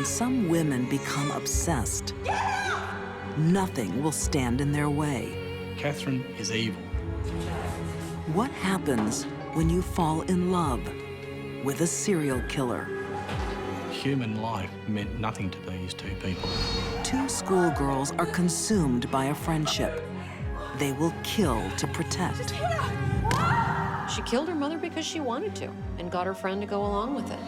When some women become obsessed, nothing will stand in their way. Catherine is evil. What happens when you fall in love with a serial killer? Human life meant nothing to these two people. Two schoolgirls are consumed by a friendship. They will kill to protect. She killed her mother because she wanted to and got her friend to go along with it.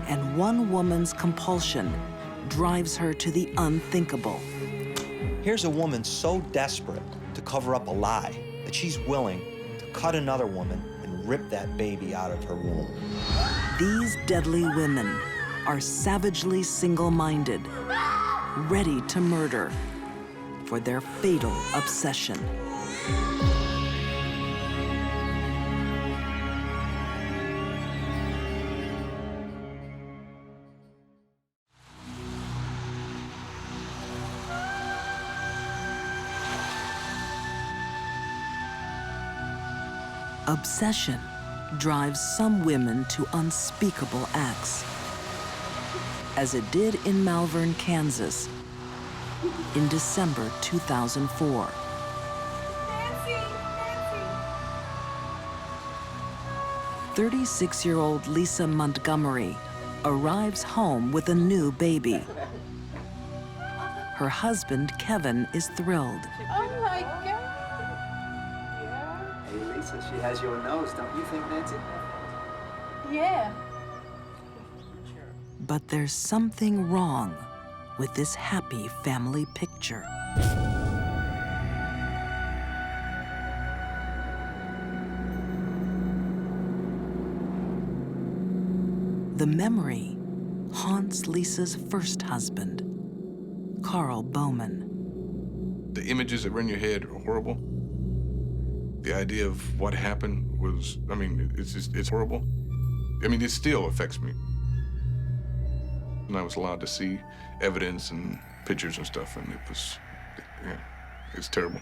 And one woman's compulsion drives her to the unthinkable. Here's a woman so desperate to cover up a lie that she's willing to cut another woman and rip that baby out of her womb. These deadly women are savagely single-minded, ready to murder for their fatal obsession. Obsession drives some women to unspeakable acts, as it did in Malvern, Kansas, in December 2004. 36-year-old Lisa Montgomery arrives home with a new baby. Her husband, Kevin, is thrilled. Oh my God. Hey, Lisa, she has your nose, don't you think, Nancy? Yeah. But there's something wrong with this happy family picture. The memory haunts Lisa's first husband, Carl Bowman. The images that run your head are horrible. The idea of what happened was, I mean, it's horrible. I mean, it still affects me. And I was allowed to see evidence and pictures and stuff, and it was, yeah, it's terrible.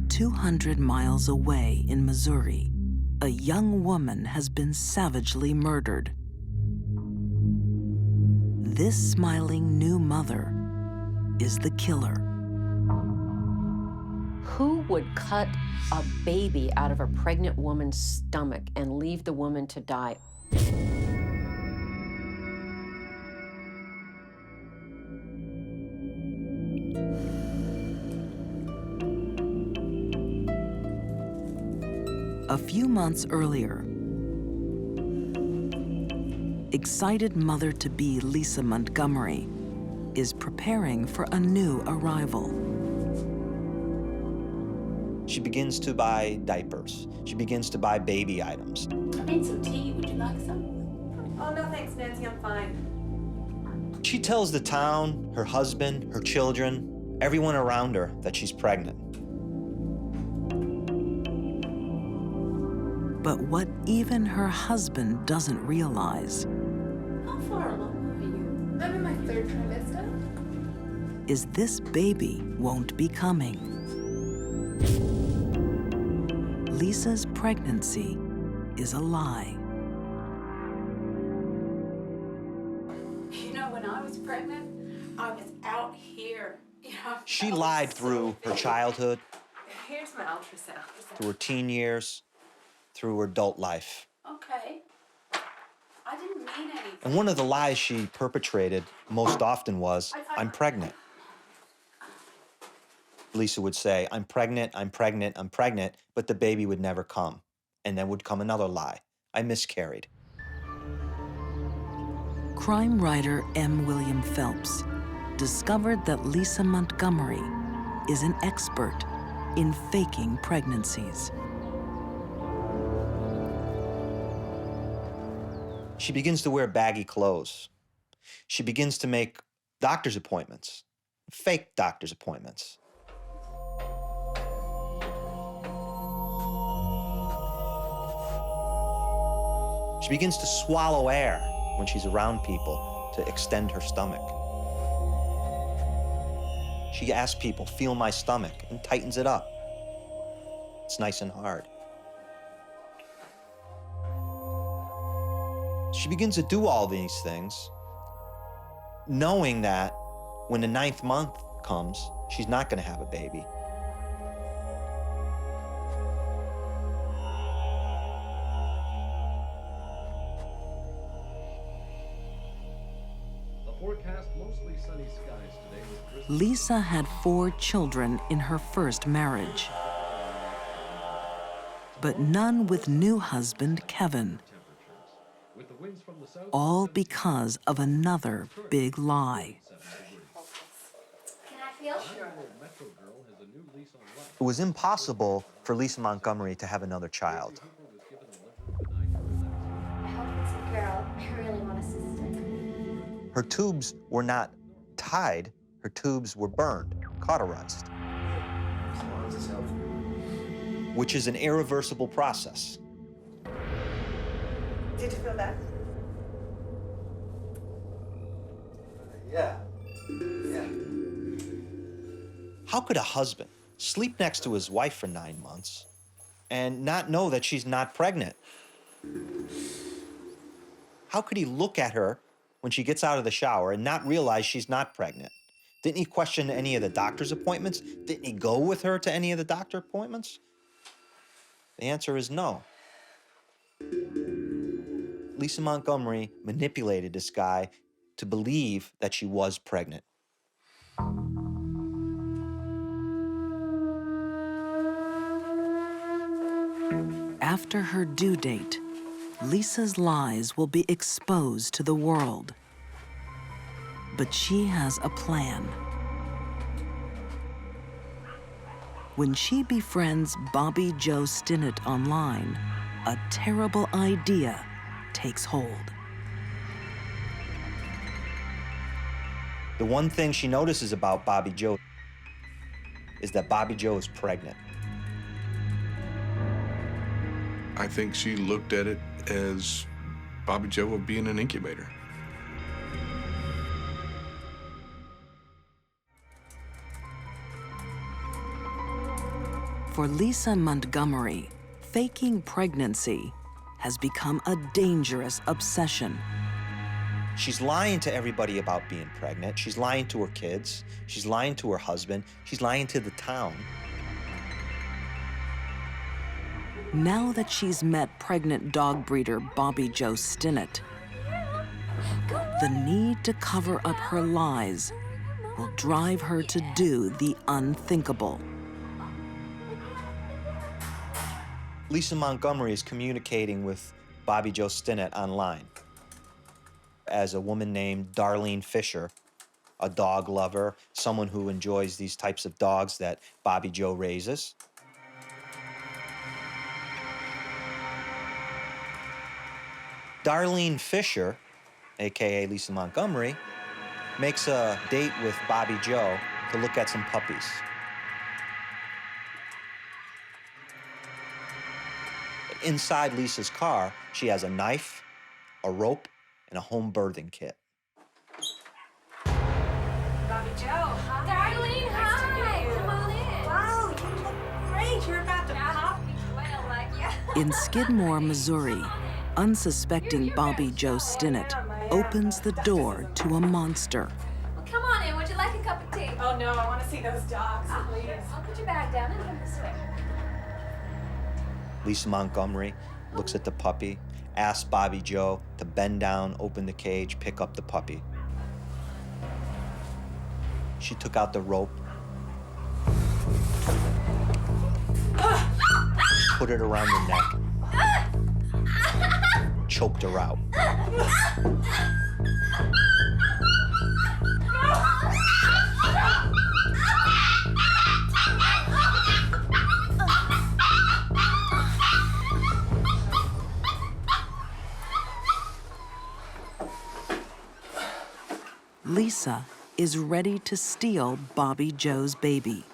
200 miles away in Missouri, a young woman has been savagely murdered. This smiling new mother is the killer. Who would cut a baby out of a pregnant woman's stomach and leave the woman to die? A few months earlier, excited mother-to-be Lisa Montgomery is preparing for a new arrival. She begins to buy diapers. She begins to buy baby items. I made some tea. Would you like some? Oh, no, thanks, Nancy. I'm fine. She tells the town, her husband, her children, everyone around her that she's pregnant. But what even her husband doesn't realize How far along are you? I'm in my third trimester. is this baby won't be coming. Lisa's pregnancy is a lie. You know, when I was pregnant, I was out here. You know, She lied through her childhood, Here's my ultrasound. through her teen years, through her adult life. Okay. I didn't mean anything. And one of the lies she perpetrated most often was, I'm pregnant. Lisa would say, I'm pregnant, I'm pregnant, I'm pregnant, but the baby would never come. And then would come another lie. I miscarried. Crime writer M. William Phelps discovered that Lisa Montgomery is an expert in faking pregnancies. She begins to wear baggy clothes. She begins to make doctor's appointments, fake doctor's appointments. She begins to swallow air when she's around people to extend her stomach. She asks people, feel my stomach, and tightens it up. It's nice and hard. She begins to do all these things, knowing that when the 9th month comes, she's not gonna have a baby. Lisa had 4 children in her first marriage, but none with new husband Kevin. All because of another big lie. Can I feel? It was impossible for Lisa Montgomery to have another child. I hope it's a girl. I really want a sister. Her tubes were not tied, her tubes were burned, cauterized, which is an irreversible process. Did you feel that? Yeah. Yeah. How could a husband sleep next to his wife for 9 months and not know that she's not pregnant? How could he look at her when she gets out of the shower and not realize she's not pregnant? Didn't he question any of the doctor's appointments? Didn't he go with her to any of the doctor appointments? The answer is no. Lisa Montgomery manipulated this guy to believe that she was pregnant. After her due date, Lisa's lies will be exposed to the world. But she has a plan. When she befriends Bobby Joe Stinnett online, a terrible idea takes hold. The one thing she notices about Bobby Joe is that Bobby Joe is pregnant. I think she looked at it as Bobby Joe would be in an incubator. For Lisa Montgomery, faking pregnancy has become a dangerous obsession. She's lying to everybody about being pregnant. She's lying to her kids. She's lying to her husband. She's lying to the town. Now that she's met pregnant dog breeder Bobby Joe Stinnett, the need to cover up her lies will drive her to do the unthinkable. Lisa Montgomery is communicating with Bobby Joe Stinnett online as a woman named Darlene Fisher, a dog lover, someone who enjoys these types of dogs that Bobby Joe raises. Darlene Fisher, AKA Lisa Montgomery, makes a date with Bobby Joe to look at some puppies. Inside Lisa's car, she has a knife, a rope, and a home birthing kit. Bobby Joe, hi. Darlene, hi. Come on in. Wow, you look great. You're about to pop. Well, like ya. In Skidmore, Missouri, unsuspecting Bobby Joe Stinnett opens the door to a monster. Well, come on in. Would you like a cup of tea? Oh no, I want to see those dogs, please. I'll put your bag down and come this way. Lisa Montgomery looks at the puppy, asks Bobby Joe to bend down, open the cage, pick up the puppy. She took out the rope, put it around the neck, choked her out. Lisa is ready to steal Bobby Joe's baby.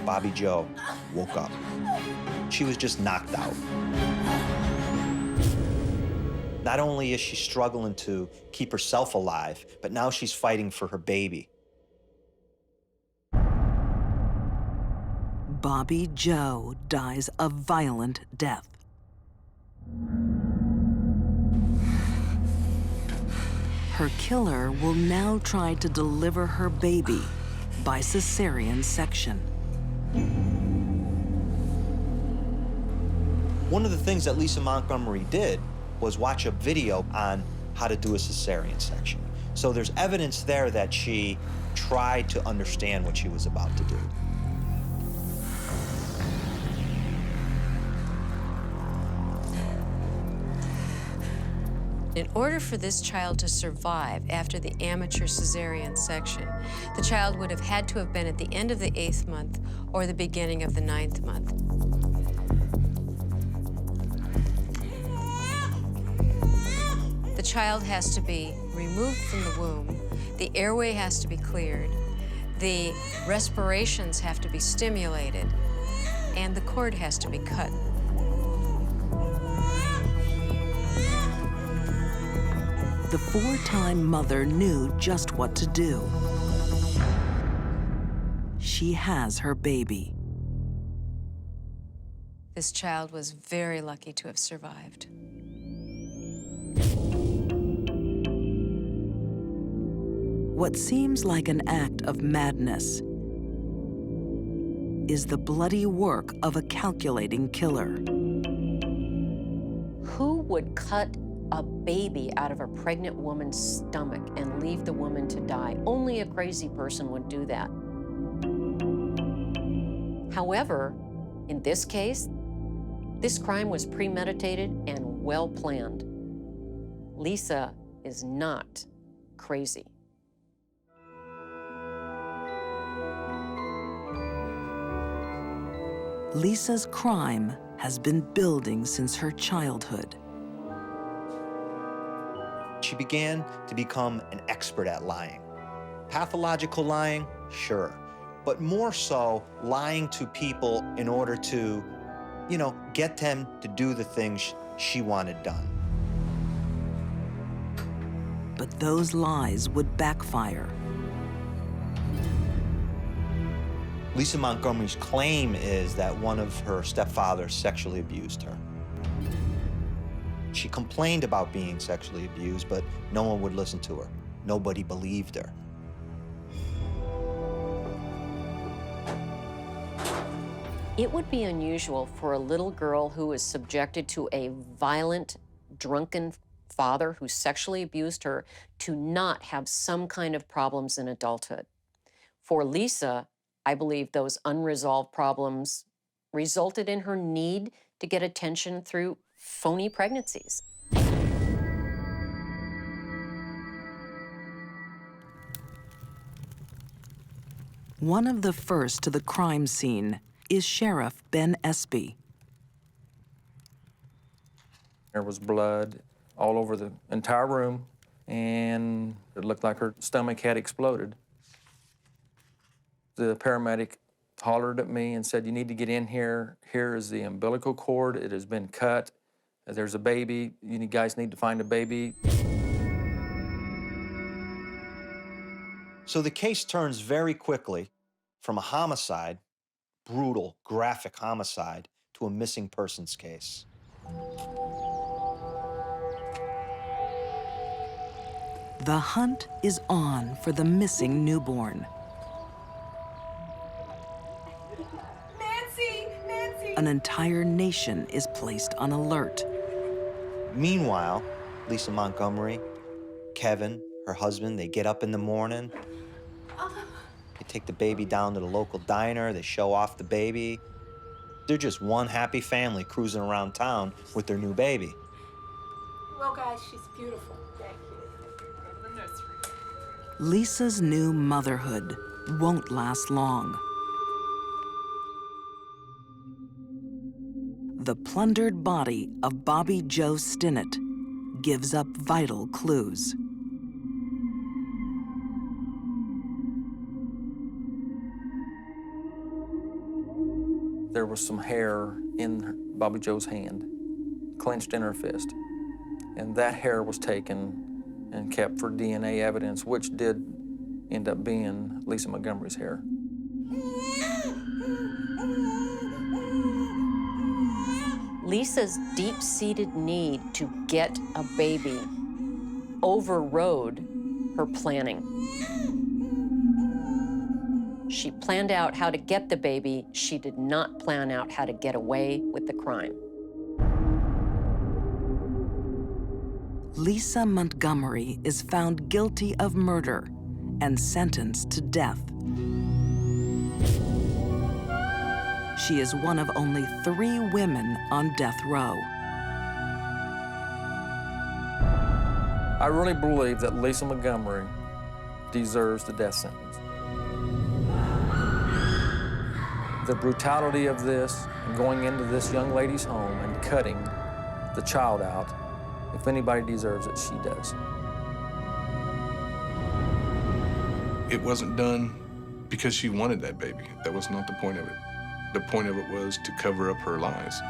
Bobby Joe woke up. She was just knocked out. Not only is she struggling to keep herself alive, but now she's fighting for her baby. Bobby Joe dies a violent death. Her killer will now try to deliver her baby by cesarean section. One of the things that Lisa Montgomery did was watch a video on how to do a cesarean section. So there's evidence there that she tried to understand what she was about to do. In order for this child to survive after the amateur cesarean section, the child would have had to have been at the end of the 8th month or the beginning of the 9th month. The child has to be removed from the womb, the airway has to be cleared, the respirations have to be stimulated, and the cord has to be cut. The 4-time mother knew just what to do. She has her baby. This child was very lucky to have survived. What seems like an act of madness is the bloody work of a calculating killer. Who would cut a baby out of a pregnant woman's stomach and leave the woman to die? Only a crazy person would do that. However, in this case, this crime was premeditated and well planned. Lisa is not crazy. Lisa's crime has been building since her childhood. She began to become an expert at lying. Pathological lying, sure, but more so lying to people in order to, get them to do the things she wanted done. But those lies would backfire. Lisa Montgomery's claim is that one of her stepfathers sexually abused her. She complained about being sexually abused, but no one would listen to her. Nobody believed her. It would be unusual for a little girl who is subjected to a violent, drunken father who sexually abused her to not have some kind of problems in adulthood. For Lisa, I believe those unresolved problems resulted in her need to get attention through phony pregnancies. One of the first to the crime scene is Sheriff Ben Espy. There was blood all over the entire room, and it looked like her stomach had exploded. The paramedic hollered at me and said, "You need to get in here. Here is the umbilical cord. It has been cut. There's a baby. You guys need to find a baby." So the case turns very quickly from a homicide, brutal, graphic homicide, to a missing persons case. The hunt is on for the missing newborn. Nancy! An entire nation is placed on alert. Meanwhile, Lisa Montgomery, Kevin, her husband, they get up in the morning. They take the baby down to the local diner. They show off the baby. They're just one happy family cruising around town with their new baby. Well, guys, she's beautiful. Thank you. Go to the nursery. Lisa's new motherhood won't last long. The plundered body of Bobby Joe Stinnett gives up vital clues. There was some hair in Bobby Joe's hand, clenched in her fist. And that hair was taken and kept for DNA evidence, which did end up being Lisa Montgomery's hair. Lisa's deep-seated need to get a baby overrode her planning. She planned out how to get the baby. She did not plan out how to get away with the crime. Lisa Montgomery is found guilty of murder and sentenced to death. She is one of only 3 women on death row. I really believe that Lisa Montgomery deserves the death sentence. The brutality of this, and going into this young lady's home and cutting the child out, if anybody deserves it, she does. It wasn't done because she wanted that baby. That was not the point of it. The point of it was to cover up her lies.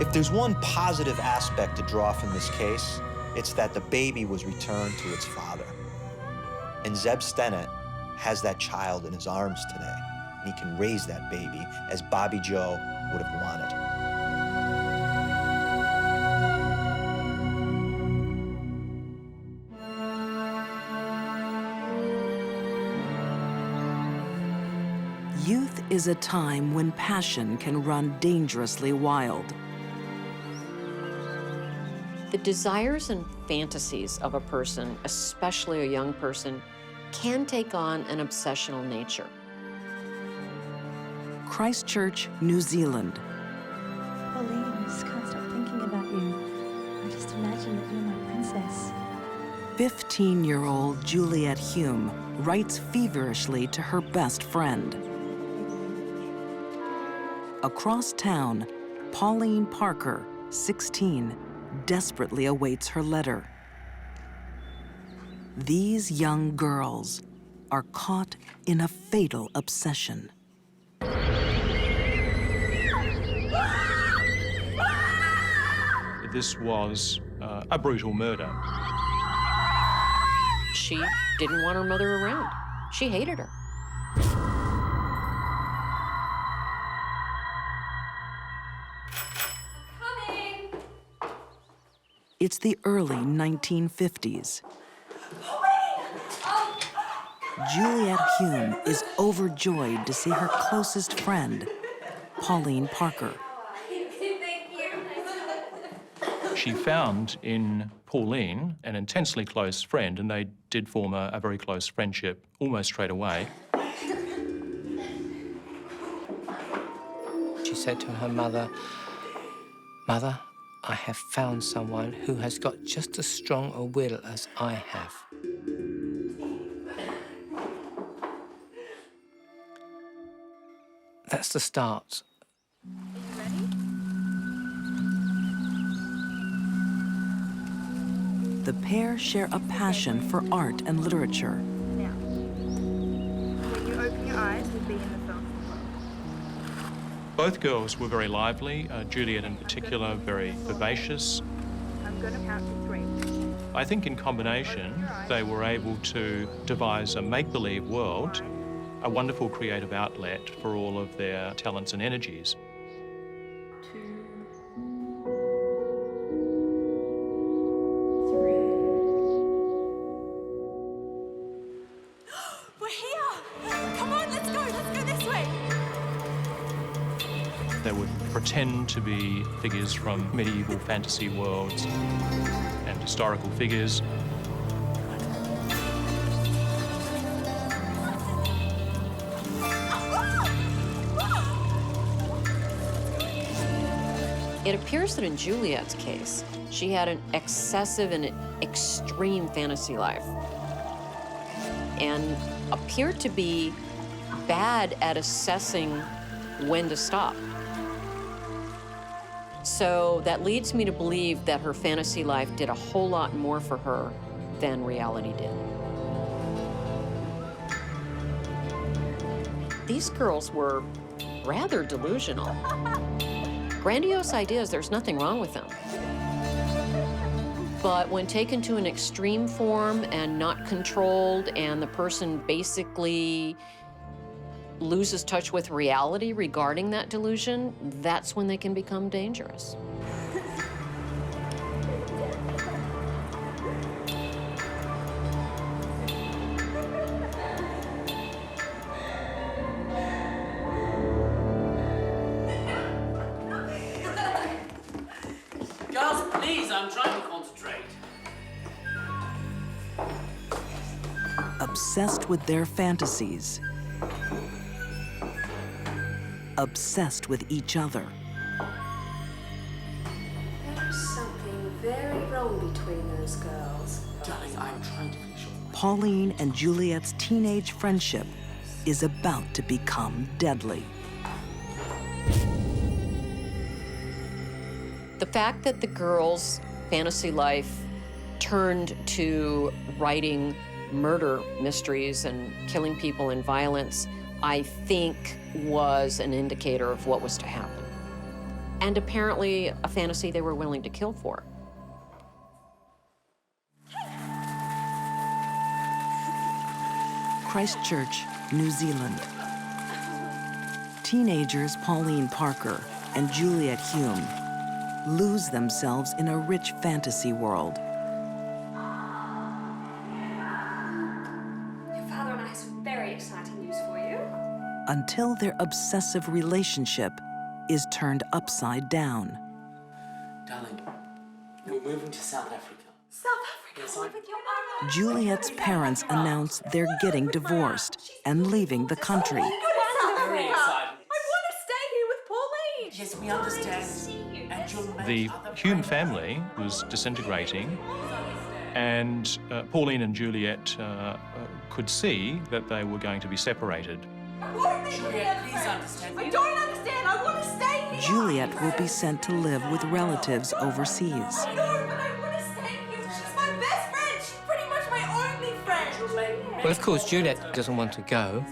If there's one positive aspect to draw from this case, it's that the baby was returned to its father. And Zeb Stennett has that child in his arms today, and he can raise that baby as Bobby Joe would have wanted. Youth is a time when passion can run dangerously wild. The desires and fantasies of a person, especially a young person, can take on an obsessional nature. Christchurch, New Zealand. Pauline, I just can't stop thinking about you. I just imagine that you're my princess. 15-year-old Juliet Hume writes feverishly to her best friend. Across town, Pauline Parker, 16, desperately awaits her letter. These young girls are caught in a fatal obsession. This was a brutal murder. She didn't want her mother around. She hated her. Coming! It's the early 1950s. Juliet Hume is overjoyed to see her closest friend, Pauline Parker. She found in Pauline an intensely close friend, and they did form a very close friendship almost straight away. She said to her mother, "Mother, I have found someone who has got just as strong a will as I have." That's the start. The pair share a passion for art and literature. Now, when you open your eyes, we'll be in the film. Both girls were very lively, Juliet in particular, very vivacious. I'm going to count to 3. I think in combination, they were able to devise a make-believe world, a wonderful creative outlet for all of their talents and energies. 2, 3. We're here! Come on, let's go this way! They would pretend to be figures from medieval fantasy worlds and historical figures. It appears that in Juliet's case, she had an excessive and extreme fantasy life and appeared to be bad at assessing when to stop. So that leads me to believe that her fantasy life did a whole lot more for her than reality did. These girls were rather delusional. Grandiose ideas, there's nothing wrong with them. But when taken to an extreme form and not controlled, and the person basically loses touch with reality regarding that delusion, that's when they can become dangerous. Girls, please, I'm trying to concentrate. Obsessed with their fantasies. Obsessed with each other. There's something very wrong between those girls. Darling, I'm trying to finish off. Pauline and Juliet's teenage friendship is about to become deadly. The fact that the girls' fantasy life turned to writing murder mysteries and killing people in violence, I think was an indicator of what was to happen. And apparently a fantasy they were willing to kill for. Christchurch, New Zealand. Teenagers Pauline Parker and Juliet Hume lose themselves in a rich fantasy world. Your father and I have some very exciting news for you. Until their obsessive relationship is turned upside down. Darling, we're moving to South Africa. South Africa? Yes, With your mother? Juliet's parents announce they're getting divorced and leaving the country. Very exciting. I want to stay here with Pauline. Yes, we understand. And you'll make The other Hume friends. family was disintegrating, and Pauline and Juliet could see that they were going to be separated. Juliet, please understand. I don't understand. I want to stay here. Juliet will be sent to live with relatives overseas. I know, but I want to stay here. She's my best friend. She's pretty much my only friend. Well, of course, Juliet doesn't want to go.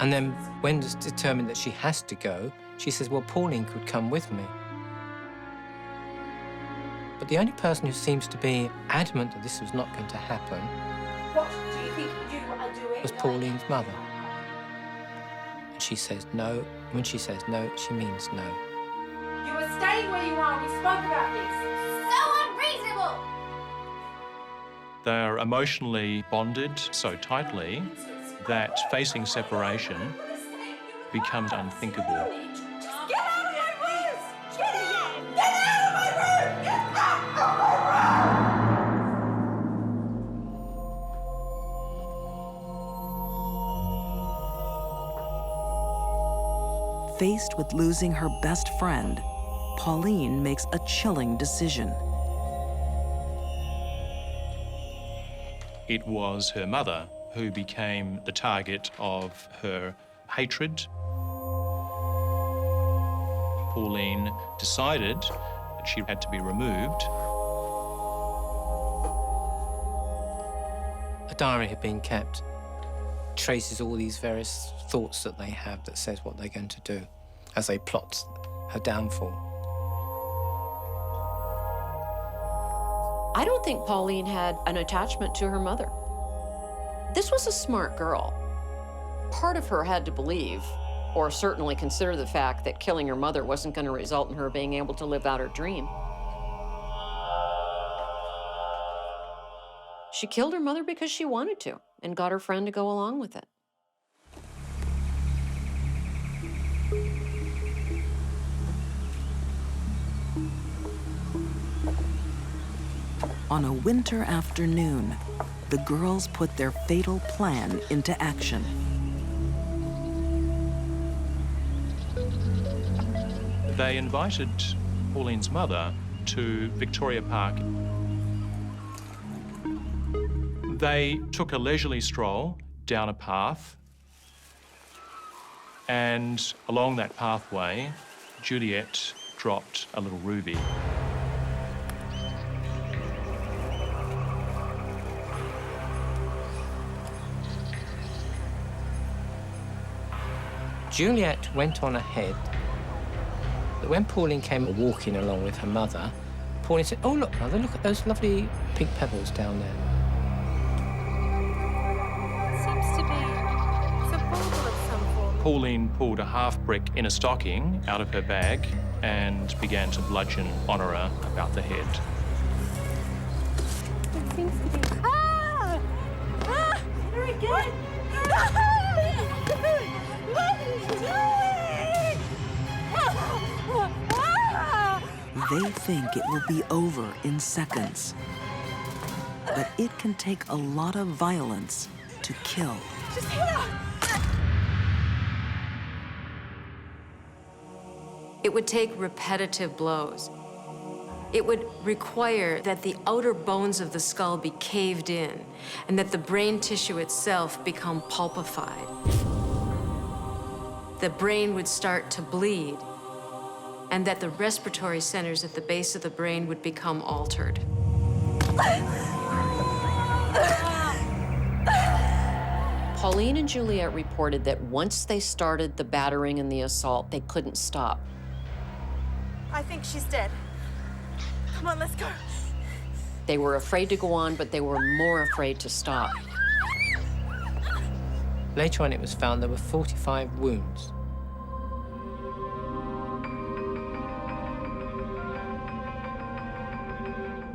And then when it's determined that she has to go, she says, well, Pauline could come with me. But the only person who seems to be adamant that this was not going to happen What do you think you are doing? was Pauline's mother. And she says no. When she says no, she means no. You are staying where you are. We spoke about this. So unreasonable! They're emotionally bonded so tightly that facing separation becomes unthinkable. Get out of my room! Get out! Get out of my room! Get out of my room! Faced with losing her best friend, Pauline makes a chilling decision. It was her mother who became the target of her hatred. Pauline decided that she had to be removed. A diary had been kept, traces all these various thoughts that they have that says what they're going to do as they plot her downfall. I don't think Pauline had an attachment to her mother. This was a smart girl. Part of her had to believe, or certainly consider the fact that killing her mother wasn't going to result in her being able to live out her dream. She killed her mother because she wanted to, and got her friend to go along with it. On a winter afternoon, the girls put their fatal plan into action. They invited Pauline's mother to Victoria Park. They took a leisurely stroll down a path, and along that pathway, Juliet dropped a little ruby. Juliet went on ahead When Pauline came walking along with her mother, Pauline said, "Oh, look, Mother, look at those lovely pink pebbles down there." Seems to be it's a bauble of some form. Pauline pulled a half brick in a stocking out of her bag and began to bludgeon Honora about the head. It seems to be. Ah! Ah! Very good. They think it will be over in seconds. But it can take a lot of violence to kill. Just hit her. It would take repetitive blows. It would require that the outer bones of the skull be caved in and that the brain tissue itself become pulpified. The brain would start to bleed, and that the respiratory centers at the base of the brain would become altered. Pauline and Juliet reported that once they started the battering and the assault, they couldn't stop. I think she's dead. Come on, let's go. They were afraid to go on, but they were more afraid to stop. Later on, it was found there were 45 wounds.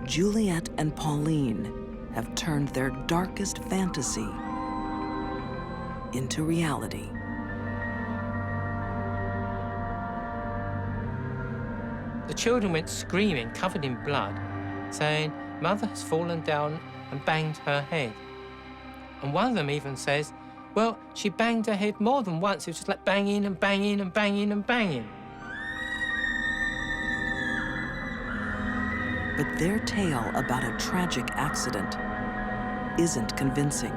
Juliet and Pauline have turned their darkest fantasy into reality. The children went screaming, covered in blood, saying, "Mother has fallen down and banged her head." And one of them even says, "Well, she banged her head more than once. It was just like banging and banging and banging and banging." But their tale about a tragic accident isn't convincing.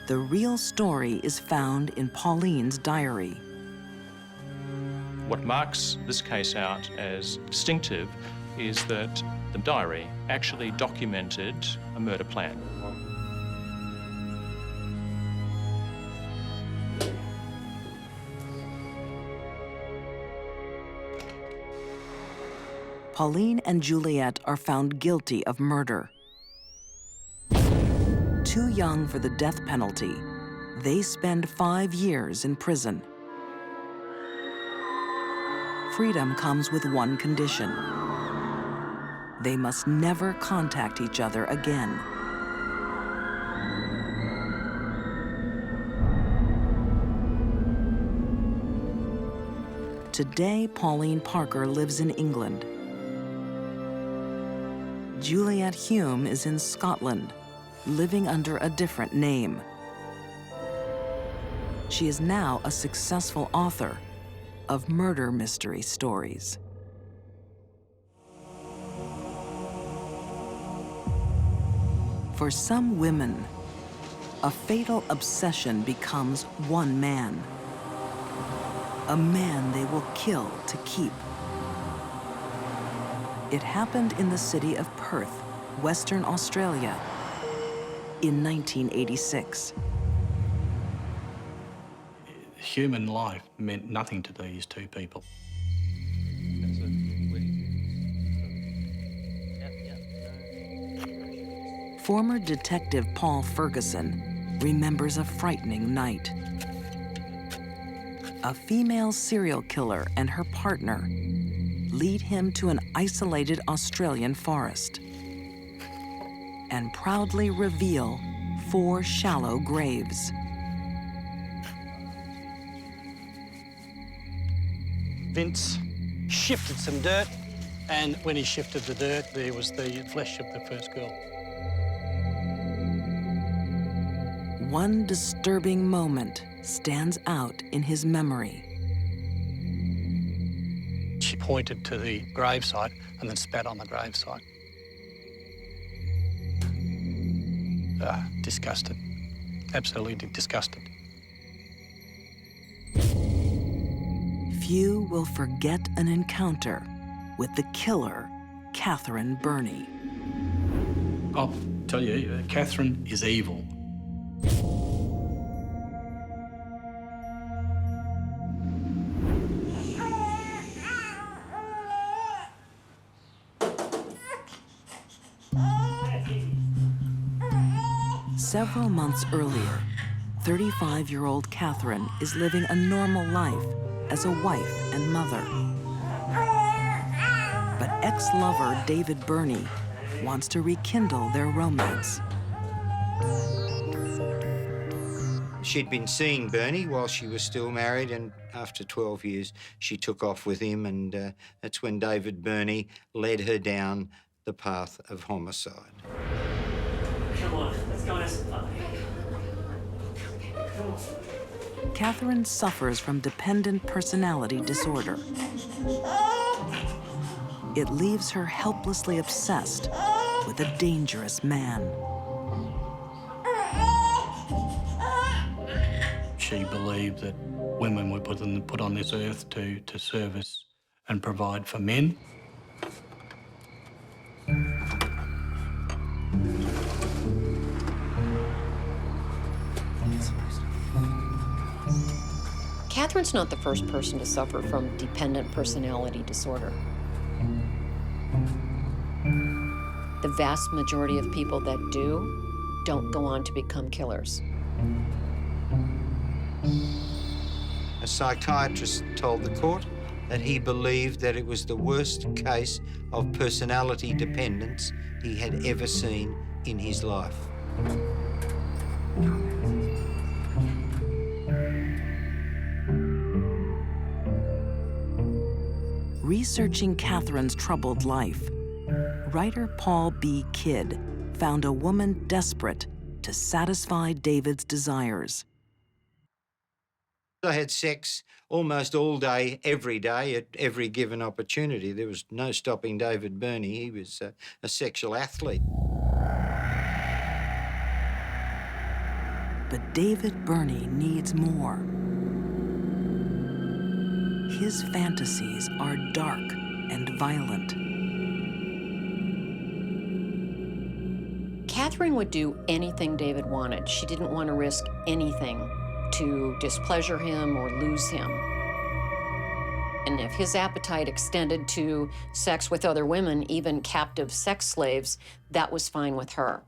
The real story is found in Pauline's diary. What marks this case out as distinctive is that the diary actually documented a murder plan. Pauline and Juliet are found guilty of murder. Too young for the death penalty, they spend 5 years in prison. Freedom comes with one condition. They must never contact each other again. Today, Pauline Parker lives in England. Juliet Hume is in Scotland, living under a different name. She is now a successful author of murder mystery stories. For some women, a fatal obsession becomes one man. A man they will kill to keep. It happened in the city of Perth, Western Australia, in 1986. Human life meant nothing to these two people. Former detective Paul Ferguson remembers a frightening night. A female serial killer and her partner lead him to an isolated Australian forest and proudly reveal 4 shallow graves. Vince shifted some dirt, and when he shifted the dirt, there was the flesh of the first girl. One disturbing moment stands out in his memory. She pointed to the gravesite and then spat on the gravesite. Disgusted. Absolutely disgusted. Few will forget an encounter with the killer Catherine Burney. I'll tell you, Catherine is evil. Several months earlier, 35-year-old Catherine is living a normal life as a wife and mother. But ex-lover David Burney wants to rekindle their romance. She'd been seeing Bernie while she was still married, and after 12 years, she took off with him, and that's when David Burney led her down the path of homicide. Come on, let's go and have some fun. Catherine suffers from dependent personality disorder. It leaves her helplessly obsessed with a dangerous man. She believed that women were put on this earth to service and provide for men. Catherine's not the first person to suffer from dependent personality disorder. The vast majority of people that do don't go on to become killers. A psychiatrist told the court that he believed that it was the worst case of personality dependence he had ever seen in his life. Researching Catherine's troubled life, writer Paul B. Kidd found a woman desperate to satisfy David's desires. I had sex almost all day, every day, at every given opportunity. There was no stopping David Burney. He was a sexual athlete. But David Burney needs more. His fantasies are dark and violent. Catherine would do anything David wanted. She didn't want to risk anything to displeasure him or lose him. And if his appetite extended to sex with other women, even captive sex slaves, that was fine with her.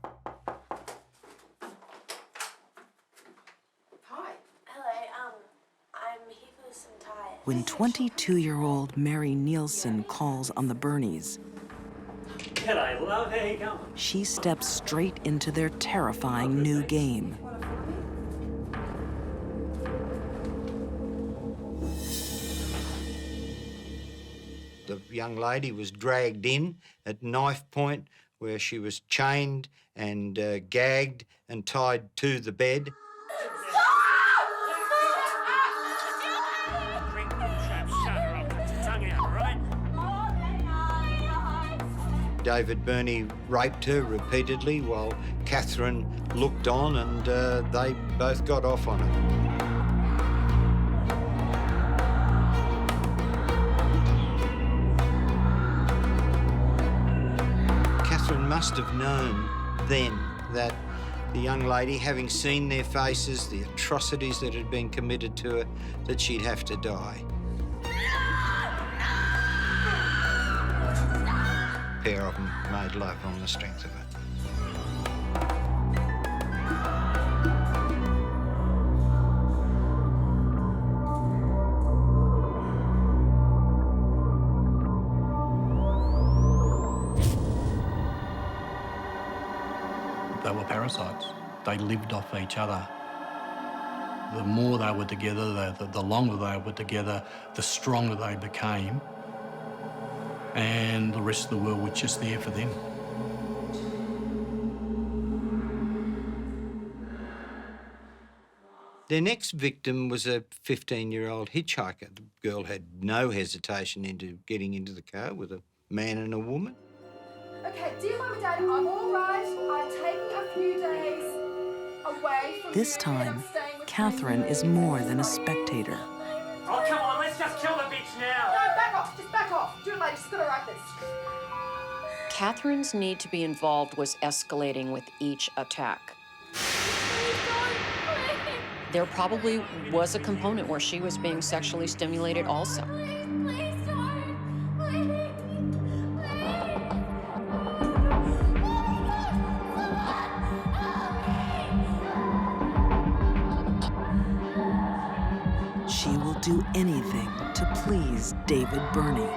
Hi. Hello, I'm here for some tires. When 22-year-old Mary Nielsen calls on the Burneys, G'day, love. How you going? she steps straight into their terrifying new game. The young lady was dragged in at knife point, where she was chained and gagged and tied to the bed. David Burney raped her repeatedly while Catherine looked on, and they both got off on it. Catherine must have known then that the young lady, having seen their faces, the atrocities that had been committed to her, that she'd have to die. A pair of them made love on the strength of it. They were parasites. They lived off each other. The more they were together, the longer they were together, the stronger they became. And the rest of the world was just there for them. Their next victim was a 15-year-old hitchhiker. The girl had no hesitation into getting into the car with a man and a woman. Okay, dear Mum and Dad, I'm all right. I'm taking a few days away from This you, time, and I'm staying with Catherine you. is more than a spectator. Oh, come on, let's just kill the bitch now. No, back off. Just back off. Do it later. Just gotta write this. Catherine's need to be involved was escalating with each attack. There probably was a component where she was being sexually stimulated also. She will do anything to please David Burney.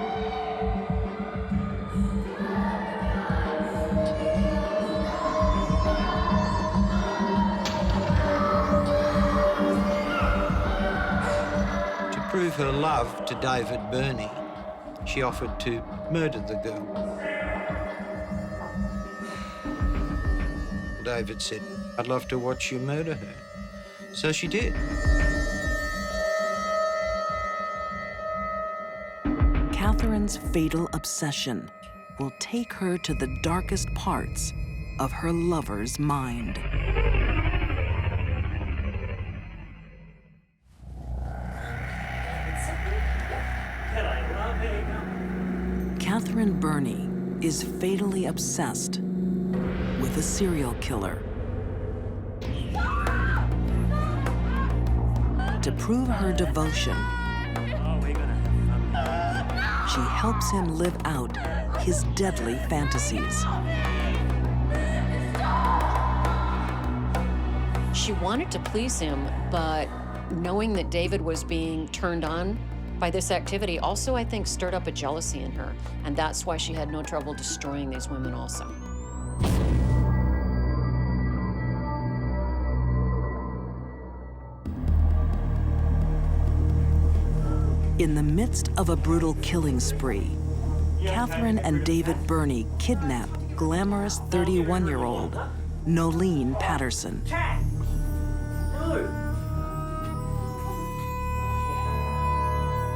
To prove her love to David Burney, she offered to murder the girl. David said, "I'd love to watch you murder her." So she did. Catherine's fatal obsession will take her to the darkest parts of her lover's mind. Catherine Burney is fatally obsessed with a serial killer. To prove her devotion, she helps him live out his deadly fantasies. She wanted to please him, but knowing that David was being turned on by this activity also, I think, stirred up a jealousy in her, and that's why she had no trouble destroying these women also. In the midst of a brutal killing spree, Catherine and David Burney kidnap glamorous 31-year-old Nolene Patterson.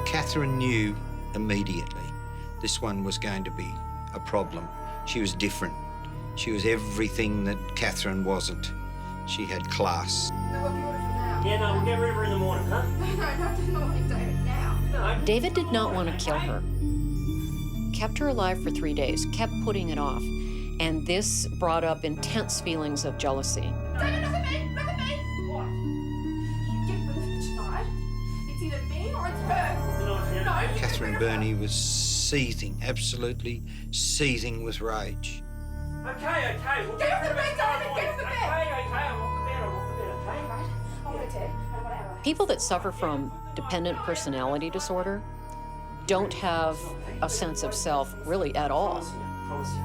Catherine knew immediately this one was going to be a problem. She was different. She was everything that Catherine wasn't. She had class. Yeah, no, we'll get rid of her in the morning, huh? No, not in the morning, David, now. No. David did not want to kill her. Kept her alive for 3 days, kept putting it off. And this brought up intense feelings of jealousy. David, look at me! Look at me! What? You get rid of her tonight. It's either me or it's her. No, Catherine Burney was seething, absolutely seething with rage. Okay. We'll Get off the bed, David! Get off the bed! Okay. I'm off the bed, okay? I want it dead. I don't want to have People that suffer from dependent personality disorder don't have a sense of self really at all. Promise you.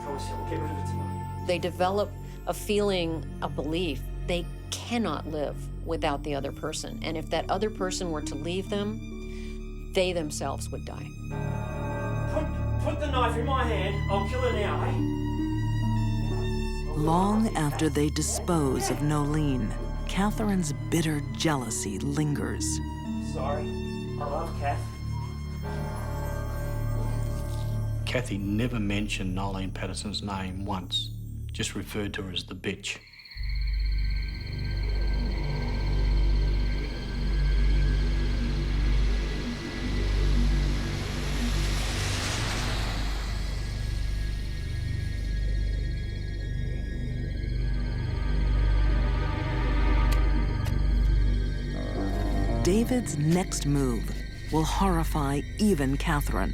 We'll get rid of it tonight. They develop a feeling, a belief, they cannot live without the other person. And if that other person were to leave them, they themselves would die. Put the knife in my hand. I'll kill her now, eh? Long after they dispose of Nolene, Catherine's bitter jealousy lingers. Sorry. I love Kath. Kathy never mentioned Nolene Patterson's name once, just referred to her as the bitch. David's next move will horrify even Catherine.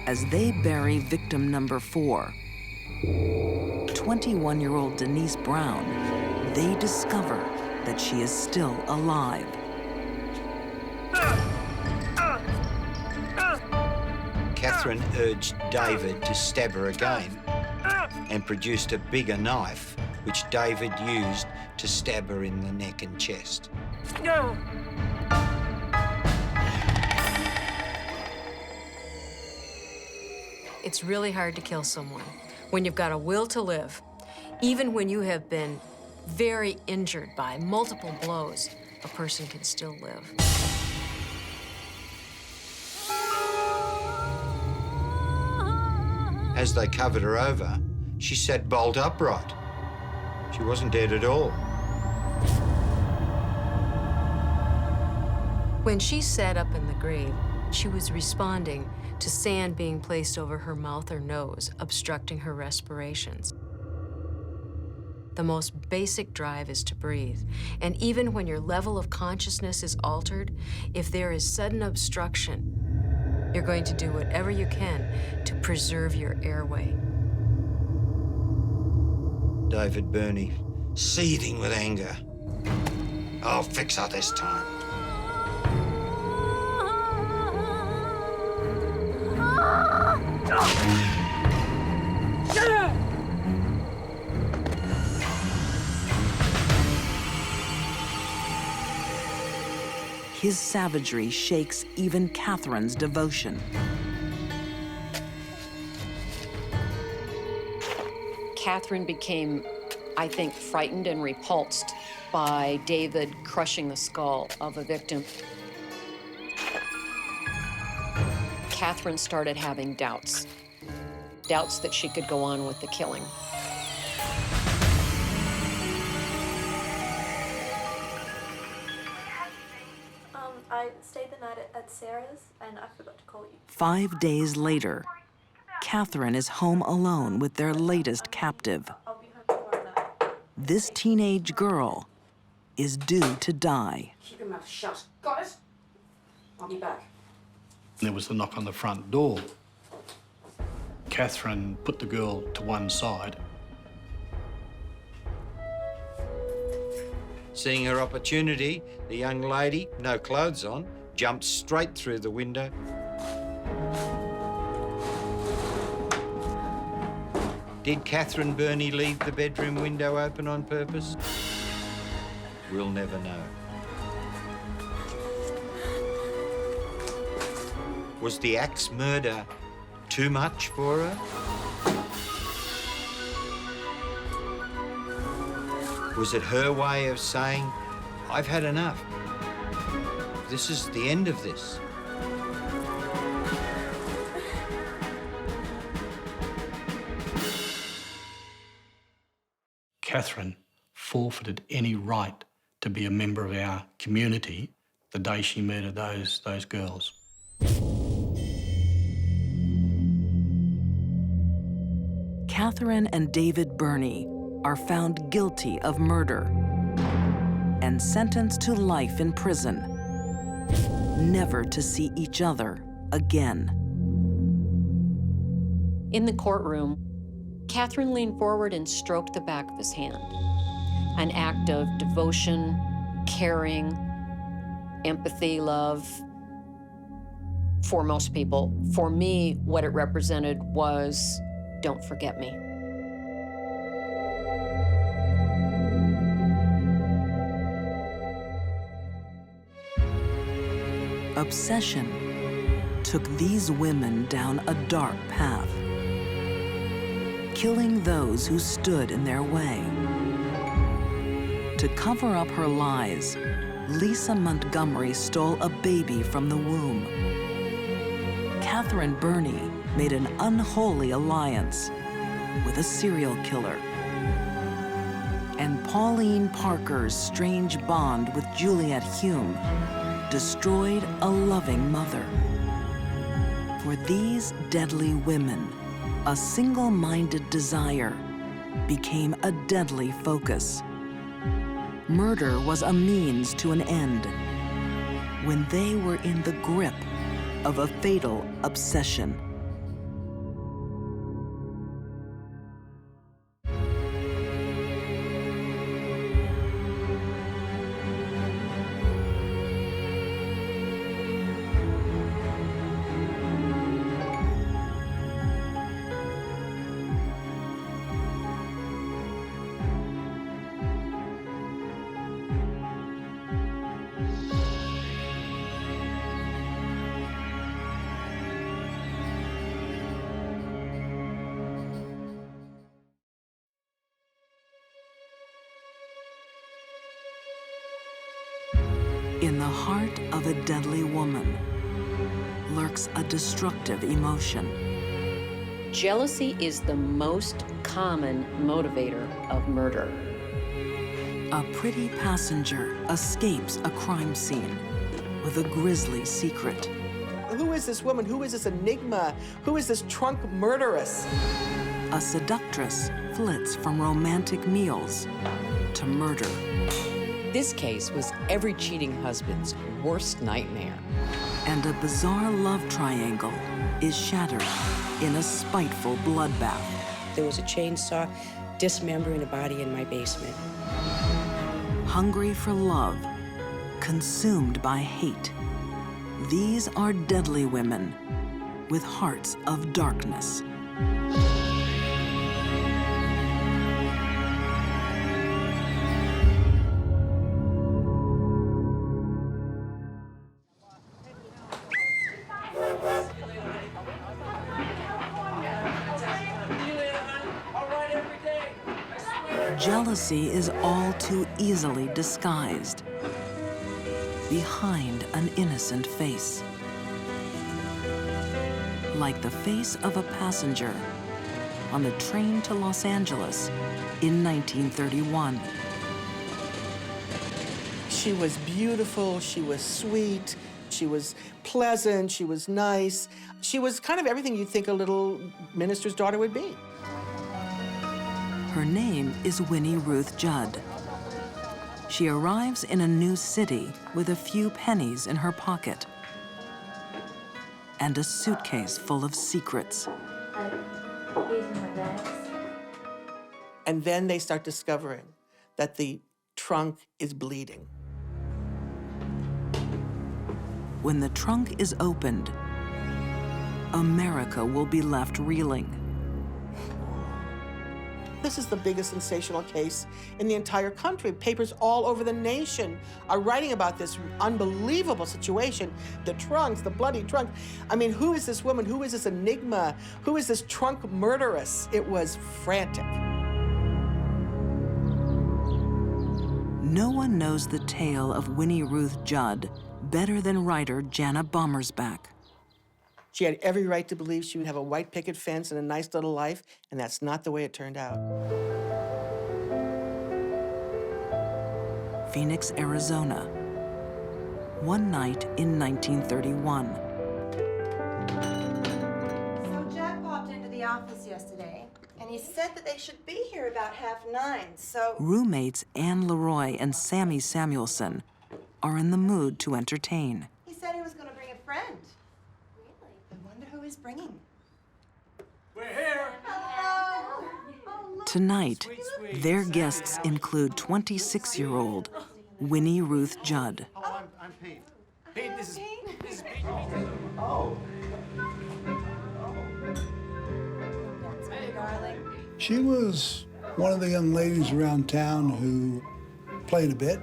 As they bury victim number 4, 21-year-old Denise Brown, they discover that she is still alive. Catherine urged David to stab her again and produced a bigger knife, which David used to stab her in the neck and chest. No. It's really hard to kill someone when you've got a will to live. Even when you have been very injured by multiple blows, a person can still live. As they covered her over, she sat bolt upright. She wasn't dead at all. When she sat up in the grave, she was responding to sand being placed over her mouth or nose, obstructing her respirations. The most basic drive is to breathe. And even when your level of consciousness is altered, if there is sudden obstruction, you're going to do whatever you can to preserve your airway. David Burney, seething with anger. I'll fix her this time. His savagery shakes even Catherine's devotion. Catherine became, I think, frightened and repulsed by David crushing the skull of a victim. Catherine started having doubts that she could go on with the killing. I stayed the night at Sarah's, and I forgot to call you. 5 days later, Catherine is home alone with their latest captive. I'll be home tomorrow night. This teenage girl is due to die. Keep your mouth shut. Got it? I'll be back. There was the knock on the front door. Catherine put the girl to one side. Seeing her opportunity, the young lady, no clothes on, jumped straight through the window. Did Catherine Burney leave the bedroom window open on purpose? We'll never know. Was the axe murder too much for her? Was it her way of saying, I've had enough? This is the end of this. Catherine forfeited any right to be a member of our community the day she murdered those girls. Catherine and David Burney are found guilty of murder and sentenced to life in prison, never to see each other again. In the courtroom, Catherine leaned forward and stroked the back of his hand, an act of devotion, caring, empathy, love. For most people, for me, what it represented was, don't forget me. Obsession took these women down a dark path, killing those who stood in their way. To cover up her lies, Lisa Montgomery stole a baby from the womb. Catherine Burney made an unholy alliance with a serial killer. And Pauline Parker's strange bond with Juliet Hume destroyed a loving mother. For these deadly women, a single-minded desire became a deadly focus. Murder was a means to an end when they were in the grip of a fatal obsession. In the heart of a deadly woman lurks a destructive emotion. Jealousy is the most common motivator of murder. A pretty passenger escapes a crime scene with a grisly secret. Who is this woman? Who is this enigma? Who is this trunk murderess? A seductress flits from romantic meals to murder. This case was every cheating husband's worst nightmare. And a bizarre love triangle is shattered in a spiteful bloodbath. There was a chainsaw dismembering a body in my basement. Hungry for love, consumed by hate. These are deadly women with hearts of darkness. Jealousy is all too easily disguised behind an innocent face. Like the face of a passenger on the train to Los Angeles in 1931. She was beautiful, she was sweet, she was pleasant, she was nice. She was kind of everything you'd think a little minister's daughter would be. Her name is Winnie Ruth Judd. She arrives in a new city with a few pennies in her pocket and a suitcase full of secrets. And then they start discovering that the trunk is bleeding. When the trunk is opened, America will be left reeling. This is the biggest sensational case in the entire country. Papers all over the nation are writing about this unbelievable situation. The trunks, the bloody trunk. I mean, who is this woman? Who is this enigma? Who is this trunk murderess? It was frantic. No one knows the tale of Winnie Ruth Judd better than writer Jana Bommersback. She had every right to believe she would have a white picket fence and a nice little life, and that's not the way it turned out. Phoenix, Arizona. One night in 1931. So Jack popped into the office yesterday, and he said that they should be here about 8:30, so... Roommates Anne Leroy and Sammy Samuelson are in the mood to entertain. He said he was going to bring a friend. I wonder who he's bringing. We're here. Hello. Tonight, their guests include 26-year-old Winnie Ruth Judd. Oh, I'm Pete. Pete, this is Pete. Oh. Hey, darling. She was one of the young ladies around town who played a bit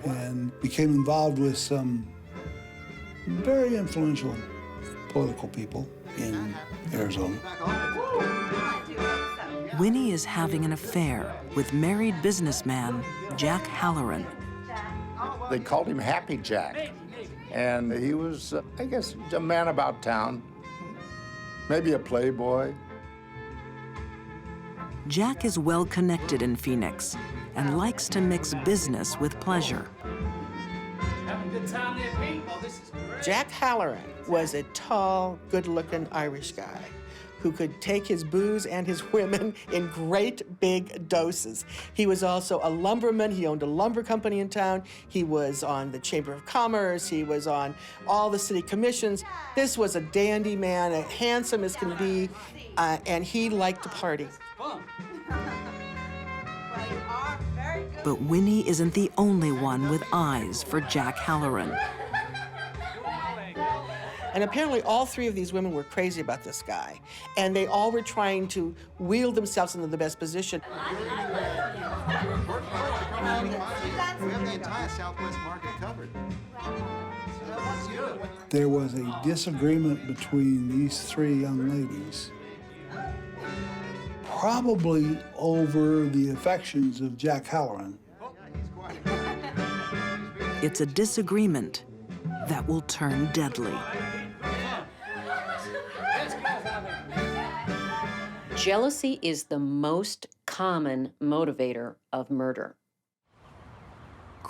and became involved with some very influential political people in Arizona. Winnie is having an affair with married businessman Jack Halloran. They called him Happy Jack, and he was, I guess, a man about town, maybe a playboy. Jack is well connected in Phoenix and likes to mix business with pleasure. Having a good time there, Pete? Oh, this is great. Jack Halloran was a tall, good-looking Irish guy who could take his booze and his women in great big doses. He was also a lumberman. He owned a lumber company in town. He was on the Chamber of Commerce. He was on all the city commissions. This was a dandy man, handsome as can be, and he liked to party. But Winnie isn't the only one with eyes for Jack Halloran. And apparently all three of these women were crazy about this guy. And they all were trying to wheel themselves into the best position. We have the entire Southwest market covered. That's good. There was a disagreement between these three young ladies, probably over the affections of Jack Halloran. It's a disagreement that will turn deadly. Jealousy is the most common motivator of murder.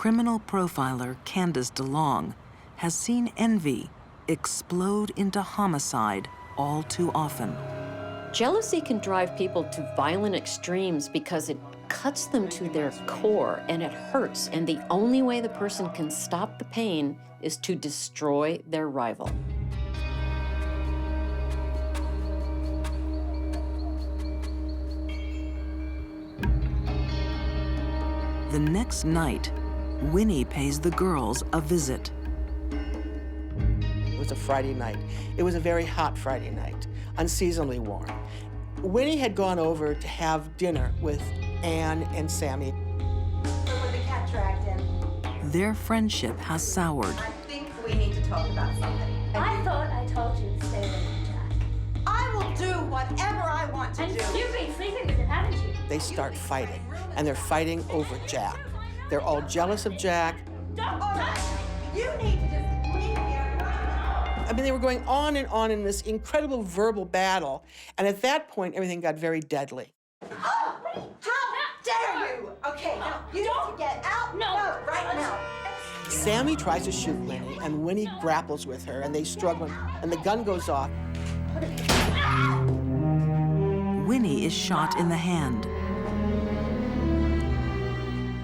criminal profiler Candace DeLong has seen envy explode into homicide all too often. Jealousy can drive people to violent extremes because it cuts them to their core and it hurts. And the only way the person can stop the pain is to destroy their rival. The next night, Winnie pays the girls a visit. It was a Friday night. It was a very hot Friday night, unseasonably warm. Winnie had gone over to have dinner with Anne and Sammy. With the cat dragged in. Their friendship has soured. I think we need to talk about something. I thought I told you to stay away from Jack. I will do whatever I want to And do. you've been sleeping with him, haven't you? They start fighting, and they're fighting over Jack. They're all jealous of Jack. You need to just leave here right now. I mean, they were going on in this incredible verbal battle, and at that point, everything got very deadly. How dare you? Okay, now you need to get out. No, right now. Sammy tries to shoot Winnie, and Winnie grapples with her, and they struggle, and the gun goes off. Winnie is shot in the hand.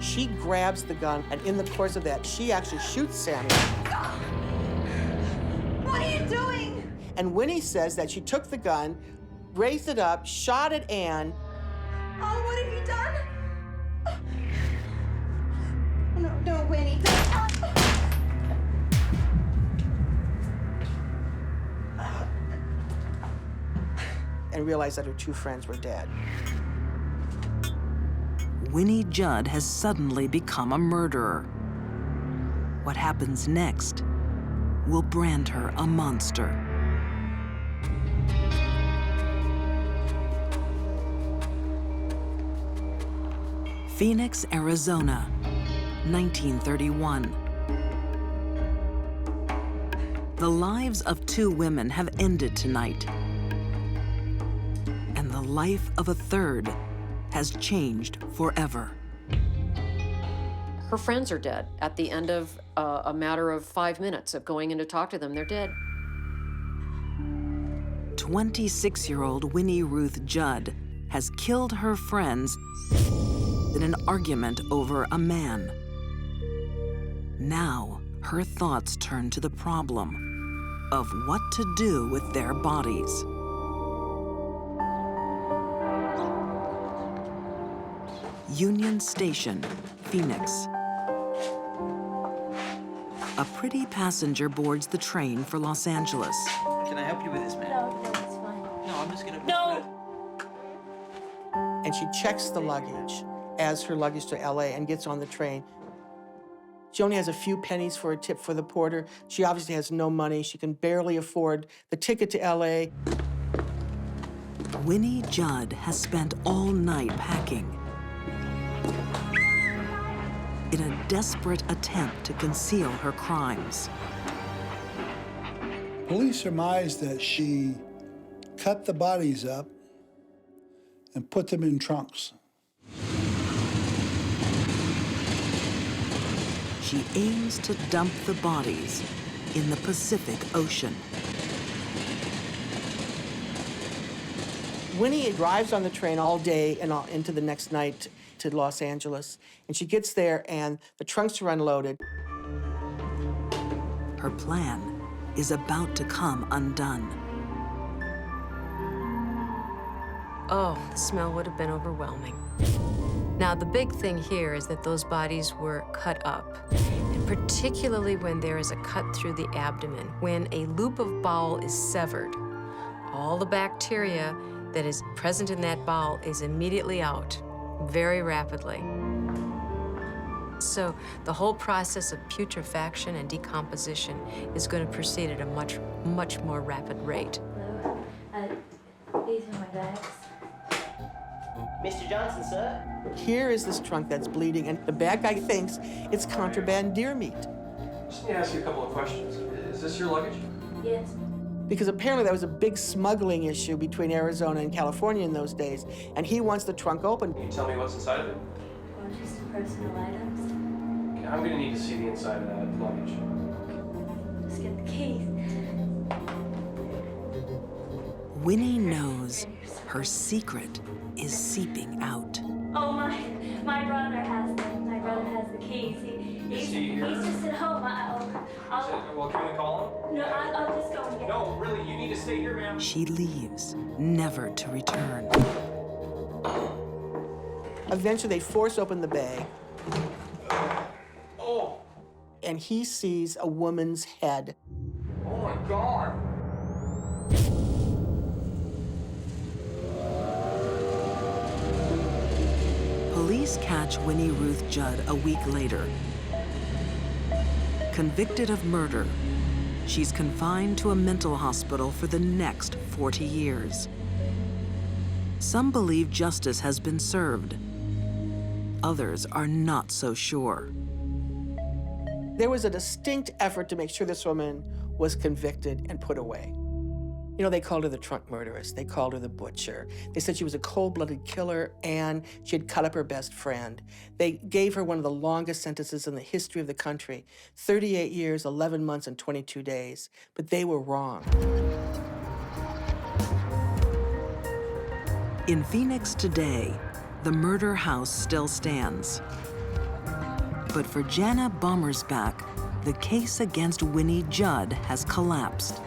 She grabs the gun, and in the course of that, she actually shoots Sammy. What are you doing? And Winnie says that she took the gun, raised it up, shot at Anne. Oh, what have you done? No, Winnie. And realized that her two friends were dead. Winnie Judd has suddenly become a murderer. What happens next will brand her a monster. Phoenix, Arizona, 1931. The lives of two women have ended tonight, and the life of a third has changed forever. Her friends are dead. At the end of a matter of 5 minutes of going in to talk to them, they're dead. 26-year-old Winnie Ruth Judd has killed her friends in an argument over a man. Now, her thoughts turn to the problem of what to do with their bodies. Union Station, Phoenix. A pretty passenger boards the train for Los Angeles. Can I help you with this, man? No, it's fine. No, I'm just gonna... No! And she checks the luggage, adds her luggage to LA, and gets on the train. She only has a few pennies for a tip for the porter. She obviously has no money. She can barely afford the ticket to LA. Winnie Judd has spent all night packing in a desperate attempt to conceal her crimes. Police surmise that she cut the bodies up and put them in trunks. She aims to dump the bodies in the Pacific Ocean. Winnie drives on the train all day and into the next night to Los Angeles. And she gets there and the trunks are unloaded. Her plan is about to come undone. Oh, the smell would have been overwhelming. Now, the big thing here is that those bodies were cut up, and particularly when there is a cut through the abdomen. When a loop of bowel is severed, all the bacteria that is present in that bowel is immediately out, very rapidly. So the whole process of putrefaction and decomposition is going to proceed at a much, much more rapid rate. These are my bags. Mr. Johnson, sir. Here is this trunk that's bleeding, and the bad guy thinks it's contraband deer meat. Just need to ask you a couple of questions. Is this your luggage? Yes. Because apparently there was a big smuggling issue between Arizona and California in those days, and he wants the trunk open. Can you tell me what's inside of it? Well, just personal items. I'm gonna need to see the inside of that luggage. Just get the keys. Winnie knows her secret is seeping out. Oh, my brother has them. My brother has the keys. He's just at home. Well, can we call him? No, I'll just go and get No, really, you need to stay here, ma'am. She leaves, never to return. Eventually, they force open the bag, Oh! and he sees a woman's head. Oh my God! Police catch Winnie Ruth Judd a week later. Convicted of murder, she's confined to a mental hospital for the next 40 years. Some believe justice has been served. Others are not so sure. There was a distinct effort to make sure this woman was convicted and put away. You know, they called her the trunk murderess. They called her the butcher. They said she was a cold-blooded killer and she had cut up her best friend. They gave her one of the longest sentences in the history of the country, 38 years, 11 months, and 22 days. But they were wrong. In Phoenix today, the murder house still stands. But for Jana Bommersbach, the case against Winnie Judd has collapsed.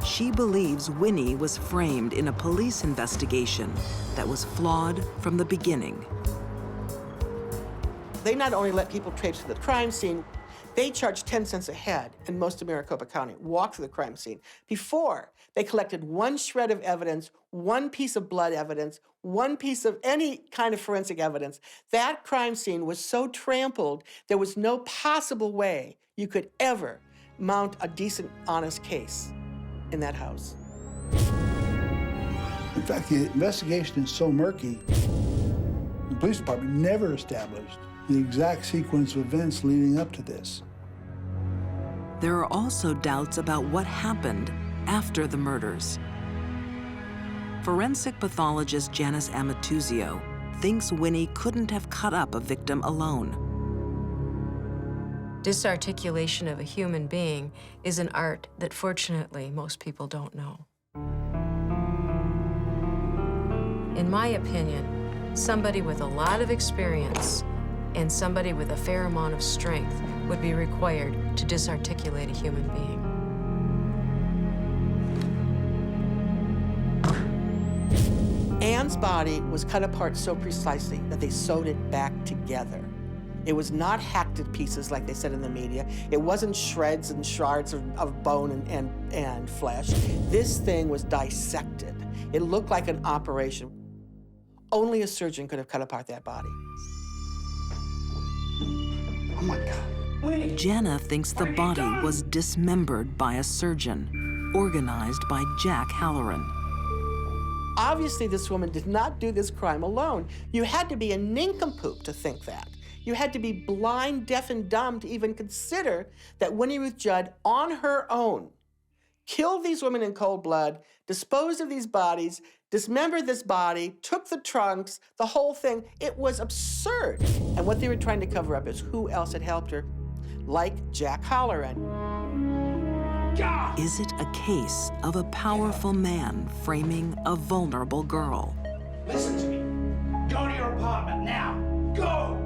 She believes Winnie was framed in a police investigation that was flawed from the beginning. They not only let people traipse to the crime scene, they charged 10 cents a head in most of Maricopa County, walk through the crime scene. Before, they collected one shred of evidence, one piece of blood evidence, one piece of any kind of forensic evidence. That crime scene was so trampled, there was no possible way you could ever mount a decent, honest case in that house. In fact, the investigation is so murky, the police department never established the exact sequence of events leading up to this. There are also doubts about what happened after the murders. Forensic pathologist Janice Amatuzio thinks Winnie couldn't have cut up a victim alone. Disarticulation of a human being is an art that fortunately most people don't know. In my opinion, somebody with a lot of experience and somebody with a fair amount of strength would be required to disarticulate a human being. Anne's body was cut apart so precisely that they sewed it back together. It was not hacked to pieces like they said in the media. It wasn't shreds and shards of bone and flesh. This thing was dissected. It looked like an operation. Only a surgeon could have cut apart that body. Oh my God. Jana thinks the body was dismembered by a surgeon, organized by Jack Halloran. Obviously, this woman did not do this crime alone. You had to be a nincompoop to think that. You had to be blind, deaf, and dumb to even consider that Winnie Ruth Judd, on her own, killed these women in cold blood, disposed of these bodies, dismembered this body, took the trunks, the whole thing. It was absurd. And what they were trying to cover up is who else had helped her, like Jack Halloran. Is it a case of a powerful man framing a vulnerable girl? Listen to me. Go to your apartment now. Go!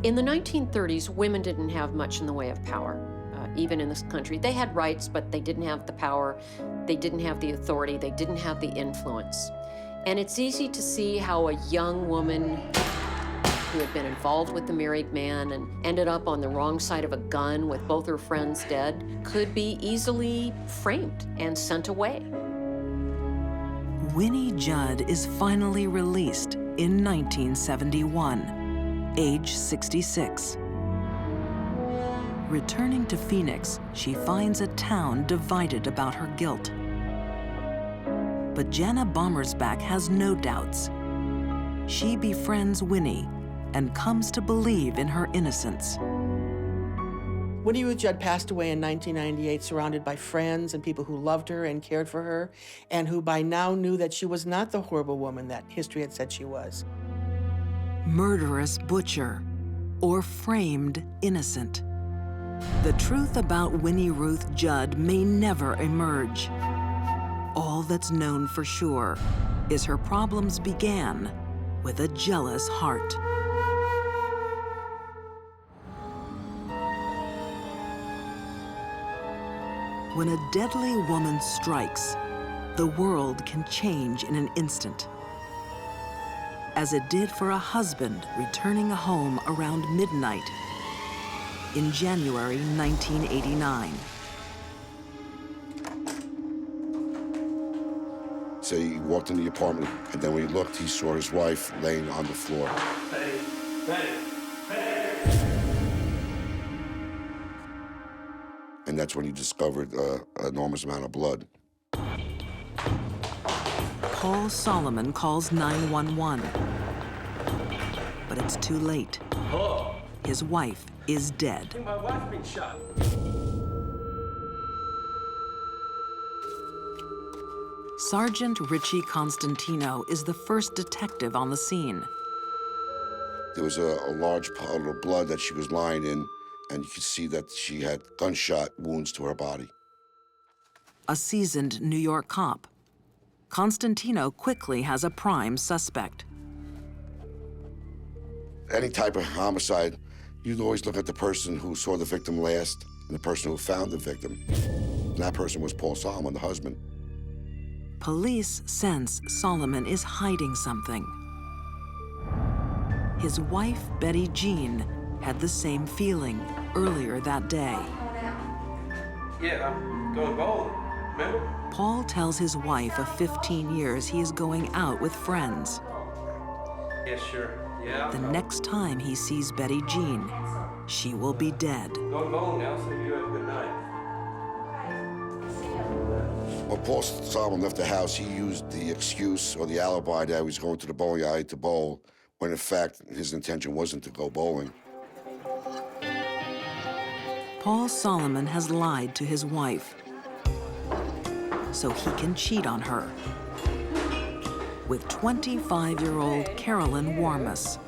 In the 1930s, women didn't have much in the way of power, even in this country. They had rights, but they didn't have the power, they didn't have the authority, they didn't have the influence. And it's easy to see how a young woman who had been involved with the married man and ended up on the wrong side of a gun with both her friends dead could be easily framed and sent away. Winnie Judd is finally released in 1971. Age 66. Returning to Phoenix, she finds a town divided about her guilt. But Jana Bommersbach has no doubts. She befriends Winnie and comes to believe in her innocence. Winnie Ruth Judd passed away in 1998, surrounded by friends and people who loved her and cared for her, and who by now knew that she was not the horrible woman that history had said she was. murderous butcher, or framed innocent. The truth about Winnie Ruth Judd may never emerge. All that's known for sure is her problems began with a jealous heart. When a deadly woman strikes, the world can change in an instant, as it did for a husband returning home around midnight in January 1989. So he walked in the apartment, and then when he looked, he saw his wife laying on the floor. Betty, Betty, Betty! And that's when he discovered an enormous amount of blood. Paul Solomon calls 911, but it's too late. Hello? His wife is dead. I think my wife's been shot. Sergeant Richie Constantino is the first detective on the scene. There was a large puddle of blood that she was lying in, and you could see that she had gunshot wounds to her body. A seasoned New York cop, Constantino quickly has a prime suspect. Any type of homicide, you'd always look at the person who saw the victim last and the person who found the victim. And that person was Paul Solomon, the husband. Police sense Solomon is hiding something. His wife, Betty Jean, had the same feeling earlier that day. Yeah, I'm going bowling. Remember? Paul tells his wife of 15 years he is going out with friends. Yeah, sure. Yeah. The next time he sees Betty Jean, she will be dead. Going bowling now, so you have a good night. When Paul Solomon left the house, he used the excuse or the alibi that he was going to the bowling alley to bowl, when in fact his intention wasn't to go bowling. Paul Solomon has lied to his wife so he can cheat on her with 25-year-old Carolyn Warmus.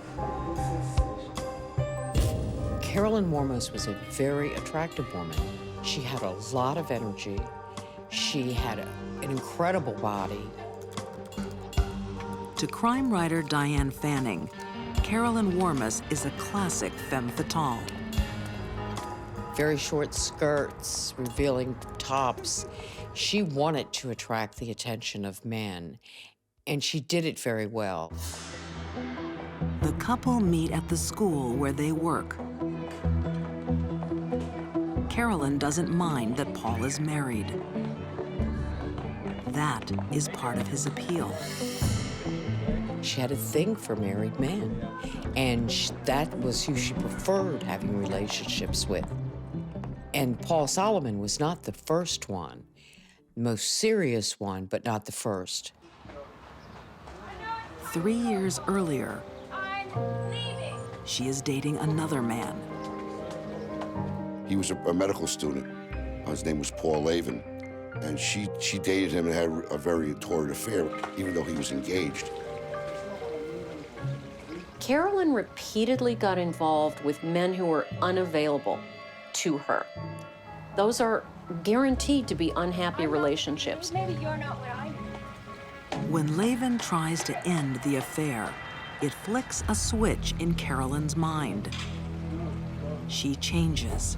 Carolyn Warmus was a very attractive woman. She had a lot of energy. She had an incredible body. To crime writer Diane Fanning, Carolyn Warmus is a classic femme fatale. Very short skirts, revealing tops. She wanted to attract the attention of men, and she did it very well. The couple meet at the school where they work. Carolyn doesn't mind that Paul is married. That is part of his appeal. She had a thing for married men, and that was who she preferred having relationships with. And Paul Solomon was not the first one, the most serious one, but not the first. 3 years earlier, she is dating another man. He was a medical student. His name was Paul Lavin. And she dated him and had a very torrid affair, even though he was engaged. Carolyn repeatedly got involved with men who were unavailable to her. Those are guaranteed to be unhappy relationships. Maybe you're not what I need. When Lavin tries to end the affair, it flicks a switch in Carolyn's mind. She changes.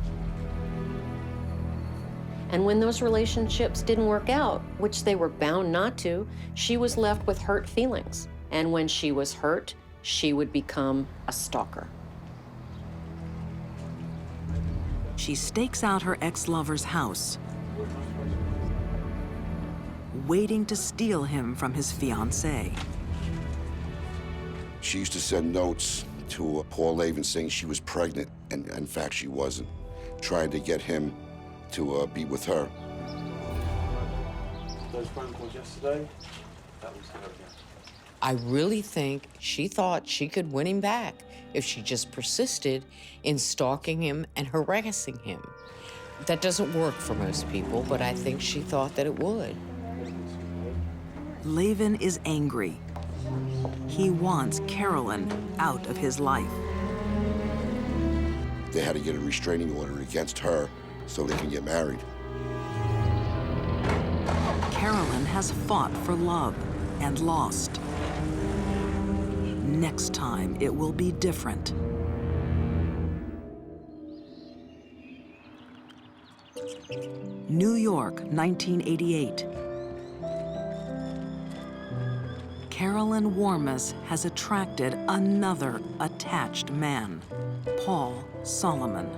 And when those relationships didn't work out, which they were bound not to, she was left with hurt feelings. And when she was hurt, she would become a stalker. She stakes out her ex-lover's house, waiting to steal him from his fiancée. She used to send notes to Paul Lavin saying she was pregnant, and in fact she wasn't, trying to get him to be with her. Those phone calls yesterday, that was her again. I really think she thought she could win him back if she just persisted in stalking him and harassing him. That doesn't work for most people, but I think she thought that it would. Lavin is angry. He wants Carolyn out of his life. They had to get a restraining order against her so they can get married. Carolyn has fought for love and lost. Next time, it will be different. New York, 1988. Carolyn Warmus has attracted another attached man, Paul Solomon.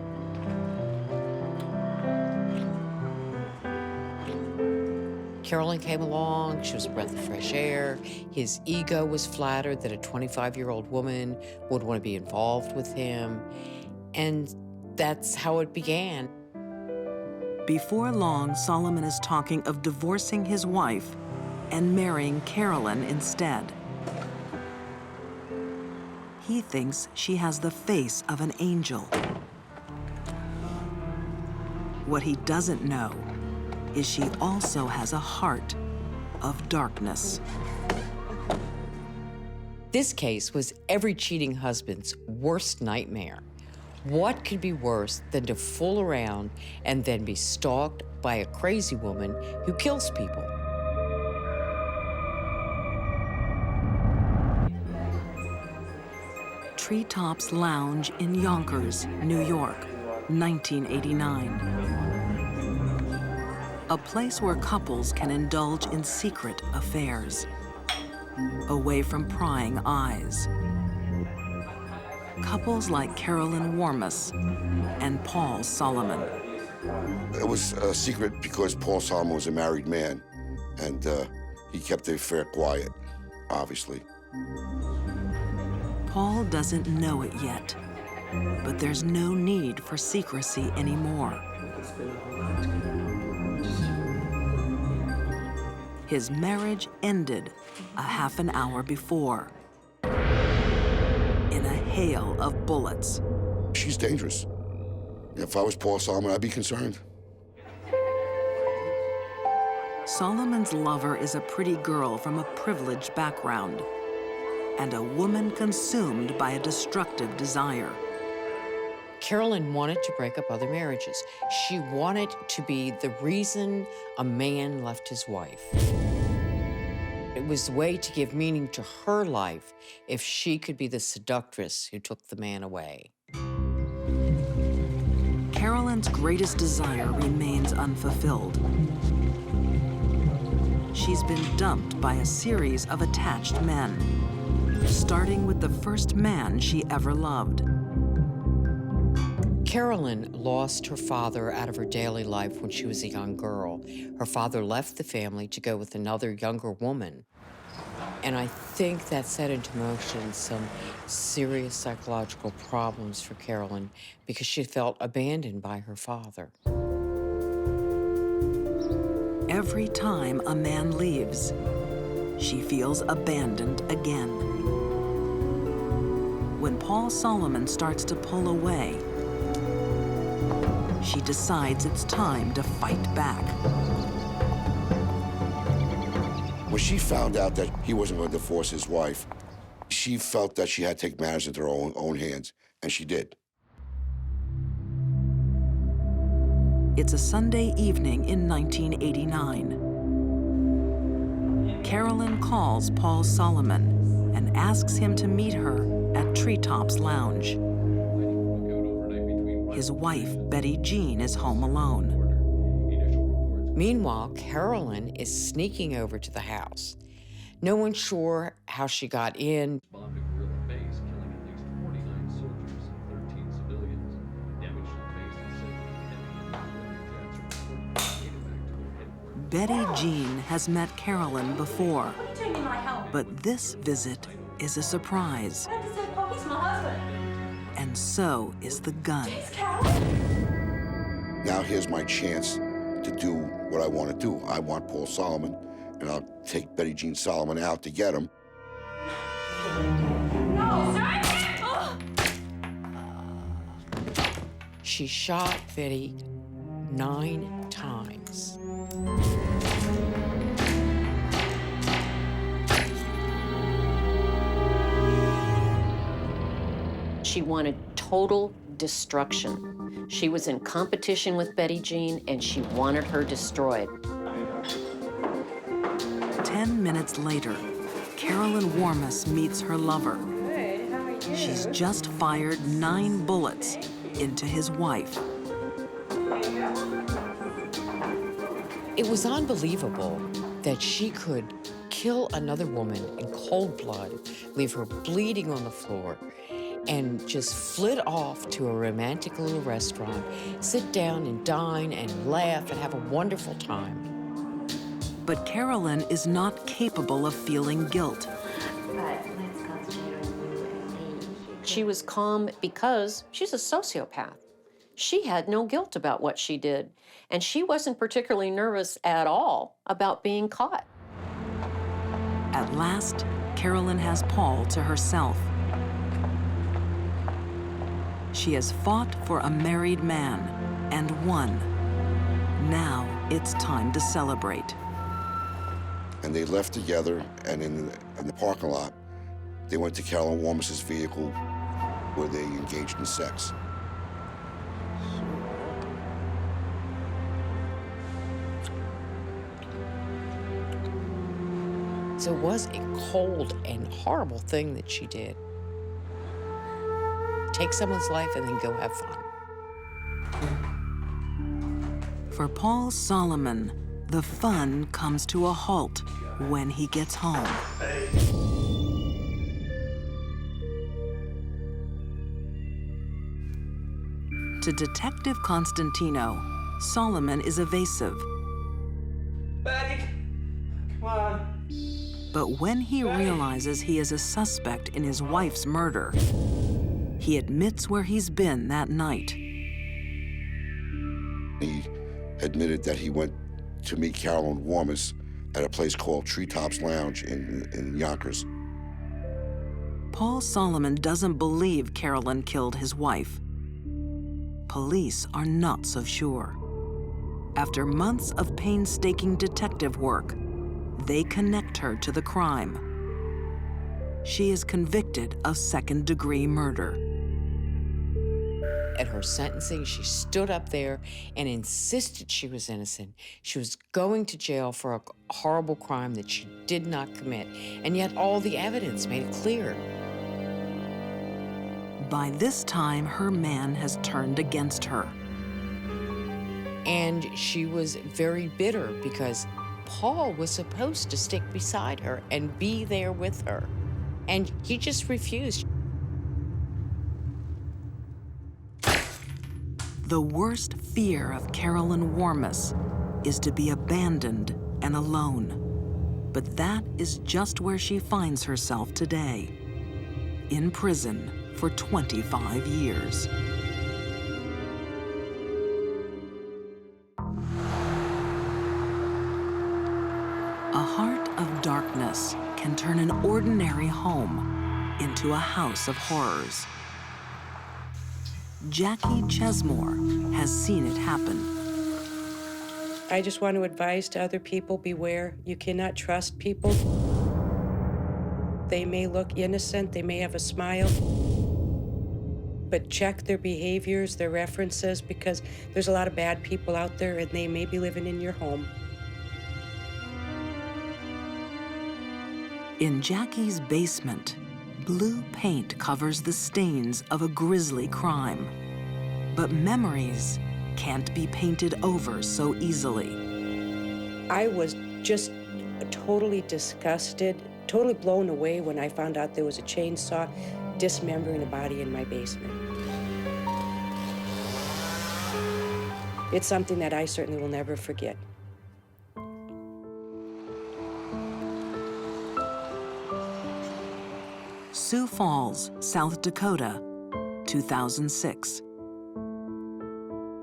Carolyn came along, she was a breath of fresh air. His ego was flattered that a 25-year-old woman would want to be involved with him. And that's how it began. Before long, Solomon is talking of divorcing his wife and marrying Carolyn instead. He thinks she has the face of an angel. What he doesn't know is she also has a heart of darkness. This case was every cheating husband's worst nightmare. What could be worse than to fool around and then be stalked by a crazy woman who kills people? Treetops Lounge in Yonkers, New York, 1989. A place where couples can indulge in secret affairs, away from prying eyes. Couples like Carolyn Warmus and Paul Solomon. It was a secret because Paul Solomon was a married man, and he kept the affair quiet, obviously. Paul doesn't know it yet, but there's no need for secrecy anymore. His marriage ended a half an hour before, in a hail of bullets. She's dangerous. If I was Paul Solomon, I'd be concerned. Solomon's lover is a pretty girl from a privileged background, and a woman consumed by a destructive desire. Carolyn wanted to break up other marriages. She wanted to be the reason a man left his wife. It was the way to give meaning to her life if she could be the seductress who took the man away. Carolyn's greatest desire remains unfulfilled. She's been dumped by a series of attached men, starting with the first man she ever loved. Carolyn lost her father out of her daily life when she was a young girl. Her father left the family to go with another younger woman. And I think that set into motion some serious psychological problems for Carolyn because she felt abandoned by her father. Every time a man leaves, she feels abandoned again. When Paul Solomon starts to pull away, she decides it's time to fight back. When she found out that he wasn't going to divorce his wife, she felt that she had to take matters into her own hands, and she did. It's a Sunday evening in 1989. Carolyn calls Paul Solomon and asks him to meet her at Treetops Lounge. His wife, Betty Jean, is home alone. Meanwhile, Carolyn is sneaking over to the house. No one's sure how she got in. Betty Jean has met Carolyn before, but this visit is a surprise. And so is the gun. Now here's my chance to do what I want to do. I want Paul Solomon, and I'll take Betty Jean Solomon out to get him. She shot Betty 9 times. She wanted total destruction. She was in competition with Betty Jean, and she wanted her destroyed. 10 minutes later, Carolyn Warmus meets her lover. She's just fired 9 bullets into his wife. It was unbelievable that she could kill another woman in cold blood, leave her bleeding on the floor, and just flit off to a romantic little restaurant, sit down and dine and laugh and have a wonderful time. But Carolyn is not capable of feeling guilt. She was calm because she's a sociopath. She had no guilt about what she did, and she wasn't particularly nervous at all about being caught. At last, Carolyn has Paul to herself. She has fought for a married man and won. Now it's time to celebrate. And they left together, and in the parking lot, they went to Carolyn Warmus's vehicle where they engaged in sex. So it was a cold and horrible thing that she did. Take someone's life and then go have fun. For Paul Solomon, the fun comes to a halt when he gets home. To Detective Constantino, Solomon is evasive. Betty, come on. But when he realizes he is a suspect in his wife's murder, he admits where he's been that night. He admitted that he went to meet Carolyn Warmus at a place called Treetops Lounge in Yonkers. Paul Solomon doesn't believe Carolyn killed his wife. Police are not so sure. After months of painstaking detective work, they connect her to the crime. She is convicted of second-degree murder. At her sentencing, she stood up there and insisted she was innocent. She was going to jail for a horrible crime that she did not commit, and yet all the evidence made it clear. By this time, her man has turned against her. And she was very bitter because Paul was supposed to stick beside her and be there with her, and he just refused. The worst fear of Carolyn Warmus is to be abandoned and alone. But that is just where she finds herself today, in prison for 25 years. A heart of darkness can turn an ordinary home into a house of horrors. Jackie Chesmore has seen it happen. I just want to advise to other people, beware. You cannot trust people. They may look innocent, they may have a smile, but check their behaviors, their references, because there's a lot of bad people out there and they may be living in your home. In Jackie's basement, blue paint covers the stains of a grisly crime. But memories can't be painted over so easily. I was just totally disgusted, totally blown away when I found out there was a chainsaw dismembering a body in my basement. It's something that I certainly will never forget. Sioux Falls, South Dakota, 2006.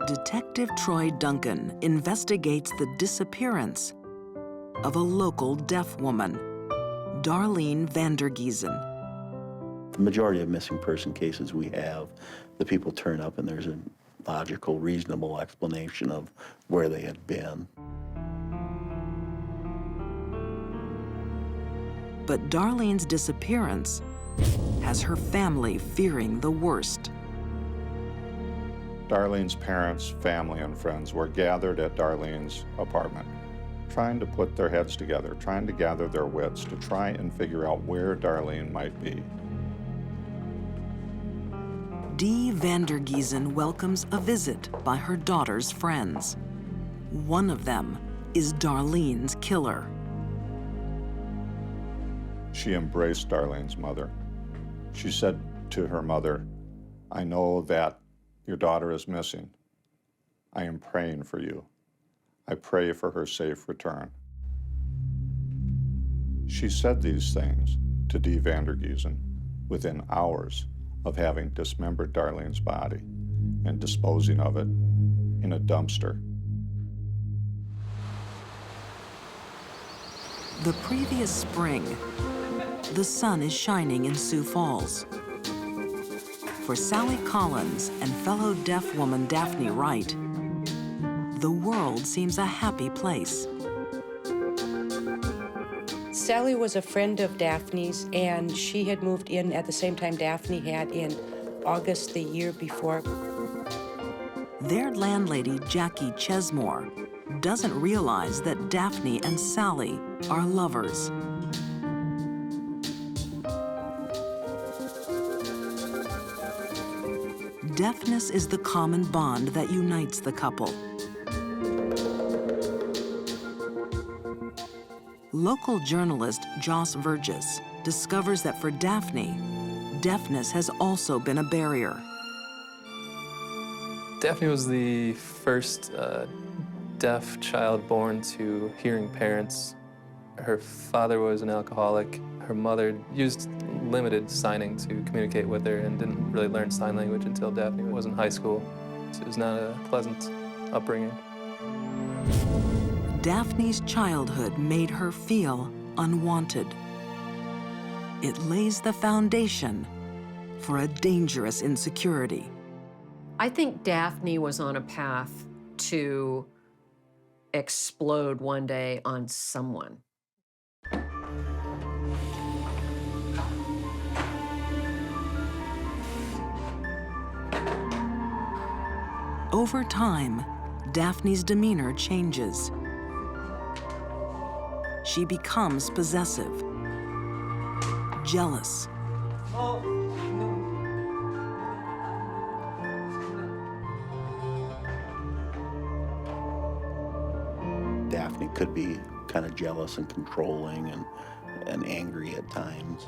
Detective Troy Duncan investigates the disappearance of a local deaf woman, Darlene Vandergiesen. The majority of missing person cases we have, the people turn up and there's a logical, reasonable explanation of where they had been. But Darlene's disappearance has her family fearing the worst. Darlene's parents, family, and friends were gathered at Darlene's apartment, trying to put their heads together, trying to gather their wits to try and figure out where Darlene might be. Dee Vandergiesen welcomes a visit by her daughter's friends. One of them is Darlene's killer. She embraced Darlene's mother. She said to her mother, "I know that your daughter is missing. I am praying for you. I pray for her safe return." She said these things to Dee Vandergiesen within hours of having dismembered Darlene's body and disposing of it in a dumpster. The previous spring, the sun is shining in Sioux Falls. For Sally Collins and fellow deaf woman Daphne Wright, the world seems a happy place. Sally was a friend of Daphne's, and she had moved in at the same time Daphne had in August the year before. Their landlady, Jackie Chesmore, doesn't realize that Daphne and Sally are lovers. Deafness is the common bond that unites the couple. Local journalist Joss Vergis discovers that for Daphne, deafness has also been a barrier. Daphne was the first deaf child born to hearing parents. Her father was an alcoholic. Her mother used limited signing to communicate with her and didn't really learn sign language until Daphne was in high school. So it was not a pleasant upbringing. Daphne's childhood made her feel unwanted. It lays the foundation for a dangerous insecurity. I think Daphne was on a path to explode one day on someone. Over time, Daphne's demeanor changes. She becomes possessive, jealous, Daphne could be kind of jealous and controlling and angry at times.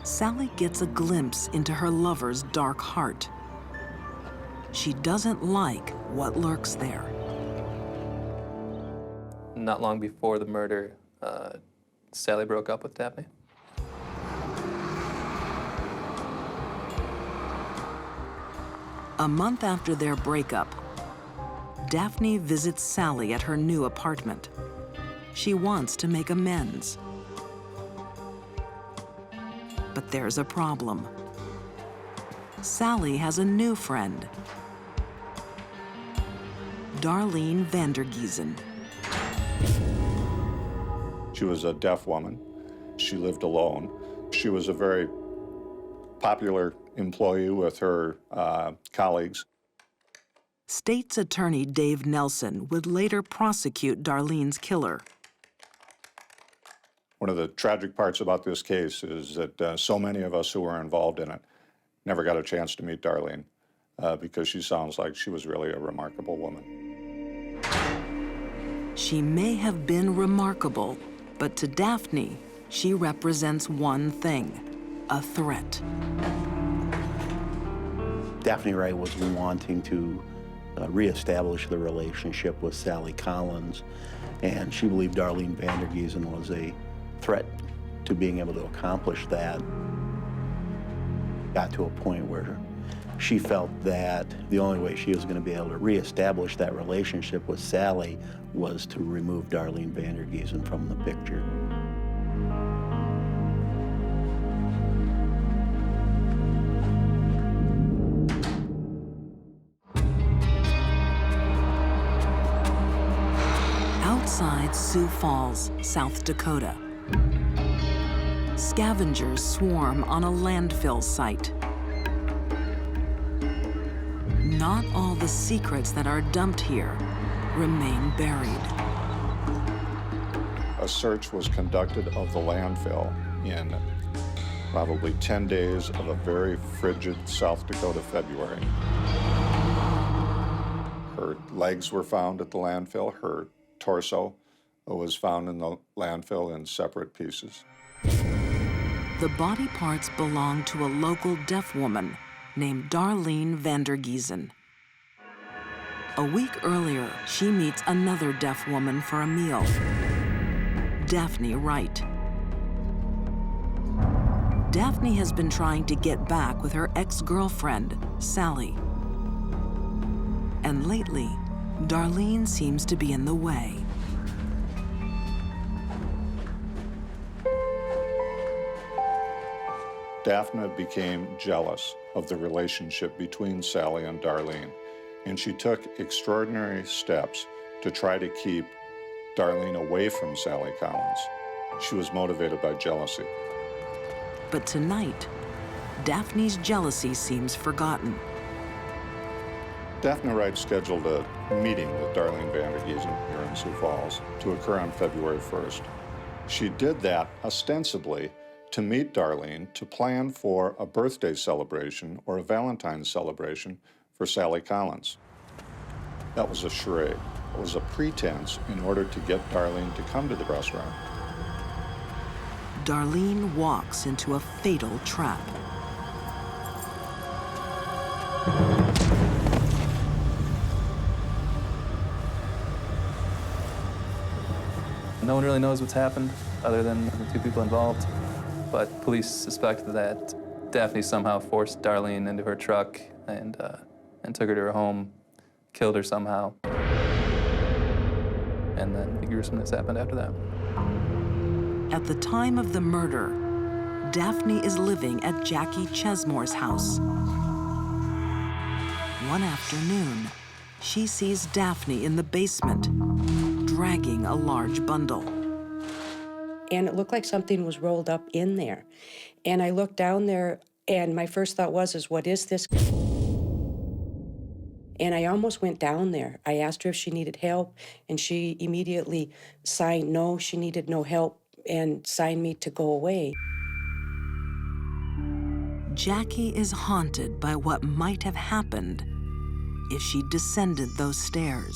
Sally gets a glimpse into her lover's dark heart. She doesn't like what lurks there. Not long before the murder, Sally broke up with Daphne. A month after their breakup, Daphne visits Sally at her new apartment. She wants to make amends. But there's a problem. Sally has a new friend, Darlene Vandergiesen. She was a deaf woman. She lived alone. She was a very popular employee with her colleagues. State's Attorney Dave Nelson would later prosecute Darlene's killer. One of the tragic parts about this case is that so many of us who were involved in it never got a chance to meet Darlene because she sounds like she was really a remarkable woman. She may have been remarkable, but to Daphne, she represents one thing: a threat. Daphne Wright was wanting to reestablish the relationship with Sally Collins, and she believed Darlene Vandergiesen was a threat to being able to accomplish that. Got to a point where she felt that the only way she was going to be able to reestablish that relationship with Sally was to remove Darlene Vandergiesen from the picture. Outside Sioux Falls, South Dakota, scavengers swarm on a landfill site. Not all the secrets that are dumped here remain buried. A search was conducted of the landfill in probably 10 days of a very frigid South Dakota February. Her legs were found at the landfill. Her torso was found in the landfill in separate pieces. The body parts belong to a local deaf woman named Darlene Vandergiesen. A week earlier, she meets another deaf woman for a meal, Daphne Wright. Daphne has been trying to get back with her ex-girlfriend, Sally. And lately, Darlene seems to be in the way. Daphne became jealous of the relationship between Sally and Darlene, and she took extraordinary steps to try to keep Darlene away from Sally Collins. She was motivated by jealousy. But tonight, Daphne's jealousy seems forgotten. Daphne Wright scheduled a meeting with Darlene Vandergiesen here in Sioux Falls to occur on February 1st. She did that ostensibly to meet Darlene to plan for a birthday celebration or a Valentine's celebration for Sally Collins. That was a charade. It was a pretense in order to get Darlene to come to the restaurant. Darlene walks into a fatal trap. No one really knows what's happened other than the two people involved, but police suspect that Daphne somehow forced Darlene into her truck and took her to her home, killed her somehow, and then the gruesomeness happened after that. At the time of the murder, Daphne is living at Jackie Chesmore's house. One afternoon, she sees Daphne in the basement, dragging a large bundle. And it looked like something was rolled up in there. And I looked down there, and my first thought was, what is this? And I almost went down there. I asked her if she needed help, and she immediately signed no, she needed no help, and signed me to go away. Jackie is haunted by what might have happened if she descended those stairs.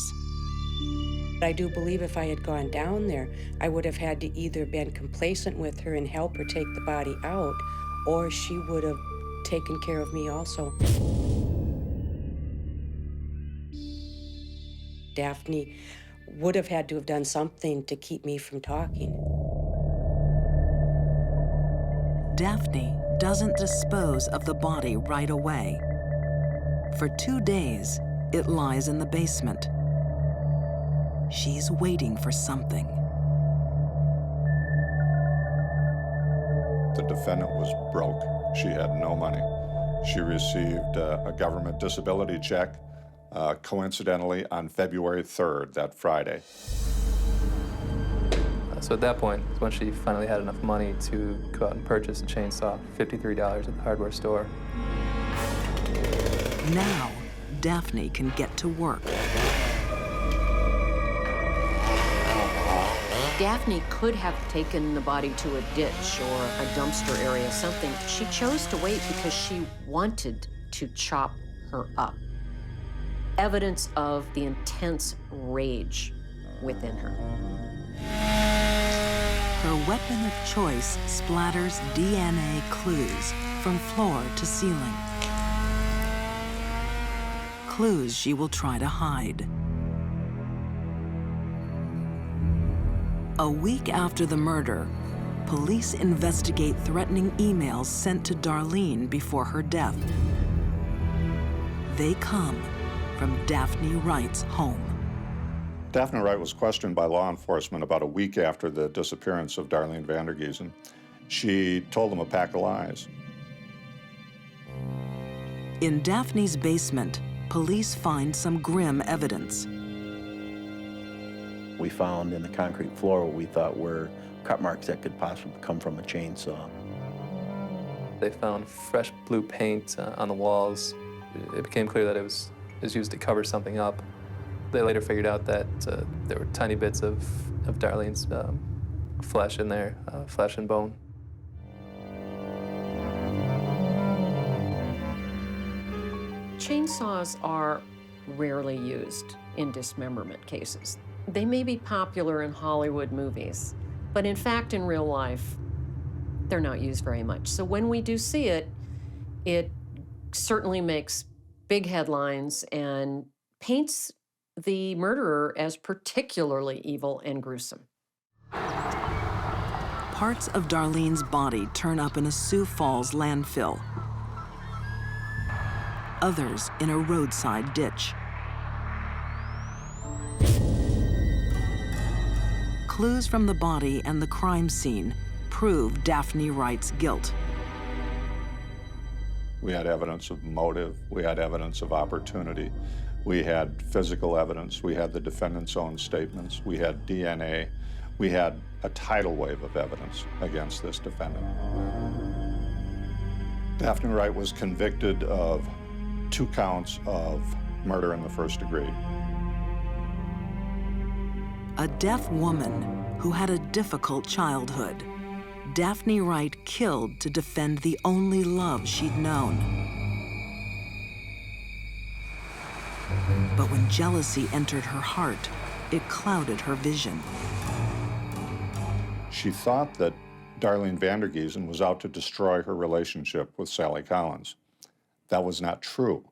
I do believe if I had gone down there, I would have had to either been complacent with her and help her take the body out, or she would have taken care of me also. Daphne would have had to have done something to keep me from talking. Daphne doesn't dispose of the body right away. For 2 days, it lies in the basement. She's waiting for something. The defendant was broke. She had no money. She received a government disability check, coincidentally, on February 3rd, that Friday. So at that point is when she finally had enough money to go out and purchase a chainsaw, $53 at the hardware store. Now, Daphne can get to work. Daphne could have taken the body to a ditch or a dumpster area, something. She chose to wait because she wanted to chop her up. Evidence of the intense rage within her. Her weapon of choice splatters DNA clues from floor to ceiling. Clues she will try to hide. A week after the murder, police investigate threatening emails sent to Darlene before her death. They come from Daphne Wright's home. Daphne Wright was questioned by law enforcement about a week after the disappearance of Darlene Vandergiesen. She told them a pack of lies. In Daphne's basement, police find some grim evidence. We found in the concrete floor what we thought were cut marks that could possibly come from a chainsaw. They found fresh blue paint on the walls. It became clear that it was used to cover something up. They later figured out that there were tiny bits of Darlene's flesh in there, flesh and bone. Chainsaws are rarely used in dismemberment cases. They may be popular in Hollywood movies, but in fact, in real life, they're not used very much. So when we do see it, it certainly makes big headlines and paints the murderer as particularly evil and gruesome. Parts of Darlene's body turn up in a Sioux Falls landfill. Others in a roadside ditch. Clues from the body and the crime scene prove Daphne Wright's guilt. We had evidence of motive. We had evidence of opportunity. We had physical evidence. We had the defendant's own statements. We had DNA. We had a tidal wave of evidence against this defendant. Daphne Wright was convicted of 2 counts of murder in the first degree. A deaf woman who had a difficult childhood. Daphne Wright killed to defend the only love she'd known. But when jealousy entered her heart, it clouded her vision. She thought that Darlene Vandergiesen was out to destroy her relationship with Sally Collins. That was not true.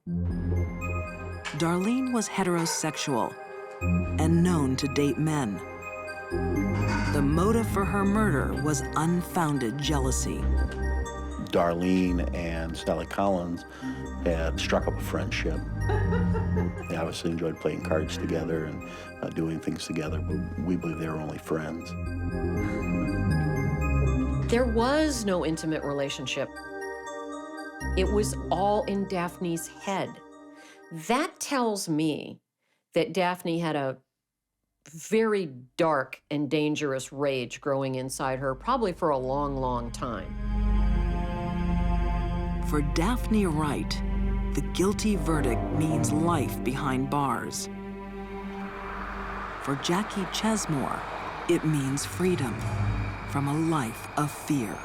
Darlene was heterosexual and known to date men. The motive for her murder was unfounded jealousy. Darlene and Sally Collins had struck up a friendship. They obviously enjoyed playing cards together and doing things together, but we believe they were only friends. There was no intimate relationship. It was all in Daphne's head. That tells me that Daphne had a very dark and dangerous rage growing inside her, probably for a long, long time. For Daphne Wright, the guilty verdict means life behind bars. For Jackie Chesmore, it means freedom from a life of fear.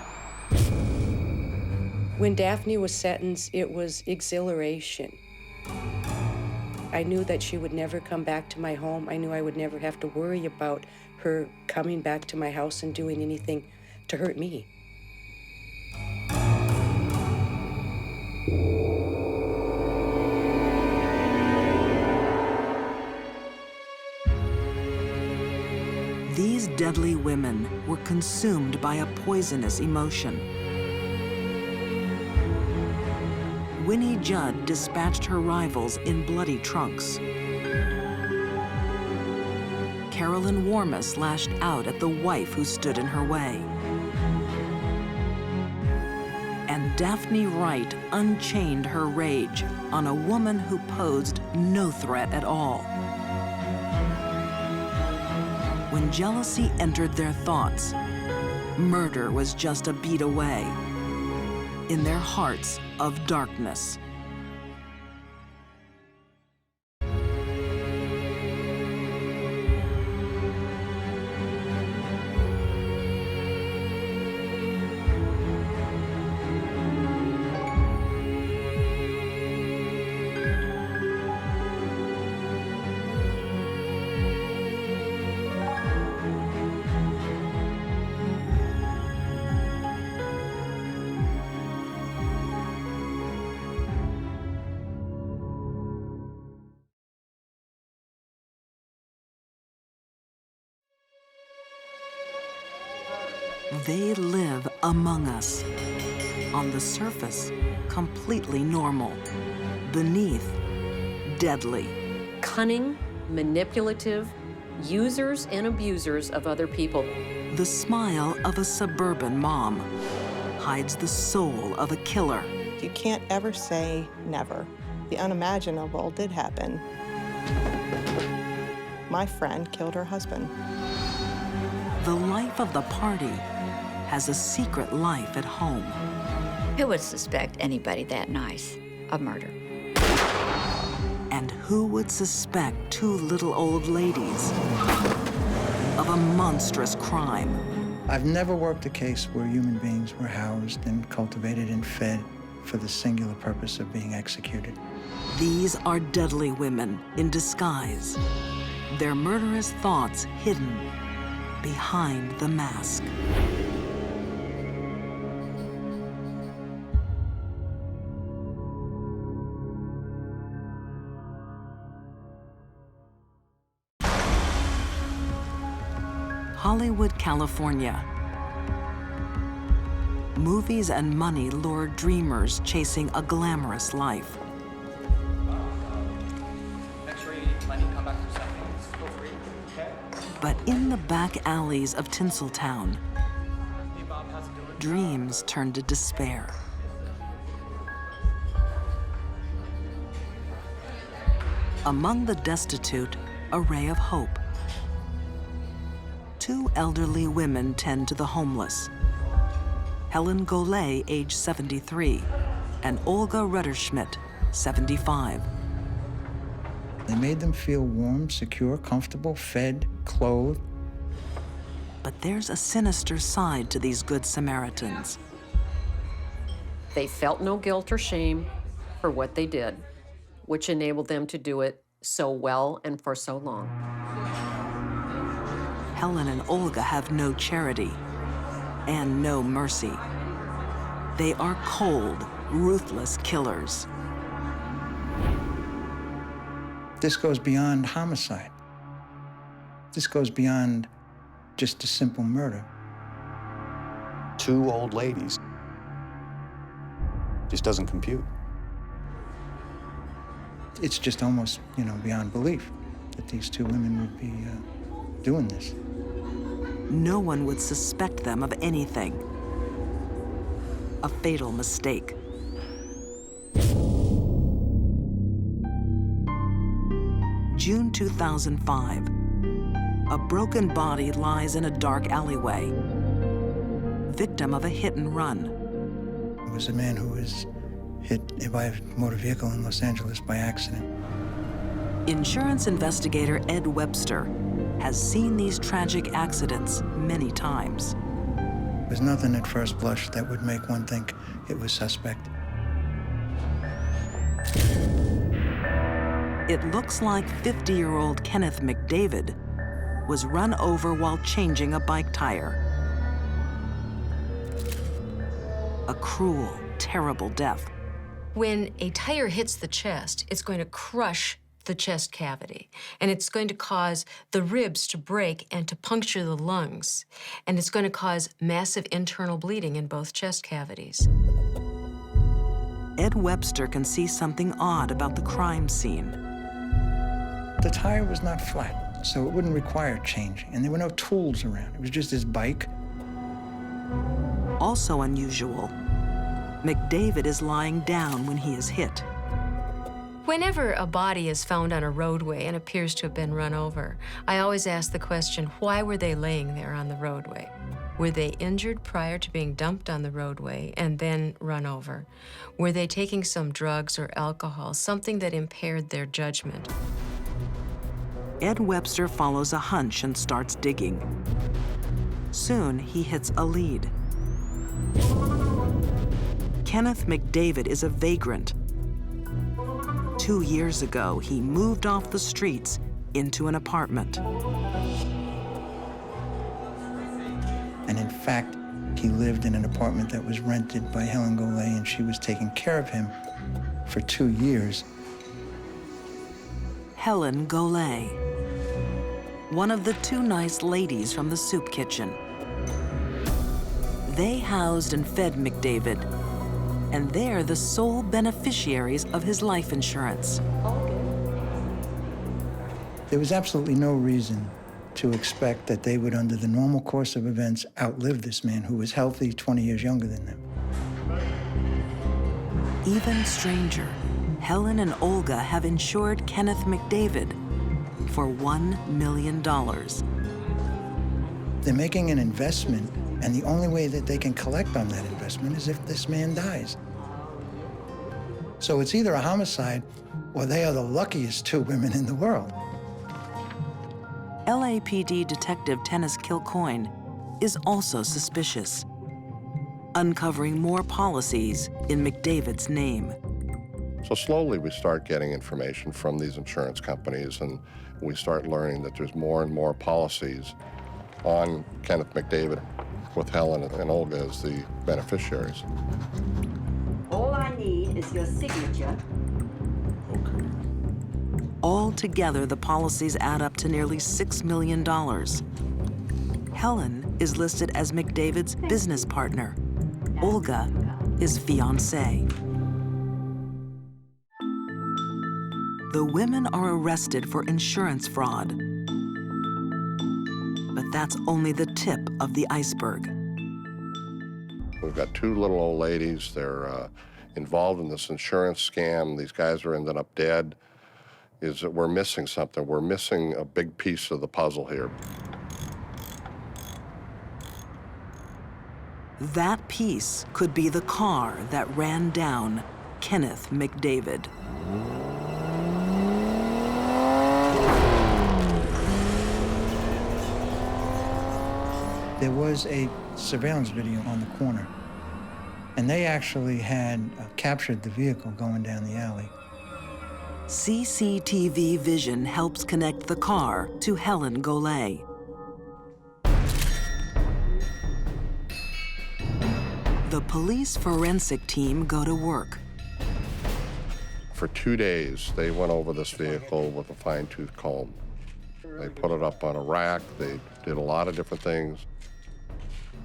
When Daphne was sentenced, it was exhilaration. I knew that she would never come back to my home. I knew I would never have to worry about her coming back to my house and doing anything to hurt me. These deadly women were consumed by a poisonous emotion. Winnie Judd dispatched her rivals in bloody trunks. Carolyn Warmus lashed out at the wife who stood in her way. And Daphne Wright unchained her rage on a woman who posed no threat at all. When jealousy entered their thoughts, murder was just a beat away in their hearts of darkness. They live among us. On the surface, completely normal. Beneath, deadly. Cunning, manipulative, users and abusers of other people. The smile of a suburban mom hides the soul of a killer. You can't ever say never. The unimaginable did happen. My friend killed her husband. The life of the party has a secret life at home. Who would suspect anybody that nice of murder? And who would suspect two little old ladies of a monstrous crime? I've never worked a case where human beings were housed and cultivated and fed for the singular purpose of being executed. These are deadly women in disguise, their murderous thoughts hidden behind the mask. Hollywood, California. Movies and money lure dreamers chasing a glamorous life. But in the back alleys of Tinseltown, dreams turn to despair. Among the destitute, a ray of hope. Two elderly women tend to the homeless. Helen Golay, age 73, and Olga Rutterschmidt, 75. They made them feel warm, secure, comfortable, fed, clothed. But there's a sinister side to these good Samaritans. They felt no guilt or shame for what they did, which enabled them to do it so well and for so long. Helen and Olga have no charity and no mercy. They are cold, ruthless killers. This goes beyond homicide. This goes beyond just a simple murder. Two old ladies. Just doesn't compute. It's just almost, beyond belief that these two women would be doing this. No one would suspect them of anything. A fatal mistake. June 2005. A broken body lies in a dark alleyway. Victim of a hit and run. It was a man who was hit by a motor vehicle in Los Angeles by accident. Insurance investigator Ed Webster has seen these tragic accidents many times. There's nothing at first blush that would make one think it was suspect. It looks like 50-year-old Kenneth McDavid was run over while changing a bike tire. A cruel, terrible death. When a tire hits the chest, it's going to crush the chest cavity, and it's going to cause the ribs to break and to puncture the lungs, and it's going to cause massive internal bleeding in both chest cavities. Ed Webster can see something odd about the crime scene. The tire was not flat, so it wouldn't require changing, and there were no tools around. It was just his bike. Also unusual, McDavid is lying down when he is hit. Whenever a body is found on a roadway and appears to have been run over, I always ask the question, why were they laying there on the roadway? Were they injured prior to being dumped on the roadway and then run over? Were they taking some drugs or alcohol, something that impaired their judgment? Ed Webster follows a hunch and starts digging. Soon, he hits a lead. Kenneth McDavid is a vagrant. 2 years ago, he moved off the streets into an apartment. And in fact, he lived in an apartment that was rented by Helen Golay, and she was taking care of him for 2 years. Helen Golay, one of the two nice ladies from the soup kitchen. They housed and fed McDavid, and they're the sole beneficiaries of his life insurance. There was absolutely no reason to expect that they would, under the normal course of events, outlive this man who was healthy, 20 years younger than them. Even stranger, Helen and Olga have insured Kenneth McDavid for $1 million. They're making an investment, and the only way that they can collect on that investment is if this man dies. So it's either a homicide or they are the luckiest two women in the world. LAPD Detective Tennis Kilcoyne is also suspicious, uncovering more policies in McDavid's name. So slowly we start getting information from these insurance companies, and we start learning that there's more and more policies on Kenneth McDavid, with Helen and Olga as the beneficiaries. All I need is your signature. Altogether, the policies add up to nearly $6 million. Helen is listed as McDavid's business partner. Olga is fiancée. The women are arrested for insurance fraud. But that's only the tip of the iceberg. We've got two little old ladies. They're involved in this insurance scam. These guys are ending up dead. Is that we're missing something. We're missing a big piece of the puzzle here. That piece could be the car that ran down Kenneth McDavid. There was a surveillance video on the corner, and they actually had captured the vehicle going down the alley. CCTV vision helps connect the car to Helen Golay. The police forensic team go to work. For 2 days, they went over this vehicle with a fine-tooth comb. They put it up on a rack. They did a lot of different things.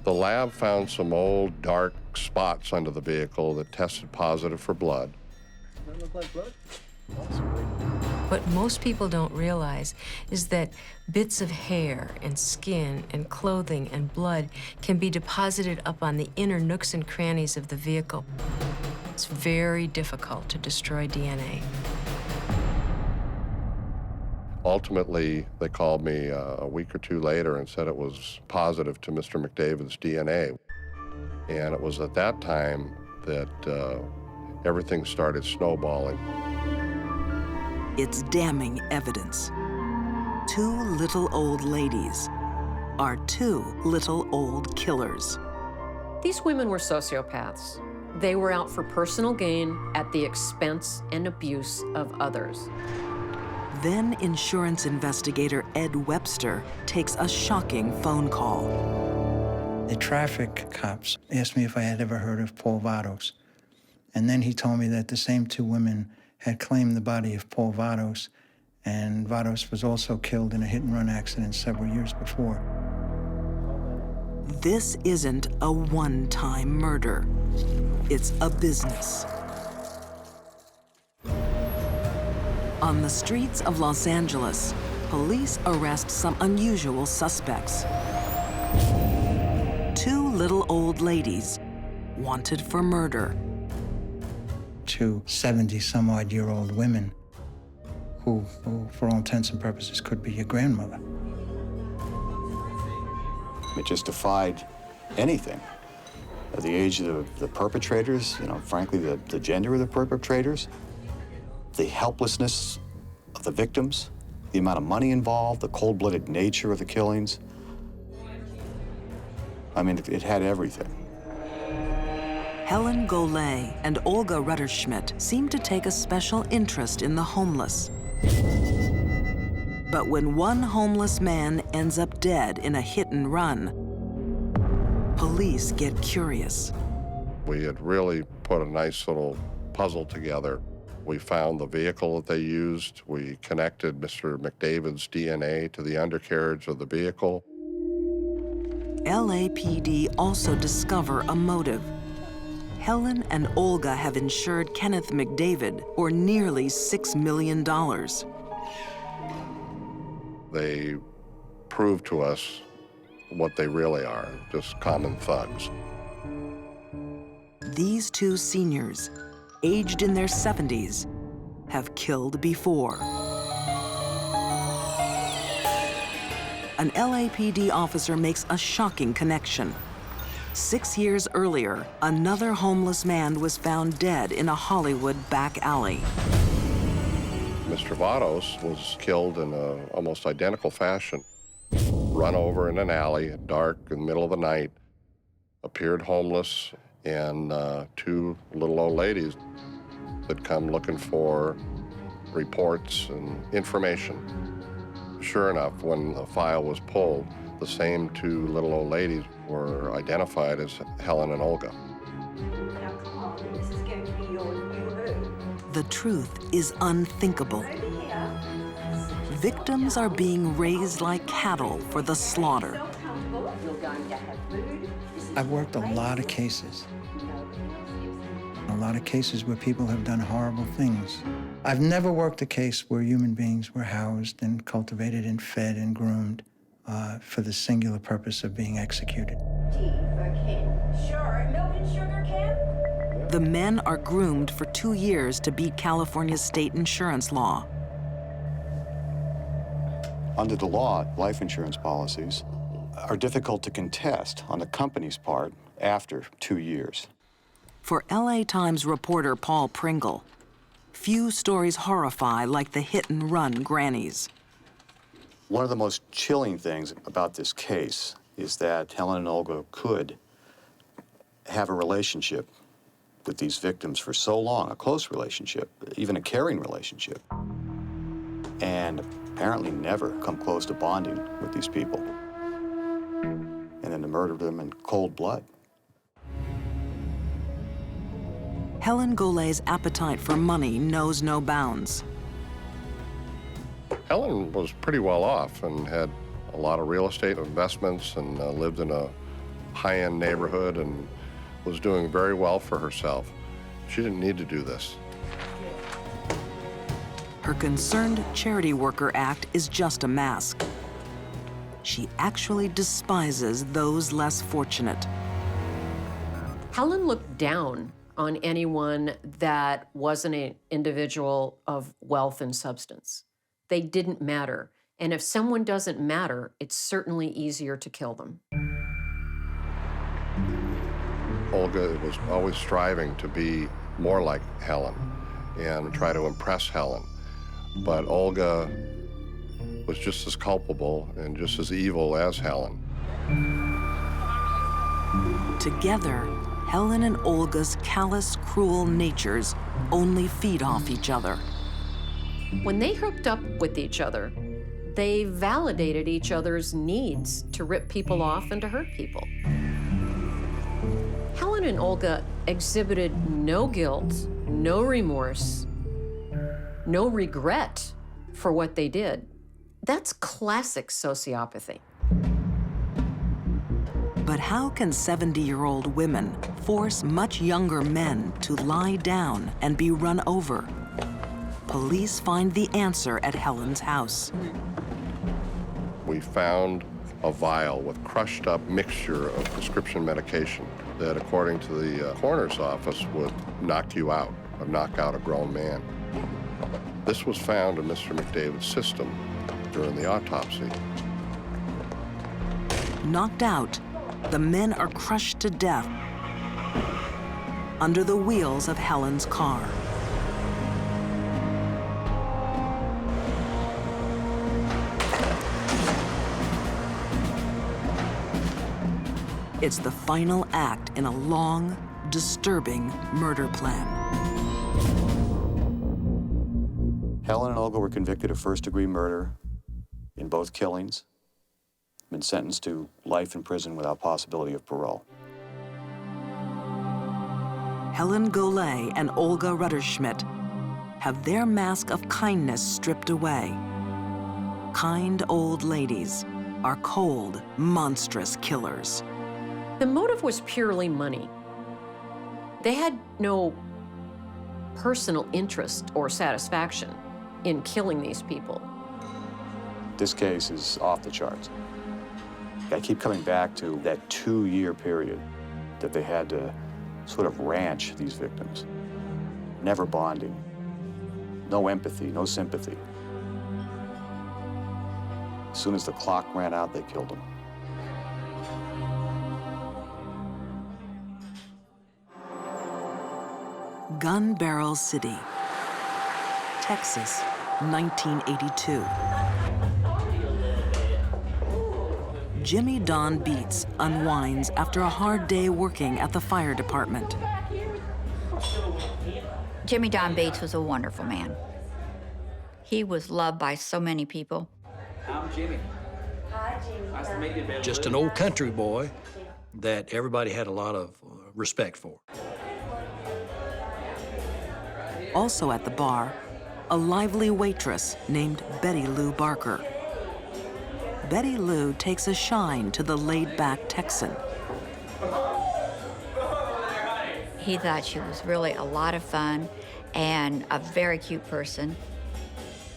The lab found some old, dark spots under the vehicle that tested positive for blood. Does that look like blood? What most people don't realize is that bits of hair and skin and clothing and blood can be deposited up on the inner nooks and crannies of the vehicle. It's very difficult to destroy DNA. Ultimately, they called me a week or two later and said it was positive to Mr. McDavid's DNA. And it was at that time that everything started snowballing. It's damning evidence. Two little old ladies are two little old killers. These women were sociopaths. They were out for personal gain at the expense and abuse of others. Then insurance investigator Ed Webster takes a shocking phone call. The traffic cops asked me if I had ever heard of Paul Vados. And then he told me that the same two women had claimed the body of Paul Vados, and Vados was also killed in a hit-and-run accident several years before. This isn't a one-time murder. It's a business. On the streets of Los Angeles, police arrest some unusual suspects. Two little old ladies wanted for murder. Two 70-some-odd-year-old women who, for all intents and purposes, could be your grandmother. It just defied anything. At the age of the perpetrators, you know, frankly, the gender of the perpetrators, the helplessness of the victims, the amount of money involved, the cold-blooded nature of the killings. I mean, it had everything. Helen Golay and Olga Rutterschmidt seem to take a special interest in the homeless. But when one homeless man ends up dead in a hit-and-run, police get curious. We had really put a nice little puzzle together. We found the vehicle that they used. We connected Mr. McDavid's DNA to the undercarriage of the vehicle. LAPD also discover a motive. Helen and Olga have insured Kenneth McDavid for nearly $6 million. They proved to us what they really are, just common thugs. These two seniors, aged in their 70s, have killed before. an LAPD officer makes a shocking connection. 6 years earlier, another homeless man was found dead in a Hollywood back alley. Mr. Vados was killed in an almost identical fashion. Run over in an alley, dark, in the middle of the night, appeared homeless, and two little old ladies had come looking for reports and information. Sure enough, when the file was pulled, the same two little old ladies were identified as Helen and Olga. Now come on, this is going to be your new home. The truth is unthinkable. Over here. Victims are being raised like cattle for the slaughter. So comfortable. You're going to have food. This is I've worked a lot of cases. A lot of cases where people have done horrible things. I've never worked a case where human beings were housed and cultivated and fed and groomed for the singular purpose of being executed. tea for Ken. Sure, milk and sugar, Ken? The men are groomed for 2 years to beat California's state insurance law. Under the law, life insurance policies are difficult to contest on the company's part after 2 years. For LA Times reporter Paul Pringle, few stories horrify like the hit-and-run grannies. One of the most chilling things about this case is that Helen and Olga could have a relationship with these victims for so long, a close relationship, even a caring relationship, and apparently never come close to bonding with these people, and then to murder them in cold blood. Helen Golay's appetite for money knows no bounds. Helen was pretty well off and had a lot of real estate investments and lived in a high-end neighborhood and was doing very well for herself. She didn't need to do this. Her concerned charity worker act is just a mask. She actually despises those less fortunate. Helen looked down on anyone that wasn't an individual of wealth and substance. They didn't matter. And if someone doesn't matter, it's certainly easier to kill them. Olga was always striving to be more like Helen and try to impress Helen. But Olga was just as culpable and just as evil as Helen. Together, Helen and Olga's callous, cruel natures only feed off each other. When they hooked up with each other, they validated each other's needs to rip people off and to hurt people. Helen and Olga exhibited no guilt, no remorse, no regret for what they did. That's classic sociopathy. But how can 70-year-old women force much younger men to lie down and be run over? Police find the answer at Helen's house. We found a vial with crushed up mixture of prescription medication that, according to the coroner's office, would knock you out, or knock out a grown man. This was found in Mr. McDavid's system during the autopsy. Knocked out, the men are crushed to death under the wheels of Helen's car. It's the final act in a long, disturbing murder plan. Helen and Olga were convicted of first-degree murder in both killings, been sentenced to life in prison without possibility of parole. Helen Golay and Olga Rutterschmidt have their mask of kindness stripped away. Kind old ladies are cold, monstrous killers. The motive was purely money. They had no personal interest or satisfaction in killing these people. This case is off the charts. I keep coming back to that 2-year period that they had to sort of ranch these victims. Never bonding, no empathy, no sympathy. As soon as the clock ran out, they killed him. Gun Barrel City, Texas, 1982. Jimmy Don Beats unwinds after a hard day working at the fire department. Jimmy Don Bates was a wonderful man. He was loved by so many people. I'm Jimmy. Hi, Jimmy. Nice to meet you, Bill. Just an old country boy that everybody had a lot of respect for. Also at the bar, a lively waitress named Betty Lou Barker. Betty Lou takes a shine to the laid-back Texan. He thought she was really a lot of fun and a very cute person.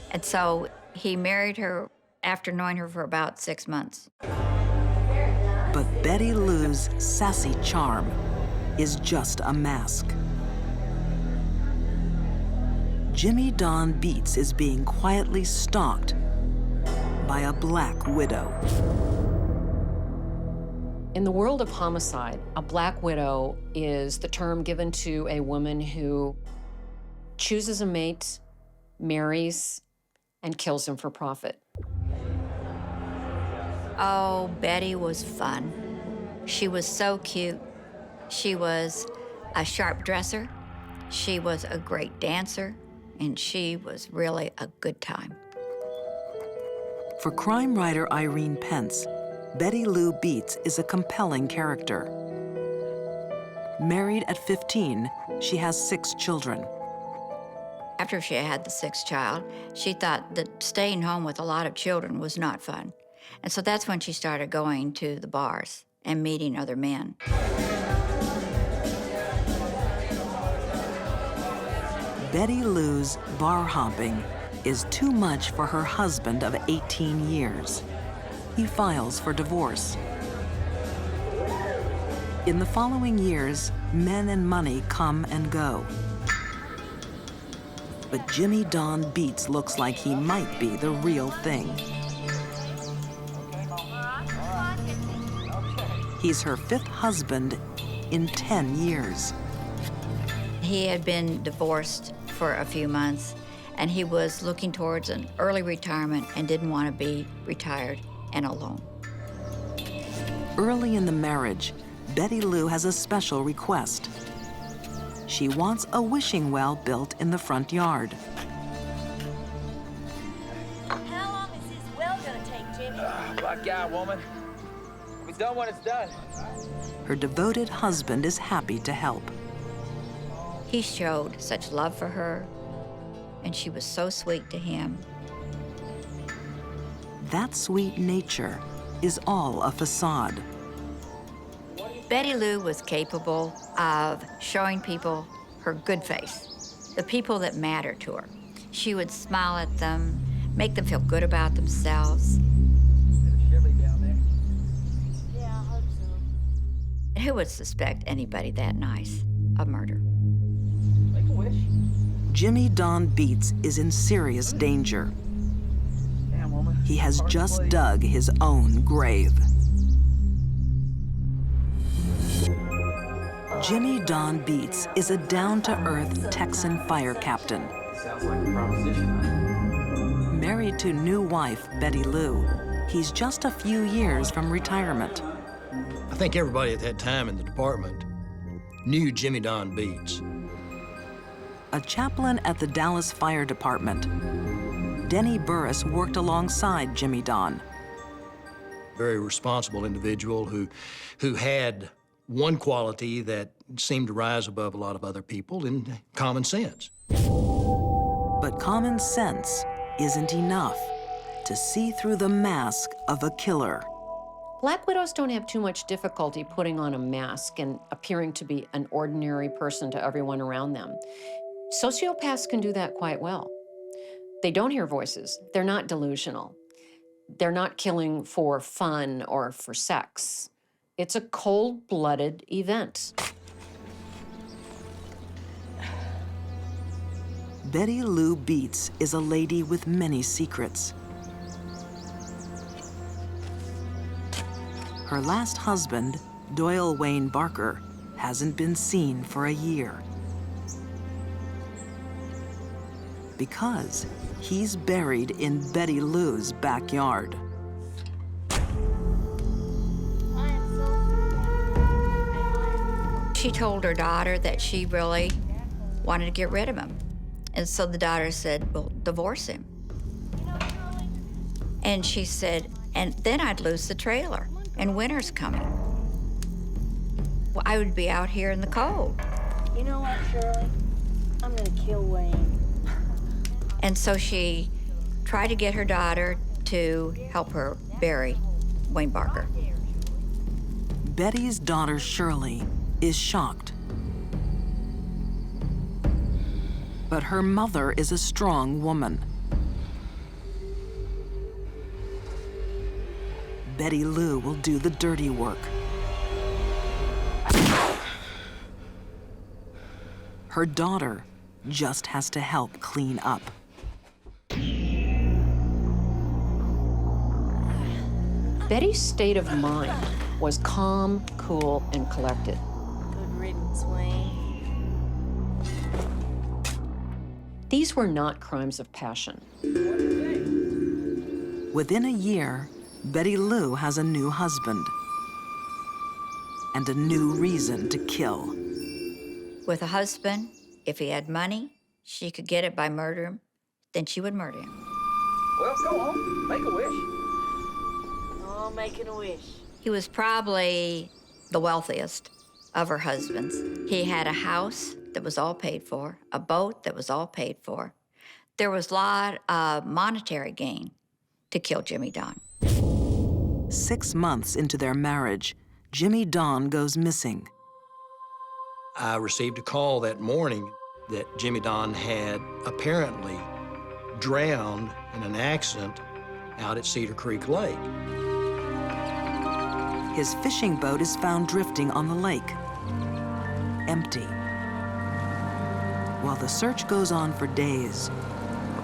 And so he married her after knowing her for about 6 months. But Betty Lou's sassy charm is just a mask. Jimmy Don Beats is being quietly stalked by a black widow. In the world of homicide, a black widow is the term given to a woman who chooses a mate, marries, and kills him for profit. Oh, Betty was fun. She was so cute. She was a sharp dresser. She was a great dancer, and she was really a good time. For crime writer Irene Pence, Betty Lou Beats is a compelling character. Married at 15, she has 6 children. After she had the 6th child, she thought that staying home with a lot of children was not fun. And so that's when she started going to the bars and meeting other men. Betty Lou's bar hopping is too much for her husband of 18 years. He files for divorce. In the following years, men and money come and go. But Jimmy Don Beats looks like he might be the real thing. He's her 5th husband in 10 years. He had been divorced for a few months, and he was looking towards an early retirement and didn't want to be retired and alone. Early in the marriage, Betty Lou has a special request. She wants a wishing well built in the front yard. How long is this well gonna take, Jimmy? Black guy, woman. It's done when it's done. Her devoted husband is happy to help. He showed such love for her, and she was so sweet to him. That sweet nature is all a facade. Betty Lou was capable of showing people her good face, the people that mattered to her. She would smile at them, make them feel good about themselves. Who would suspect anybody that nice of murder? Make a wish. Jimmy Don Beats is in serious danger. Damn, woman. He has just dug his own grave. Jimmy Don Beats is a down-to-earth Texan fire captain. Sounds like a proposition. Married to new wife Betty Lou, he's just a few years from retirement. I think everybody at that time in the department knew Jimmy Don Beats. A chaplain at the Dallas Fire Department, Denny Burris worked alongside Jimmy Don. Very responsible individual who had one quality that seemed to rise above a lot of other people in common sense. But common sense isn't enough to see through the mask of a killer. Black widows don't have too much difficulty putting on a mask and appearing to be an ordinary person to everyone around them. Sociopaths can do that quite well. They don't hear voices. They're not delusional. They're not killing for fun or for sex. It's a cold-blooded event. Betty Lou Beats is a lady with many secrets. Her last husband, Doyle Wayne Barker, hasn't been seen for a year. Because he's buried in Betty Lou's backyard. She told her daughter that she really wanted to get rid of him. And so the daughter said, well, divorce him. And she said, and then I'd lose the trailer, and winter's coming. Well, I would be out here in the cold. You know what, Shirley? I'm gonna kill Wayne. And so she tried to get her daughter to help her bury Wayne Barker. Betty's daughter, Shirley, is shocked. But her mother is a strong woman. Betty Lou will do the dirty work. Her daughter just has to help clean up. Betty's state of mind was calm, cool, and collected. Good riddance, Wayne. These were not crimes of passion. Within a year, Betty Lou has a new husband and a new reason to kill. With a husband, if he had money, she could get it by murder him, then she would murder him. Well, go on. Make a wish. Oh, making a wish. He was probably the wealthiest of her husbands. He had a house that was all paid for, a boat that was all paid for. There was a lot of monetary gain to kill Jimmy Don. 6 months into their marriage, Jimmy Don goes missing. I received a call that morning that Jimmy Don had apparently drowned in an accident out at Cedar Creek Lake. His fishing boat is found drifting on the lake, empty. While the search goes on for days,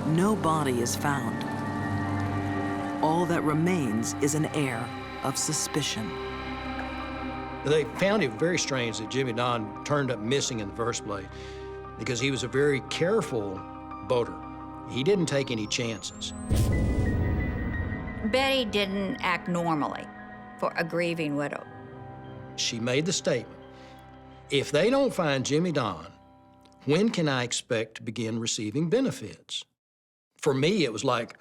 no body is found. All that remains is an air of suspicion. They found it very strange that Jimmy Don turned up missing in the first place because he was a very careful boater. He didn't take any chances. Betty didn't act normally for a grieving widow. She made the statement, if they don't find Jimmy Don, when can I expect to begin receiving benefits? For me, it was like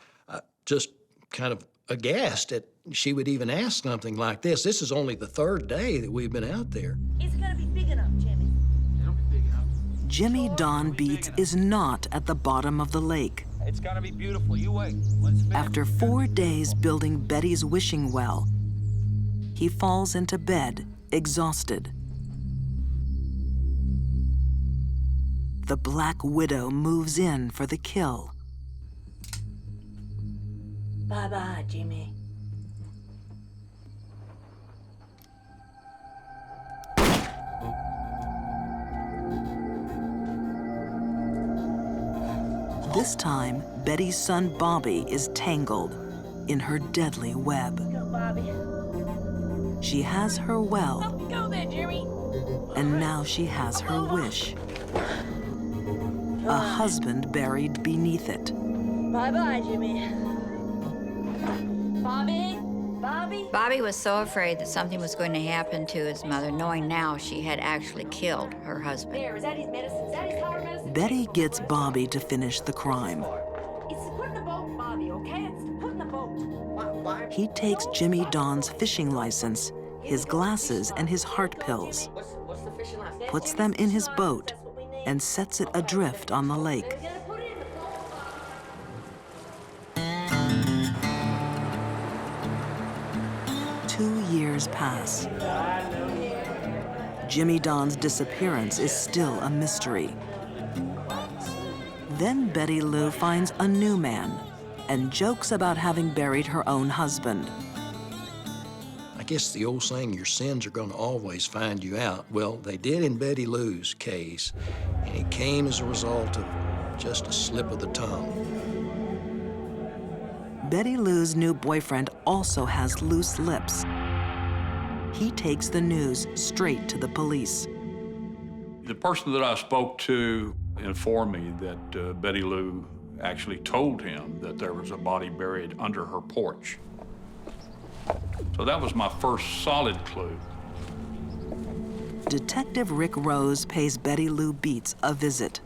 just kind of aghast that she would even ask something like this. This is only the third day that we've been out there. Is it gonna be big enough, Jimmy? It'll be big enough. Jimmy Don Beats is not at the bottom of the lake. It's gonna be beautiful. You wait. Let's finish. After 4 days building Betty's wishing well, he falls into bed, exhausted. The Black Widow moves in for the kill. Bye-bye, Jimmy. This time, Betty's son Bobby is tangled in her deadly web. Go, Bobby. She has her well, Go there, Jimmy. and now she has her wish. A husband buried beneath it. Bye-bye, Jimmy. Bobby? Bobby? Bobby was so afraid that something was going to happen to his mother, knowing now she had actually killed her husband. There, is that his medicine? Is that his collar medicine? Betty gets Bobby to finish the crime. It's to put in the boat, Bobby, okay? It's to put in the boat. Why? He takes Jimmy Don's fishing license, his glasses, and his heart pills, What's the fishing license? puts them in his boat, and sets it adrift on the lake. Put it in the boat, Bobby. 2 years pass. Jimmy Don's disappearance is still a mystery. Then Betty Lou finds a new man and jokes about having buried her own husband. I guess the old saying, your sins are going to always find you out. Well, they did in Betty Lou's case, and it came as a result of just a slip of the tongue. Betty Lou's new boyfriend also has loose lips. he takes the news straight to the police. The person that I spoke to informed me that Betty Lou actually told him that there was a body buried under her porch. So that was my first solid clue. Detective Rick Rose pays Betty Lou Beets a visit.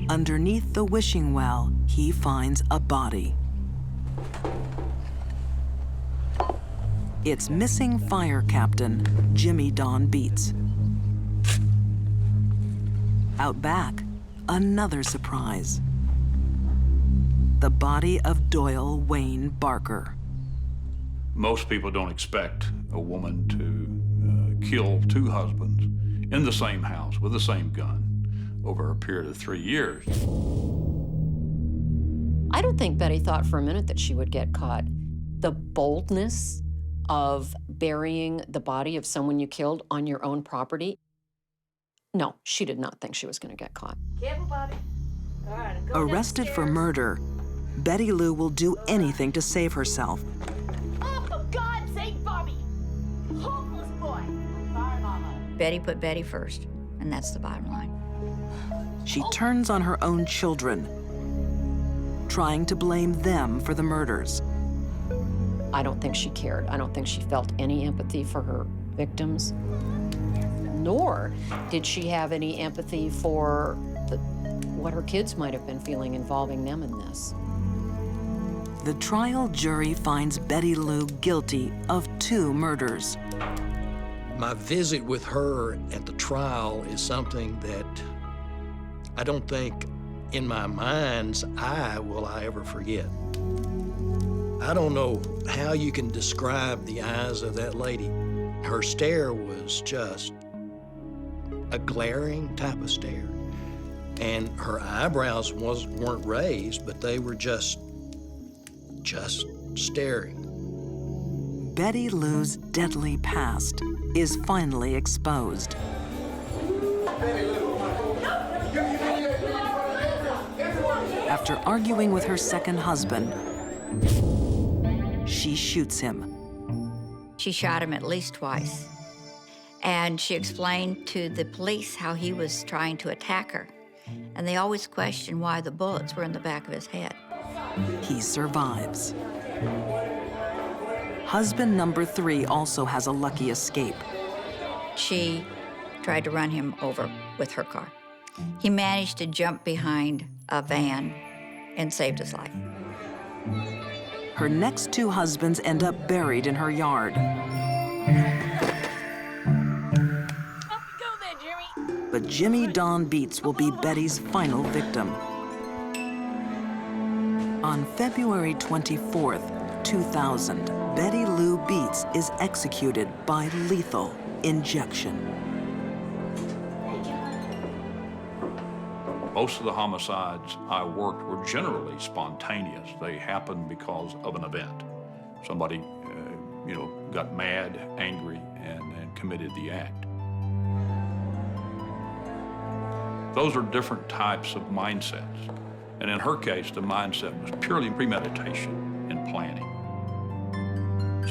Underneath the wishing well, he finds a body. It's missing fire captain Jimmy Don Beets. Out back, another surprise. The body of Doyle Wayne Barker. Most people don't expect a woman to kill two husbands in the same house with the same gun over a period of 3 years. I don't think Betty thought for a minute that she would get caught. The boldness of burying the body of someone you killed on your own property, no, she did not think she was going to get caught. Careful, Bobby. All right, go Arrested for murder, Betty Lou will do anything to save herself. Oh, for God's sake, Bobby! Hopeless boy! Sorry, Mama. Betty put Betty first, and that's the bottom line. She turns on her own children, trying to blame them for the murders. I don't think she cared. I don't think she felt any empathy for her victims, nor did she have any empathy for what her kids might have been feeling involving them in this. The trial jury finds Betty Lou guilty of 2 murders. My visit with her at the trial is something that I don't think in my mind's eye will I ever forget. I don't know how you can describe the eyes of that lady. Her stare was just a glaring type of stare. And her eyebrows weren't raised, but they were just staring. Betty Lou's deadly past is finally exposed. After arguing with her second husband, she shoots him. She shot him at least twice. And she explained to the police how he was trying to attack her. And they always questioned why the bullets were in the back of his head. He survives. Husband number 3 also has a lucky escape. She tried to run him over with her car. He managed to jump behind a van and saved his life. Her next 2 husbands end up buried in her yard. But Jimmy Don Beets will be Betty's final victim. On February 24th, 2000, Betty Lou Beets is executed by lethal injection. Most of the homicides I worked were generally spontaneous. They happened because of an event. Somebody, got mad, angry, and committed the act. Those are different types of mindsets. And in her case, the mindset was purely premeditation and planning.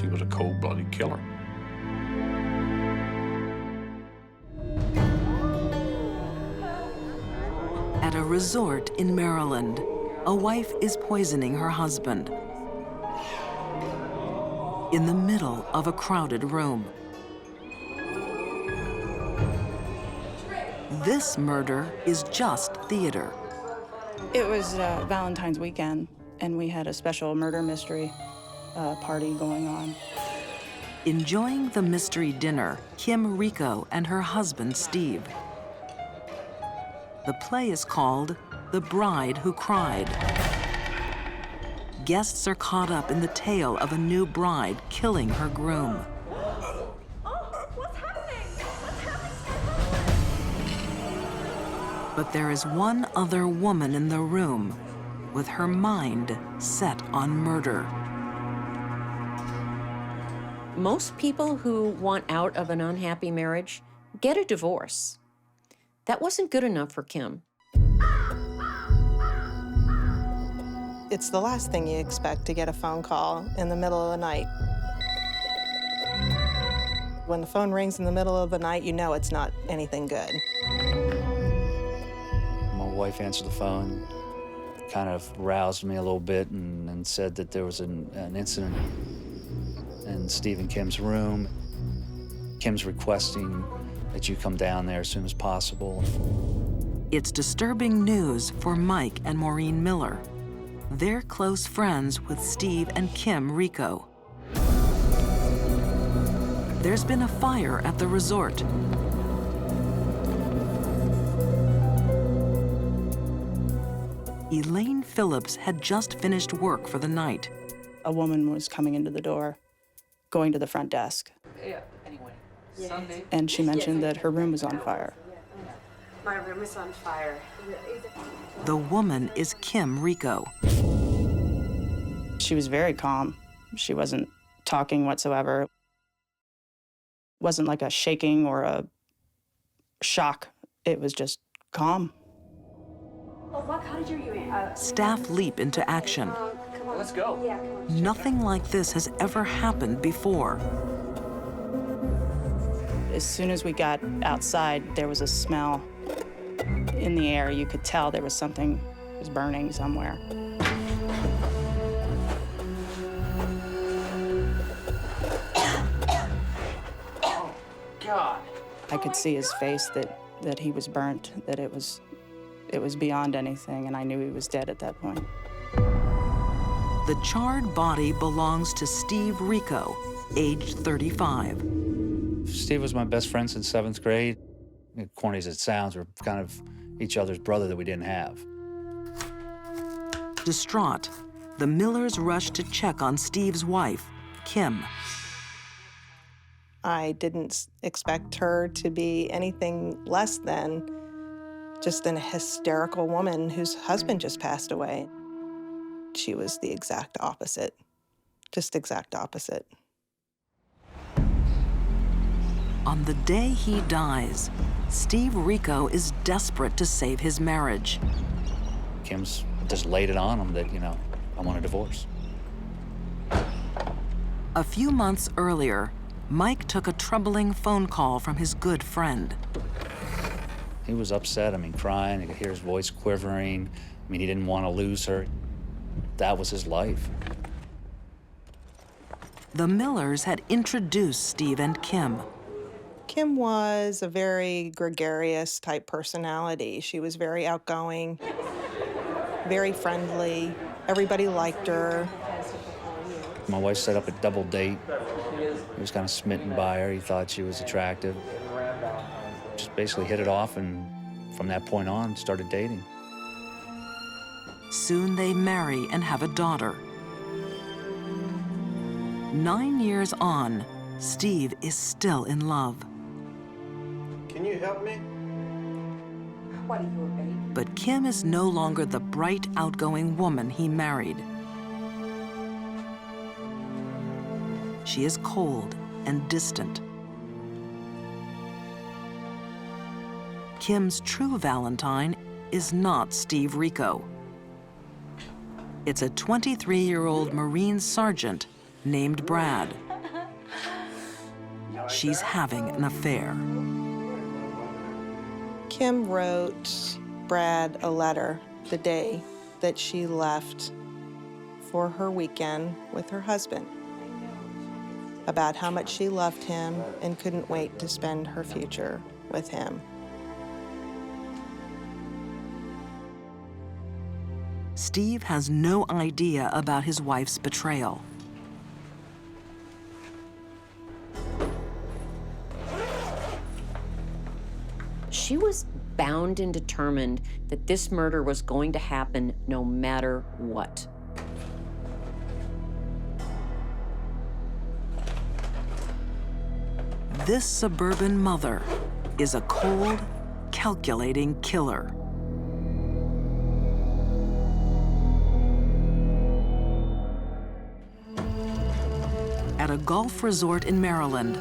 She was a cold-blooded killer. At a resort in Maryland, a wife is poisoning her husband. In the middle of a crowded room. This murder is just theater. It was Valentine's weekend, and we had a special murder mystery party going on. Enjoying the mystery dinner, Kim Rico and her husband, Steve. The play is called The Bride Who Cried. Guests are caught up in the tale of a new bride killing her groom. But there is one other woman in the room with her mind set on murder. Most people who want out of an unhappy marriage get a divorce. That wasn't good enough for Kim. It's the last thing you expect to get a phone call in the middle of the night. When the phone rings in the middle of the night, you know it's not anything good. My wife answered the phone, kind of roused me a little bit and said that there was an incident in Steve and Kim's room. Kim's requesting that you come down there as soon as possible. It's disturbing news for Mike and Maureen Miller. They're close friends with Steve and Kim Rico. There's been a fire at the resort. Elaine Phillips had just finished work for the night. A woman was coming into the door, going to the front desk. Yeah, anyway. Sunday. And she mentioned that her room was on fire. My room is on fire. The woman is Kim Rico. She was very calm. She wasn't talking whatsoever. It wasn't like a shaking or a shock. It was just calm. Oh, what cottage are you in? Staff leap into action. Come on. Let's go. Yeah, come on. Nothing like this has ever happened before. As soon as we got outside, there was a smell in the air. You could tell there was something was burning somewhere. Oh, God. I could see his face that he was burnt, that it was beyond anything, and I knew he was dead at that point. The charred body belongs to Steve Rico, age 35. Steve was my best friend since 7th grade. Corny as it sounds, we're kind of each other's brother that we didn't have. Distraught, the Millers rushed to check on Steve's wife, Kim. I didn't expect her to be anything less than just an hysterical woman whose husband just passed away. She was the exact opposite, just exact opposite. On the day he dies, Steve Rico is desperate to save his marriage. Kim's just laid it on him that, you know, I want a divorce. A few months earlier, Mike took a troubling phone call from his good friend. He was upset, I mean, crying. I could hear his voice quivering. I mean, he didn't want to lose her. That was his life. The Millers had introduced Steve and Kim. Kim was a very gregarious type personality. She was very outgoing, very friendly. Everybody liked her. My wife set up a double date. He was kind of smitten by her. He thought she was attractive. Just basically hit it off, and from that point on, started dating. Soon they marry and have a daughter. 9 years on, Steve is still in love. Can you help me? What are you, baby? But Kim is no longer the bright, outgoing woman he married. She is cold and distant. Kim's true Valentine is not Steve Rico. It's a 23-year-old Marine sergeant named Brad. She's having an affair. Kim wrote Brad a letter the day that she left for her weekend with her husband about how much she loved him and couldn't wait to spend her future with him. Steve has no idea about his wife's betrayal. She was bound and determined that this murder was going to happen no matter what. This suburban mother is a cold, calculating killer. At a golf resort in Maryland,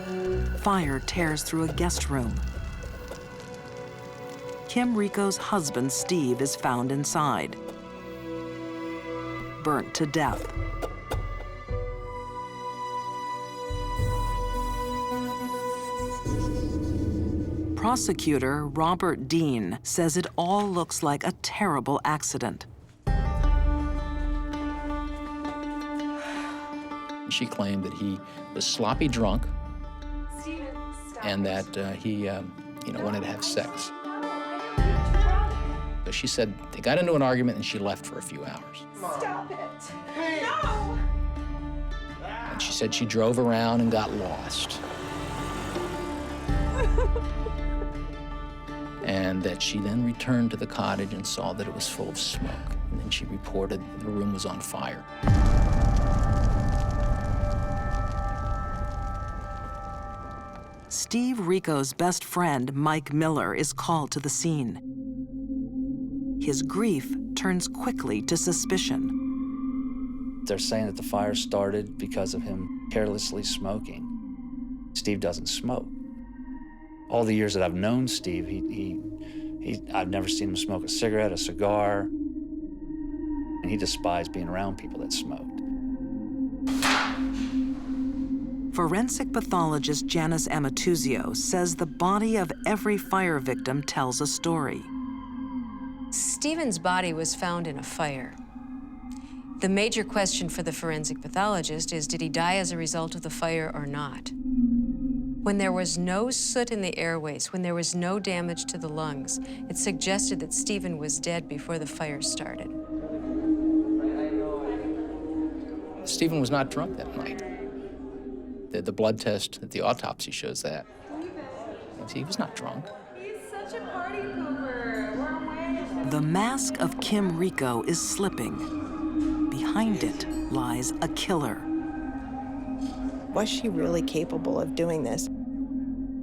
fire tears through a guest room. Kim Rico's husband, Steve, is found inside. burnt to death. Prosecutor Robert Dean says it all looks like a terrible accident. She claimed that he was sloppy drunk and that he wanted to have sex. So she said they got into an argument and she left for a few hours. Stop it! No! And she said she drove around and got lost. And that she then returned to the cottage and saw that it was full of smoke. And then she reported the room was on fire. Steve Rico's best friend, Mike Miller, is called to the scene. His grief turns quickly to suspicion. They're saying that the fire started because of him carelessly smoking. Steve doesn't smoke. All the years that I've known Steve, I've never seen him smoke a cigarette, a cigar, and he despised being around people that smoked. Forensic pathologist Janice Amatuzio says the body of every fire victim tells a story. Stephen's body was found in a fire. The major question for the forensic pathologist is, did he die as a result of the fire or not? When there was no soot in the airways, when there was no damage to the lungs, it suggested that Stephen was dead before the fire started. Stephen was not drunk that night. The blood test at the autopsy shows that. He was not drunk. He's such a party pooper. We're away. The mask of Kim Rico is slipping. Behind it lies a killer. Was she really capable of doing this?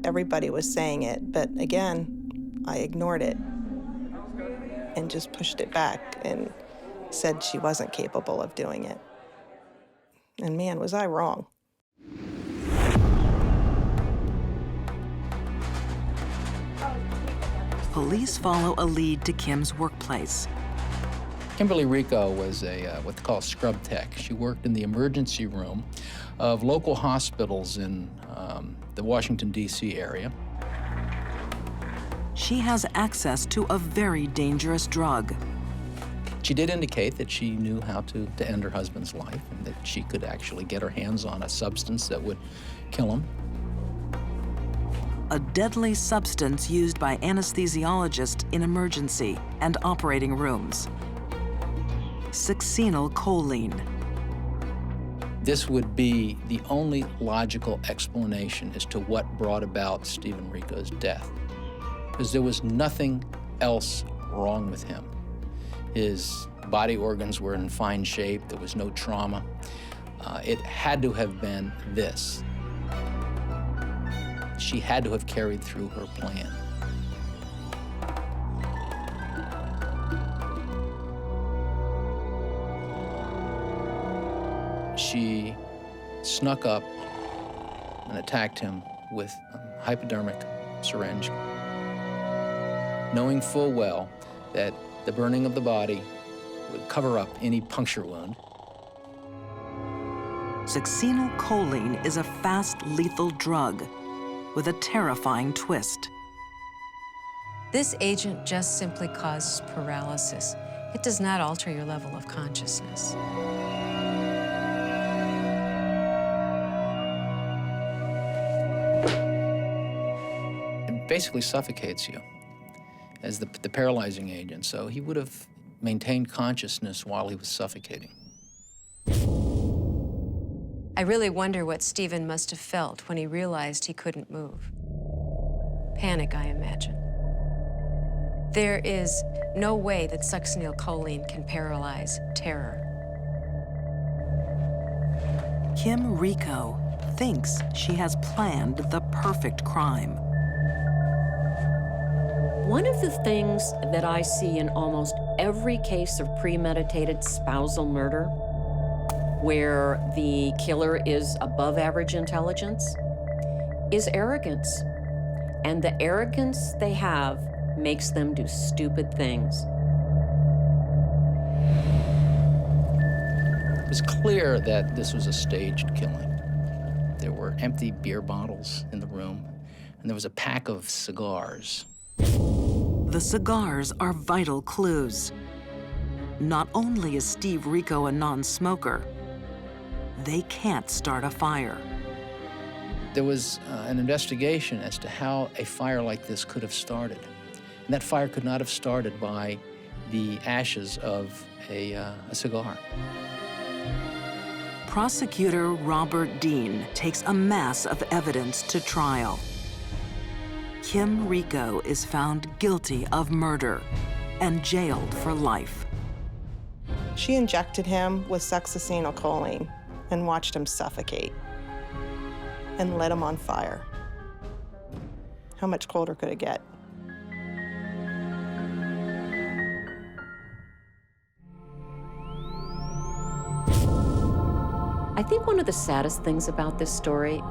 Everybody was saying it, but again, I ignored it and just pushed it back and said she wasn't capable of doing it. And man, was I wrong. Police follow a lead to Kim's workplace. Kimberly Rico was what they call a scrub tech. She worked in the emergency room of local hospitals in the Washington, D.C. area. She has access to a very dangerous drug. She did indicate that she knew how to end her husband's life and that she could actually get her hands on a substance that would kill him. A deadly substance used by anesthesiologists in emergency and operating rooms. Succinylcholine. This would be the only logical explanation as to what brought about Stephen Rico's death, because there was nothing else wrong with him. His body organs were in fine shape, there was no trauma. It had to have been this. She had to have carried through her plan. She snuck up and attacked him with a hypodermic syringe, knowing full well that the burning of the body would cover up any puncture wound. Succinylcholine is a fast, lethal drug with a terrifying twist. This agent just simply causes paralysis. It does not alter your level of consciousness. It basically suffocates you as the paralyzing agent, so he would have maintained consciousness while he was suffocating. I really wonder what Stephen must have felt when he realized he couldn't move. Panic, I imagine. There is no way that succinylcholine can paralyze terror. Kim Rico thinks she has planned the perfect crime. One of the things that I see in almost every case of premeditated spousal murder, where the killer is above average intelligence, is arrogance. And the arrogance they have makes them do stupid things. It was clear that this was a staged killing. There were empty beer bottles in the room, and there was a pack of cigars. The cigars are vital clues. Not only is Steve Rico a non-smoker, they can't start a fire. There was an investigation as to how a fire like this could have started. And that fire could not have started by the ashes of a cigar. Prosecutor Robert Dean takes a mass of evidence to trial. Kim Rico is found guilty of murder and jailed for life. She injected him with succinylcholine and watched him suffocate and lit him on fire. How much colder could it get? I think one of the saddest things about this story,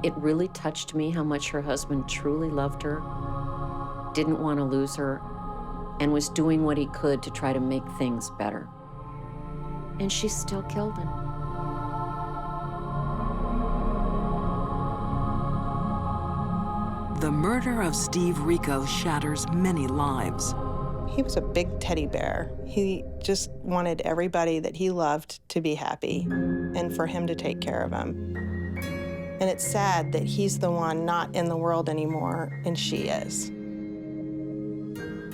it really touched me how much her husband truly loved her, didn't want to lose her, and was doing what he could to try to make things better. And she still killed him. The murder of Steve Rico shatters many lives. He was a big teddy bear. He just wanted everybody that he loved to be happy and for him to take care of him. And it's sad that he's the one not in the world anymore and she is.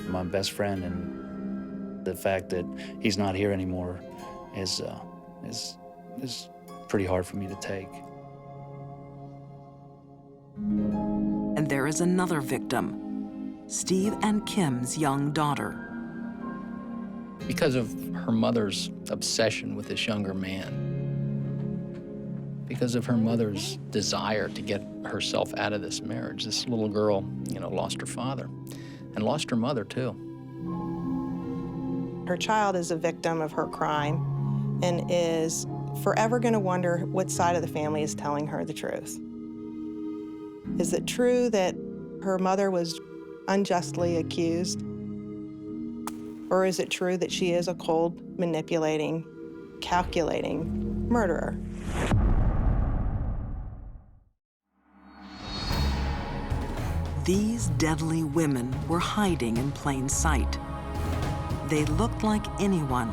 My best friend, and the fact that he's not here anymore is pretty hard for me to take. And there is another victim, Steve and Kim's young daughter. Because of her mother's obsession with this younger man, because of her mother's desire to get herself out of this marriage, this little girl, lost her father and lost her mother too. Her child is a victim of her crime and is forever going to wonder what side of the family is telling her the truth. Is it true that her mother was unjustly accused? Or is it true that she is a cold, manipulating, calculating murderer? These deadly women were hiding in plain sight. They looked like anyone,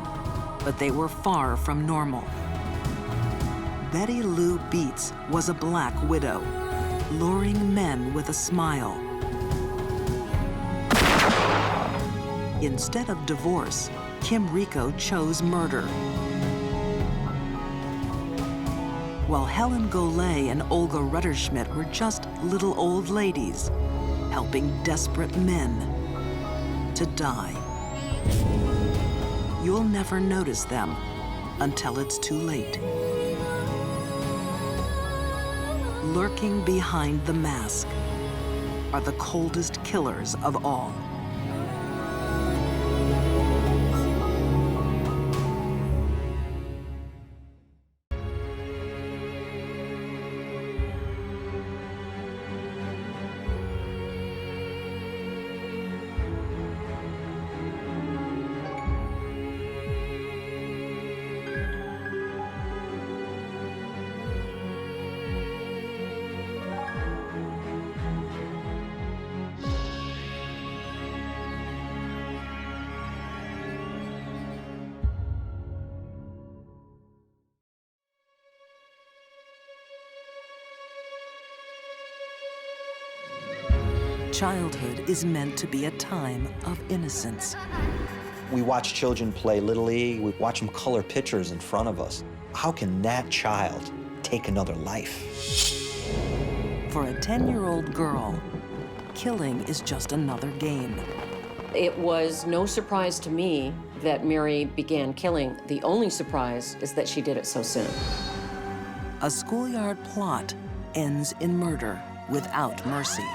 but they were far from normal. Betty Lou Beets was a black widow, luring men with a smile. Instead of divorce, Kim Rico chose murder. While Helen Golay and Olga Rutterschmidt were just little old ladies, helping desperate men to die. You'll never notice them until it's too late. Lurking behind the mask are the coldest killers of all. Childhood is meant to be a time of innocence. We watch children play Little League, we watch them color pictures in front of us. How can that child take another life? For a 10-year-old girl, killing is just another game. It was no surprise to me that Mary began killing. The only surprise is that she did it so soon. A schoolyard plot ends in murder without mercy.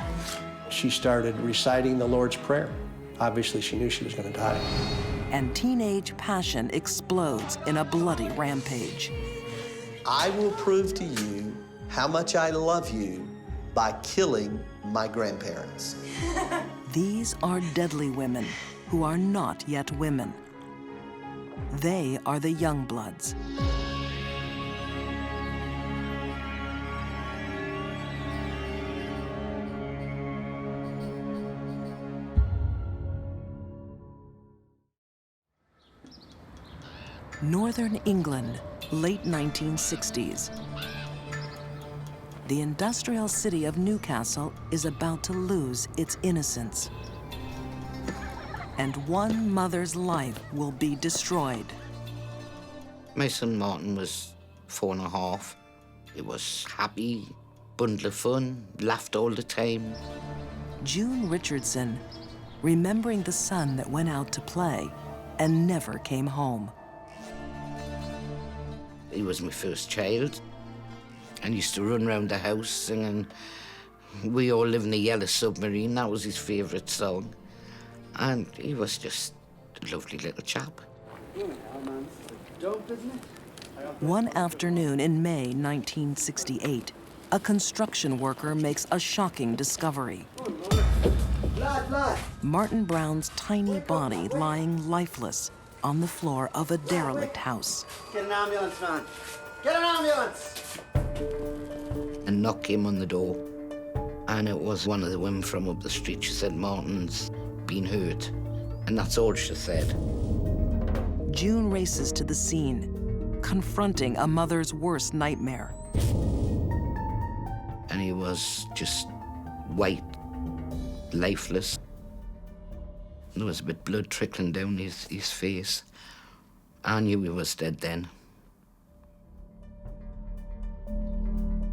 She started reciting the Lord's Prayer. Obviously, she knew she was going to die. And teenage passion explodes in a bloody rampage. I will prove to you how much I love you by killing my grandparents. These are deadly women who are not yet women. They are the young bloods. Northern England, late 1960s. The industrial city of Newcastle is about to lose its innocence. And one mother's life will be destroyed. My son Martin was 4.5. He was happy, bundle of fun, laughed all the time. June Richardson, remembering the son that went out to play and never came home. He was my first child, and he used to run around the house singing "We All Live in a Yellow Submarine." That was his favourite song. And he was just a lovely little chap. One afternoon in May 1968, a construction worker makes a shocking discovery. Martin Brown's tiny body lying lifeless on the floor of a derelict house. Get an ambulance, man. Get an ambulance! A knock came on the door, and it was one of the women from up the street. She said, "Martin's been hurt." And that's all she said. June races to the scene, confronting a mother's worst nightmare. And he was just white, lifeless. There was a bit of blood trickling down his face. I knew he was dead then.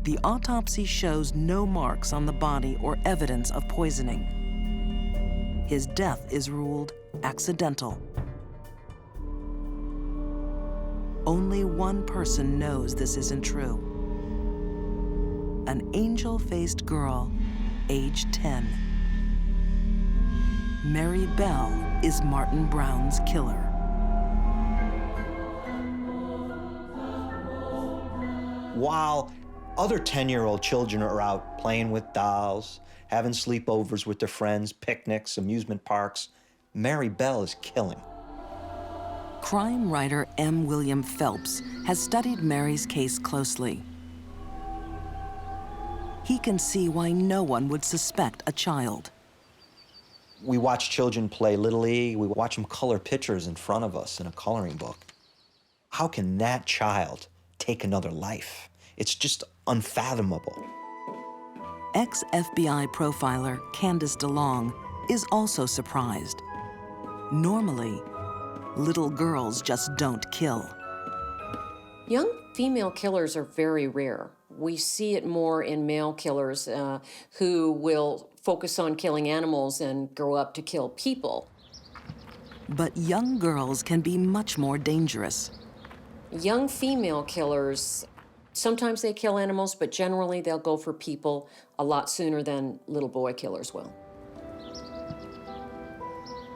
The autopsy shows no marks on the body or evidence of poisoning. His death is ruled accidental. Only one person knows this isn't true. An angel-faced girl, age 10. Mary Bell is Martin Brown's killer. While other 10-year-old children are out playing with dolls, having sleepovers with their friends, picnics, amusement parks, Mary Bell is killing. Crime writer M. William Phelps has studied Mary's case closely. He can see why no one would suspect a child. We watch children play Little League. We watch them color pictures in front of us in a coloring book. How can that child take another life? It's just unfathomable. Ex-FBI profiler Candace DeLong is also surprised. Normally, little girls just don't kill. Young female killers are very rare. We see it more in male killers who will focus on killing animals and grow up to kill people. But young girls can be much more dangerous. Young female killers, sometimes they kill animals, but generally they'll go for people a lot sooner than little boy killers will.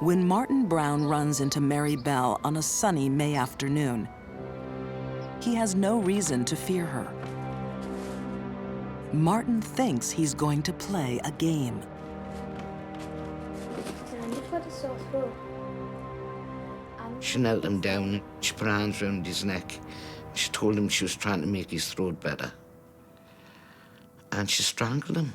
When Martin Brown runs into Mary Bell on a sunny May afternoon, he has no reason to fear her. Martin thinks he's going to play a game. She knelt him down, she put her hands around his neck. She told him she was trying to make his throat better. And she strangled him.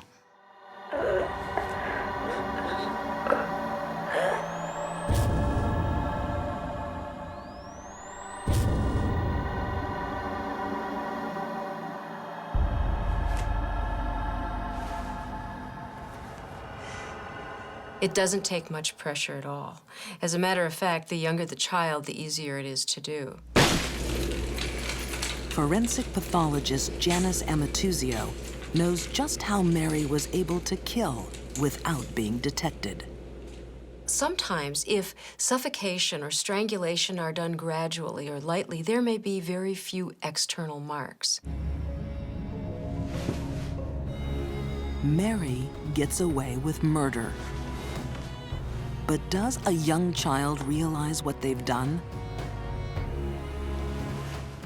It doesn't take much pressure at all. As a matter of fact, the younger the child, the easier it is to do. Forensic pathologist Janice Amatuzio knows just how Mary was able to kill without being detected. Sometimes, if suffocation or strangulation are done gradually or lightly, there may be very few external marks. Mary gets away with murder. But does a young child realize what they've done?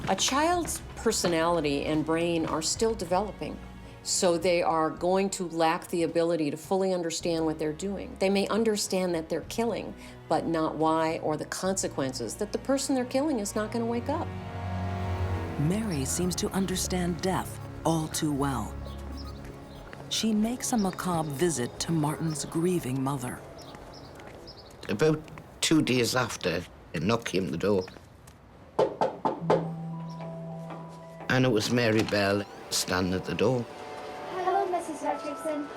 A child's personality and brain are still developing, so they are going to lack the ability to fully understand what they're doing. They may understand that they're killing, but not why or the consequences, that the person they're killing is not going to wake up. Mary seems to understand death all too well. She makes a macabre visit to Martin's grieving mother. About 2 days after, a knock came at the door. And it was Mary Bell standing at the door. Hello, Mrs. Richardson.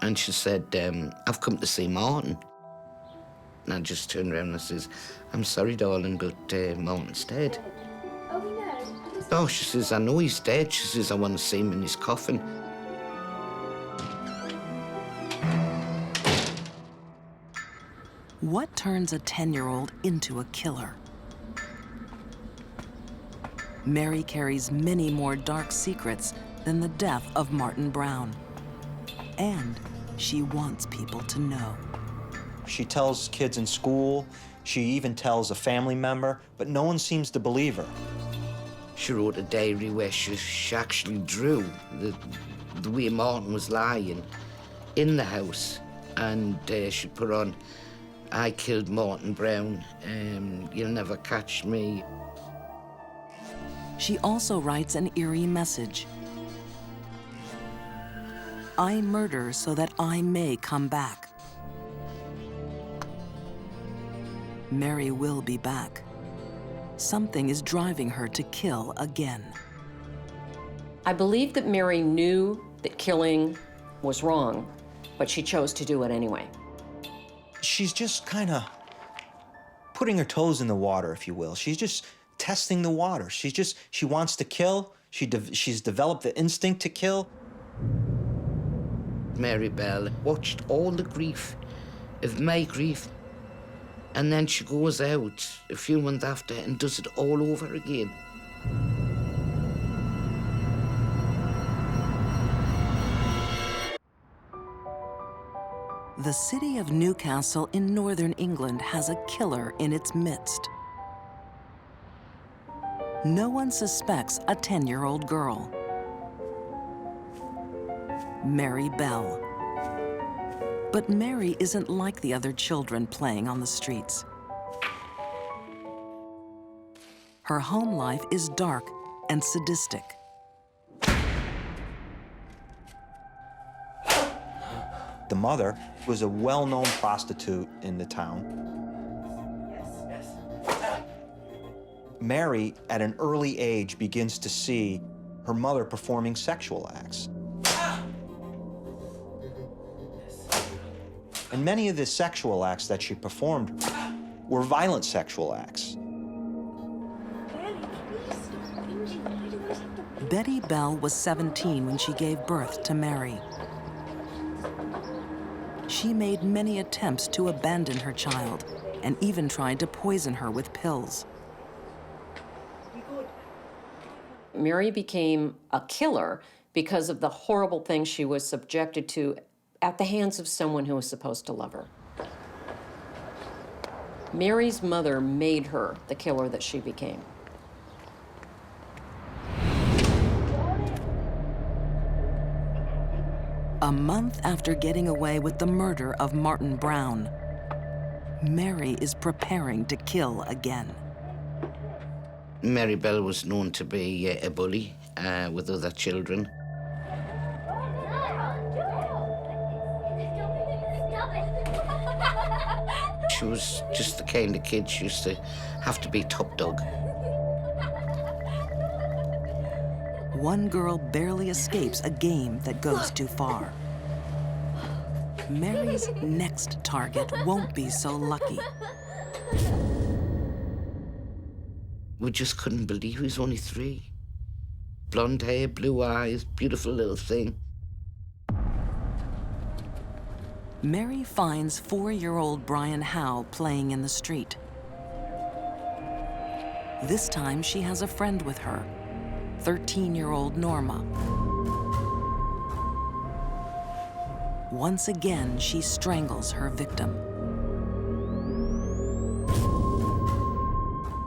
And she said, I've come to see Martin. And I just turned around and I says, I'm sorry, darling, but Martin's dead. Oh, no. Oh, she says, I know he's dead. She says, I want to see him in his coffin. What turns a 10-year-old into a killer? Mary carries many more dark secrets than the death of Martin Brown. And she wants people to know. She tells kids in school, she even tells a family member, but no one seems to believe her. She wrote a diary where she actually drew the way Martin was lying in the house. And she put on, I killed Martin Brown, you'll never catch me. She also writes an eerie message. I murder so that I may come back. Mary will be back. Something is driving her to kill again. I believe that Mary knew that killing was wrong, but she chose to do it anyway. She's just kind of putting her toes in the water, if you will. She's just testing the water. She wants to kill. She's developed the instinct to kill. Mary Bell watched all the grief of my grief, and then she goes out a few months after and does it all over again. The city of Newcastle in northern England has a killer in its midst. No one suspects a 10-year-old girl, Mary Bell. But Mary isn't like the other children playing on the streets. Her home life is dark and sadistic. The mother was a well-known prostitute in the town. Mary, at an early age, begins to see her mother performing sexual acts. And many of the sexual acts that she performed were violent sexual acts. Betty Bell was 17 when she gave birth to Mary. She made many attempts to abandon her child and even tried to poison her with pills. Mary became a killer because of the horrible things she was subjected to at the hands of someone who was supposed to love her. Mary's mother made her the killer that she became. A month after getting away with the murder of Martin Brown, Mary is preparing to kill again. Mary Bell was known to be a bully with other children. She was just the kind of kid she used to have to be top dog. One girl barely escapes a game that goes too far. Mary's next target won't be so lucky. We just couldn't believe he was only 3. Blonde hair, blue eyes, beautiful little thing. Mary finds 4-year-old Brian Howe playing in the street. This time she has a friend with her, 13-year-old Norma. Once again, she strangles her victim.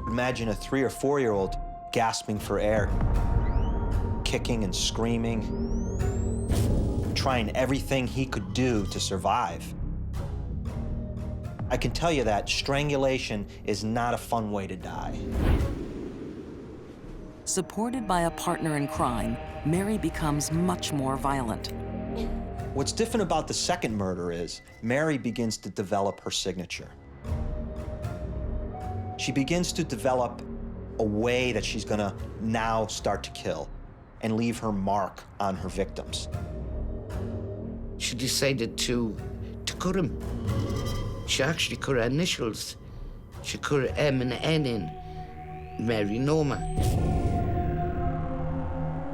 Imagine a 3 or 4-year-old gasping for air, kicking and screaming, trying everything he could do to survive. I can tell you that strangulation is not a fun way to die. Supported by a partner in crime, Mary becomes much more violent. What's different about the second murder is Mary begins to develop her signature. She begins to develop a way that she's gonna now start to kill and leave her mark on her victims. She decided to cut him. She actually cut her initials. She cut her M and N in, Mary Norma.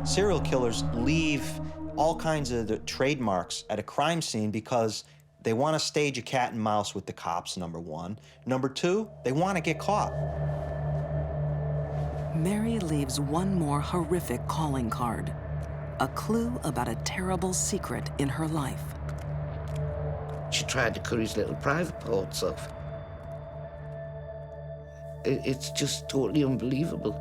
Serial killers leave all kinds of the trademarks at a crime scene because they want to stage a cat and mouse with the cops, number one. Number two, they want to get caught. Mary leaves one more horrific calling card, a clue about a terrible secret in her life. She tried to cut his little private parts off. It's just totally unbelievable.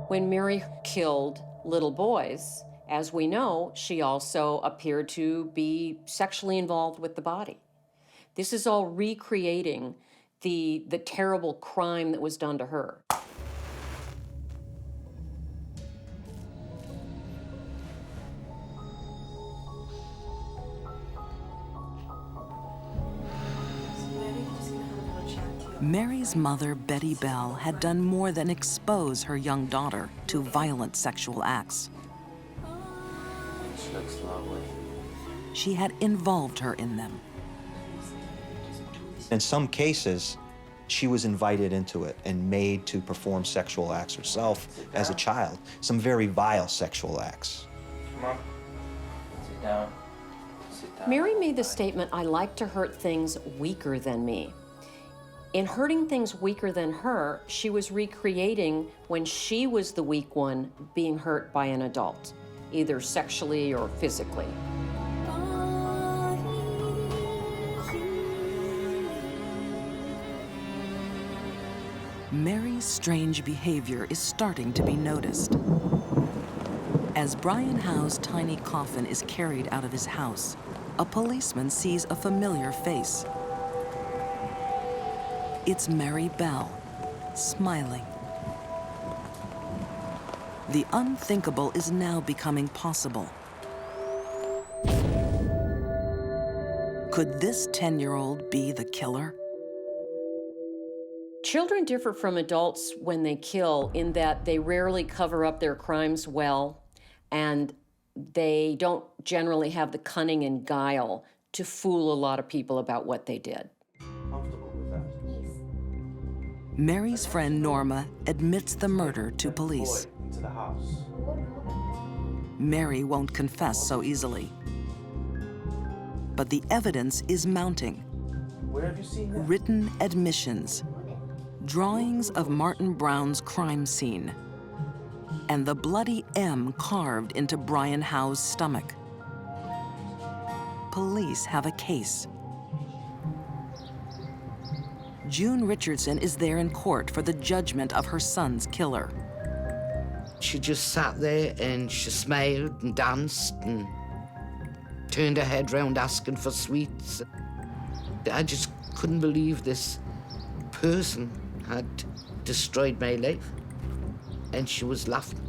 When Mary killed little boys, as we know, she also appeared to be sexually involved with the body. This is all recreating the terrible crime that was done to her. Mary's mother, Betty Bell, had done more than expose her young daughter to violent sexual acts. She looks lovely. She had involved her in them. In some cases, she was invited into it and made to perform sexual acts herself as a child, some very vile sexual acts. Come on. Sit down. Sit down. Mary made the statement, "I like to hurt things weaker than me." In hurting things weaker than her, she was recreating when she was the weak one being hurt by an adult, either sexually or physically. Mary's strange behavior is starting to be noticed. As Brian Howe's tiny coffin is carried out of his house, a policeman sees a familiar face. It's Mary Bell, smiling. The unthinkable is now becoming possible. Could this 10-year-old be the killer? Children differ from adults when they kill in that they rarely cover up their crimes well, and they don't generally have the cunning and guile to fool a lot of people about what they did. Mary's friend Norma admits the murder to police. Mary won't confess so easily. But the evidence is mounting. Where have you seen that? Written admissions, drawings of Martin Brown's crime scene, and the bloody M carved into Brian Howe's stomach. Police have a case. June Richardson is there in court for the judgment of her son's killer. She just sat there and she smiled and danced and turned her head round asking for sweets. I just couldn't believe this person had destroyed my life, and she was laughing.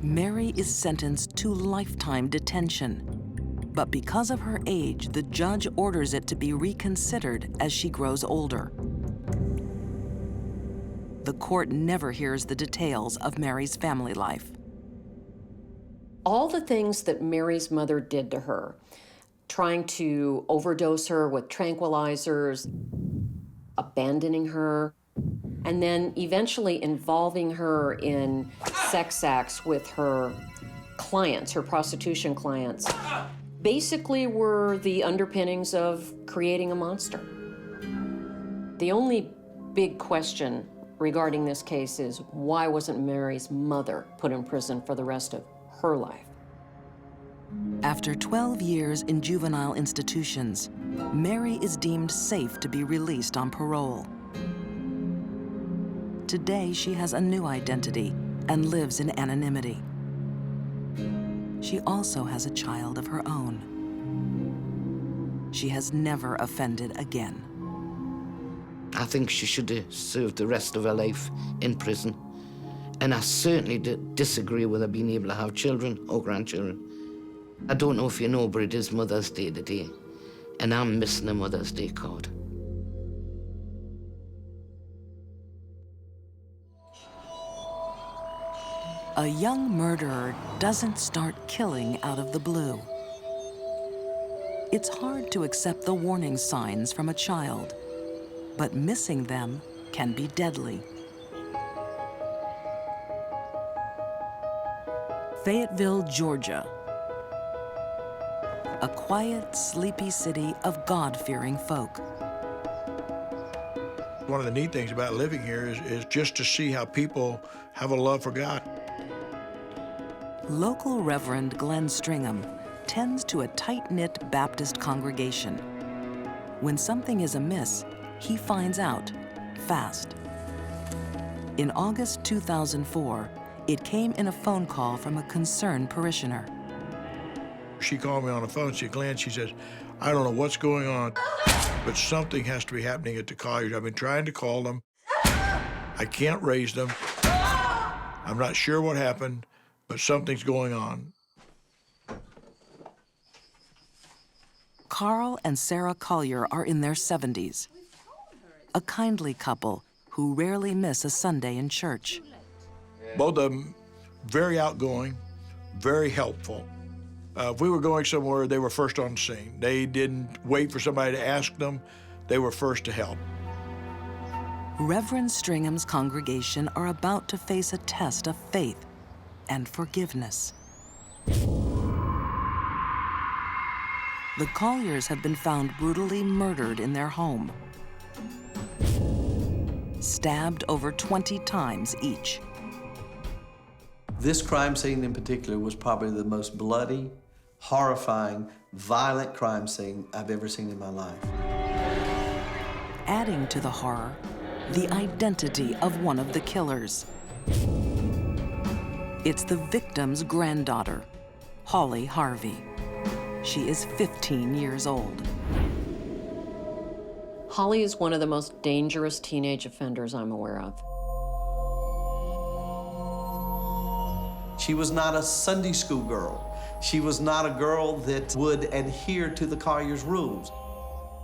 Mary is sentenced to lifetime detention. But because of her age, the judge orders it to be reconsidered as she grows older. The court never hears the details of Mary's family life. All the things that Mary's mother did to her, trying to overdose her with tranquilizers, abandoning her, and then eventually involving her in sex acts with her clients, her prostitution clients, basically were the underpinnings of creating a monster. The only big question regarding this case is, why wasn't Mary's mother put in prison for the rest of her life? After 12 years in juvenile institutions, Mary is deemed safe to be released on parole. Today, she has a new identity and lives in anonymity. She also has a child of her own. she has never offended again. I think she should have served the rest of her life in prison. And I certainly disagree with her being able to have children or grandchildren. I don't know if you know, but it is Mother's Day today, and I'm missing a Mother's Day card. A young murderer doesn't start killing out of the blue. It's hard to accept the warning signs from a child, but missing them can be deadly. Fayetteville, Georgia. A quiet, sleepy city of God-fearing folk. One of the neat things about living here is just to see how people have a love for God. Local Reverend Glenn Stringham tends to a tight-knit Baptist congregation. When something is amiss, he finds out fast. In August 2004, it came in a phone call from a concerned parishioner. She called me on the phone. She said, Glenn, she says, I don't know what's going on, but something has to be happening at the Colliers. I've been trying to call them. I can't raise them. I'm not sure what happened, but something's going on. Carl and Sarah Collier are in their 70s, a kindly couple who rarely miss a Sunday in church. Both of them very outgoing, very helpful. If we were going somewhere, they were first on the scene. They didn't wait for somebody to ask them. They were first to help. Reverend Stringham's congregation are about to face a test of faith and forgiveness. The Colliers have been found brutally murdered in their home, stabbed over 20 times each. This crime scene in particular was probably the most bloody, horrifying, violent crime scene I've ever seen in my life. Adding to the horror, the identity of one of the killers. It's the victim's granddaughter, Holly Harvey. She is 15 years old. Holly is one of the most dangerous teenage offenders I'm aware of. She was not a Sunday school girl. She was not a girl that would adhere to the Collier's rules.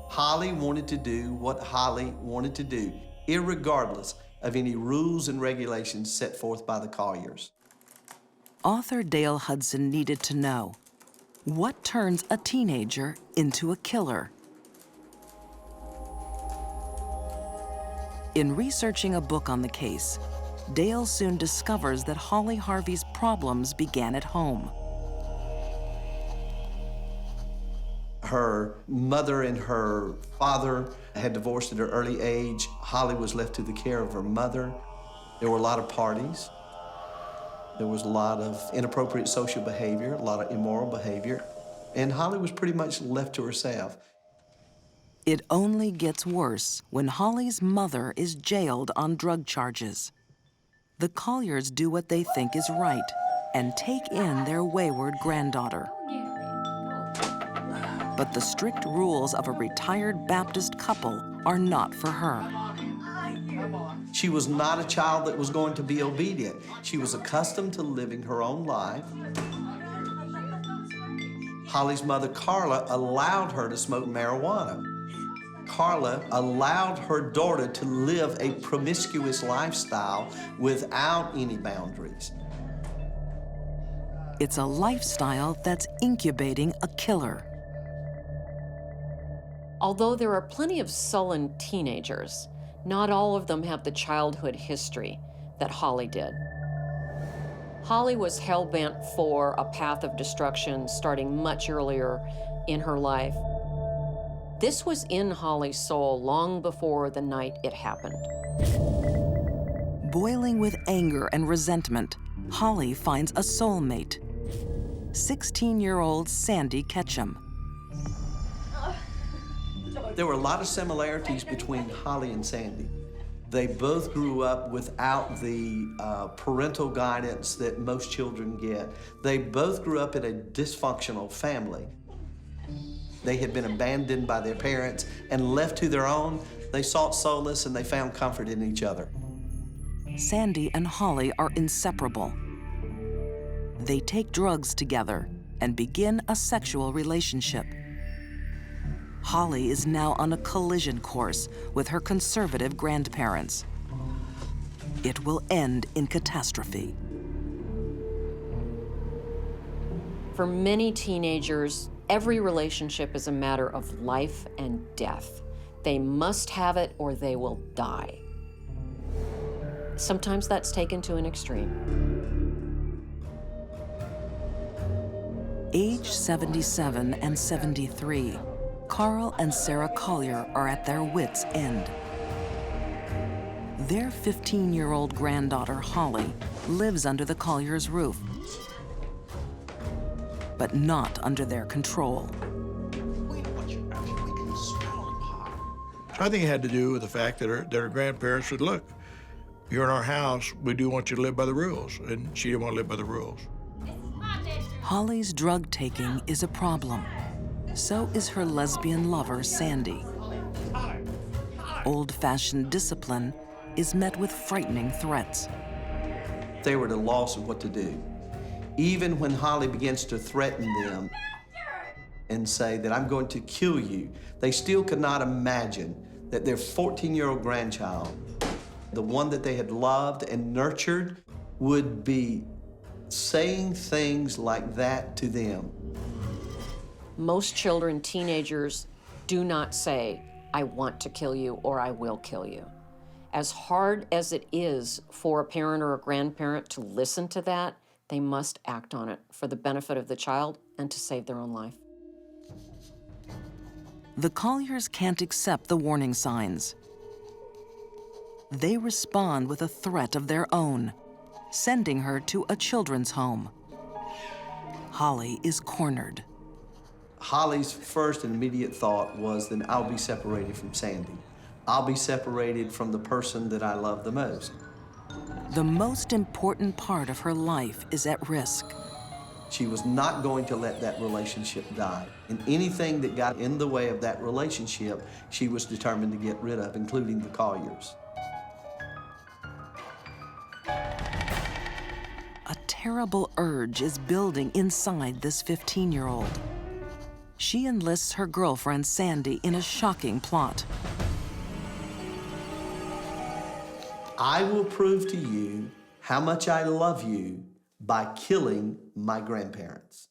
Holly wanted to do what Holly wanted to do, irregardless of any rules and regulations set forth by the Colliers. Author Dale Hudson needed to know, what turns a teenager into a killer? In researching a book on the case, Dale soon discovers that Holly Harvey's problems began at home. Her mother and her father had divorced at an early age. Holly was left to the care of her mother. There were a lot of parties. There was a lot of inappropriate social behavior, a lot of immoral behavior, and Holly was pretty much left to herself. It only gets worse when Holly's mother is jailed on drug charges. The Colliers do what they think is right and take in their wayward granddaughter. But the strict rules of a retired Baptist couple are not for her. She was not a child that was going to be obedient. She was accustomed to living her own life. Holly's mother, Carla, allowed her to smoke marijuana. Carla allowed her daughter to live a promiscuous lifestyle without any boundaries. It's a lifestyle that's incubating a killer. Although there are plenty of sullen teenagers, not all of them have the childhood history that Holly did. Holly was hell-bent for a path of destruction starting much earlier in her life. This was in Holly's soul long before the night it happened. Boiling with anger and resentment, Holly finds a soulmate, 16-year-old Sandy Ketchum. There were a lot of similarities between Holly and Sandy. They both grew up without the parental guidance that most children get. They both grew up in a dysfunctional family. They had been abandoned by their parents and left to their own. They sought solace and they found comfort in each other. Sandy and Holly are inseparable. They take drugs together and begin a sexual relationship. Holly is now on a collision course with her conservative grandparents. It will end in catastrophe. For many teenagers, every relationship is a matter of life and death. They must have it or they will die. Sometimes that's taken to an extreme. Age 77 and 73, Carl and Sarah Collier are at their wits' end. Their 15-year-old granddaughter, Holly, lives under the Colliers' roof, but not under their control. I think it had to do with the fact that her grandparents said, look, you're in our house, we do want you to live by the rules, and she didn't want to live by the rules. Holly's drug taking is a problem. So is her lesbian lover, Sandy. Old-fashioned discipline is met with frightening threats. They were at a loss of what to do. Even when Holly begins to threaten them and say that I'm going to kill you, they still could not imagine that their 14-year-old grandchild, the one that they had loved and nurtured, would be saying things like that to them. Most children, teenagers, do not say, I want to kill you or I will kill you. As hard as it is for a parent or a grandparent to listen to that, they must act on it for the benefit of the child and to save their own life. The Colliers can't accept the warning signs. They respond with a threat of their own, sending her to a children's home. Holly is cornered. Holly's first and immediate thought was, then I'll be separated from Sandy. I'll be separated from the person that I love the most. The most important part of her life is at risk. She was not going to let that relationship die. And anything that got in the way of that relationship, she was determined to get rid of, including the Colliers. A terrible urge is building inside this 15-year-old. She enlists her girlfriend, Sandy, in a shocking plot. I will prove to you how much I love you by killing my grandparents.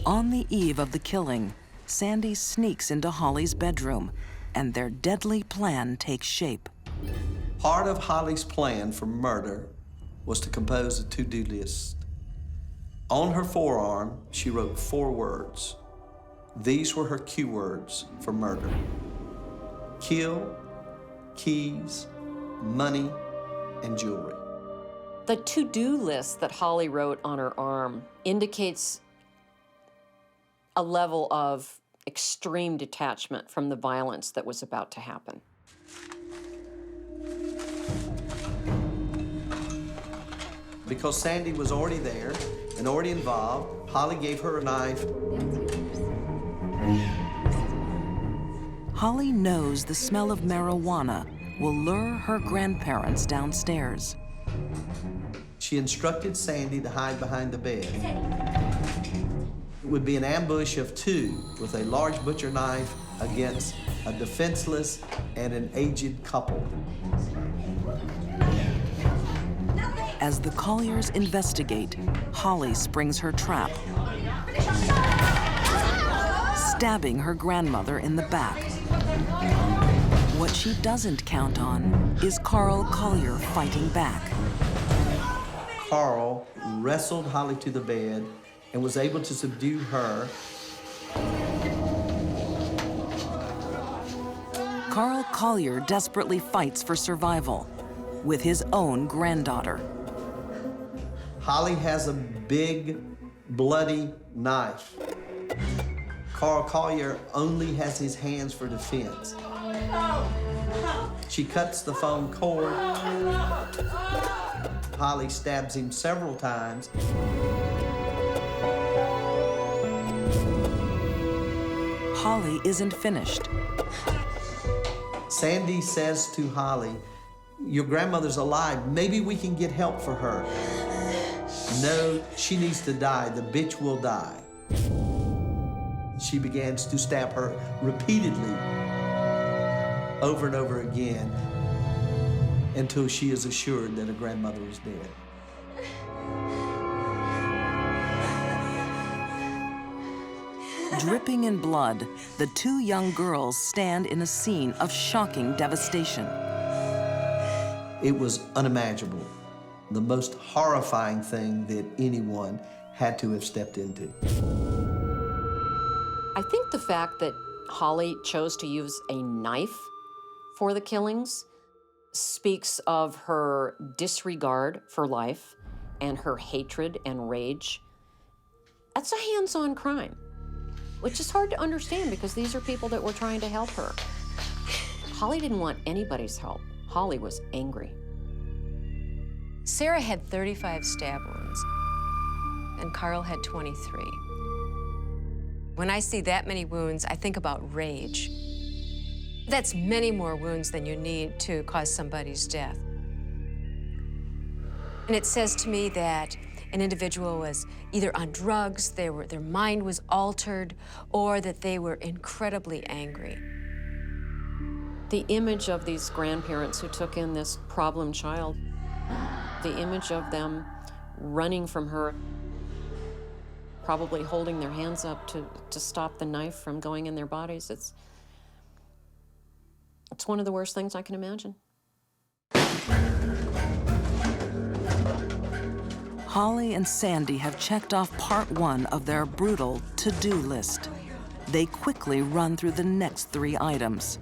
On the eve of the killing, Sandy sneaks into Holly's bedroom, and their deadly plan takes shape. Part of Holly's plan for murder was to compose a to-do list. On her forearm, she wrote 4 words. These were her cue words for murder: kill, keys, money, and jewelry. The to-do list that Holly wrote on her arm indicates a level of extreme detachment from the violence that was about to happen. Because Sandy was already there and already involved, Holly gave her a knife. Holly knows the smell of marijuana will lure her grandparents downstairs. She instructed Sandy to hide behind the bed. It would be an ambush of 2 with a large butcher knife against a defenseless and an aged couple. As the Colliers investigate, Holly springs her trap, stabbing her grandmother in the back. What she doesn't count on is Carl Collier fighting back. Carl wrestled Holly to the bed and was able to subdue her. Carl Collier desperately fights for survival with his own granddaughter. Holly has a big, bloody knife. Carl Collier only has his hands for defense. She cuts the phone cord. Holly stabs him several times. Holly isn't finished. Sandy says to Holly, "Your grandmother's alive. Maybe we can get help for her." "No, she needs to die. The bitch will die." She begins to stab her repeatedly, over and over again, until she is assured that her grandmother is dead. Dripping in blood, the two young girls stand in a scene of shocking devastation. It was unimaginable, the most horrifying thing that anyone had to have stepped into. I think the fact that Holly chose to use a knife for the killings speaks of her disregard for life and her hatred and rage. That's a hands-on crime, which is hard to understand because these are people that were trying to help her. Holly didn't want anybody's help. Holly was angry. Sarah had 35 stab wounds, and Carl had 23. When I see that many wounds, I think about rage. That's many more wounds than you need to cause somebody's death. And it says to me that an individual was either on drugs, their mind was altered, or that they were incredibly angry. The image of these grandparents who took in this problem child, the image of them running from her, probably holding their hands up to stop the knife from going in their bodies, it's one of the worst things I can imagine. Holly and Sandy have checked off part 1 of their brutal to-do list. They quickly run through the next 3 items: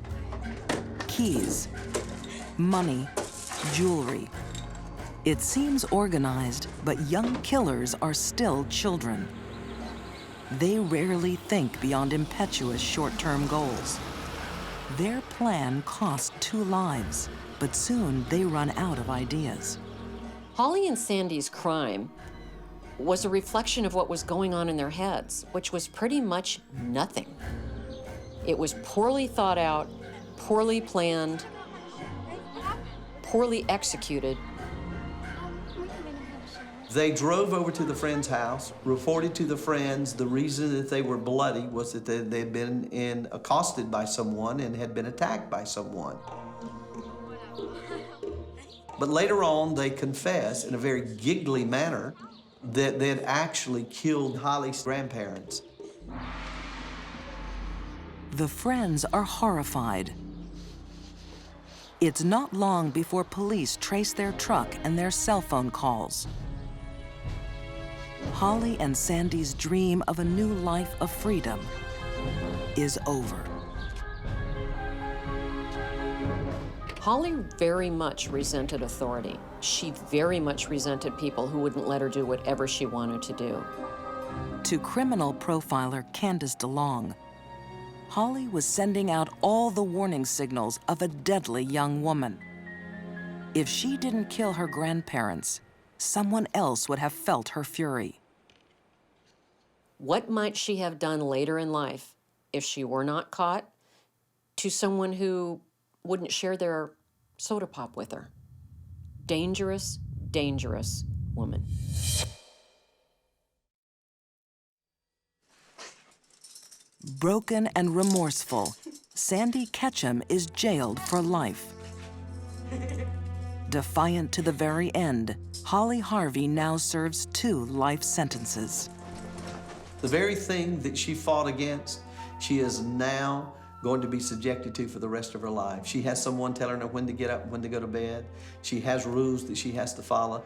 keys, money, jewelry. It seems organized, but young killers are still children. They rarely think beyond impetuous short-term goals. Their plan cost 2 lives, but soon they run out of ideas. Holly and Sandy's crime was a reflection of what was going on in their heads, which was pretty much nothing. It was poorly thought out, poorly planned, poorly executed. They drove over to the friend's house, reported to the friends the reason that they were bloody was that they'd been accosted by someone and had been attacked by someone. But later on, they confess in a very giggly manner that they had actually killed Holly's grandparents. The friends are horrified. It's not long before police trace their truck and their cell phone calls. Holly and Sandy's dream of a new life of freedom is over. Holly very much resented authority. She very much resented people who wouldn't let her do whatever she wanted to do. To criminal profiler Candace DeLong, Holly was sending out all the warning signals of a deadly young woman. If she didn't kill her grandparents, someone else would have felt her fury. What might she have done later in life if she were not caught to someone who wouldn't share their soda pop with her? Dangerous, dangerous woman. Broken and remorseful, Sandy Ketchum is jailed for life. Defiant to the very end, Holly Harvey now serves 2 life sentences. The very thing that she fought against, she is now going to be subjected to for the rest of her life. She has someone telling her when to get up, when to go to bed. She has rules that she has to follow.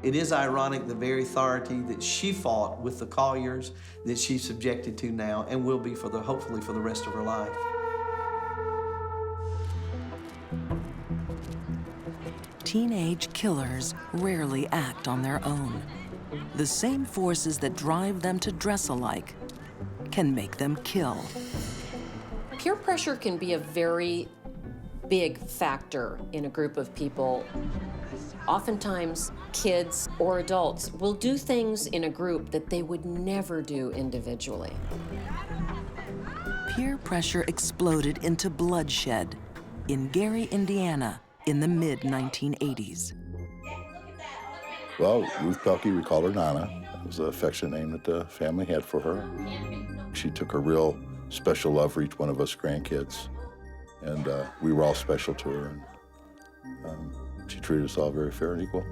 It is ironic, the very authority that she fought with the Colliers that she's subjected to now and will be hopefully for the rest of her life. Teenage killers rarely act on their own. The same forces that drive them to dress alike can make them kill. Peer pressure can be a very big factor in a group of people. Oftentimes, kids or adults will do things in a group that they would never do individually. Peer pressure exploded into bloodshed in Gary, Indiana, in the mid-1980s. Well, Ruth Pelkey, we called her Nana. It was the affectionate name that the family had for her. She took a real special love for each one of us grandkids, and we were all special to her. And, she treated us all very fair and equal.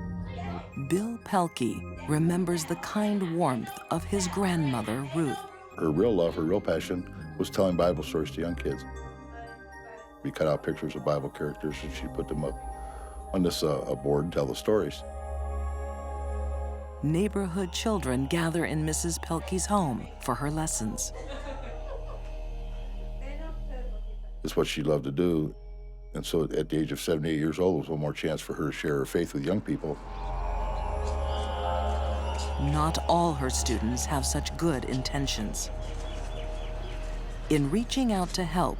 Bill Pelkey remembers the kind warmth of his grandmother, Ruth. Her real love, her real passion was telling Bible stories to young kids. We cut out pictures of Bible characters and she put them up on this a board and tell the stories. Neighborhood children gather in Mrs. Pelkey's home for her lessons. It's what she loved to do. And so at the age of 78 years old, it was one more chance for her to share her faith with young people. Not all her students have such good intentions. In reaching out to help,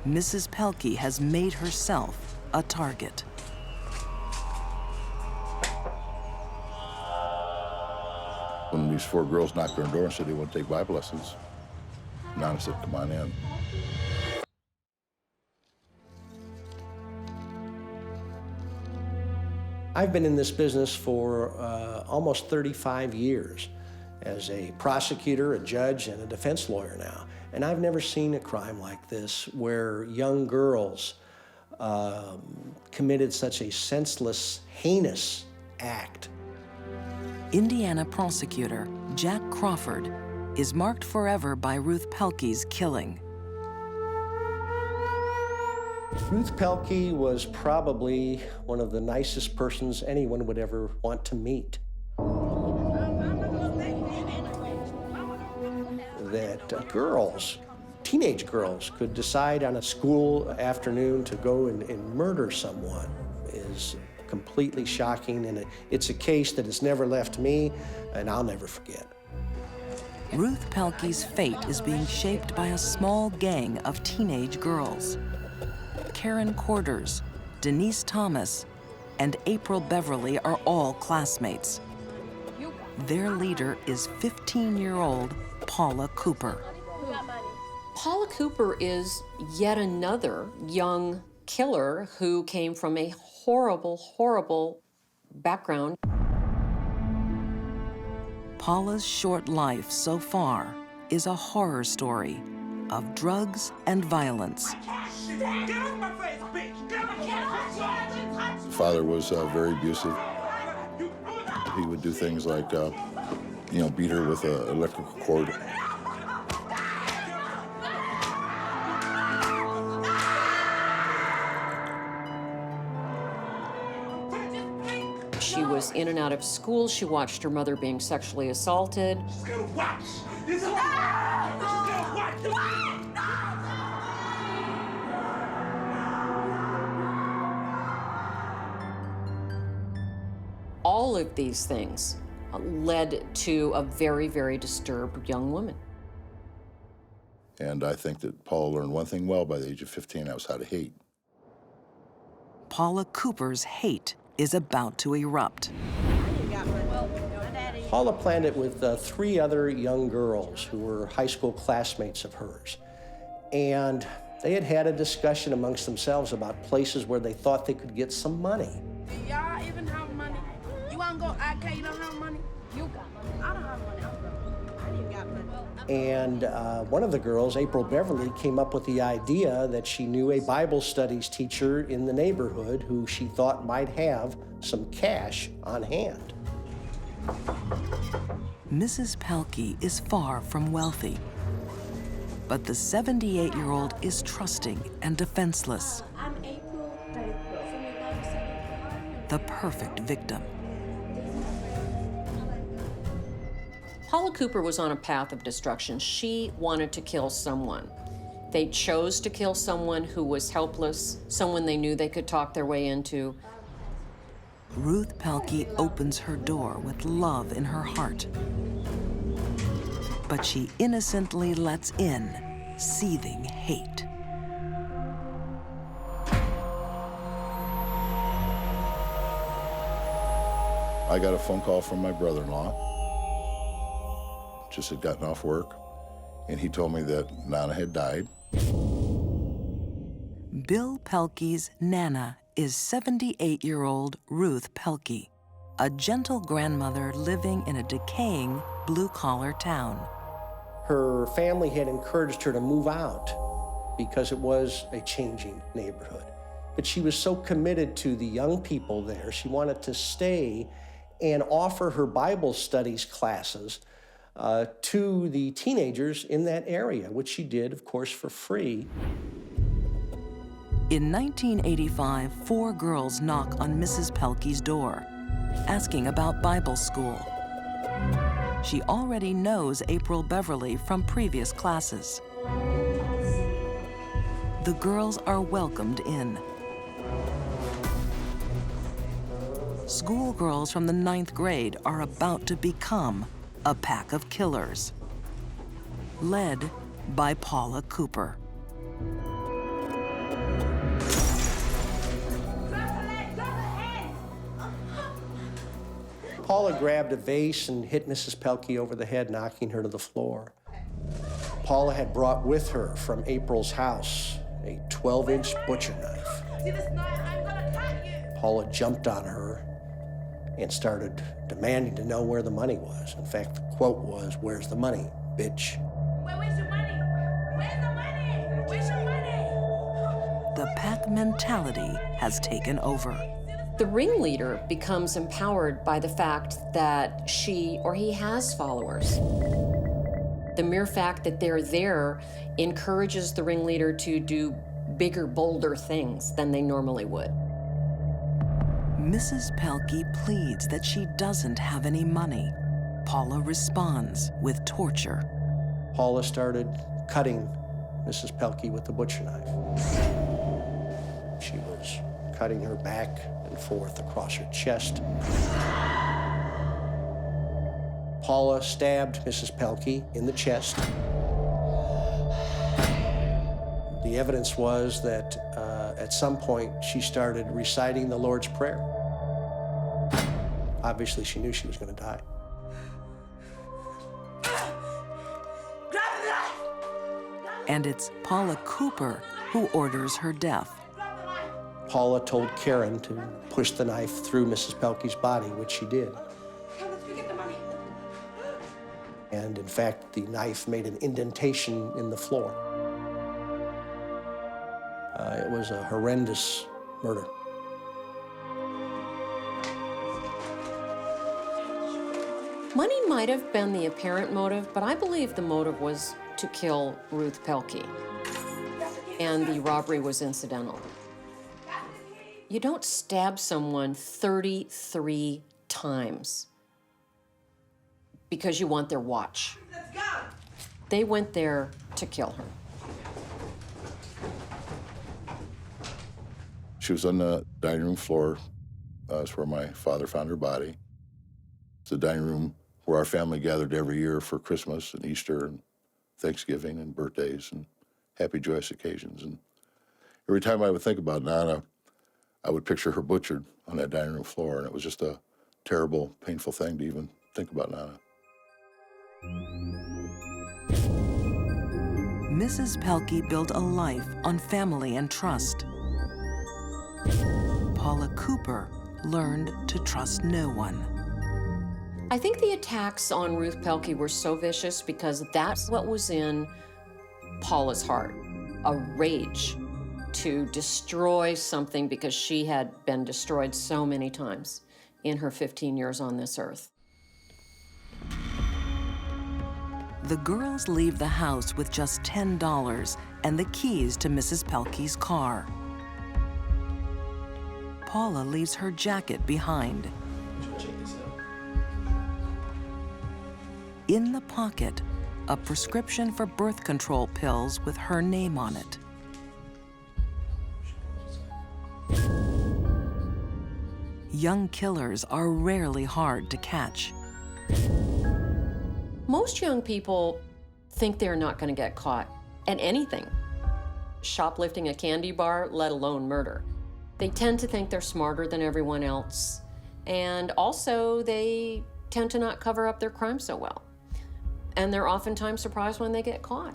Mrs. Pelkey has made herself a target. When these 4 girls knocked on her door and said they want to take Bible lessons, Nana said, come on in. I've been in this business for almost 35 years as a prosecutor, a judge, and a defense lawyer now. And I've never seen a crime like this where young girls committed such a senseless, heinous act. Indiana prosecutor Jack Crawford is marked forever by Ruth Pelkey's killing. Ruth Pelkey was probably one of the nicest persons anyone would ever want to meet. That girls, teenage girls, could decide on a school afternoon to go and murder someone is completely shocking, and it's a case that has never left me, and I'll never forget. Ruth Pelkey's fate is being shaped by a small gang of teenage girls. Karen Quarters, Denise Thomas, and April Beverly are all classmates. Their leader is 15-year-old Paula Cooper. Paula Cooper is yet another young killer who came from a horrible, horrible background. Paula's short life so far is a horror story of drugs and violence. The father was very abusive. He would do things like, beat her with an electrical cord. She was in and out of school. She watched her mother being sexually assaulted. All of these things led to a very, very disturbed young woman. And I think that Paula learned one thing well by the age of 15, that was how to hate. Paula Cooper's hate is about to erupt. Paula planned it with 3 other young girls who were high school classmates of hers. And they had had a discussion amongst themselves about places where they thought they could get some money. Do y'all even have money? You want to go IK, you don't have money? You got money. I don't have money. I didn't got money. And one of the girls, April Beverly, came up with the idea that she knew a Bible studies teacher in the neighborhood who she thought might have some cash on hand. Mrs. Pelkey is far from wealthy, but the 78-year-old is trusting and defenseless. I'm April. The perfect victim. Paula Cooper was on a path of destruction. She wanted to kill someone. They chose to kill someone who was helpless, someone they knew they could talk their way into. Ruth Pelkey opens her door with love in her heart. But she innocently lets in seething hate. I got a phone call from my brother-in-law. Just had gotten off work, and he told me that Nana had died. Bill Pelkey's Nana is 78-year-old Ruth Pelkey, a gentle grandmother living in a decaying blue-collar town. Her family had encouraged her to move out because it was a changing neighborhood. But she was so committed to the young people there, she wanted to stay and offer her Bible studies classes to the teenagers in that area, which she did, of course, for free. In 1985, 4 girls knock on Mrs. Pelkey's door, asking about Bible school. She already knows April Beverly from previous classes. The girls are welcomed in. Schoolgirls from the 9th grade are about to become a pack of killers, led by Paula Cooper. Paula grabbed a vase and hit Mrs. Pelkey over the head, knocking her to the floor. Paula had brought with her from April's house a 12-inch butcher knife. Paula jumped on her and started demanding to know where the money was. In fact, the quote was, "Where's the money, bitch?" Where's your money? Where's the money? Where's your money? The pack mentality has taken over. The ringleader becomes empowered by the fact that she or he has followers. The mere fact that they're there encourages the ringleader to do bigger, bolder things than they normally would. Mrs. Pelkey pleads that she doesn't have any money. Paula responds with torture. Paula started cutting Mrs. Pelkey with the butcher knife. She was cutting her back and forth across her chest. Paula stabbed Mrs. Pelkey in the chest. The evidence was that at some point she started reciting the Lord's Prayer. Obviously, she knew she was going to die. And it's Paula Cooper who orders her death. Paula told Karen to push the knife through Mrs. Pelkey's body, which she did. And in fact, the knife made an indentation in the floor. It was a horrendous murder. Money might have been the apparent motive, but I believe the motive was to kill Ruth Pelkey, and the robbery was incidental. You don't stab someone 33 times because you want their watch. They went there to kill her. She was on the dining room floor. That's where my father found her body. It's the dining room where our family gathered every year for Christmas and Easter and Thanksgiving and birthdays and happy, joyous occasions. And every time I would think about Nana, I would picture her butchered on that dining room floor, and it was just a terrible, painful thing to even think about Nana. Mrs. Pelkey built a life on family and trust. Paula Cooper learned to trust no one. I think the attacks on Ruth Pelkey were so vicious because that's what was in Paula's heart, a rage to destroy something because she had been destroyed so many times in her 15 years on this earth. The girls leave the house with just $10 and the keys to Mrs. Pelkey's car. Paula leaves her jacket behind. In the pocket, a prescription for birth control pills with her name on it. Young killers are rarely hard to catch. Most young people think they're not going to get caught at anything. Shoplifting a candy bar, let alone murder. They tend to think they're smarter than everyone else, And also, they tend to not cover up their crimes so well. And they're oftentimes surprised when they get caught.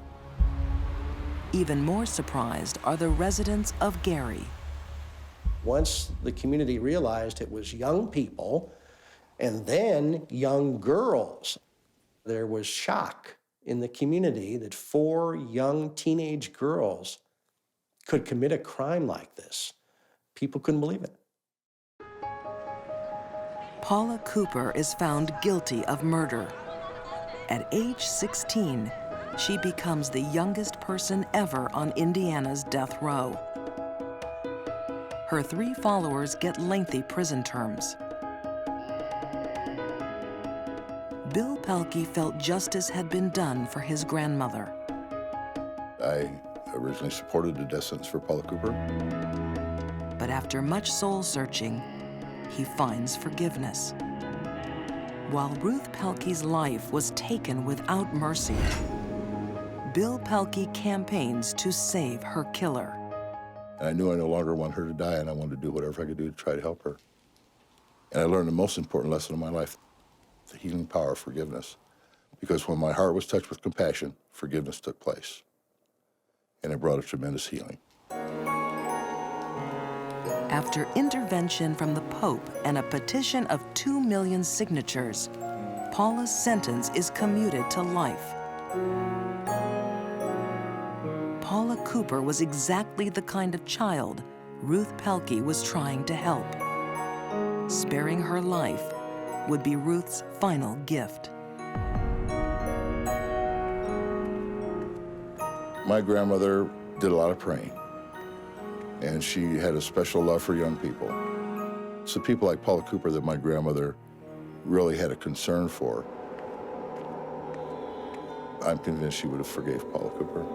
Even more surprised are the residents of Gary. Once the community realized it was young people and then young girls, there was shock in the community that 4 young teenage girls could commit a crime like this. People couldn't believe it. Paula Cooper is found guilty of murder. At age 16, she becomes the youngest person ever on Indiana's death row. Her 3 followers get lengthy prison terms. Bill Pelkey felt justice had been done for his grandmother. I originally supported the death sentence for Paula Cooper. But after much soul-searching, he finds forgiveness. While Ruth Pelkey's life was taken without mercy, Bill Pelkey campaigns to save her killer. And I knew I no longer wanted her to die, and I wanted to do whatever I could do to try to help her. And I learned the most important lesson of my life, the healing power of forgiveness. Because when my heart was touched with compassion, forgiveness took place. And it brought a tremendous healing. After intervention from the Pope and a petition of 2 million signatures, Paula's sentence is commuted to life. Paula Cooper was exactly the kind of child Ruth Pelkey was trying to help. Sparing her life would be Ruth's final gift. My grandmother did a lot of praying, and she had a special love for young people. So people like Paula Cooper that my grandmother really had a concern for, I'm convinced she would have forgave Paula Cooper.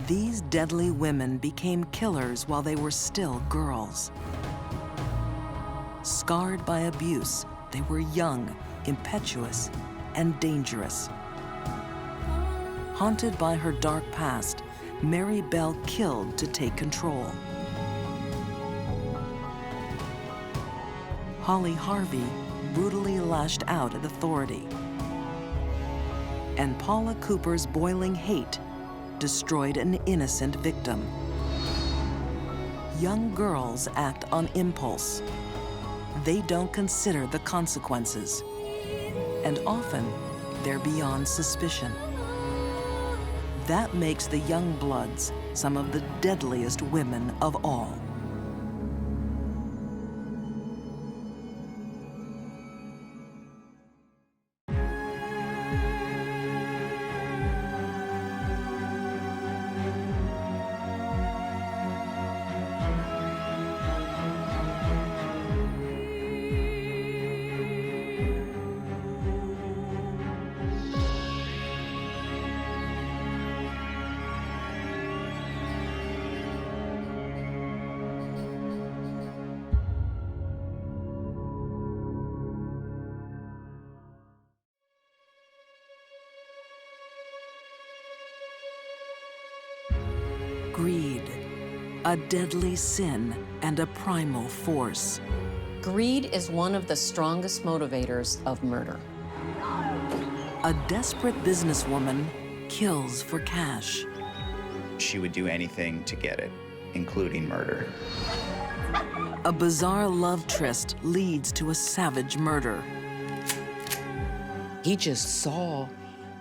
These deadly women became killers while they were still girls. Scarred by abuse, they were young, impetuous, and dangerous. Haunted by her dark past, Mary Bell killed to take control. Holly Harvey brutally lashed out at authority. And Paula Cooper's boiling hate destroyed an innocent victim. Young girls act on impulse. They don't consider the consequences. And often, they're beyond suspicion. That makes the young bloods some of the deadliest women of all. Greed, a deadly sin and a primal force. Greed is one of the strongest motivators of murder. A desperate businesswoman kills for cash. She would do anything to get it, including murder. A bizarre love tryst leads to a savage murder. He just saw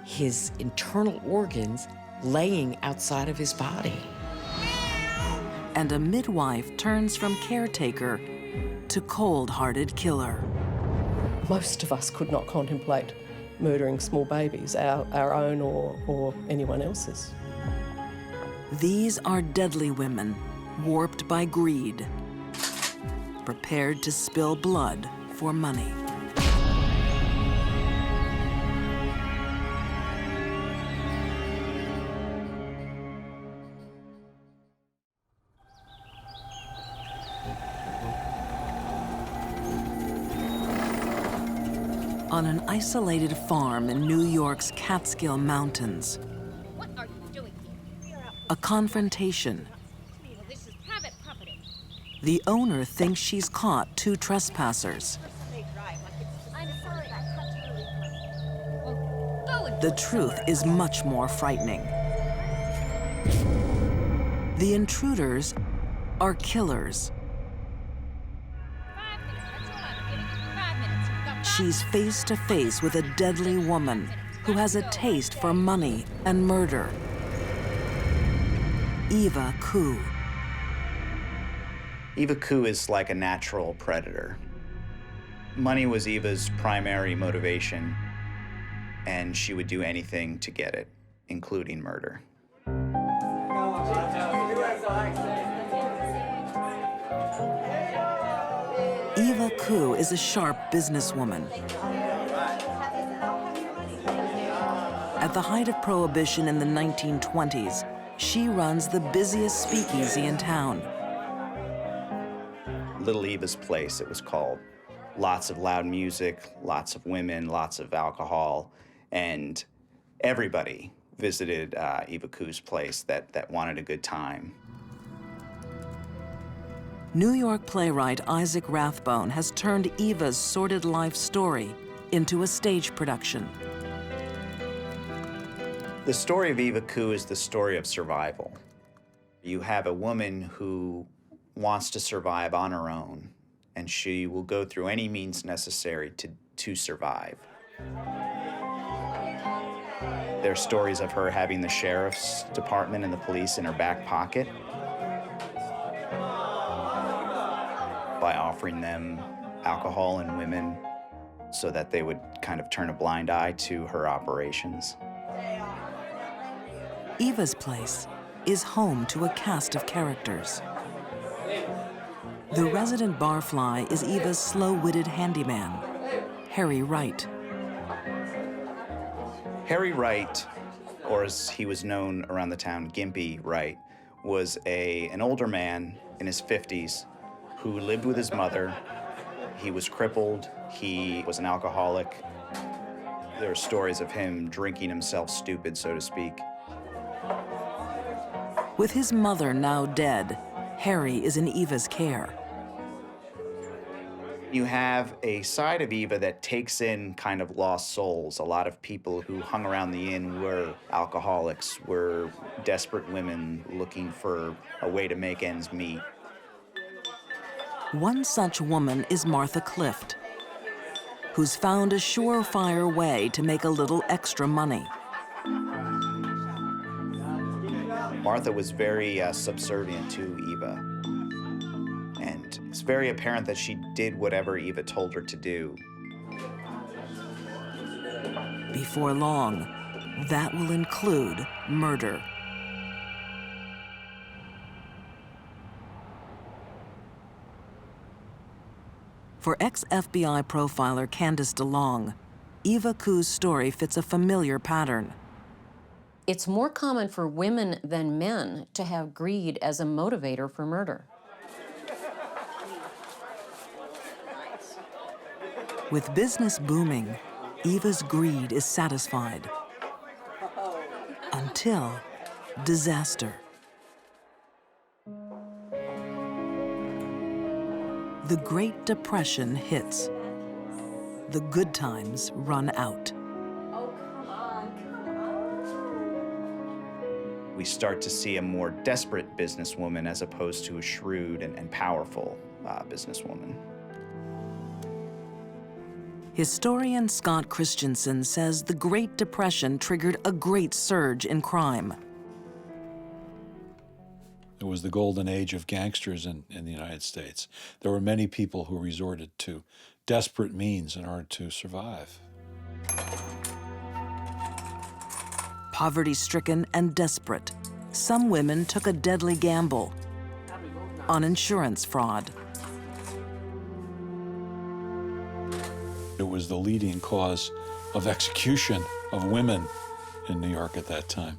his internal organs laying outside of his body. And a midwife turns from caretaker to cold-hearted killer. Most of us could not contemplate murdering small babies, our own or anyone else's. These are deadly women, warped by greed, prepared to spill blood for money. On an isolated farm in New York's Catskill Mountains, a confrontation The owner thinks she's caught two trespassers. The truth is much more frightening. The intruders are killers. She's face to face with a deadly woman who has a taste for money and murder. Eva Koo. Eva Koo is like a natural predator. Money was Eva's primary motivation, and she would do anything to get it, including murder. Eva Koo is a sharp businesswoman. At the height of Prohibition in the 1920s, she runs the busiest speakeasy in town. Little Eva's Place, it was called. Lots of loud music, lots of women, lots of alcohol, and everybody visited Eva Koo's place that wanted a good time. New York playwright Isaac Rathbone has turned Eva's sordid life story into a stage production. The story of Eva Koo is the story of survival. You have a woman who wants to survive on her own, and she will go through any means necessary to survive. There are stories of her having the sheriff's department and the police in her back pocket by offering them alcohol and women so that they would kind of turn a blind eye to her operations. Eva's Place is home to a cast of characters. The resident barfly is Eva's slow-witted handyman, Harry Wright. Harry Wright, or as he was known around the town, Gimpy Wright, was an older man in his 50s who lived with his mother. He was crippled, he was an alcoholic. There are stories of him drinking himself stupid, so to speak. With his mother now dead, Harry is in Eva's care. You have a side of Eva that takes in kind of lost souls. A lot of people who hung around the inn were alcoholics, were desperate women looking for a way to make ends meet. One such woman is Martha Clift, who's found a surefire way to make a little extra money. Martha was very subservient to Eva. And it's very apparent that she did whatever Eva told her to do. Before long, that will include murder. For ex-FBI profiler Candace DeLong, Eva Koo's story fits a familiar pattern. It's more common for women than men to have greed as a motivator for murder. With business booming, Eva's greed is satisfied. Until disaster. The Great Depression hits. The good times run out. We start to see a more desperate businesswoman as opposed to a shrewd and powerful businesswoman. Historian Scott Christensen says the Great Depression triggered a great surge in crime. It was the golden age of gangsters in the United States. There were many people who resorted to desperate means in order to survive. Poverty-stricken and desperate, some women took a deadly gamble on insurance fraud. It was the leading cause of execution of women in New York at that time.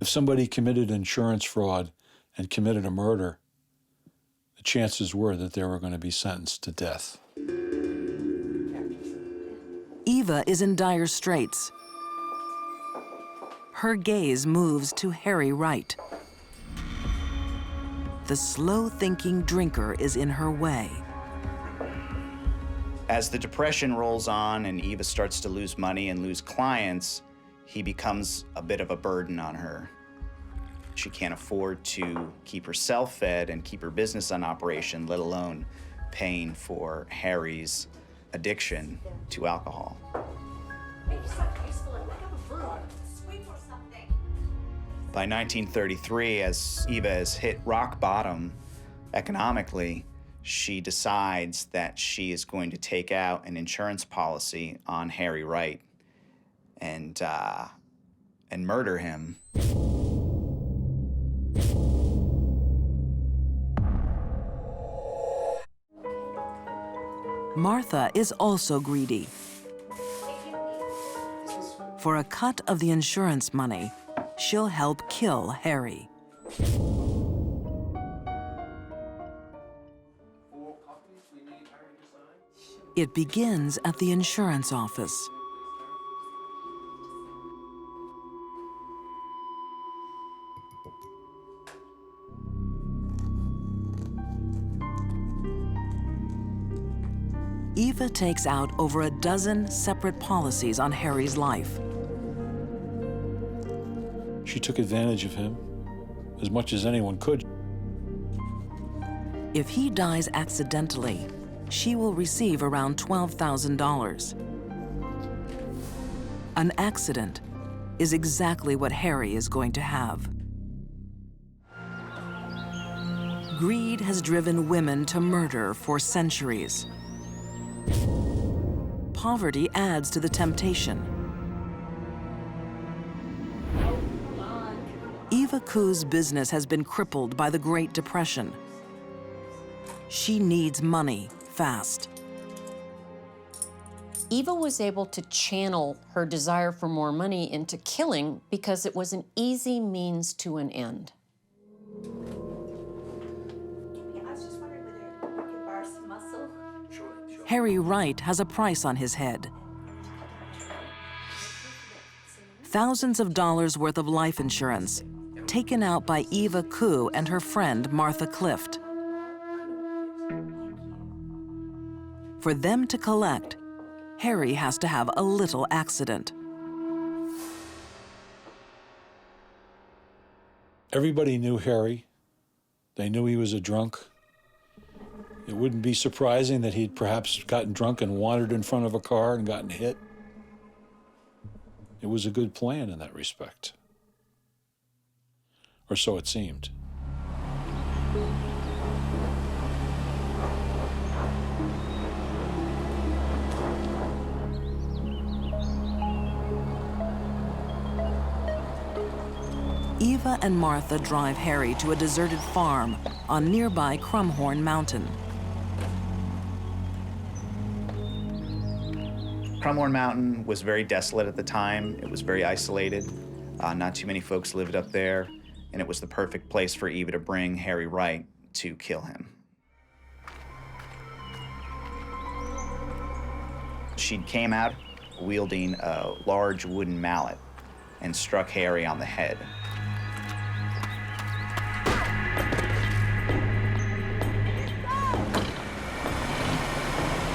If somebody committed insurance fraud and committed a murder, the chances were that they were going to be sentenced to death. Eva is in dire straits. Her gaze moves to Harry Wright. the slow-thinking drinker is in her way. As the depression rolls on and Eva starts to lose money and lose clients, he becomes a bit of a burden on her. She can't afford to keep herself fed and keep her business on operation, let alone paying for Harry's addiction to alcohol. By 1933, as Eva has hit rock bottom economically, she decides that she is going to take out an insurance policy on Harry Wright and murder him. Martha is also greedy. For a cut of the insurance money, she'll help kill Harry. It begins at the insurance office. Eva takes out over a dozen separate policies on Harry's life. She took advantage of him as much as anyone could. If he dies accidentally, she will receive around $12,000. An accident is exactly what Harry is going to have. Greed has driven women to murder for centuries. Poverty adds to the temptation. Eva Ku's business has been crippled by the Great Depression. She needs money fast. Eva was able to channel her desire for more money into killing because it was an easy means to an end. Harry Wright has a price on his head. Thousands of dollars worth of life insurance taken out by Eva Ku and her friend Martha Clift. For them to collect, Harry has to have a little accident. Everybody knew Harry. They knew he was a drunk. It wouldn't be surprising that he'd perhaps gotten drunk and wandered in front of a car and gotten hit. It was a good plan in that respect. Or so it seemed. Eva and Martha drive Harry to a deserted farm on nearby Crumhorn Mountain. Crumhorn Mountain was very desolate at the time. It was very isolated. Not too many folks lived up there, and it was the perfect place for Eva to bring Harry Wright to kill him. She came out wielding a large wooden mallet and struck Harry on the head.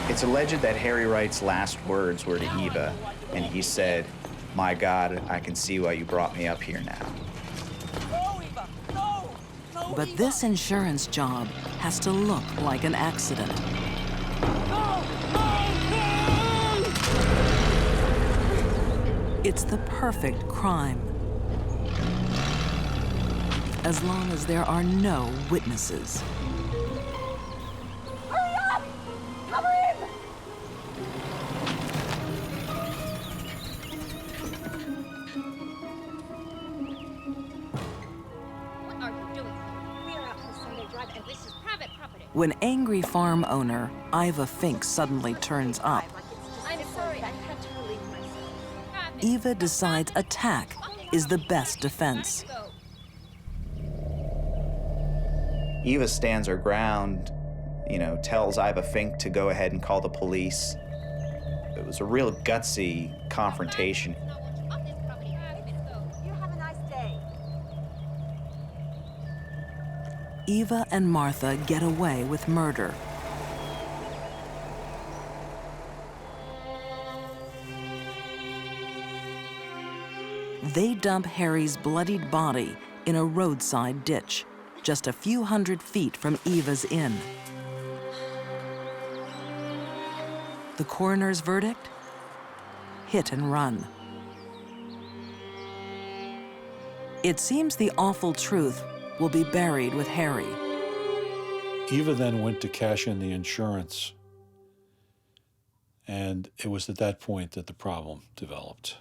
It's alleged that Harry Wright's last words were to Eva, and he said, "My God, I can see why you brought me up here now." But this insurance job has to look like an accident. It's the perfect crime, as long as there are no witnesses. When angry farm owner Iva Fink suddenly turns up, I'm sorry, I had to relieve myself. Eva decides attack is the best defense. Eva stands her ground, tells Iva Fink to go ahead and call the police. It was a real gutsy confrontation. Eva and Martha get away with murder. They dump Harry's bloodied body in a roadside ditch, just a few hundred feet from Eva's inn. The coroner's verdict? Hit and run. It seems the awful truth will be buried with Harry. Eva then went to cash in the insurance, and it was at that point that the problem developed.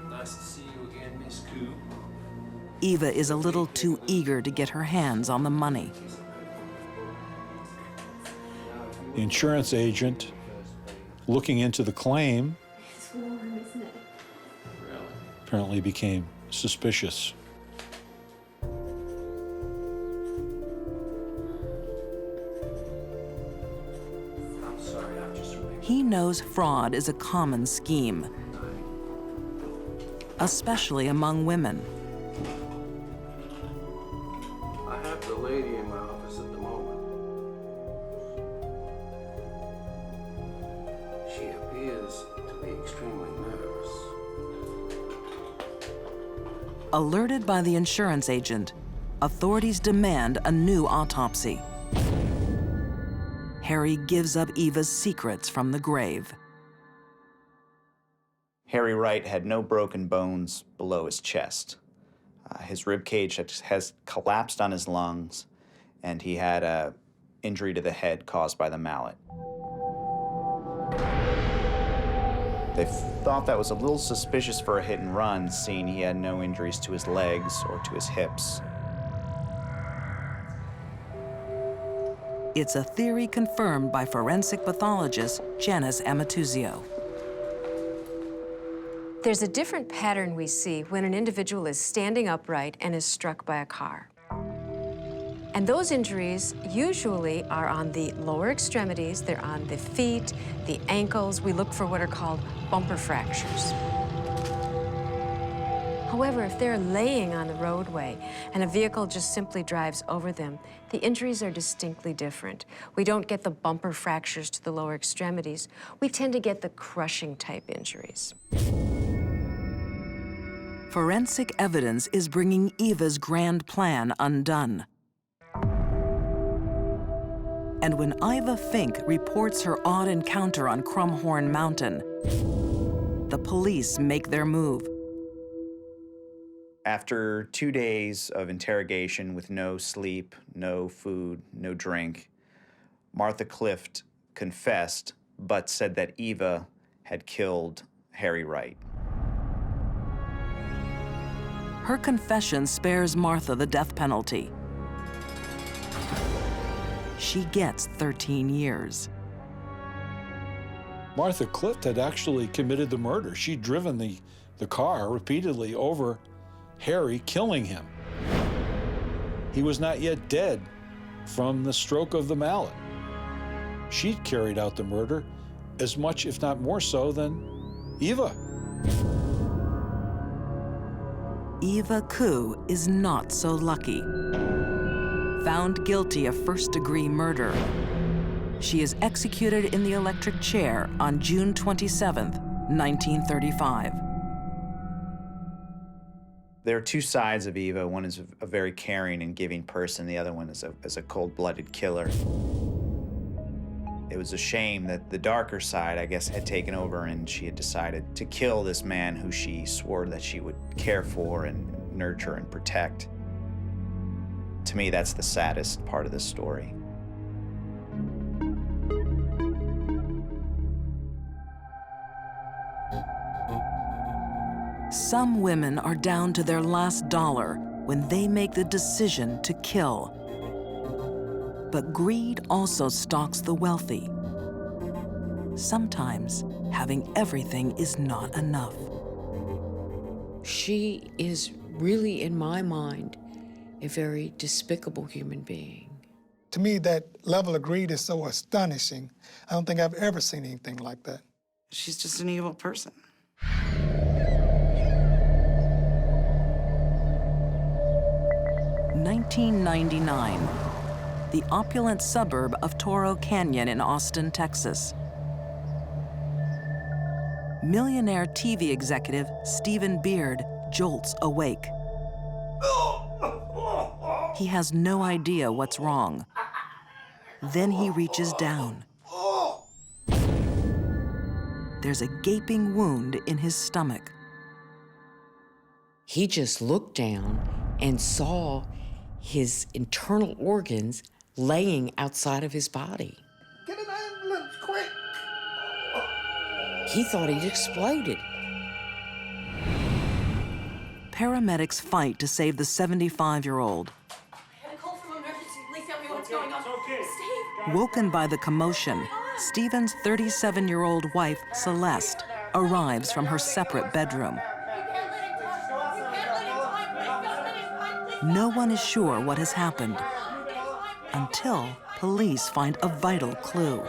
Nice to see you again, Miss Coop. Eva is a little too eager to get her hands on the money. The insurance agent, looking into the claim, It's warm, isn't it? apparently became suspicious. I'm sorry, I've just remembered. He knows fraud is a common scheme, especially among women. I have the lady in my office at the moment. She appears to be extremely nervous. Alerted by the insurance agent, authorities demand a new autopsy. Harry gives up Eva's secrets from the grave. Harry Wright had no broken bones below his chest. His rib cage has collapsed on his lungs, and he had an injury to the head caused by the mallet. They thought that was a little suspicious for a hit and run, seeing he had no injuries to his legs or to his hips. It's a theory confirmed by forensic pathologist Janice Amatuzio. There's a different pattern we see when an individual is standing upright and is struck by a car. And those injuries usually are on the lower extremities, they're on the feet, the ankles. We look for what are called bumper fractures. However, if they're laying on the roadway and a vehicle just simply drives over them, the injuries are distinctly different. We don't get the bumper fractures to the lower extremities. We tend to get the crushing type injuries. Forensic evidence is bringing Eva's grand plan undone. And when Iva Fink reports her odd encounter on Crumhorn Mountain, the police make their move. After 2 days of interrogation with no sleep, no food, no drink, Martha Clift confessed, but said that Eva had killed Harry Wright. Her confession spares Martha the death penalty. She gets 13 years. Martha Clift had actually committed the murder. She'd driven the car repeatedly over Harry, killing him. He was not yet dead from the stroke of the mallet. She'd carried out the murder as much, if not more so, than Eva. Eva Koo is not so lucky. Found guilty of first-degree murder, she is executed in the electric chair on June 27, 1935. There are two sides of Eva. One is a very caring and giving person. The other one is a cold-blooded killer. It was a shame that the darker side, I guess, had taken over and she had decided to kill this man who she swore that she would care for and nurture and protect. To me, that's the saddest part of this story. Some women are down to their last dollar when they make the decision to kill. But greed also stalks the wealthy. Sometimes having everything is not enough. She is really, in my mind, a very despicable human being. To me, that level of greed is so astonishing. I don't think I've ever seen anything like that. She's just an evil person. 1999, the opulent suburb of Toro Canyon in Austin, Texas. Millionaire TV executive Stephen Beard jolts awake. He has no idea what's wrong. Then he reaches down. There's a gaping wound in his stomach. He just looked down and saw his internal organs laying outside of his body. Get an ambulance, quick! He thought he'd exploded. Paramedics fight to save the 75-year-old. I had a call from emergency. Please tell me what's going on. Steve! Woken by the commotion, Stephen's 37-year-old wife, Celeste, arrives from her separate bedroom. No one is sure what has happened until police find a vital clue.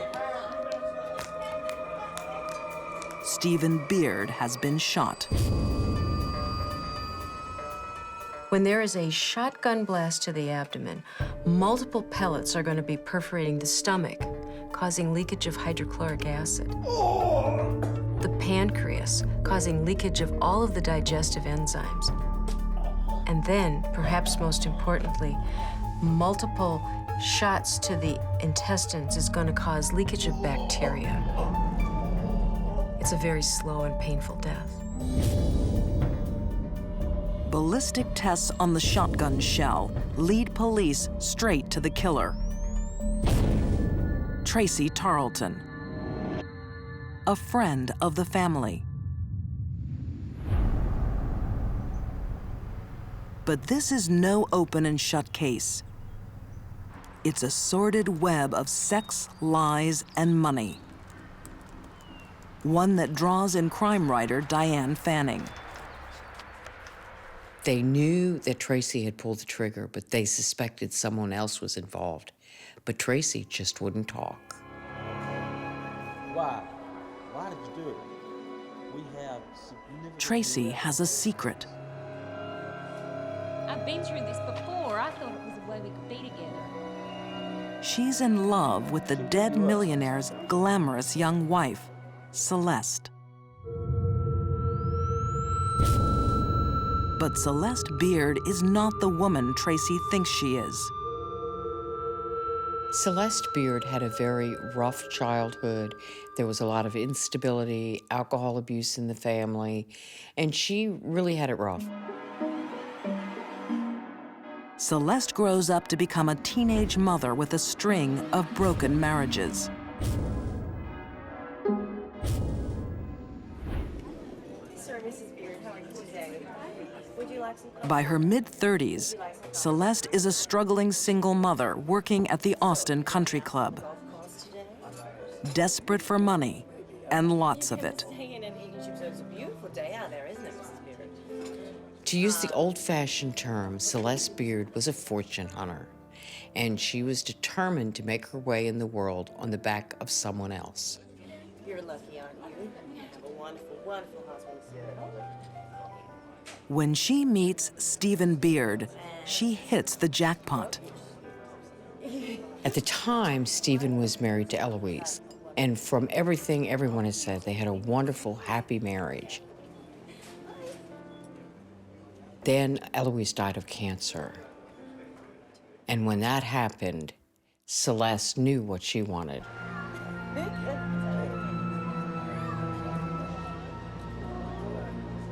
Stephen Beard has been shot. When there is a shotgun blast to the abdomen, multiple pellets are going to be perforating the stomach, causing leakage of hydrochloric acid. The pancreas, causing leakage of all of the digestive enzymes. And then, perhaps most importantly, multiple shots to the intestines is going to cause leakage of bacteria. It's a very slow and painful death. Ballistic tests on the shotgun shell lead police straight to the killer. Tracy Tarleton, a friend of the family. But this is no open and shut case. It's a sordid web of sex, lies, and money. One that draws in crime writer Diane Fanning. They knew that Tracy had pulled the trigger, but they suspected someone else was involved. But Tracy just wouldn't talk. Why? Why did you do it? We have significant... Tracy has a secret. I've been through this before. I thought it was a way we could be together. She's in love with the dead millionaire's glamorous young wife, Celeste. But Celeste Beard is not the woman Tracy thinks she is. Celeste Beard had a very rough childhood. There was a lot of instability, alcohol abuse in the family, and she really had it rough. Celeste grows up to become a teenage mother with a string of broken marriages. Sir, Mrs. Beard, how are you today? Would you like some coffee? By her mid-30s, Celeste is a struggling single mother working at the Austin Country Club. Desperate for money, and lots of it. It's a beautiful day out there, isn't it, Mrs. Beard? To use the old-fashioned term, Celeste Beard was a fortune hunter, and she was determined to make her way in the world on the back of someone else. You're lucky, aren't you? You have a wonderful, wonderful husband, sir. When she meets Stephen Beard, she hits the jackpot. At the time, Stephen was married to Eloise, and from everything everyone has said, they had a wonderful, happy marriage. Then Eloise died of cancer. And when that happened, Celeste knew what she wanted.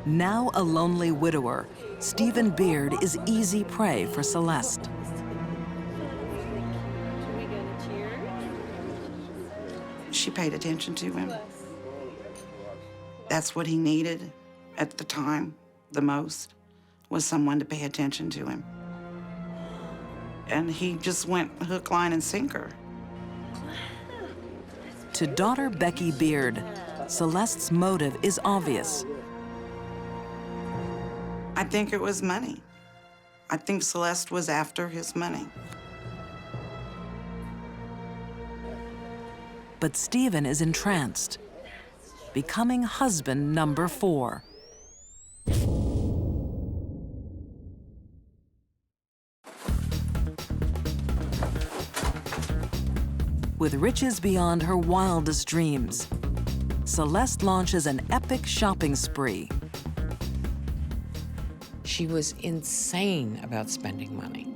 Now a lonely widower, Stephen Beard is easy prey for Celeste. She paid attention to him. That's what he needed at the time the most, was someone to pay attention to him. And he just went hook, line, and sinker. To daughter Becky Beard, Celeste's motive is obvious. I think it was money. I think Celeste was after his money. But Stephen is entranced, becoming husband number 4. With riches beyond her wildest dreams, Celeste launches an epic shopping spree. She was insane about spending money.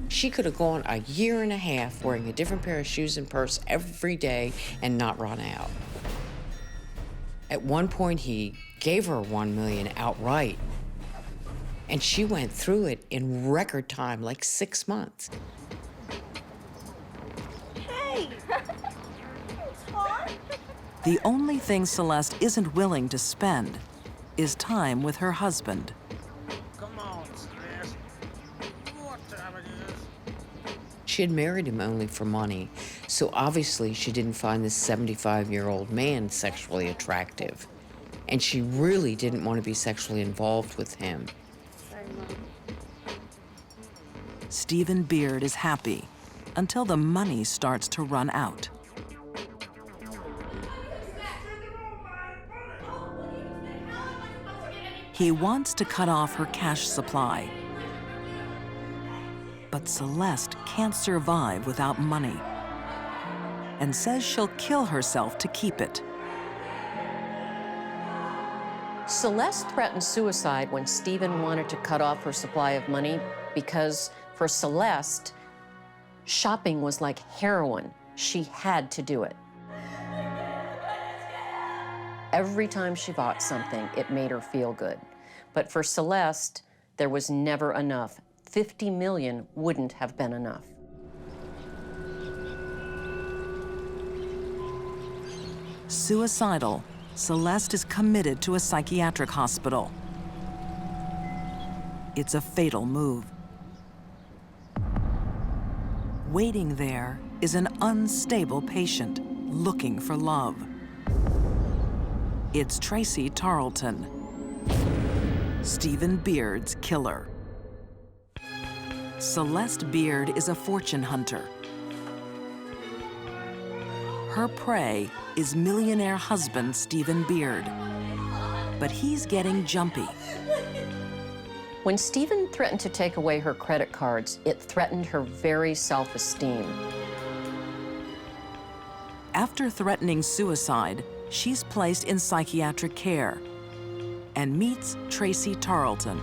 She could have gone a year and a half wearing a different pair of shoes and purse every day and not run out. At one point, he gave her $1 million outright, and she went through it in record time, like 6 months. Hey! The only thing Celeste isn't willing to spend is time with her husband. Come on, Celeste. You know what time it is. She had married him only for money, so obviously she didn't find this 75-year-old man sexually attractive. And she really didn't want to be sexually involved with him. Stephen Beard is happy until the money starts to run out. He wants to cut off her cash supply. But Celeste can't survive without money and says she'll kill herself to keep it. Celeste threatened suicide when Stephen wanted to cut off her supply of money because for Celeste, shopping was like heroin. She had to do it. Every time she bought something, it made her feel good. But for Celeste, there was never enough. 50 million wouldn't have been enough. Suicidal, Celeste is committed to a psychiatric hospital. It's a fatal move. Waiting there is an unstable patient looking for love. It's Tracy Tarleton, Stephen Beard's killer. Celeste Beard is a fortune hunter. Her prey is millionaire husband Stephen Beard, but he's getting jumpy. When Stephen threatened to take away her credit cards, it threatened her very self-esteem. After threatening suicide, she's placed in psychiatric care and meets Tracy Tarleton.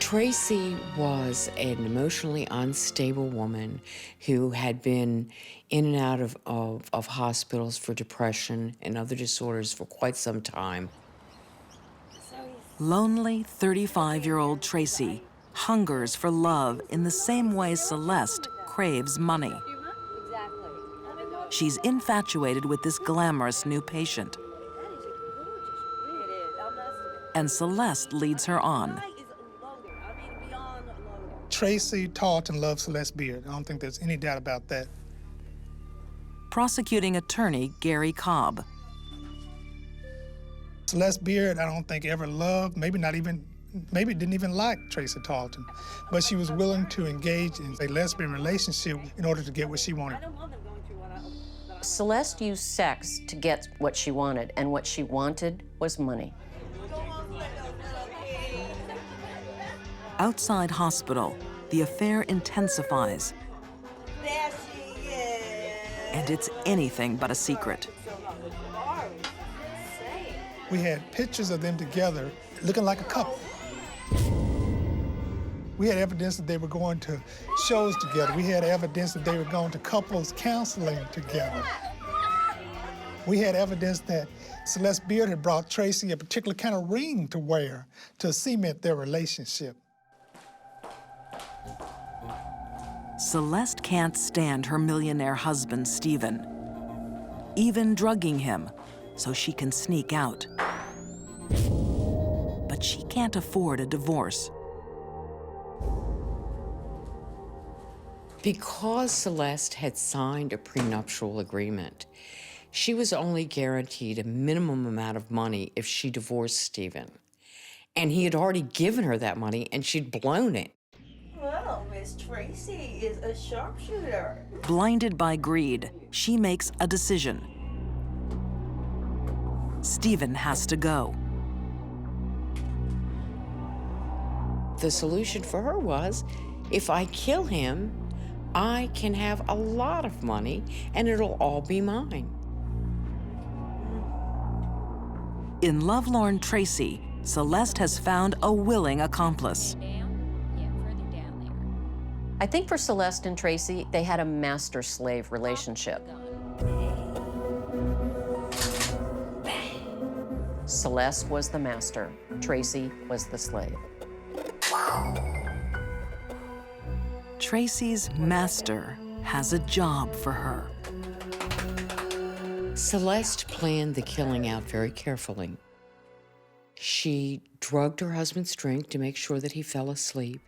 Tracy was an emotionally unstable woman who had been in and out of hospitals for depression and other disorders for quite some time. Lonely 35-year-old Tracy hungers for love in the same way Celeste craves money. She's infatuated with this glamorous new patient. And Celeste leads her on. Tracy Tarleton loves Celeste Beard. I don't think there's any doubt about that. Prosecuting attorney Gary Cobb. Celeste Beard, I don't think ever loved, maybe didn't even like Tracy Tarleton, but she was willing to engage in a lesbian relationship in order to get what she wanted. Celeste used sex to get what she wanted, and what she wanted was money. Outside hospital, the affair intensifies. There she is. And it's anything but a secret. We had pictures of them together looking like a couple. We had evidence that they were going to shows together. We had evidence that they were going to couples counseling together. We had evidence that Celeste Beard had brought Tracy a particular kind of ring to wear to cement their relationship. Celeste can't stand her millionaire husband, Stephen, even drugging him so she can sneak out. But she can't afford a divorce. Because Celeste had signed a prenuptial agreement, she was only guaranteed a minimum amount of money if she divorced Stephen. And he had already given her that money and she'd blown it. Well, Miss Tracy is a sharpshooter. Blinded by greed, she makes a decision. Stephen has to go. The solution for her was, if I kill him, I can have a lot of money and it'll all be mine. In Lovelorn Tracy, Celeste has found a willing accomplice. I think for Celeste and Tracy, they had a master-slave relationship. Celeste was the master, Tracy was the slave. Tracy's master has a job for her. Celeste planned the killing out very carefully. She drugged her husband's drink to make sure that he fell asleep.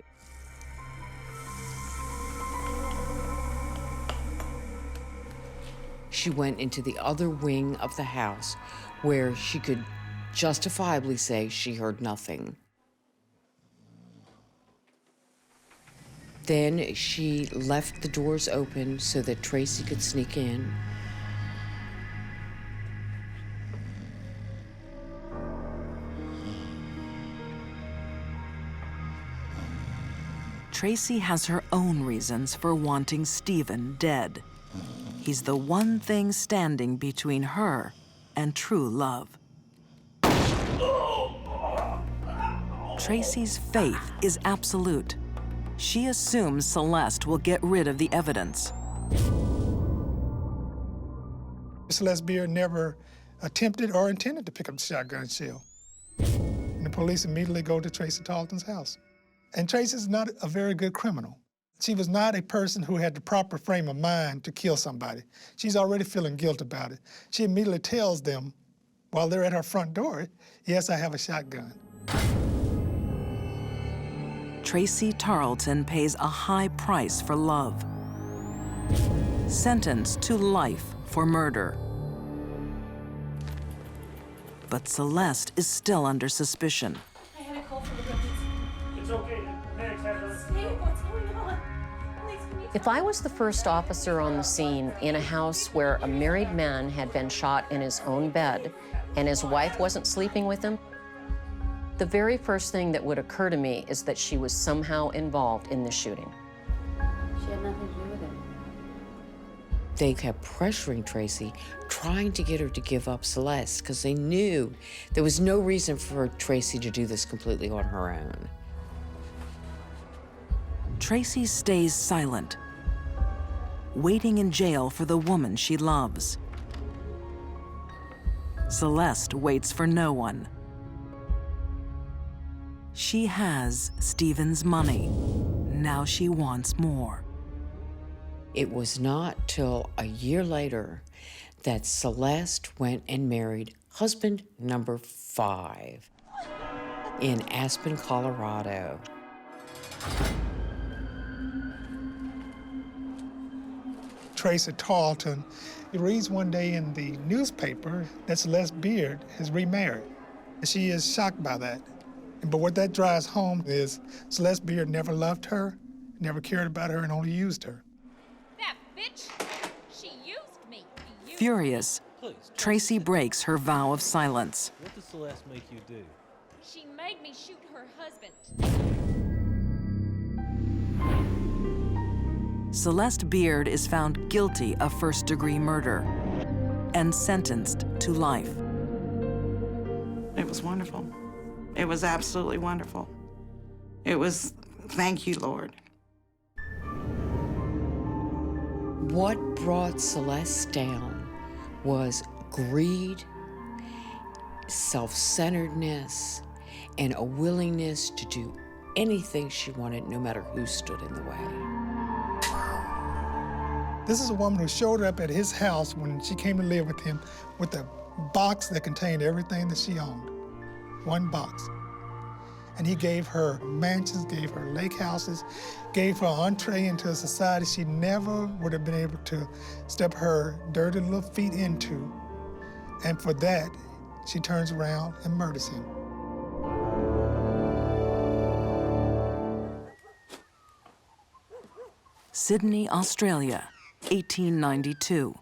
She went into the other wing of the house where she could justifiably say she heard nothing. Then she left the doors open so that Tracy could sneak in. Tracy has her own reasons for wanting Stephen dead. He's the one thing standing between her and true love. Tracy's faith is absolute. She assumes Celeste will get rid of the evidence. Celeste Beard never attempted or intended to pick up the shotgun shell. And the police immediately go to Tracy Tarleton's house. And Tracy's not a very good criminal. She was not a person who had the proper frame of mind to kill somebody. She's already feeling guilt about it. She immediately tells them, while they're at her front door, yes, I have a shotgun. Tracy Tarleton pays a high price for love. Sentenced to life for murder. But Celeste is still under suspicion. I had a call from the deputies. It's okay. Steve, what's going on? Please, can you... If I was the first officer on the scene in a house where a married man had been shot in his own bed and his wife wasn't sleeping with him, the very first thing that would occur to me is that she was somehow involved in the shooting. She had nothing to do with it. They kept pressuring Tracy, trying to get her to give up Celeste, because they knew there was no reason for Tracy to do this completely on her own. Tracy stays silent, waiting in jail for the woman she loves. Celeste waits for no one. She has Stephen's money. Now she wants more. It was not till a year later that Celeste went and married husband number 5 in Aspen, Colorado. Tracy Tarleton, he reads one day in the newspaper that Celeste Beard has remarried. She is shocked by that. But what that drives home is Celeste Beard never loved her, never cared about her, and only used her. That bitch, she used me. Furious, Tracy breaks her vow of silence. What does Celeste make you do? She made me shoot her husband. Celeste Beard is found guilty of first-degree murder and sentenced to life. It was wonderful. It was absolutely wonderful. It was, thank you, Lord. What brought Celeste down was greed, self-centeredness, and a willingness to do anything she wanted, no matter who stood in the way. This is a woman who showed up at his house when she came to live with him with a box that contained everything that she owned. One box. And he gave her mansions, gave her lake houses, gave her entree into a society she never would have been able to step her dirty little feet into. And for that, she turns around and murders him. Sydney, Australia, 1892.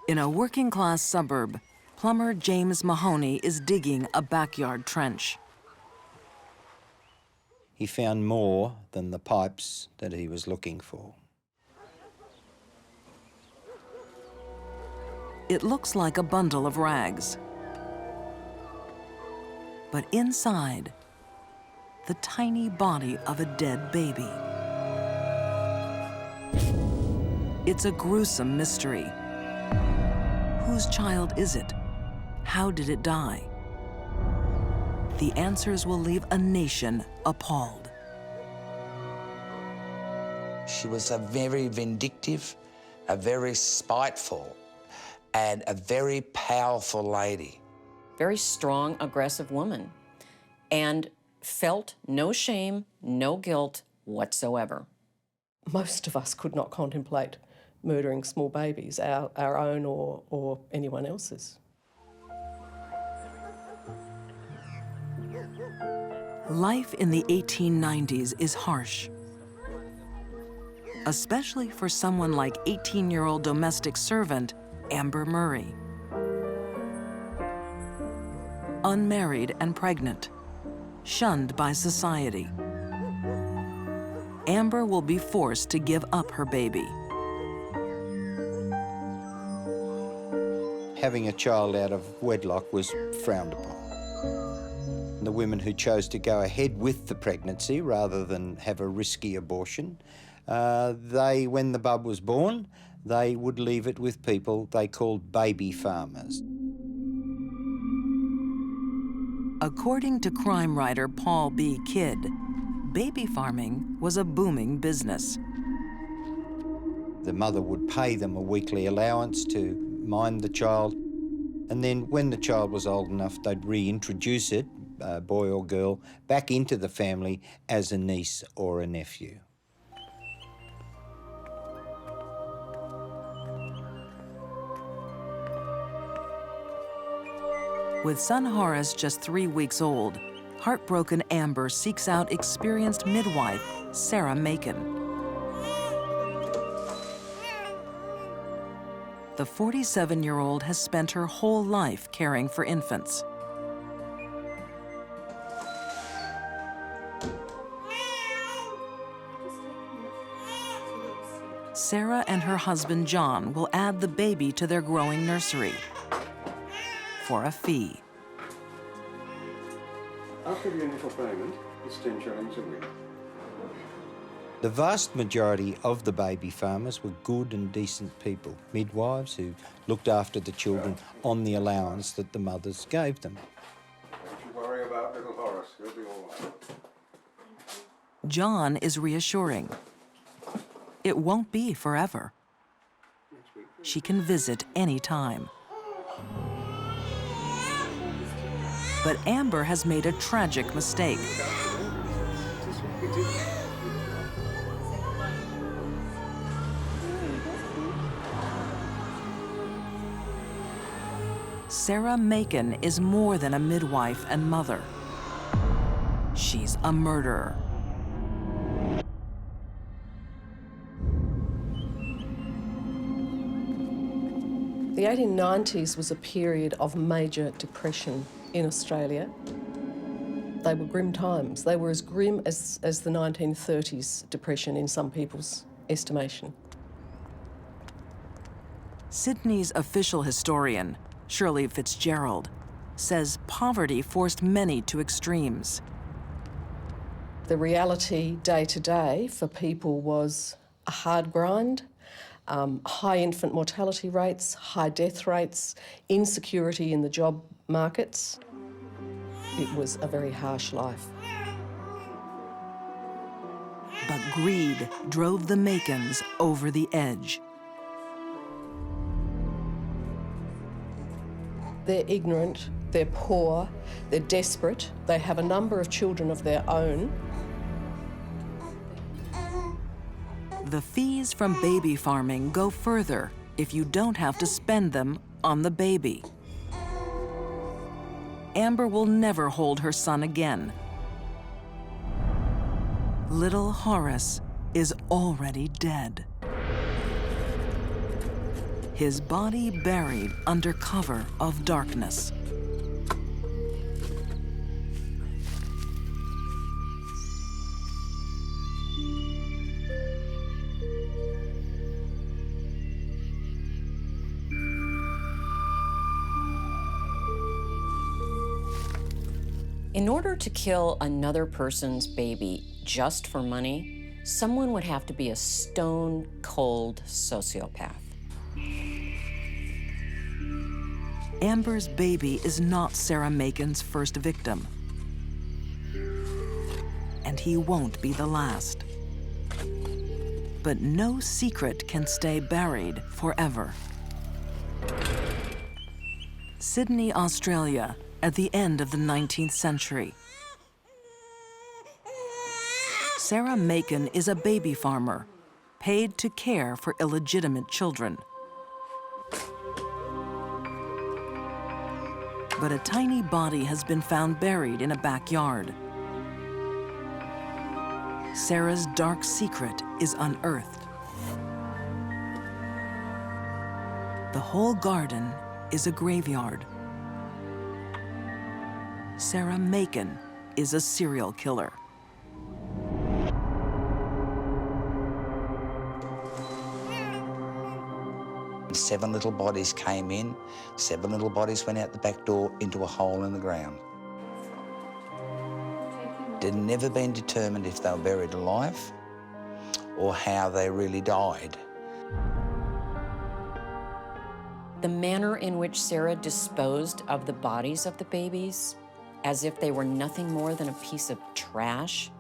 In a working-class suburb, plumber James Mahoney is digging a backyard trench. he found more than the pipes that he was looking for. It looks like a bundle of rags. But inside, the tiny body of a dead baby. It's a gruesome mystery. Whose child is it? How did it die? The answers will leave a nation appalled. She was a very vindictive, a very spiteful, and a very powerful lady. Very strong, aggressive woman, and felt no shame, no guilt whatsoever. Most of us could not contemplate murdering small babies, our own or anyone else's. Life in the 1890s is harsh, especially for someone like 18-year-old domestic servant Amber Murray. Unmarried and pregnant, shunned by society, Amber will be forced to give up her baby. Having a child out of wedlock was frowned upon. The women who chose to go ahead with the pregnancy rather than have a risky abortion, when the bub was born, they would leave it with people they called baby farmers. According to crime writer Paul B. Kidd, baby farming was a booming business. The mother would pay them a weekly allowance to mind the child, and then when the child was old enough, they'd reintroduce it, boy or girl, back into the family as a niece or a nephew. With son Horace just 3 weeks old, heartbroken Amber seeks out experienced midwife Sarah Macon. The 47-year-old has spent her whole life caring for infants. Sarah and her husband John will add the baby to their growing nursery for a fee. After the initial payment, it's 10 shillings a week. The vast majority of the baby farmers were good and decent people, midwives who looked after the children on the allowance that the mothers gave them. Don't you worry about little Horace, he'll be all right. John is reassuring. It won't be forever. She can visit any time. But Amber has made a tragic mistake. Sarah Macon is more than a midwife and mother. She's a murderer. The 1890s was a period of major depression in Australia. They were grim times. They were as grim as the 1930s depression in some people's estimation. Sydney's official historian, Shirley Fitzgerald, says poverty forced many to extremes. The reality day to day for people was a hard grind, high infant mortality rates, high death rates, insecurity in the job markets. It was a very harsh life. But greed drove the Macons over the edge. They're ignorant, they're poor, they're desperate, they have a number of children of their own. The fees from baby farming go further if you don't have to spend them on the baby. Amber will never hold her son again. Little Horace is already dead. His body buried under cover of darkness. In order to kill another person's baby just for money, someone would have to be a stone-cold sociopath. Amber's baby is not Sarah Macon's first victim. And he won't be the last. But no secret can stay buried forever. Sydney, Australia, at the end of the 19th century. Sarah Macon is a baby farmer, paid to care for illegitimate children. But a tiny body has been found buried in a backyard. Sarah's dark secret is unearthed. The whole garden is a graveyard. Sarah Macon is a serial killer. Seven little bodies came in, 7 little bodies went out the back door into a hole in the ground. It had never been determined if they were buried alive or how they really died. The manner in which Sarah disposed of the bodies of the babies, as if they were nothing more than a piece of trash,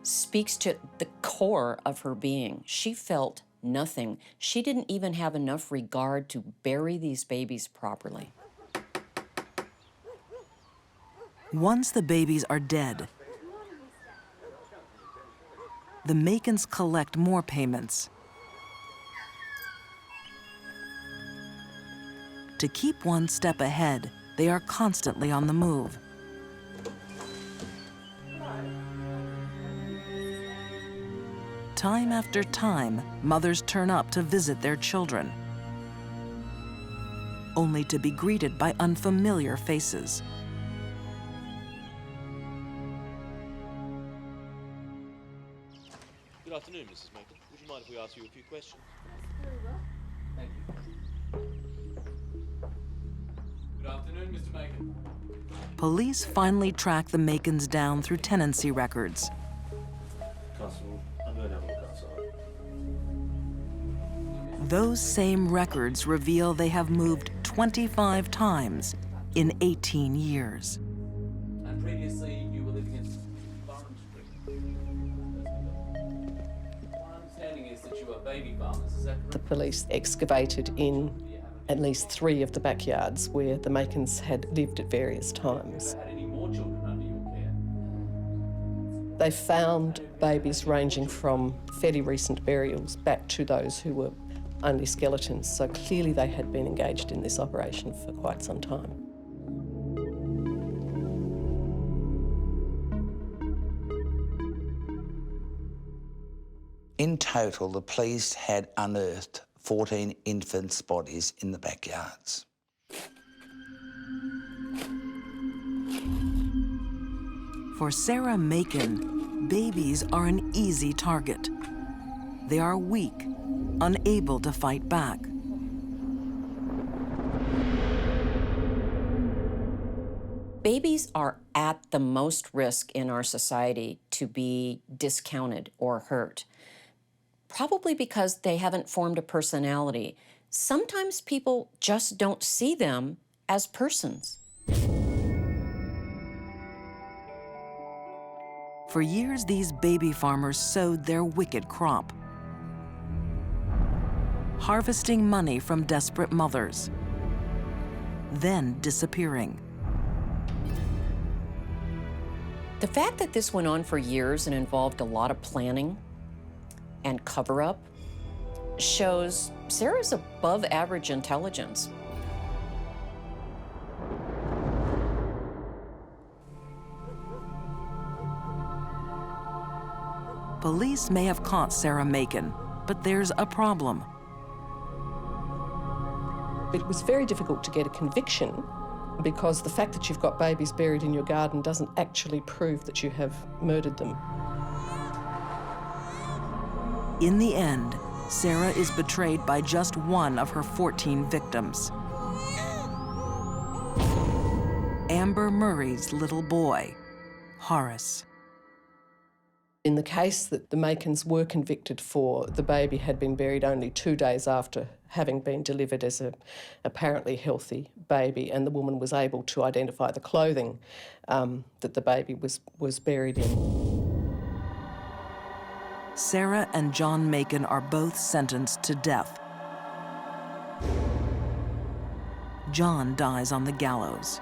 speaks to the core of her being. She felt nothing. She didn't even have enough regard to bury these babies properly. Once the babies are dead, the Macons collect more payments. To keep one step ahead, they are constantly on the move. Time after time, mothers turn up to visit their children, only to be greeted by unfamiliar faces. Good afternoon, Mrs. Macon. Would you mind if we ask you a few questions? Thank you. Good afternoon, Mr. Macon. Police finally track the Macons down through tenancy records. Constable, I'm going to have a look outside. Those same records reveal they have moved 25 times in 18 years. And previously, you were living in Farm Street. My understanding is that you are baby farmers, is that correct? The police excavated in at least 3 of the backyards where the Macons had lived at various times. Had any more children under your care? They found babies ranging from fairly recent burials back to those who were only skeletons, so clearly they had been engaged in this operation for quite some time. In total, the police had unearthed 14 infants' bodies in the backyards. For Sarah Macon, babies are an easy target. They are weak, unable to fight back. Babies are at the most risk in our society to be discounted or hurt, probably because they haven't formed a personality. Sometimes people just don't see them as persons. For years, these baby farmers sowed their wicked crop, harvesting money from desperate mothers, then disappearing. The fact that this went on for years and involved a lot of planning and cover-up shows Sarah's above average intelligence. Police may have caught Sarah Macon, but there's a problem. It was very difficult to get a conviction because the fact that you've got babies buried in your garden doesn't actually prove that you have murdered them. In the end, Sarah is betrayed by just one of her 14 victims. Amber Murray's little boy, Horace. In the case that the Makins were convicted for, the baby had been buried only 2 days after having been delivered as a apparently healthy baby, and the woman was able to identify the clothing that the baby was buried in. Sarah and John Macon are both sentenced to death. John dies on the gallows.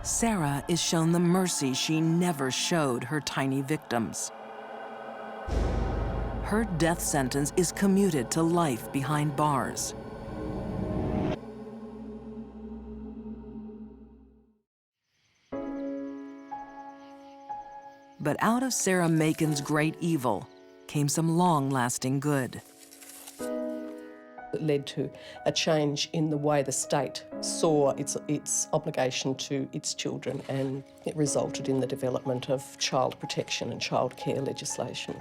Sarah is shown the mercy she never showed her tiny victims. Her death sentence is commuted to life behind bars. But out of Sarah Macon's great evil came some long-lasting good. It led to a change in the way the state saw its obligation to its children, and it resulted in the development of child protection and child care legislation.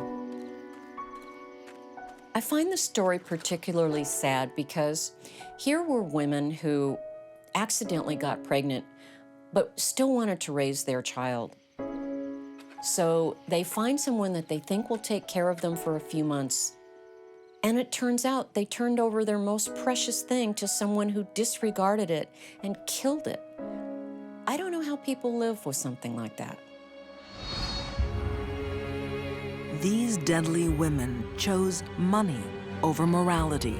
I find the story particularly sad because here were women who accidentally got pregnant but still wanted to raise their child. So they find someone that they think will take care of them for a few months. And it turns out they turned over their most precious thing to someone who disregarded it and killed it. I don't know how people live with something like that. These deadly women chose money over morality.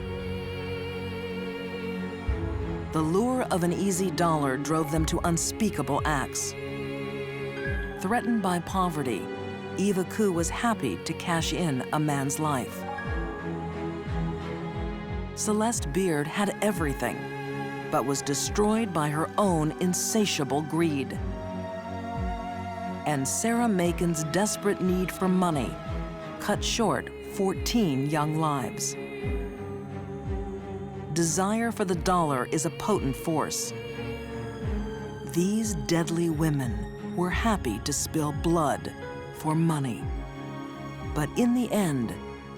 The lure of an easy dollar drove them to unspeakable acts. Threatened by poverty, Eva Koo was happy to cash in a man's life. Celeste Beard had everything, but was destroyed by her own insatiable greed. And Sarah Macon's desperate need for money cut short 14 young lives. Desire for the dollar is a potent force. These deadly women were happy to spill blood for money. But in the end,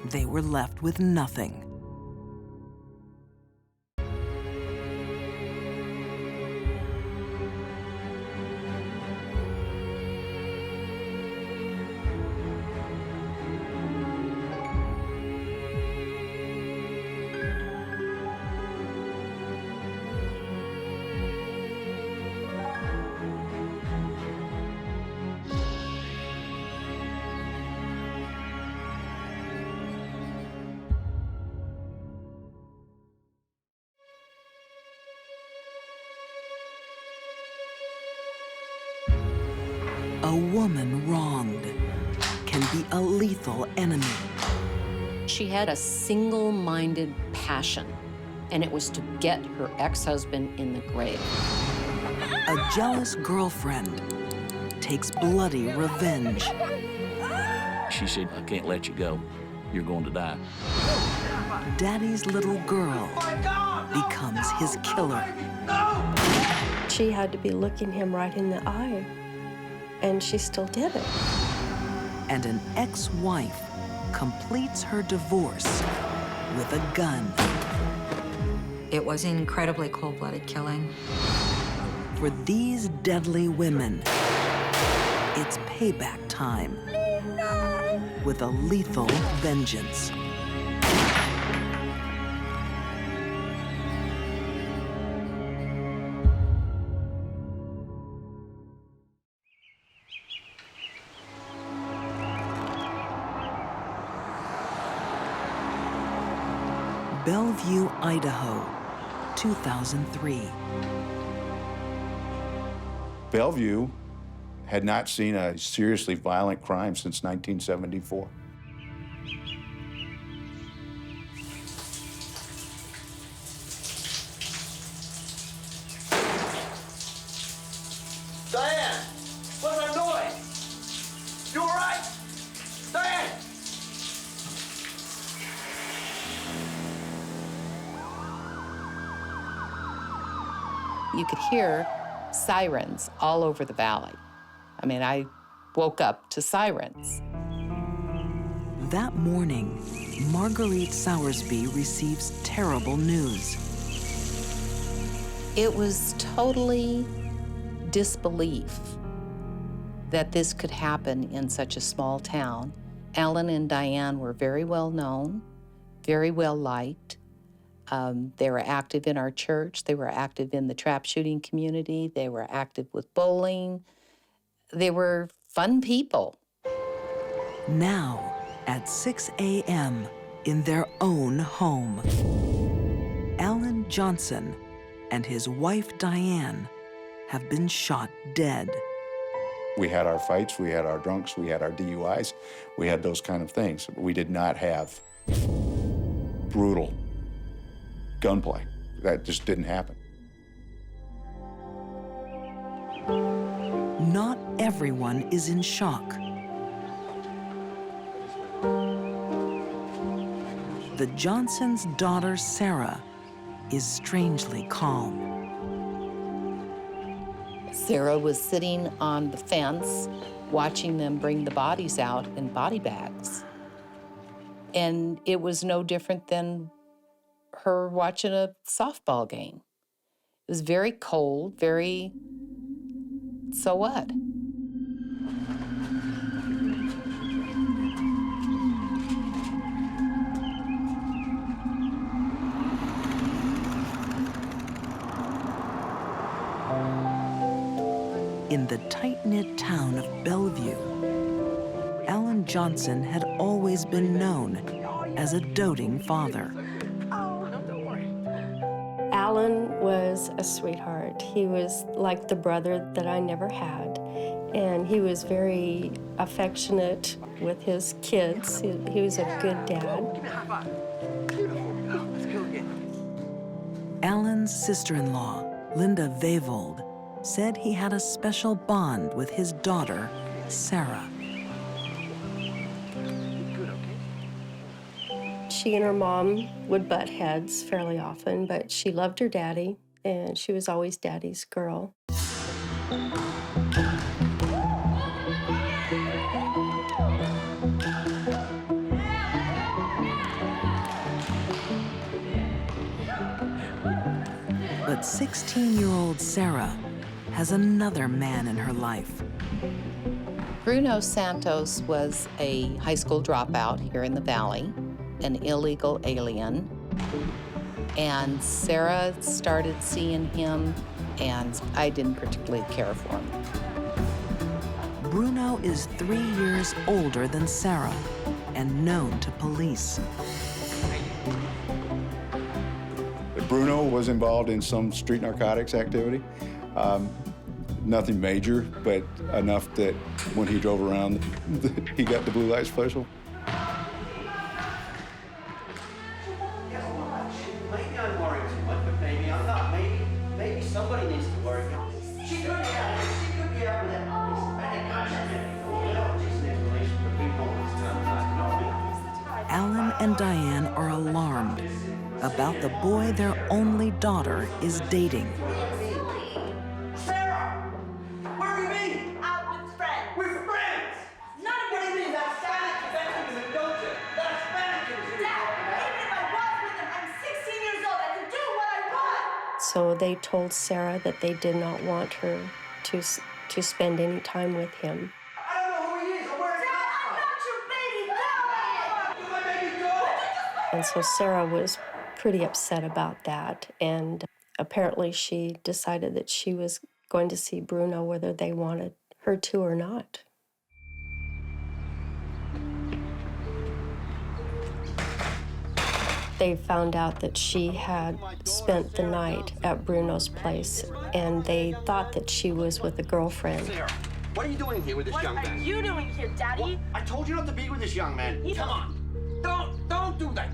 they were left with nothing. A woman wronged can be a lethal enemy. She had a single-minded passion, and it was to get her ex-husband in the grave. A jealous girlfriend takes bloody revenge. She said, I can't let you go. You're going to die. Daddy's little girl becomes his killer. She had to be looking him right in the eye, and she still did it. And an ex-wife completes her divorce with a gun. It was an incredibly cold-blooded killing. For these deadly women, it's payback time with a lethal vengeance. Bellevue, Idaho, 2003. Bellevue had not seen a seriously violent crime since 1974. Diane! What's that noise? You all right? Diane! You could hear sirens all over the valley. I mean, I woke up to sirens. That morning, Marguerite Sowersby receives terrible news. It was totally disbelief that this could happen in such a small town. Alan and Diane were very well known, very well liked. They were active in our church. They were active in the trap shooting community. They were active with bowling. They were fun people. Now, at 6 a.m., in their own home, Alan Johnson and his wife Diane have been shot dead. We had our fights, we had our drunks, we had our DUIs, we had those kind of things. We did not have brutal gunplay. That just didn't happen. Not everyone is in shock. The Johnsons' daughter, Sarah, is strangely calm. Sarah was sitting on the fence watching them bring the bodies out in body bags. And it was no different than her watching a softball game. It was very cold, very, so what? In the tight-knit town of Bellevue, Alan Johnson had always been known as a doting father. Alan was a sweetheart. He was like the brother that I never had. And he was very affectionate with his kids. He was a good dad. Alan's sister-in-law, Linda Vavold, said he had a special bond with his daughter, Sarah. She and her mom would butt heads fairly often, but she loved her daddy, and she was always daddy's girl. But 16-year-old Sarah has another man in her life. Bruno Santos was a high school dropout here in the Valley, an illegal alien. And Sarah started seeing him, and I didn't particularly care for him. Bruno is 3 years older than Sarah and known to police. Bruno was involved in some street narcotics activity. Nothing major, but enough that when he drove around, he got the blue light special. Maybe I'm worrying too much, but maybe I'm not. Maybe somebody needs to worry. She could be out. She could be out with that. Alan and Diane are alarmed about the boy their only daughter is dating. Sarah! Where have you been? Out with friends. With friends! None of What do you mean? That's Spanish, don't you? That's Spanish. Dad, even if I was with him, I'm 16 years old. I can do what I want. So they told Sarah that they did not want her to spend any time with him. I don't know who he is or where he Dad, comes I'm from. not your baby. Go! You let me go! And so Sarah was pretty upset about that, and apparently she decided that she was going to see Bruno whether they wanted her to or not. They found out that she had spent the night at Bruno's place, and they thought that she was with a girlfriend. Sarah, what are you doing here with this young man? What are you doing here, Daddy? What? I told you not to be with this young man. Come on. Don't do that.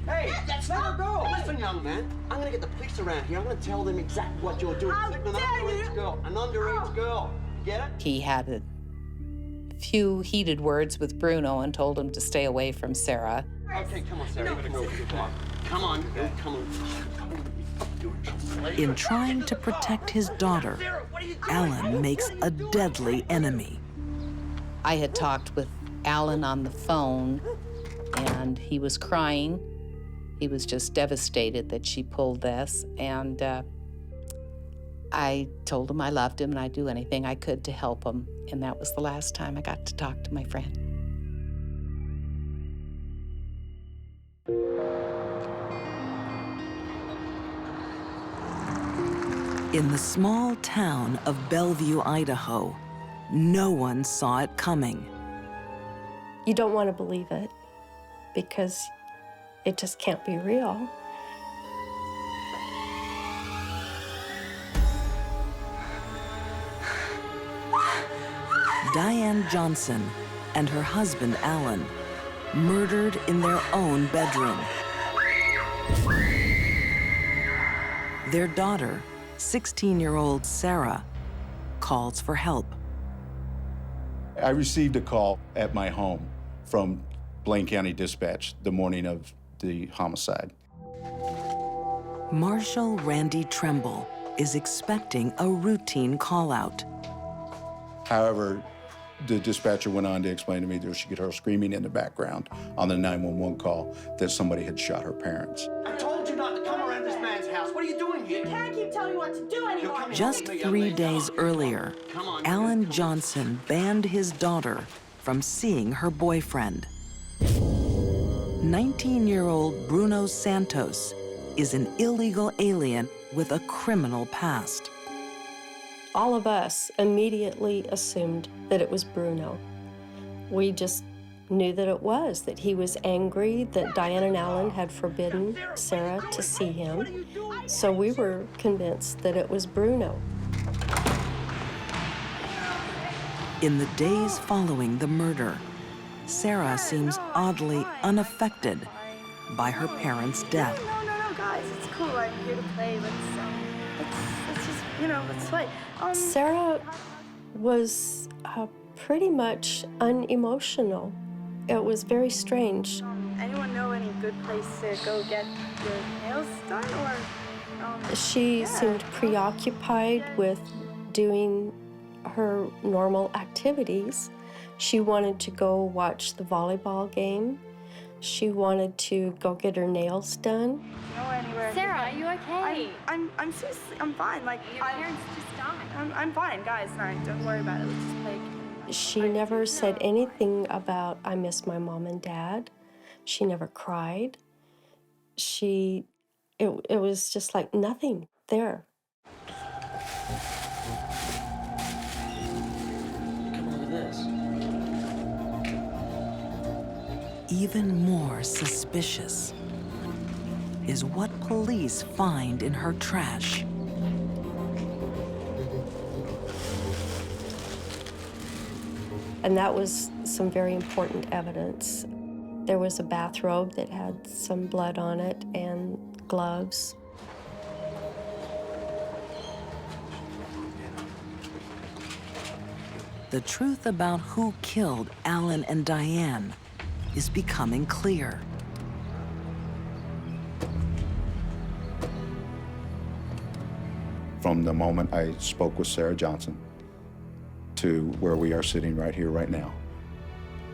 Hey, let her go. Listen, young man, I'm gonna get the police around here. I'm gonna tell them exactly what you're doing. How It's an dare underage you? girl. An underage girl. Get it? He had a few heated words with Bruno and told him to stay away from Sarah. Okay, come on, Sarah. Come on. Come on. Come on. In trying to protect his daughter, Alan makes a deadly enemy. I had talked with Alan on the phone, and he was crying. He was just devastated that she pulled this, and I told him I loved him and I'd do anything I could to help him. And that was the last time I got to talk to my friend. In the small town of Bellevue, Idaho, no one saw it coming. You don't want to believe it because it just can't be real. Diane Johnson and her husband, Alan, murdered in their own bedroom. Their daughter, 16-year-old Sarah, calls for help. I received a call at my home from Blaine County Dispatch the morning of the homicide. Marshal Randy Tremble is expecting a routine call-out. However, the dispatcher went on to explain to me that she could hear screaming in the background on the 911 call that somebody had shot her parents. I told you not to come around this man's house. What are you doing here? You can't keep telling me what to do anymore. Just 3 days earlier, Alan Johnson banned his daughter from seeing her boyfriend. 19-year-old Bruno Santos is an illegal alien with a criminal past. All of us immediately assumed that it was Bruno. We just knew that it was, that he was angry, that Diane and Alan had forbidden Sarah to see him. So we were convinced that it was Bruno. In the days following the murder, Sarah seems oddly unaffected by her parents' death. No, guys, it's cool. I'm here to play. Let's just, let's play. Sarah was pretty much unemotional. It was very strange. Anyone know any good place to go get your nails done, or? She seemed preoccupied with doing her normal activities. She wanted to go watch the volleyball game. She wanted to go get her nails done. Sarah, are you okay? I'm seriously, I'm fine. Like, your parents just died. I'm fine, guys. No, don't worry about it. Let's just play a game. She never said anything about, I miss my mom and dad. She never cried. It was just like nothing there. Come on with this. Even more suspicious is what police find in her trash. And that was some very important evidence. There was a bathrobe that had some blood on it and gloves. The truth about who killed Alan and Diane is becoming clear. From the moment I spoke with Sarah Johnson to where we are sitting right here, right now,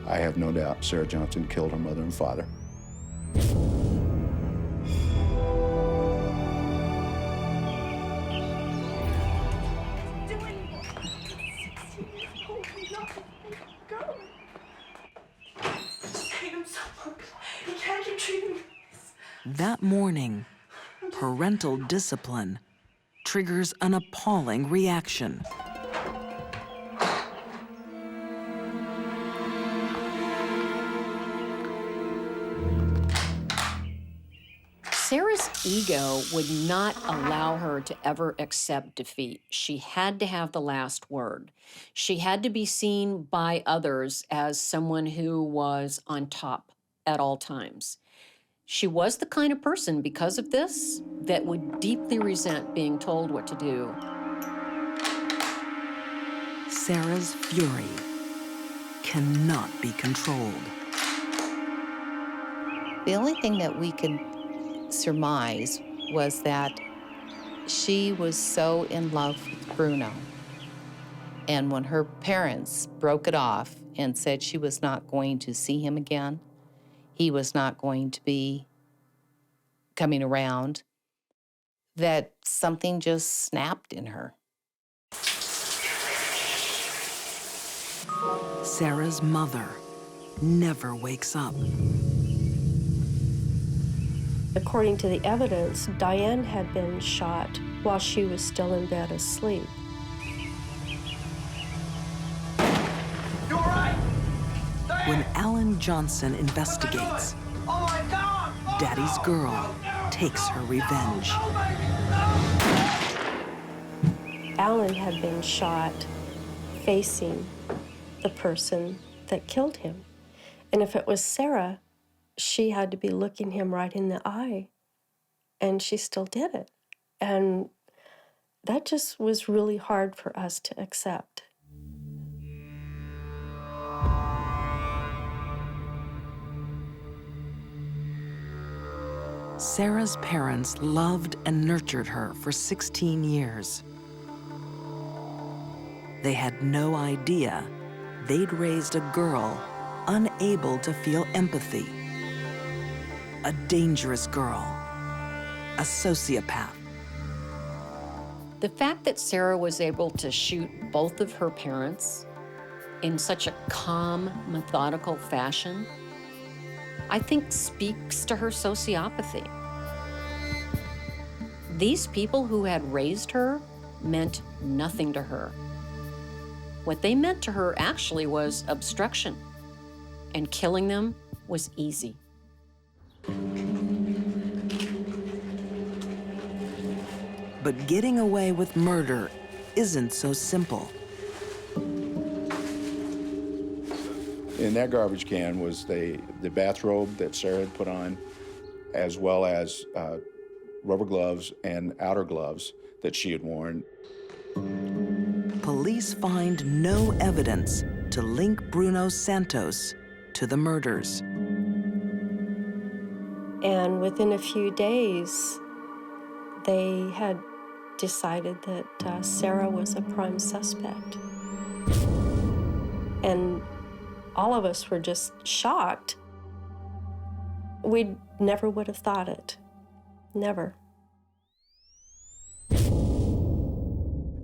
I have no doubt Sarah Johnson killed her mother and father. That morning, parental discipline triggers an appalling reaction. Sarah's ego would not allow her to ever accept defeat. She had to have the last word. She had to be seen by others as someone who was on top at all times. She was the kind of person, because of this, that would deeply resent being told what to do. Sarah's fury cannot be controlled. The only thing that we could surmise was that she was so in love with Bruno. And when her parents broke it off and said she was not going to see him again, he was not going to be coming around, that something just snapped in her. Sarah's mother never wakes up. According to the evidence, Diane had been shot while she was still in bed asleep. You're right. When Alan Johnson investigates, Oh my God! Daddy's girl takes her revenge. Alan had been shot facing the person that killed him. And if it was Sarah, she had to be looking him right in the eye, and she still did it. And that just was really hard for us to accept. Sarah's parents loved and nurtured her for 16 years. They had no idea they'd raised a girl unable to feel empathy. A dangerous girl, a sociopath. The fact that Sarah was able to shoot both of her parents in such a calm, methodical fashion, I think speaks to her sociopathy. These people who had raised her meant nothing to her. What they meant to her actually was obstruction, and killing them was easy. But getting away with murder isn't so simple. In that garbage can was the bathrobe that Sarah had put on, as well as rubber gloves and outer gloves that she had worn. Police find no evidence to link Bruno Santos to the murders. And within a few days, they had decided that Sarah was a prime suspect. And all of us were just shocked. We never would have thought it. Never.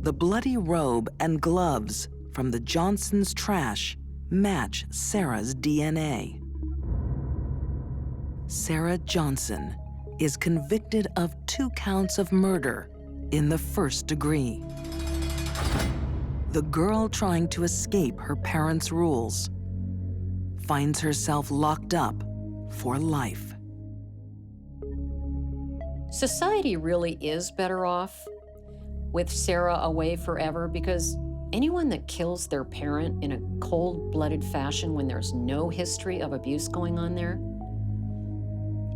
The bloody robe and gloves from the Johnsons' trash match Sarah's DNA. Sarah Johnson is convicted of 2 counts of murder in the first degree. The girl trying to escape her parents' rules finds herself locked up for life. Society really is better off with Sarah away forever, because anyone that kills their parent in a cold-blooded fashion when there's no history of abuse going on there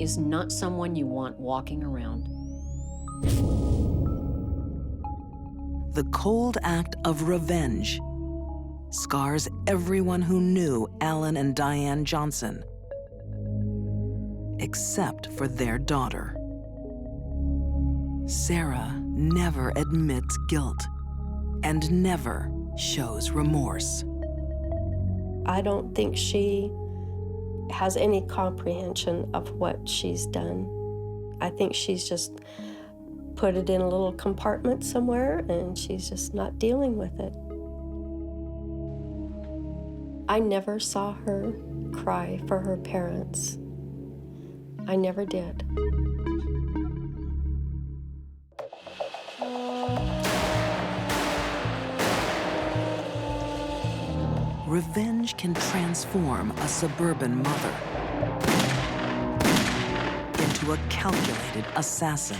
is not someone you want walking around. The cold act of revenge scars everyone who knew Alan and Diane Johnson, except for their daughter. Sarah never admits guilt and never shows remorse. I don't think she has any comprehension of what she's done. I think she's just put it in a little compartment somewhere and she's just not dealing with it. I never saw her cry for her parents. I never did. Revenge can transform a suburban mother into a calculated assassin.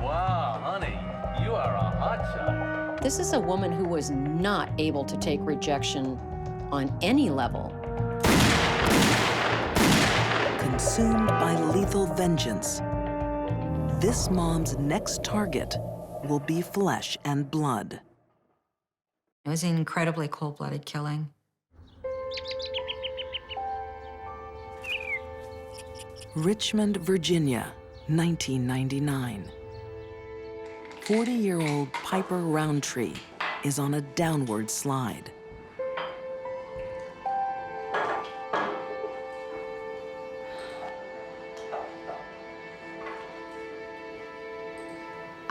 Wow, honey, you are a hotshot. This is a woman who was not able to take rejection on any level. Consumed by lethal vengeance, this mom's next target will be flesh and blood. It was an incredibly cold-blooded killing. Richmond, Virginia, 1999. 40-year-old Piper Roundtree is on a downward slide.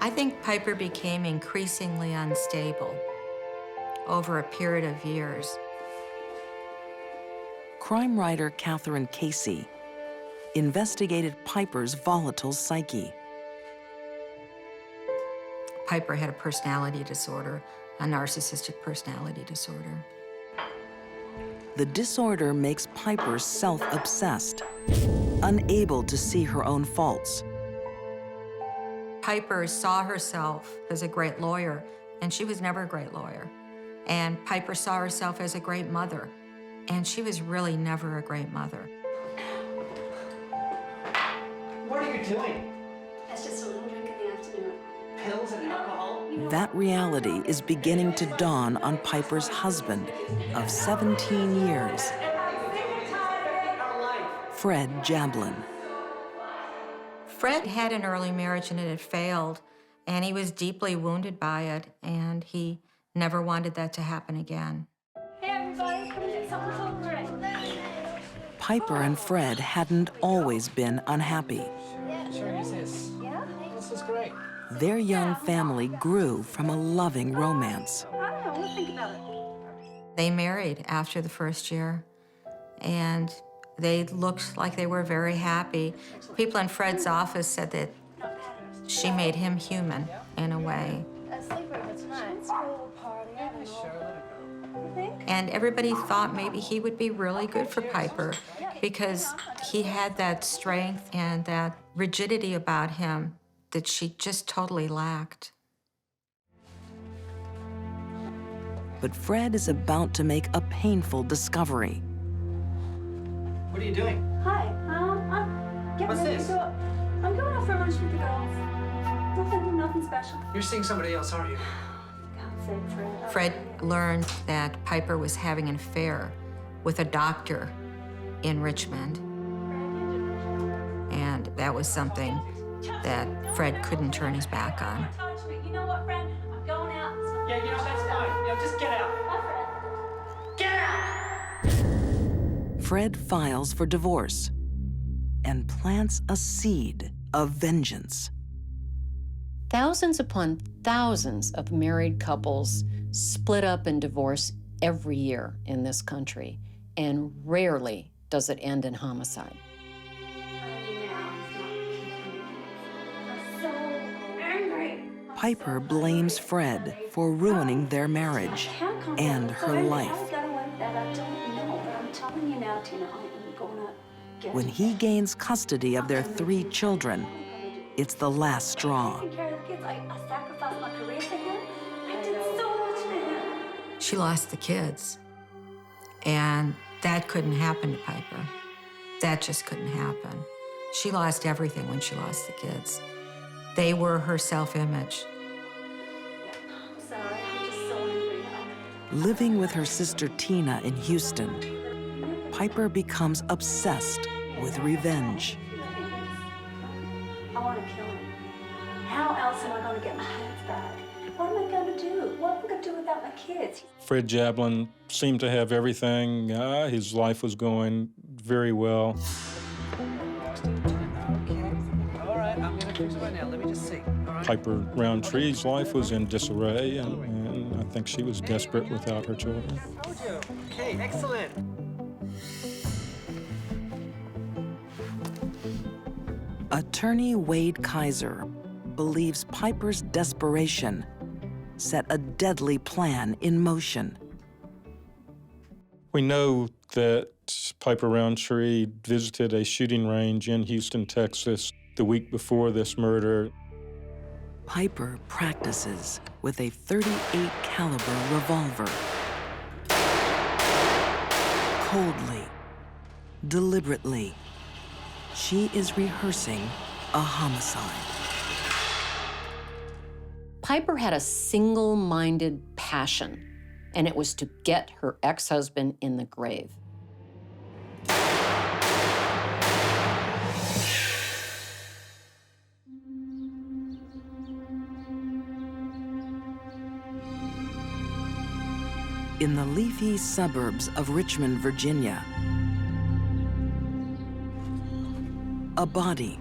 I think Piper became increasingly unstable over a period of years. Crime writer Catherine Casey investigated Piper's volatile psyche. Piper had a personality disorder, a narcissistic personality disorder. The disorder makes Piper self-obsessed, unable to see her own faults. Piper saw herself as a great lawyer, and she was never a great lawyer. And Piper saw herself as a great mother, and she was really never a great mother. What are you doing? That's just a little drink in the afternoon. Pills and alcohol? That reality is beginning to dawn on Piper's husband of 17 years, Fred Jablin. Fred had an early marriage and it had failed, and he was deeply wounded by it, and he never wanted that to happen again. Hey, everybody, come get something to drink. Piper and Fred hadn't always been unhappy. Sure, use this. Yeah? This is great. Their young family grew from a loving romance. I don't know, we'll think about it. They married after the first year, and they looked like they were very happy. People in Fred's office said that she made him human in a way. A sleepover tonight. School party, I don't know. You think? And everybody thought maybe he would be really good for Piper because he had that strength and that rigidity about him that she just totally lacked. But Fred is about to make a painful discovery. What are you doing? Hi, I'm getting What's ready this? to go. I'm going out for lunch with the girls. Nothing special. You're seeing somebody else, aren't you? God's sake, Fred. Fred learned that Piper was having an affair with a doctor in Richmond. And that was something that Fred couldn't turn his back on. You know what, friend? I'm going out. Yeah, you know, that's fine. You know, just get out. Bye, Fred. Get out! Fred files for divorce and plants a seed of vengeance. Thousands upon thousands of married couples split up and divorce every year in this country, and rarely does it end in homicide. I'm so angry. Piper blames Fred for ruining their marriage and her life. I got away with that. I don't know, but I'm telling you now, Tina, I'm going to get When he gains custody of their 3 children, it's the last straw. taking care of the kids. I sacrificed my career to him. I did so much for him. She lost the kids, and that couldn't happen to Piper. That just couldn't happen. She lost everything when she lost the kids. They were her self-image. I'm sorry. I'm just so angry. Living with her sister Tina in Houston, Piper becomes obsessed with revenge. I want to kill him. How else am I going to get my kids back? What am I going to do? What am I going to do without my kids? Fred Jablin seemed to have everything. His life was going very well. All right, I'm gonna fix it right now. Let me just see. All right. Piper Roundtree's life was in disarray, and I think she was desperate without her children. Told you. Okay, excellent. Attorney Wade Kaiser believes Piper's desperation set a deadly plan in motion. We know that Piper Roundtree visited a shooting range in Houston, Texas, the week before this murder. Piper practices with a .38 caliber revolver. Coldly, deliberately, she is rehearsing a homicide. Piper had a single-minded passion, and it was to get her ex-husband in the grave. In the leafy suburbs of Richmond, Virginia, a body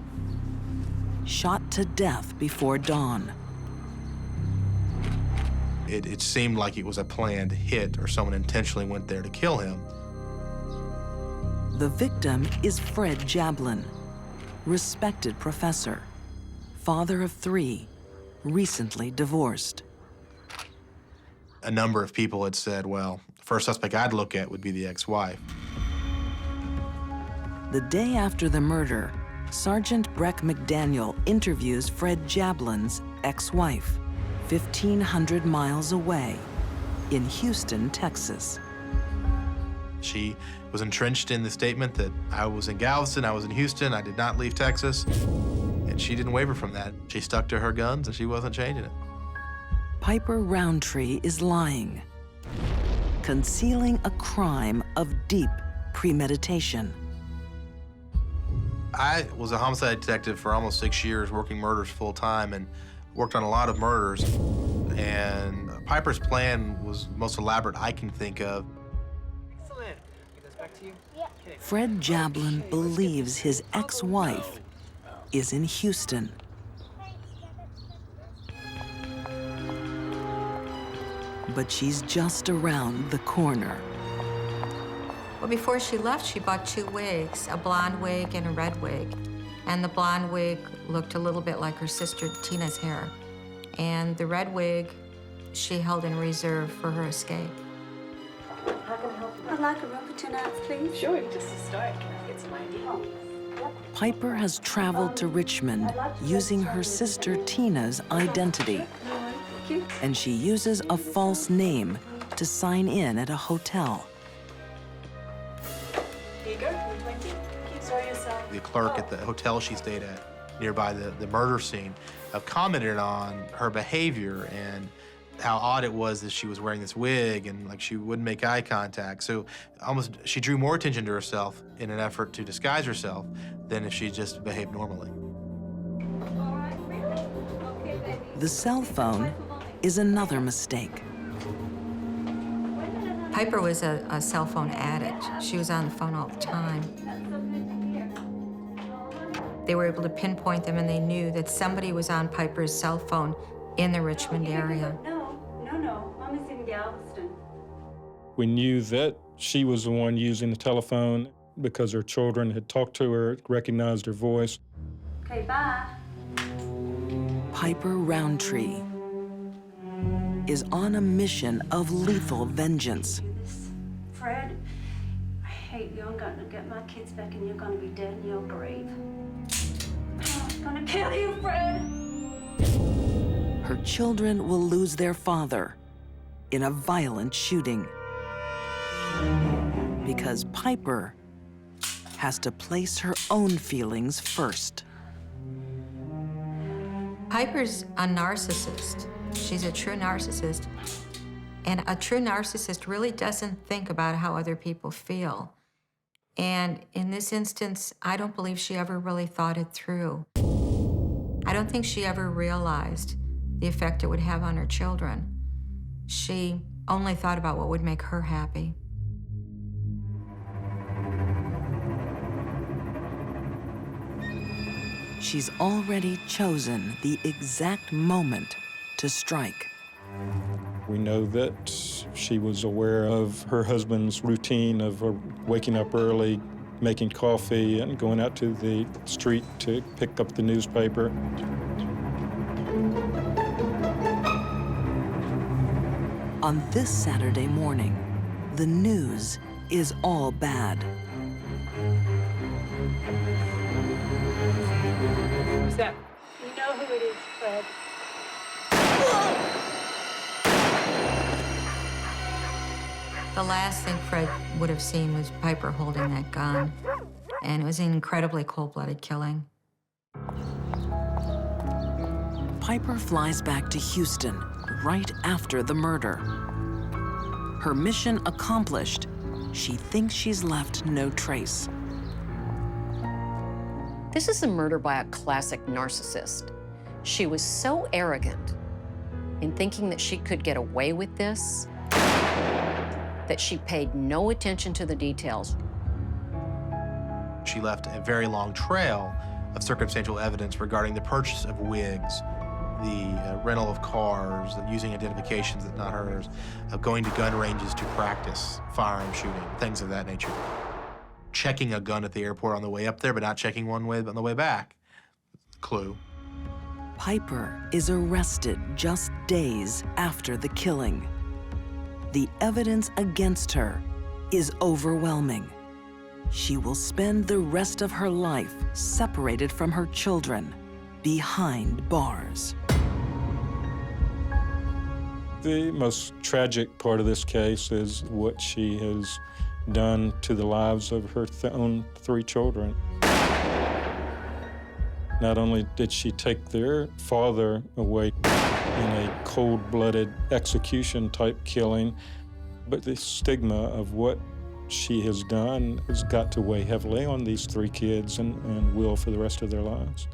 shot to death before dawn. It seemed like it was a planned hit or someone intentionally went there to kill him. The victim is Fred Jablin, respected professor, father of 3, recently divorced. A number of people had said, well, the first suspect I'd look at would be the ex-wife. The day after the murder, Sergeant Breck McDaniel interviews Fred Jablin's ex-wife, 1,500 miles away in Houston, Texas. She was entrenched in the statement that I was in Galveston, I was in Houston, I did not leave Texas, and she didn't waver from that. She stuck to her guns, and she wasn't changing it. Piper Roundtree is lying, concealing a crime of deep premeditation. I was a homicide detective for almost 6 years, working murders full-time, and worked on a lot of murders. And Piper's plan was the most elaborate I can think of. Excellent. Get this back to you? Yeah. Fred Jablin believes his ex-wife is in Houston. But she's just around the corner. Well, before she left, she bought 2 wigs, a blonde wig and a red wig. And the blonde wig looked a little bit like her sister Tina's hair. And the red wig she held in reserve for her escape. How can I help you? I'd like a room for 2 nights, please. Sure, just to start. Can I get some ideas? Piper has traveled to Richmond using her sister Tina's identity. And she uses a false name to sign in at a hotel. Here you go, 120. Enjoy yourself. The clerk at the hotel she stayed at nearby the murder scene commented on her behavior and how odd it was that she was wearing this wig and like she wouldn't make eye contact. So almost she drew more attention to herself in an effort to disguise herself than if she just behaved normally. The cell phone is another mistake. Piper was a cell phone addict. She was on the phone all the time. They were able to pinpoint them, and they knew that somebody was on Piper's cell phone in the Richmond area. No. Mommy's in Galveston. We knew that she was the one using the telephone because her children had talked to her, recognized her voice. Okay, bye. Piper Roundtree is on a mission of lethal vengeance. Fred, I hate you. I'm going to get my kids back and you're going to be dead in your grave. I'm going to kill you, Fred. Her children will lose their father in a violent shooting because Piper has to place her own feelings first. Piper's a narcissist. She's a true narcissist. And a true narcissist really doesn't think about how other people feel. And in this instance, I don't believe she ever really thought it through. I don't think she ever realized the effect it would have on her children. She only thought about what would make her happy. She's already chosen the exact moment to strike. We know that she was aware of her husband's routine of waking up early, making coffee, and going out to the street to pick up the newspaper. On this Saturday morning, the news is all bad. Who's that? You know who it is, Fred. The last thing Fred would have seen was Piper holding that gun, and it was an incredibly cold-blooded killing. Piper flies back to Houston right after the murder. Her mission accomplished, she thinks she's left no trace. This is a murder by a classic narcissist. She was so arrogant in thinking that she could get away with this that she paid no attention to the details. She left a very long trail of circumstantial evidence regarding the purchase of wigs, the rental of cars, using identifications that not hers, going to gun ranges to practice firearm shooting, things of that nature. Checking a gun at the airport on the way up there, but not checking one on the way back. Clue. Piper is arrested just days after the killing. The evidence against her is overwhelming. She will spend the rest of her life separated from her children, behind bars. The most tragic part of this case is what she has done to the lives of her own 3 children. Not only did she take their father away in a cold-blooded execution-type killing, but the stigma of what she has done has got to weigh heavily on these 3 kids and will for the rest of their lives.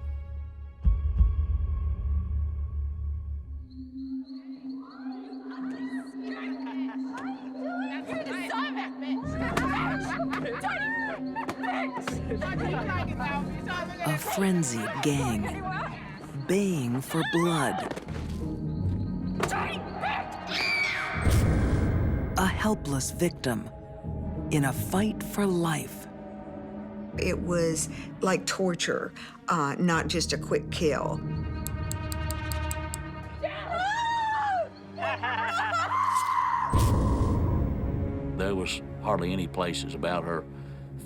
A frenzied gang, baying for blood. A helpless victim in a fight for life. It was like torture, not just a quick kill. There was hardly any places about her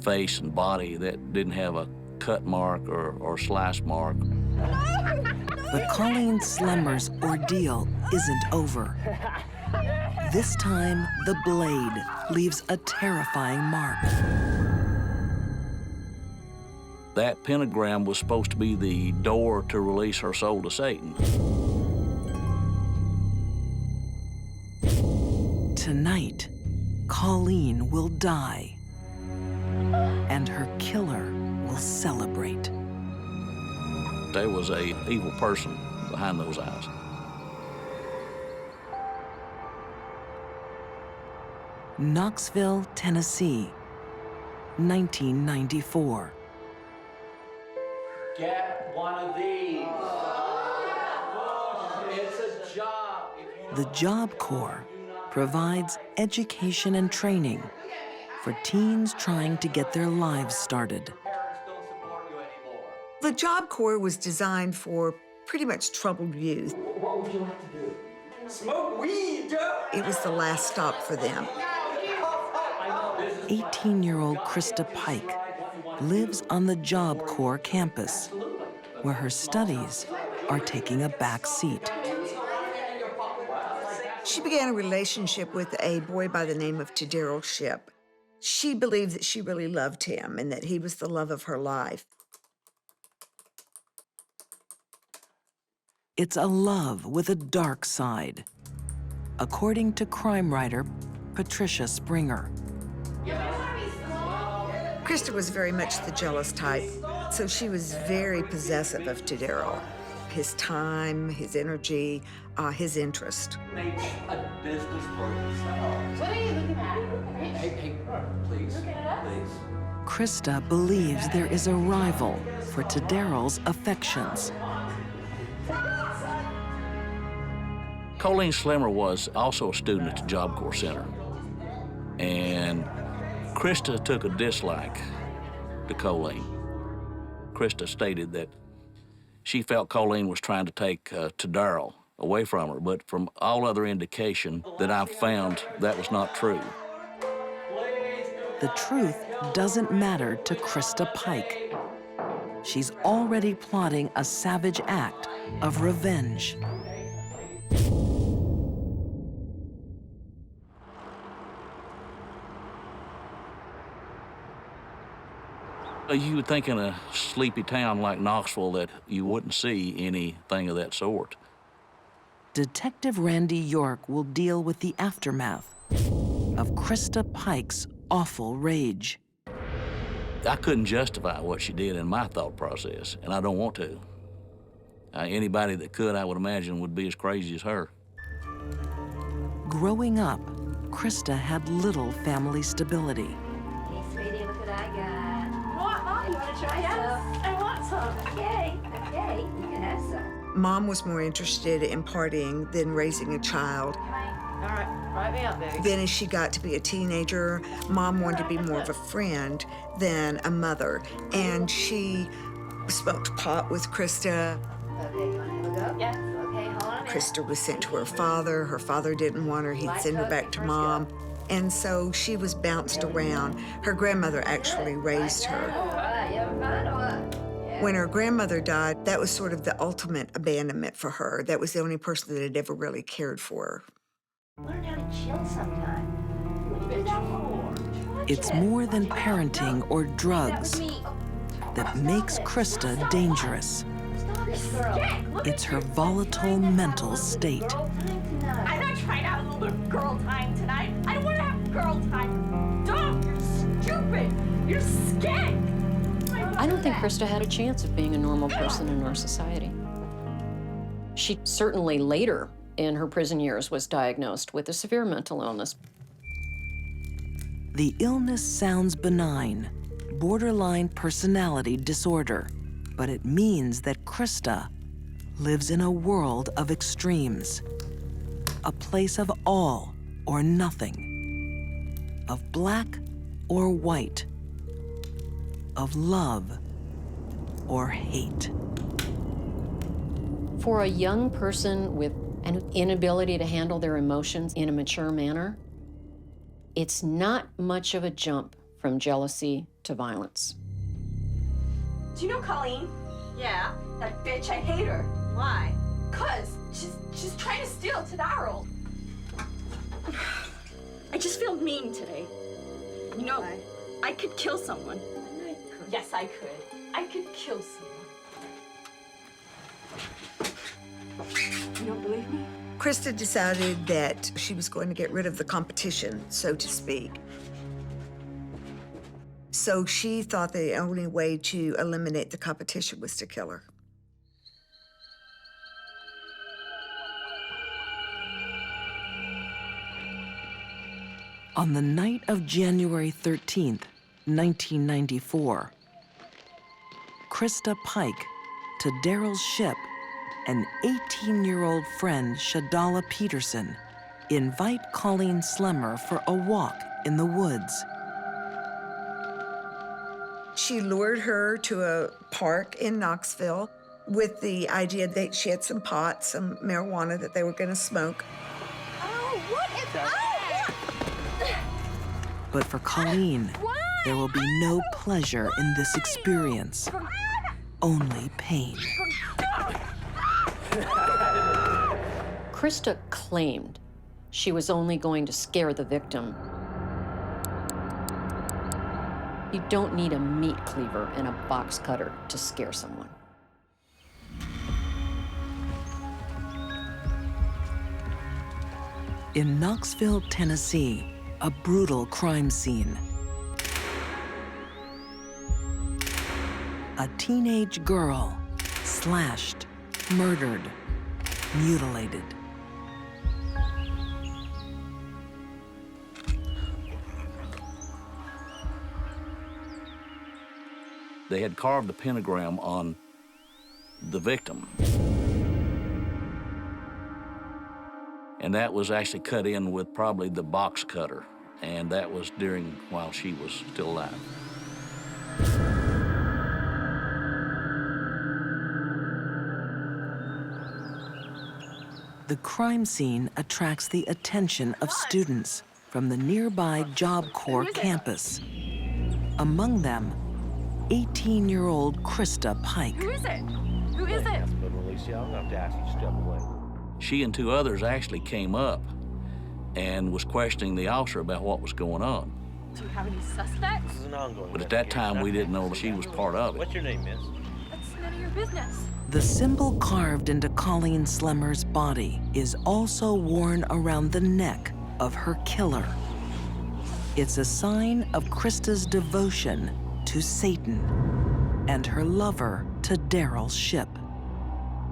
face and body that didn't have a cut mark or slice mark. But Colleen Slemmer's ordeal isn't over. This time, the blade leaves a terrifying mark. That pentagram was supposed to be the door to release her soul to Satan. Tonight, Colleen will die, and her killer will celebrate. There was an evil person behind those eyes. Knoxville, Tennessee, 1994. Get one of these. It's a job. The Job Corps provides education and training for teens trying to get their lives started. The Job Corps was designed for pretty much troubled youth. What would you like to do? Smoke weed, Joe! It was the last stop for them. 18-year-old Krista Pike lives on the Job Corps campus, where her studies are taking a back seat. She began a relationship with a boy by the name of Daryl Shipp. She believed that she really loved him and that he was the love of her life. It's a love with a dark side, according to crime writer Patricia Springer. Krista was very much the jealous type, so she was very possessive of Daryl. His time, his energy, his interest. Make a business for yourself. What are you looking at? Hey, please, please. Krista believes there is a rival for Daryl's affections. Colleen Slemmer was also a student at the Job Corps Center. And Krista took a dislike to Colleen. Krista stated that she felt Colleen was trying to take Daryl away from her, but from all other indication that I've found, that was not true. The truth doesn't matter to Krista Pike. She's already plotting a savage act of revenge. You would think in a sleepy town like Knoxville that you wouldn't see anything of that sort. Detective Randy York will deal with the aftermath of Krista Pike's awful rage. I couldn't justify what she did in my thought process, and I don't want to. Anybody that could, I would imagine, would be as crazy as her. Growing up, Krista had little family stability. Hey, sweetie, look what I got. What, Mom? You want to try some? I want some. Okay, okay, you can have some. Mom was more interested in partying than raising a child. All right, write me up, baby. Then as she got to be a teenager, Mom wanted to be more of a friend than a mother. And she smoked pot with Krista. Okay, you want to go? Yes, okay, hold on. Krista was sent to her father. Her father didn't want her. He'd send her back to Mom. And so she was bounced around. Her grandmother actually raised her. All right, you having fun or what? When her grandmother died, that was sort of the ultimate abandonment for her. That was the only person that had ever really cared for her. Learn how to chill sometime. What you been doing? It's more than parenting or drugs that makes Krista dangerous. It's her volatile mental state. I'm not trying to have a little girl time tonight. I don't want to have girl time. Dumb, you're stupid, you're skank. I don't think Krista had a chance of being a normal person in our society. She certainly later in her prison years was diagnosed with a severe mental illness. The illness sounds benign, borderline personality disorder, but it means that Krista lives in a world of extremes, a place of all or nothing, of black or white, of love or hate. For a young person with an inability to handle their emotions in a mature manner, it's not much of a jump from jealousy to violence. Do you know Colleen? Yeah. That bitch, I hate her. Why? 'Cause she's trying to steal Tadaro. I just feel mean today. You know, I could kill someone. Yes, I could. I could kill someone. You don't believe me? Krista decided that she was going to get rid of the competition, so to speak. So she thought the only way to eliminate the competition was to kill her. On the night of January 13th, 1994, Krista Pike, to Daryl's ship, and 18-year-old friend Shadala Peterson invite Colleen Slemmer for a walk in the woods. She lured her to a park in Knoxville with the idea that she had some pot, some marijuana that they were going to smoke. Oh, what is that? But for Colleen, there will be no pleasure in this experience, only pain. Krista claimed she was only going to scare the victim. You don't need a meat cleaver and a box cutter to scare someone. In Knoxville, Tennessee, a brutal crime scene. A teenage girl slashed, murdered, mutilated. They had carved the pentagram on the victim. And that was actually cut in with probably the box cutter. And that was while she was still alive. The crime scene attracts the attention of students from the nearby Job Corps campus. Among them, 18-year-old Krista Pike. Who is it? Who is it? But Alicia, I'm gonna have to ask you to step away. She and two others actually came up and was questioning the officer about what was going on. Do you have any suspects? This is an ongoing But at that time, we didn't know that she was part of it. What's your name, miss? That's none of your business. The symbol carved into Colleen Slemmer's body is also worn around the neck of her killer. It's a sign of Krista's devotion to Satan and her lover to Daryl's ship.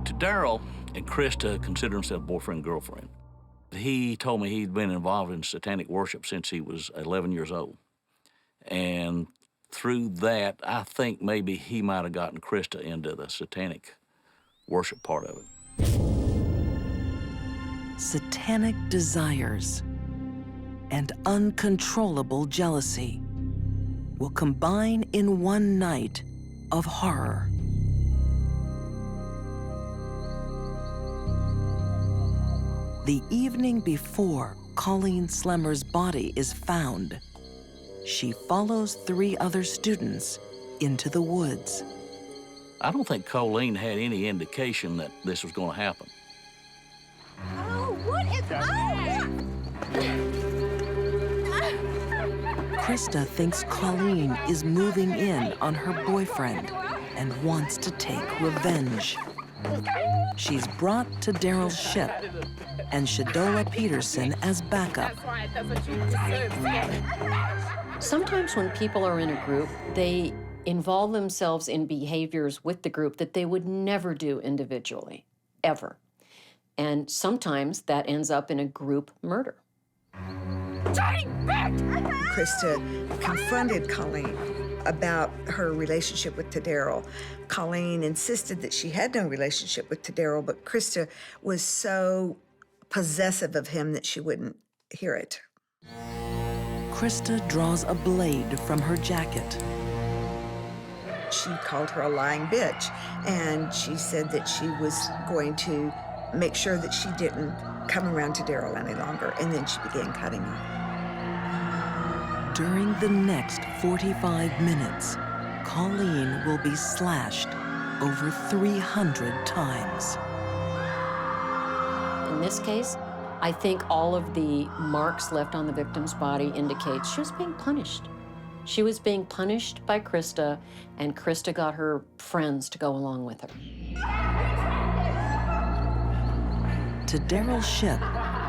To Daryl and Krista consider himself boyfriend-girlfriend. He told me he'd been involved in satanic worship since he was 11 years old. And through that, I think maybe he might have gotten Krista into the satanic worship part of it. satanic desires, and uncontrollable jealousy will combine in one night of horror. The evening before Colleen Slemmer's body is found, she follows 3 other students into the woods. I don't think Colleen had any indication that this was going to happen. Oh, what is Krista thinks Colleen is moving in on her boyfriend and wants to take revenge. She's brought to Daryl's ship and Shadola Peterson as backup. Sometimes when people are in a group, they involve themselves in behaviors with the group that they would never do individually, ever. And sometimes that ends up in a group murder. Krista confronted Colleen about her relationship with Daryl. Colleen insisted that she had no relationship with Daryl, but Krista was so possessive of him that she wouldn't hear it. Krista draws a blade from her jacket. She called her a lying bitch, and she said that she was going to make sure that she didn't come around to Daryl any longer, and then she began cutting her. During the next 45 minutes, Colleen will be slashed over 300 times. In this case, I think all of the marks left on the victim's body indicate she was being punished. She was being punished by Krista, and Krista got her friends to go along with her. To Daryl's ship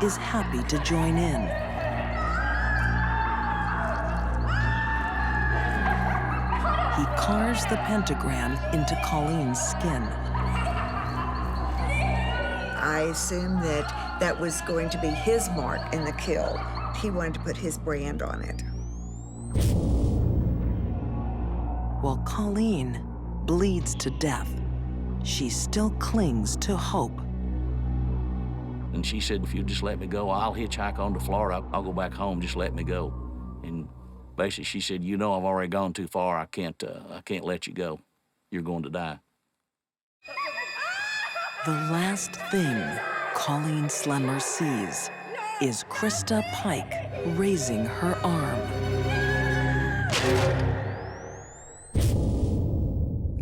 is happy to join in. He carves the pentagram into Colleen's skin. I assumed that that was going to be his mark in the kill. He wanted to put his brand on it. While Colleen bleeds to death, she still clings to hope. And she said, if you just let me go, I'll hitchhike on to Florida. I'll go back home, just let me go. And basically she said, you know, I've already gone too far. I can't let you go. You're going to die. The last thing Colleen Slemmer sees is Krista Pike raising her arm.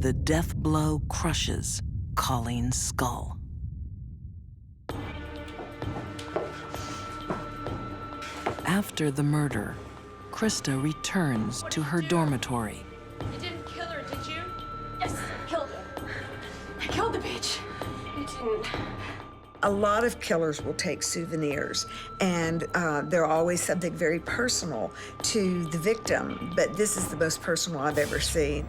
The death blow crushes Colleen's skull. After the murder, Krista returns to her dormitory. You didn't kill her, did you? Yes, I killed her. I killed the bitch. You didn't. A lot of killers will take souvenirs, and they're always something very personal to the victim, but this is the most personal I've ever seen.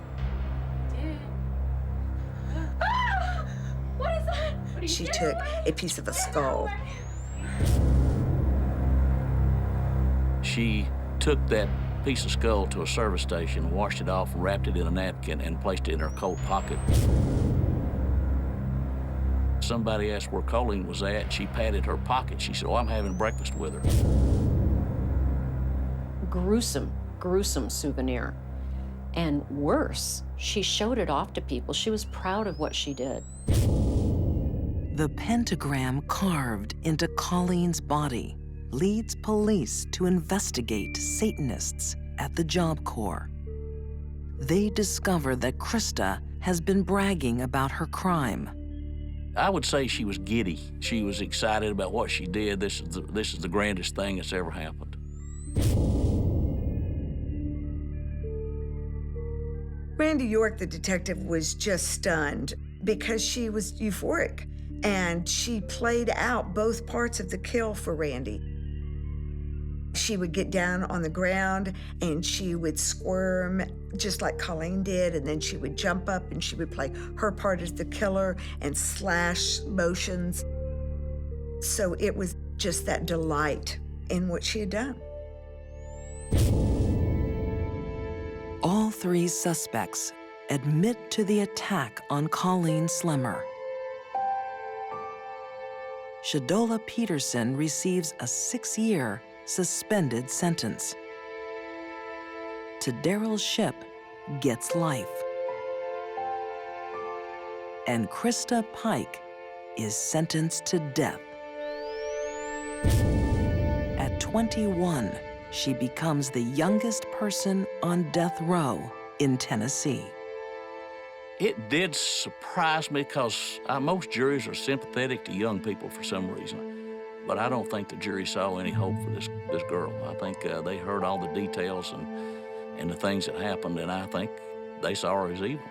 What is that? What are you She doing? took a piece of a skull. She took that piece of skull to a service station, washed it off, wrapped it in a napkin, and placed it in her coat pocket. Somebody asked where Colleen was at. She patted her pocket. She said, oh, I'm having breakfast with her. Gruesome, gruesome souvenir. And worse, she showed it off to people. She was proud of what she did. The pentagram carved into Colleen's body leads police to investigate Satanists at the Job Corps. They discover that Krista has been bragging about her crime. I would say she was giddy. She was excited about what she did. This is the grandest thing that's ever happened. Randy York, the detective, was just stunned because she was euphoric, and she played out both parts of the kill for Randy. She would get down on the ground and she would squirm just like Colleen did, and then she would jump up and she would play her part as the killer and slash motions. So it was just that delight in what she had done. All 3 suspects admit to the attack on Colleen Slemmer. Shadola Peterson receives a 6-year suspended sentence. To Daryl Shipp gets life. And Krista Pike is sentenced to death. At 21, she becomes the youngest person on death row in Tennessee. It did surprise me because most juries are sympathetic to young people for some reason. But I don't think the jury saw any hope for this girl. I think they heard all the details and the things that happened, and I think they saw her as evil.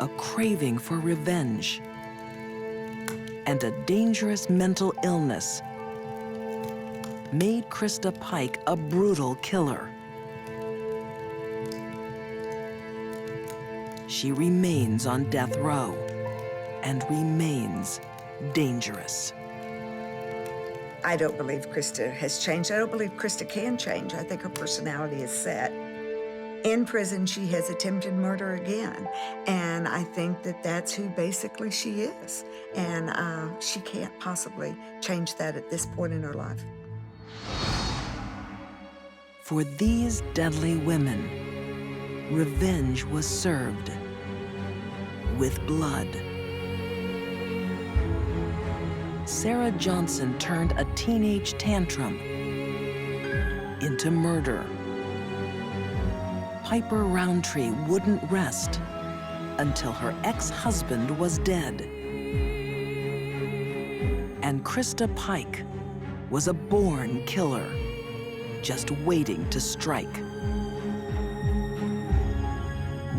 A craving for revenge and a dangerous mental illness made Krista Pike a brutal killer. She remains on death row and remains dangerous. I don't believe Krista has changed. I don't believe Krista can change. I think her personality is set. In prison, she has attempted murder again, and I think that that's who basically she is. And she can't possibly change that at this point in her life. For these deadly women, revenge was served with blood. Sarah Johnson turned a teenage tantrum into murder. Piper Roundtree wouldn't rest until her ex-husband was dead. And Krista Pike was a born killer, just waiting to strike.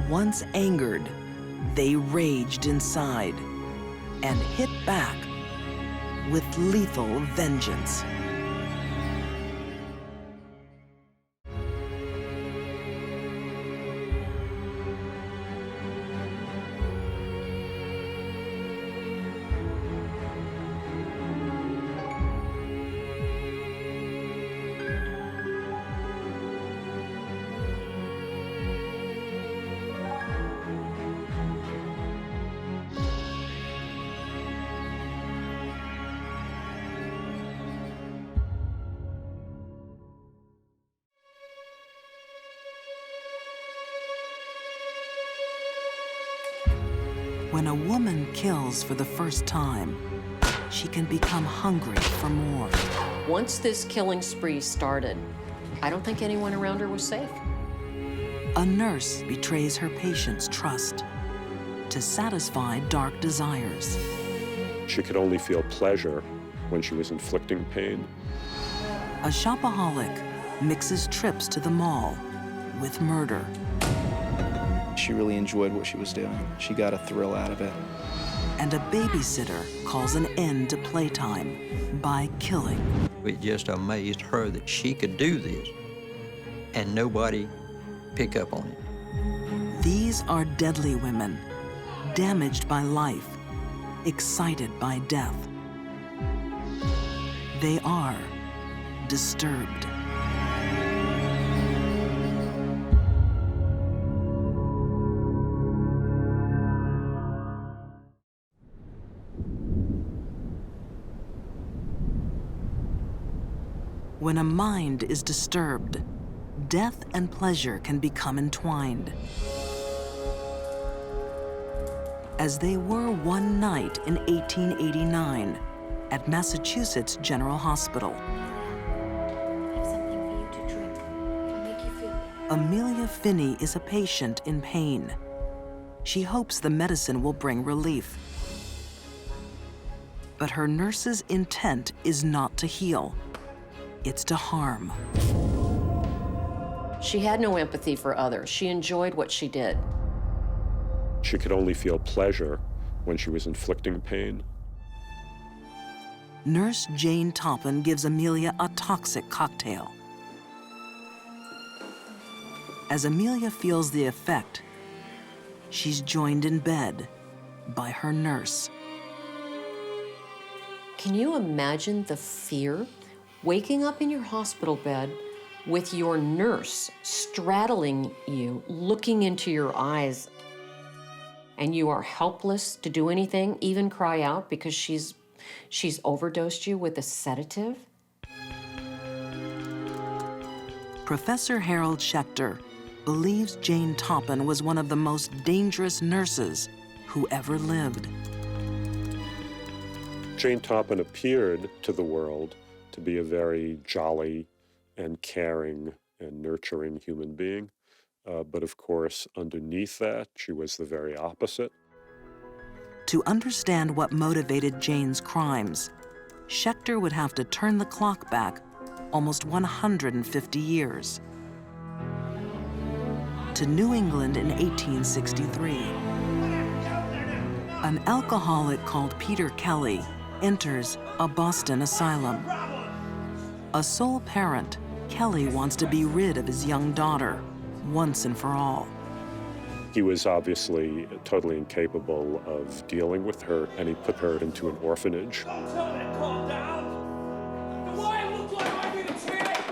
Once angered, they raged inside and hit back with lethal vengeance. When a woman kills for the first time, she can become hungry for more. Once this killing spree started, I don't think anyone around her was safe. A nurse betrays her patient's trust to satisfy dark desires. She could only feel pleasure when she was inflicting pain. A shopaholic mixes trips to the mall with murder. She really enjoyed what she was doing. She got a thrill out of it. And a babysitter calls an end to playtime by killing. It just amazed her that she could do this and nobody pick up on it. These are deadly women, damaged by life, excited by death. They are disturbed. When a mind is disturbed, death and pleasure can become entwined. As they were one night in 1889 at Massachusetts General Hospital. I have something for you to drink. It'll make you feel better. Amelia Finney is a patient in pain. She hopes the medicine will bring relief. But her nurse's intent is not to heal. It's to harm. She had no empathy for others. She enjoyed what she did. She could only feel pleasure when she was inflicting pain. Nurse Jane Toppin gives Amelia a toxic cocktail. As Amelia feels the effect, she's joined in bed by her nurse. Can you imagine the fear? Waking up in your hospital bed with your nurse straddling you, looking into your eyes. and you are helpless to do anything, even cry out because she's overdosed you with a sedative? Professor Harold Schechter believes Jane Toppin was one of the most dangerous nurses who ever lived. Jane Toppin appeared to the world to be a very jolly and caring and nurturing human being. But of course, underneath that, she was the very opposite. To understand what motivated Jane's crimes, Schechter would have to turn the clock back almost 150 years to New England in 1863. An alcoholic called Peter Kelly enters a Boston asylum. A sole parent, Kelly wants to be rid of his young daughter once and for all. He was obviously totally incapable of dealing with her, and he put her into an orphanage.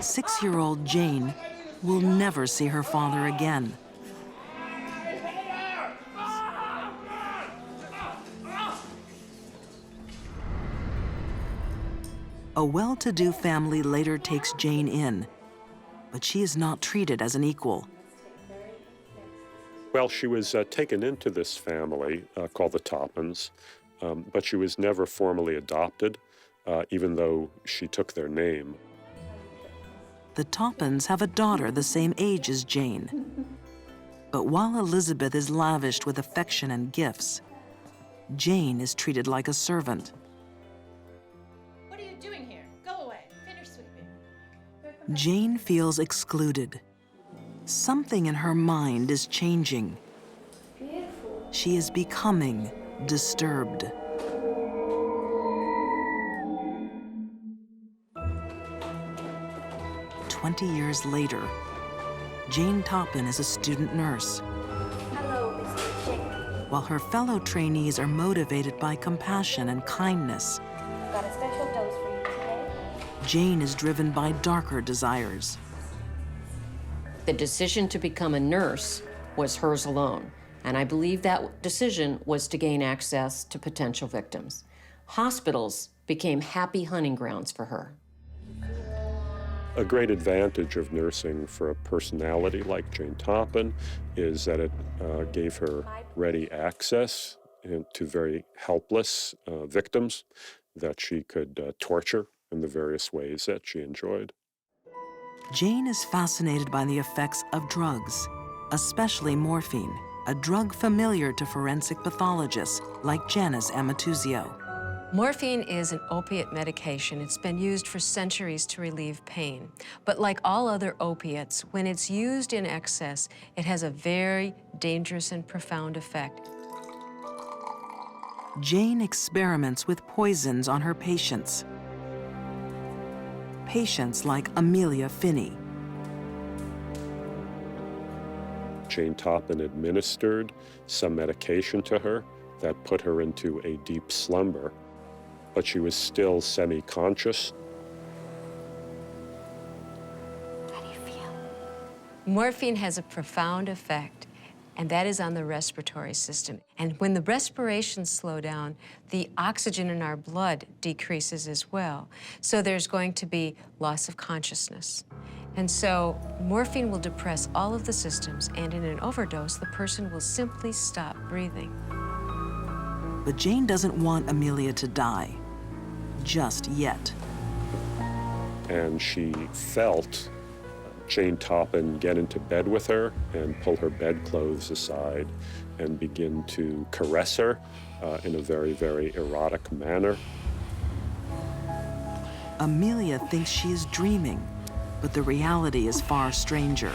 6-year-old Jane will never see her father again. A well-to-do family later takes Jane in, but she is not treated as an equal. Well, she was taken into this family called the Toppins, but she was never formally adopted, even though she took their name. The Toppins have a daughter the same age as Jane. But while Elizabeth is lavished with affection and gifts, Jane is treated like a servant. What are you doing here? Go away. Finish sweeping. Jane feels excluded. Something in her mind is changing. She is becoming disturbed. "20 years later, Jane Toppin is a student nurse. Hello, Mr. Chick. While her fellow trainees are motivated by compassion and kindness, Got a special dose for you today. Jane is driven by darker desires. The decision to become a nurse was hers alone, and I believe that decision was to gain access to potential victims. Hospitals became happy hunting grounds for her. A great advantage of nursing for a personality like Jane Toppin is that it gave her ready access to very helpless victims that she could torture in the various ways that she enjoyed. Jane is fascinated by the effects of drugs, especially morphine, a drug familiar to forensic pathologists like Janice Amatuzio. Morphine is an opiate medication. It's been used for centuries to relieve pain. But like all other opiates, when it's used in excess, it has a very dangerous and profound effect. Jane experiments with poisons on her patients. Patients like Amelia Finney. Jane Toppin administered some medication to her that put her into a deep slumber, but she was still semi-conscious. How do you feel? Morphine has a profound effect, and that is on the respiratory system. And when the respirations slow down, the oxygen in our blood decreases as well. So there's going to be loss of consciousness. And so morphine will depress all of the systems, and in an overdose, the person will simply stop breathing. But Jane doesn't want Amelia to die, just yet. And she felt Jane Toppin get into bed with her and pull her bedclothes aside and begin to caress her in a very, very erotic manner. Amelia thinks she is dreaming, but the reality is far stranger.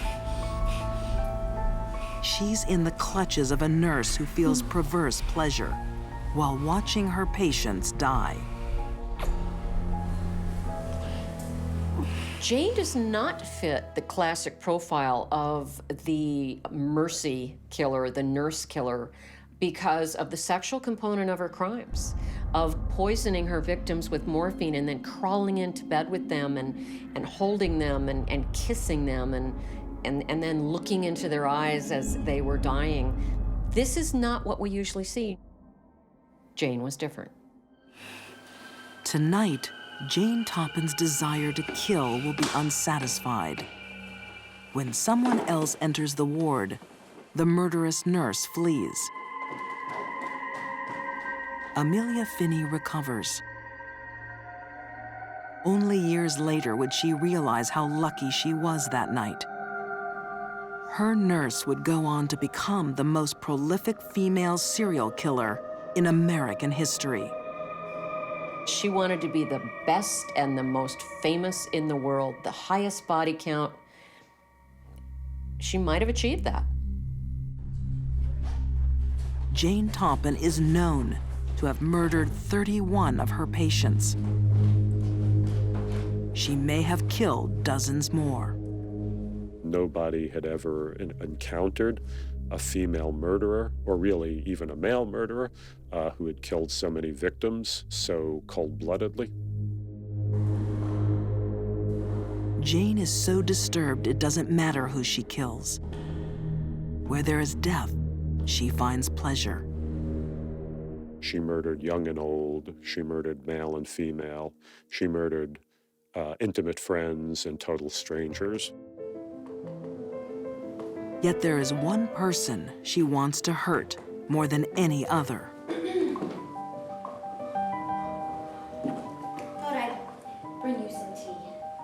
She's in the clutches of a nurse who feels perverse pleasure while watching her patients die. Jane does not fit the classic profile of the mercy killer, the nurse killer, because of the sexual component of her crimes, of poisoning her victims with morphine and then crawling into bed with them and holding them and kissing them and then looking into their eyes as they were dying. This is not what we usually see. Jane was different. Tonight, Jane Toppin's desire to kill will be unsatisfied. When someone else enters the ward, the murderous nurse flees. Amelia Finney recovers. Only years later would she realize how lucky she was that night. Her nurse would go on to become the most prolific female serial killer in American history. She wanted to be the best and the most famous in the world, the highest body count. She might have achieved that. Jane Toppin is known to have murdered 31 of her patients. She may have killed dozens more. Nobody had ever encountered a female murderer, or really even a male murderer, who had killed so many victims so cold-bloodedly. Jane is so disturbed it doesn't matter who she kills. Where there is death, she finds pleasure. She murdered young and old. She murdered male and female. She murdered intimate friends and total strangers. Yet there is one person she wants to hurt more than any other. Thought I'd bring you some tea.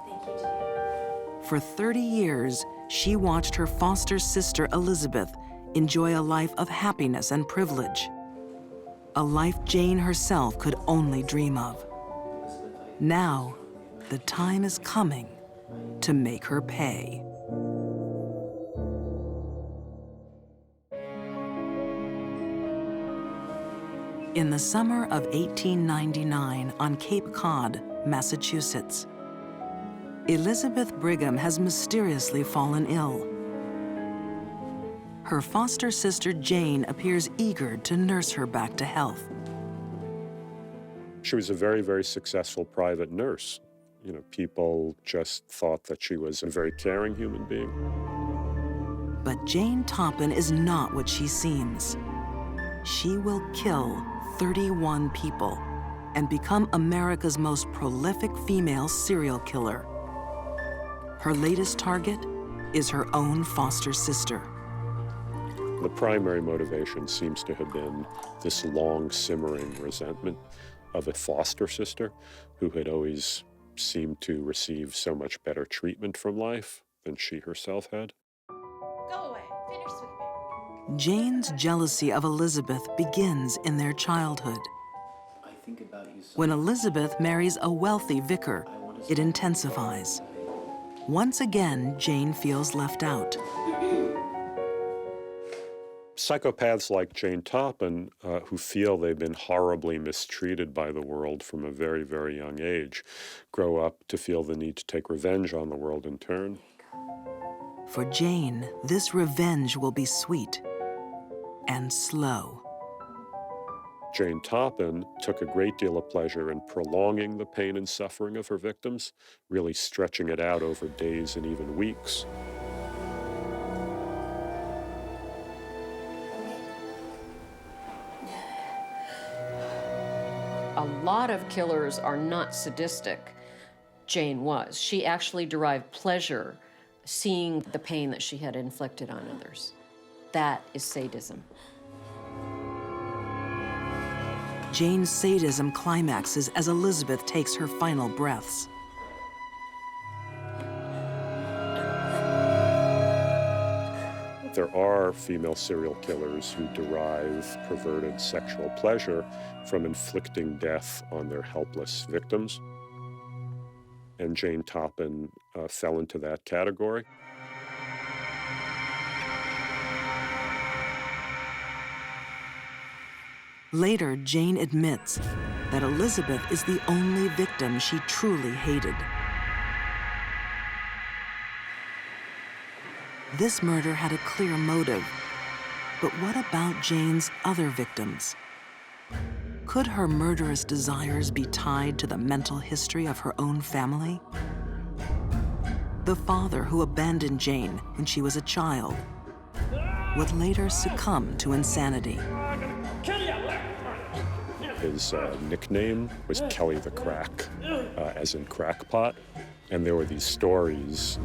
Thank you, dear. For 30 years, she watched her foster sister Elizabeth enjoy a life of happiness and privilege. A life Jane herself could only dream of. Now, the time is coming to make her pay. In the summer of 1899 on Cape Cod, Massachusetts, Elizabeth Brigham has mysteriously fallen ill. Her foster sister Jane appears eager to nurse her back to health. She was a very, very successful private nurse. You know, people just thought that she was a very caring human being. But Jane Toppin is not what she seems. She will kill 31 people and become America's most prolific female serial killer. Her latest target is her own foster sister. The primary motivation seems to have been this long simmering resentment of a foster sister who had always seemed to receive so much better treatment from life than she herself had. Go away. Finish sweeping. Jane's jealousy of Elizabeth begins in their childhood. When Elizabeth marries a wealthy vicar, it intensifies. Once again, Jane feels left out. Psychopaths like Jane Toppin, who feel they've been horribly mistreated by the world from a very, very young age, grow up to feel the need to take revenge on the world in turn. For Jane, this revenge will be sweet and slow. Jane Toppin took a great deal of pleasure in prolonging the pain and suffering of her victims, really stretching it out over days and even weeks. A lot of killers are not sadistic. Jane was. She actually derived pleasure seeing the pain that she had inflicted on others. That is sadism. Jane's sadism climaxes as Elizabeth takes her final breaths. There are female serial killers who derive perverted sexual pleasure from inflicting death on their helpless victims. And Jane Toppin fell into that category. Later, Jane admits that Elizabeth is the only victim she truly hated. This murder had a clear motive, but what about Jane's other victims? Could her murderous desires be tied to the mental history of her own family? The father who abandoned Jane when she was a child. would later succumb to insanity. His nickname was Kelly the Crack, as in crackpot. And there were these stories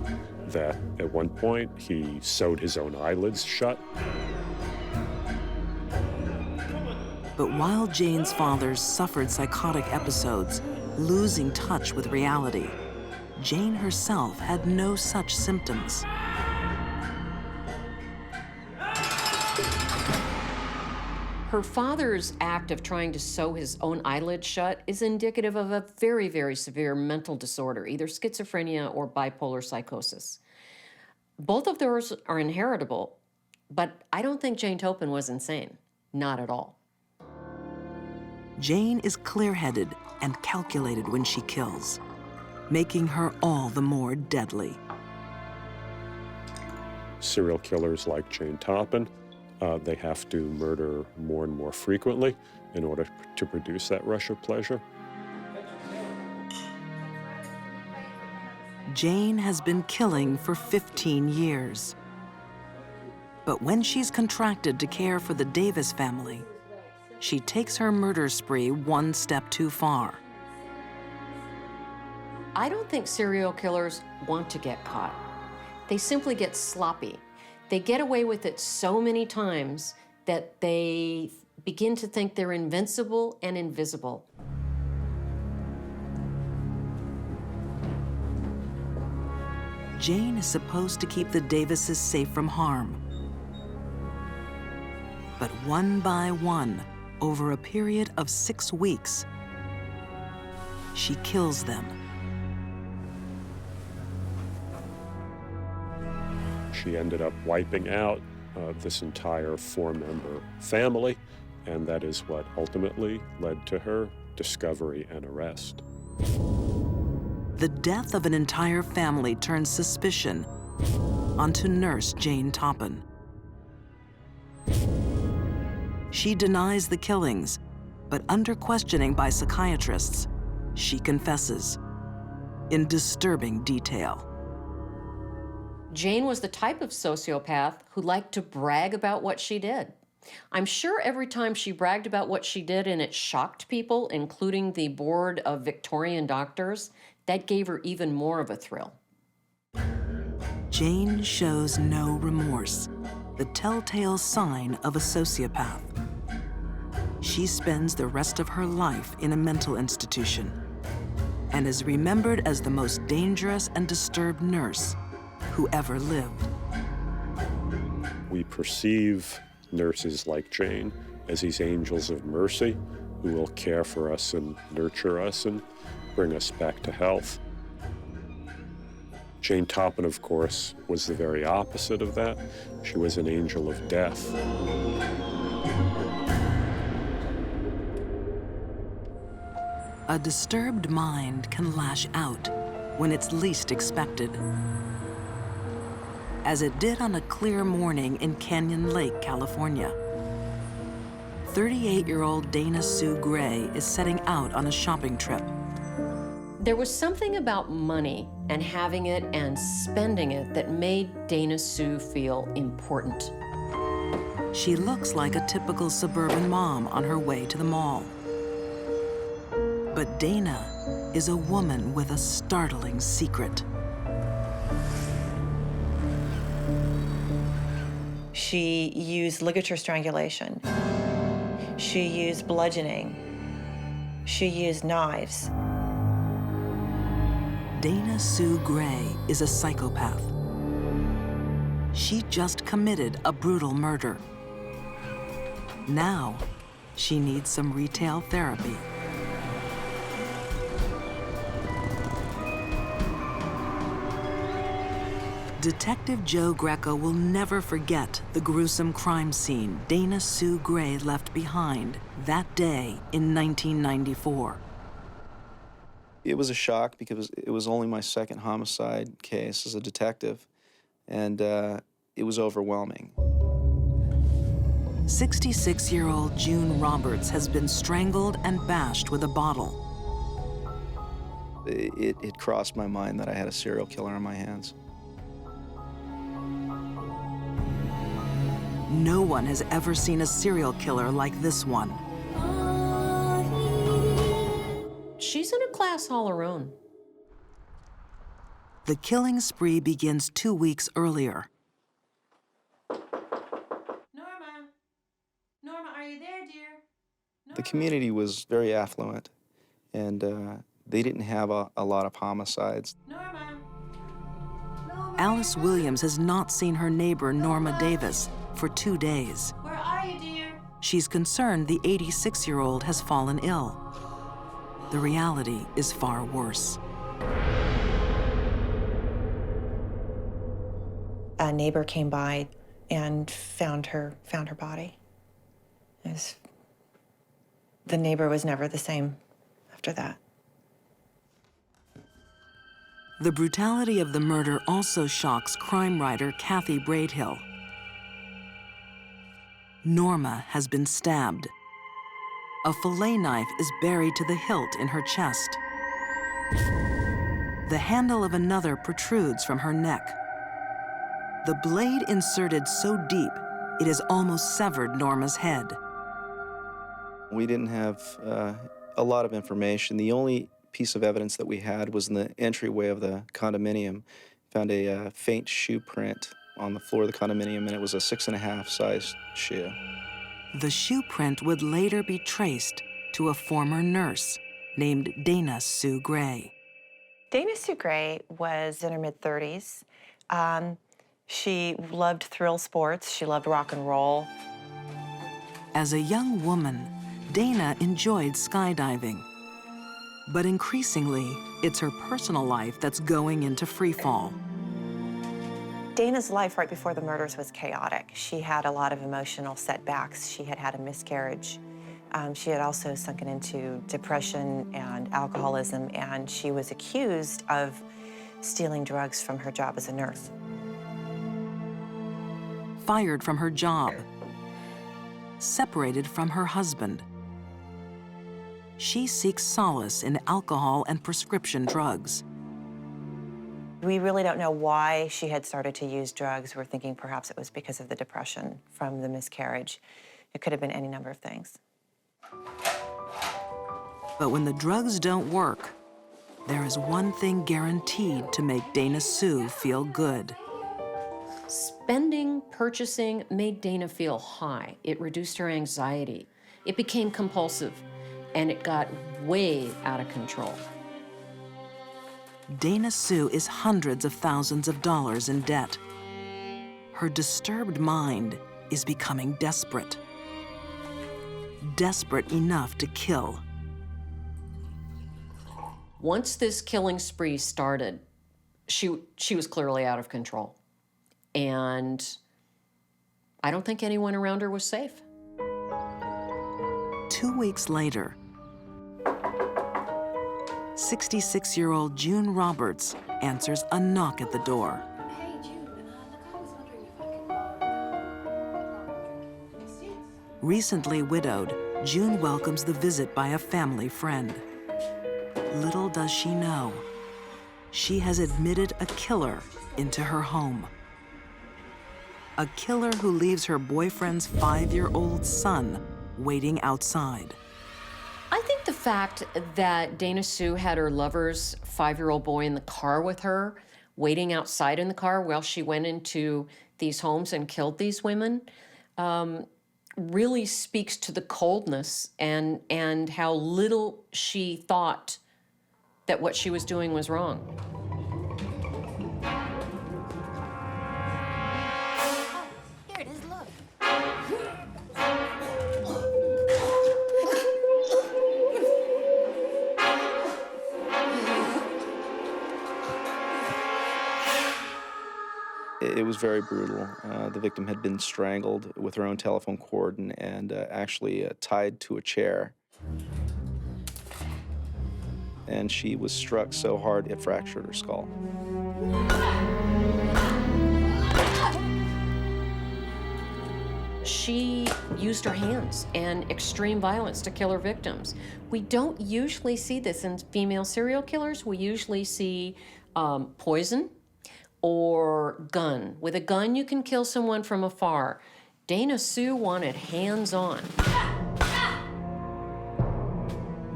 that at one point he sewed his own eyelids shut. But while Jane's father suffered psychotic episodes, losing touch with reality, Jane herself had no such symptoms. Her father's act of trying to sew his own eyelid shut is indicative of a very, very severe mental disorder, either schizophrenia or bipolar psychosis. Both of those are inheritable, but I don't think Jane Toppan was insane. Not at all. Jane is clear-headed and calculated when she kills, making her all the more deadly. Serial killers like Jane Toppan, they have to murder more and more frequently in order to produce that rush of pleasure. Jane has been killing for 15 years. But when she's contracted to care for the Davis family, she takes her murder spree one step too far. I don't think serial killers want to get caught. They simply get sloppy. They get away with it so many times that they begin to think they're invincible and invisible. Jane is supposed to keep the Davises safe from harm. But one by one, over a period of 6 weeks, she kills them. She ended up wiping out this entire 4-member family, and that is what ultimately led to her discovery and arrest. The death of an entire family turns suspicion onto nurse Jane Toppan. She denies the killings, but under questioning by psychiatrists, she confesses in disturbing detail. Jane was the type of sociopath who liked to brag about what she did. I'm sure every time she bragged about what she did and it shocked people, including the board of Victorian doctors, that gave her even more of a thrill. Jane shows no remorse, the telltale sign of a sociopath. She spends the rest of her life in a mental institution and is remembered as the most dangerous and disturbed nurse who ever lived. We perceive nurses like Jane as these angels of mercy who will care for us and nurture us and bring us back to health. Jane Toppan, of course, was the very opposite of that. She was an angel of death. A disturbed mind can lash out when it's least expected, as it did on a clear morning in Canyon Lake, California. 38-year-old Dana Sue Gray is setting out on a shopping trip. There was something about money and having it and spending it that made Dana Sue feel important. She looks like a typical suburban mom on her way to the mall. But Dana is a woman with a startling secret. She used ligature strangulation. She used bludgeoning. She used knives. Dana Sue Gray is a psychopath. She just committed a brutal murder. Now, she needs some retail therapy. Detective Joe Greco will never forget the gruesome crime scene Dana Sue Gray left behind that day in 1994. It was a shock because it was only my second homicide case as a detective, and it was overwhelming. 66-year-old June Roberts has been strangled and bashed with a bottle. It crossed my mind that I had a serial killer on my hands. No one has ever seen a serial killer like this one. She's in a class all her own. The killing spree begins 2 weeks earlier. Norma, are you there, dear? The community was very affluent, and they didn't have a lot of homicides. Alice Williams has not seen her neighbor, Norma Davis, for 2 days. Where are you, dear? She's concerned the 86-year-old has fallen ill. The reality is far worse. A neighbor came by and found her body. The neighbor was never the same after that. The brutality of the murder also shocks crime writer Kathy Braidhill. Norma has been stabbed. A fillet knife is buried to the hilt in her chest. The handle of another protrudes from her neck. The blade inserted so deep, it has almost severed Norma's head. We didn't have a lot of information. The only piece of evidence that we had was in the entryway of the condominium. Found a faint shoe print on the floor of the condominium, and it was a 6.5 size shoe. The shoe print would later be traced to a former nurse named Dana Sue Gray. Dana Sue Gray was in her mid-30s. She loved thrill sports. She loved rock and roll. As a young woman, Dana enjoyed skydiving. But increasingly, it's her personal life that's going into freefall. Dana's life right before the murders was chaotic. She had a lot of emotional setbacks. She had had a miscarriage. She had also sunken into depression and alcoholism, and she was accused of stealing drugs from her job as a nurse. Fired from her job. Separated from her husband. She seeks solace in alcohol and prescription drugs. We really don't know why she had started to use drugs. We're thinking perhaps it was because of the depression from the miscarriage. It could have been any number of things. But when the drugs don't work, there is one thing guaranteed to make Dana Sue feel good. Spending, purchasing made Dana feel high. It reduced her anxiety. It became compulsive, and it got way out of control. Dana Sue is hundreds of thousands of dollars in debt. Her disturbed mind is becoming desperate. Desperate enough to kill. Once this killing spree started, she was clearly out of control. And I don't think anyone around her was safe. 2 weeks later, 66-year-old June Roberts answers a knock at the door. Hey, June, look, I was wondering if I could... Recently widowed, June welcomes the visit by a family friend. Little does she know, she has admitted a killer into her home. A killer who leaves her boyfriend's 5-year-old son waiting outside. I think the fact that Dana Sue had her lover's 5-year-old boy in the car with her, waiting outside in the car while she went into these homes and killed these women, really speaks to the coldness and how little she thought that what she was doing was wrong. Here it is, look. It was very brutal. The victim had been strangled with her own telephone cord and actually tied to a chair. And she was struck so hard it fractured her skull. She used her hands and extreme violence to kill her victims. We don't usually see this in female serial killers. We usually see poison or gun. With a gun, you can kill someone from afar. Dana Sue wanted hands-on.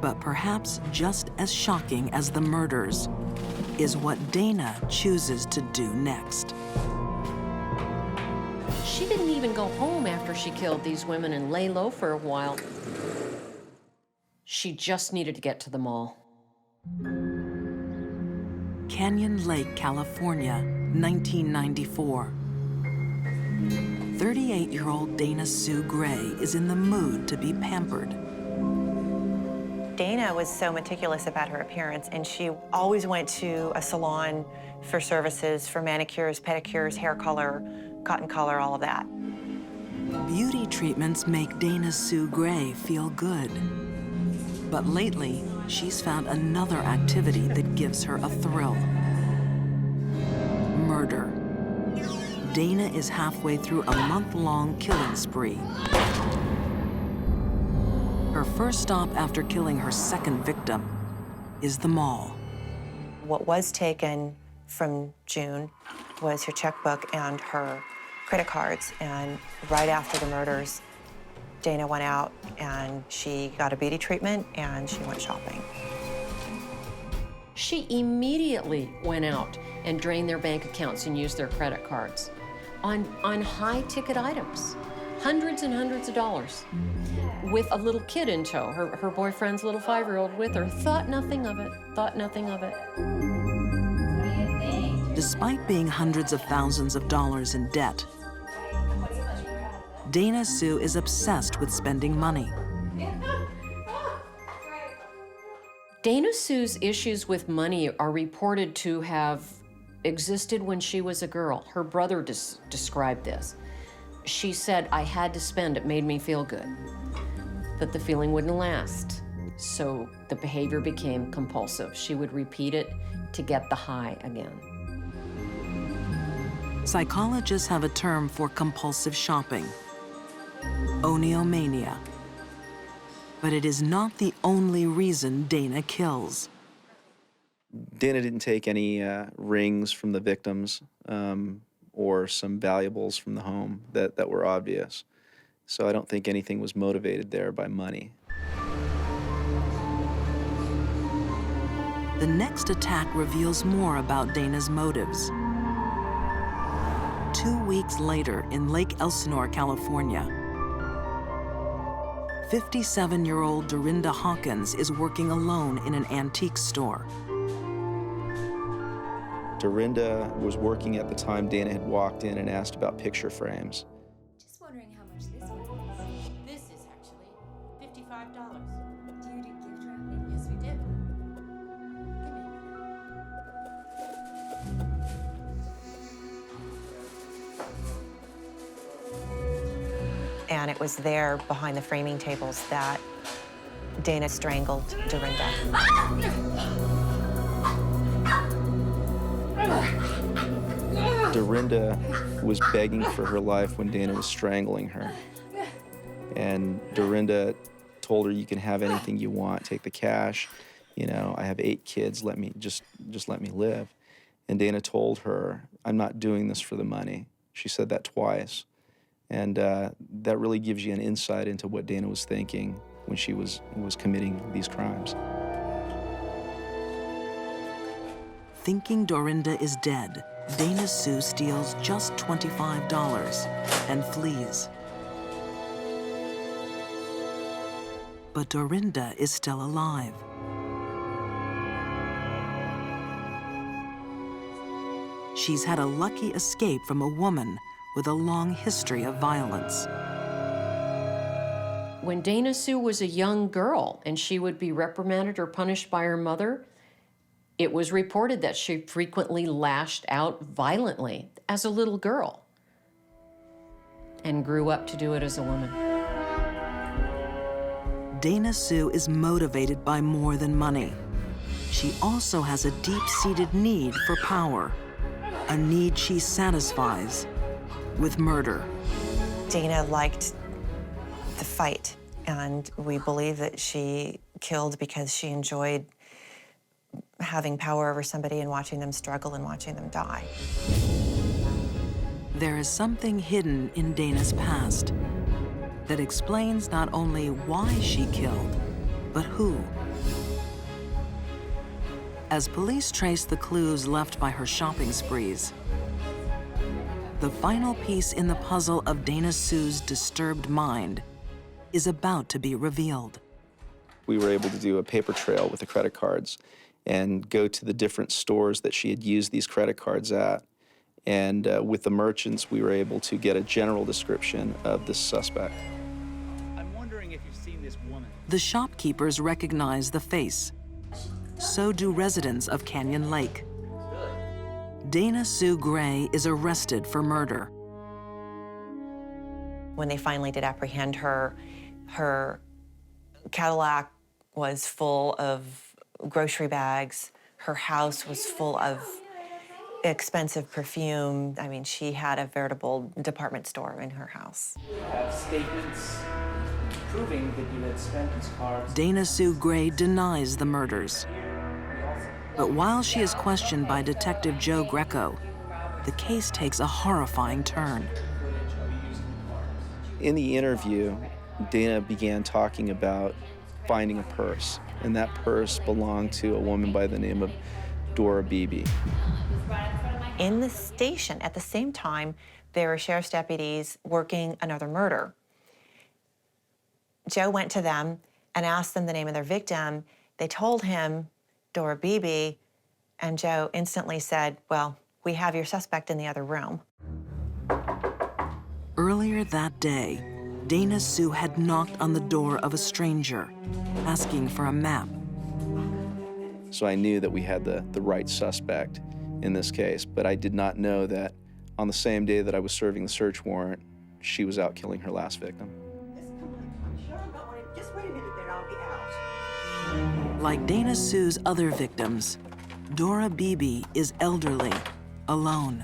But perhaps just as shocking as the murders is what Dana chooses to do next. She didn't even go home after she killed these women and lay low for a while. She just needed to get to the mall. Canyon Lake, California, 1994. 38-year-old Dana Sue Gray is in the mood to be pampered. Dana was so meticulous about her appearance, and she always went to a salon for services, for manicures, pedicures, hair color, cotton color, all of that. Beauty treatments make Dana Sue Gray feel good. But lately, she's found another activity that gives her a thrill. Murder. Dana is halfway through a month-long killing spree. Her first stop after killing her second victim is the mall. What was taken from June was her checkbook and her credit cards, and right after the murders, Dana went out and she got a beauty treatment and she went shopping. She immediately went out and drained their bank accounts and used their credit cards on high-ticket items, hundreds and hundreds of dollars, with a little kid in tow, her boyfriend's little 5-year-old with her. Thought nothing of it, thought nothing of it. Despite being hundreds of thousands of dollars in debt, Dana Sue is obsessed with spending money. Dana Sue's issues with money are reported to have existed when she was a girl. Her brother described this. She said, "I had to spend, it made me feel good." But the feeling wouldn't last, so the behavior became compulsive. She would repeat it to get the high again. Psychologists have a term for compulsive shopping: oniomania. But it is not the only reason Dana kills. Dana didn't take any rings from the victims or some valuables from the home that were obvious. So I don't think anything was motivated there by money. The next attack reveals more about Dana's motives. 2 weeks later in Lake Elsinore, California, 57-year-old Dorinda Hawkins is working alone in an antique store. Dorinda was working at the time Dana had walked in and asked about picture frames. Just wondering how much this one is. This is actually $55. Do you do gift wrapping? Yes, we do. And it was there behind the framing tables that Dana strangled Dorinda. Dorinda was begging for her life when Dana was strangling her. And Dorinda told her, "You can have anything you want, take the cash. You know, I have 8 kids, let me, just let me live." And Dana told her, "I'm not doing this for the money." She said that twice. And that really gives you an insight into what Dana was thinking when she was committing these crimes. Thinking Dorinda is dead, Dana Sue steals just $25 and flees. But Dorinda is still alive. She's had a lucky escape from a woman with a long history of violence. When Dana Sue was a young girl and she would be reprimanded or punished by her mother, it was reported that she frequently lashed out violently as a little girl and grew up to do it as a woman. Dana Sue is motivated by more than money. She also has a deep-seated need for power, a need she satisfies with murder. Dana liked the fight, and we believe that she killed because she enjoyed having power over somebody and watching them struggle and watching them die. There is something hidden in Dana's past that explains not only why she killed, but who. As police trace the clues left by her shopping sprees, the final piece in the puzzle of Dana Sue's disturbed mind is about to be revealed. We were able to do a paper trail with the credit cards and go to the different stores that she had used these credit cards at. And with the merchants, we were able to get a general description of this suspect. I'm wondering if you've seen this woman. The shopkeepers recognize the face. So do residents of Canyon Lake. Dana Sue Gray is arrested for murder. When they finally did apprehend her, her Cadillac was full of grocery bags. Her house was full of expensive perfume. I mean, she had a veritable department store in her house. We have statements proving that you had spent these cards. Dana Sue Gray denies the murders. But while she is questioned by Detective Joe Greco, the case takes a horrifying turn. In the interview, Dana began talking about finding a purse, and that purse belonged to a woman by the name of Dora Beebe. In the station, at the same time, there were sheriff's deputies working another murder. Joe went to them and asked them the name of their victim. They told him Dora Beebe, and Joe instantly said, well, we have your suspect in the other room. Earlier that day, Dana Sue had knocked on the door of a stranger, asking for a map. So I knew that we had the right suspect in this case, but I did not know that on the same day that I was serving the search warrant, she was out killing her last victim. Just wait a minute there, I'll be out. Like Dana Sue's other victims, Dora Beebe is elderly, alone,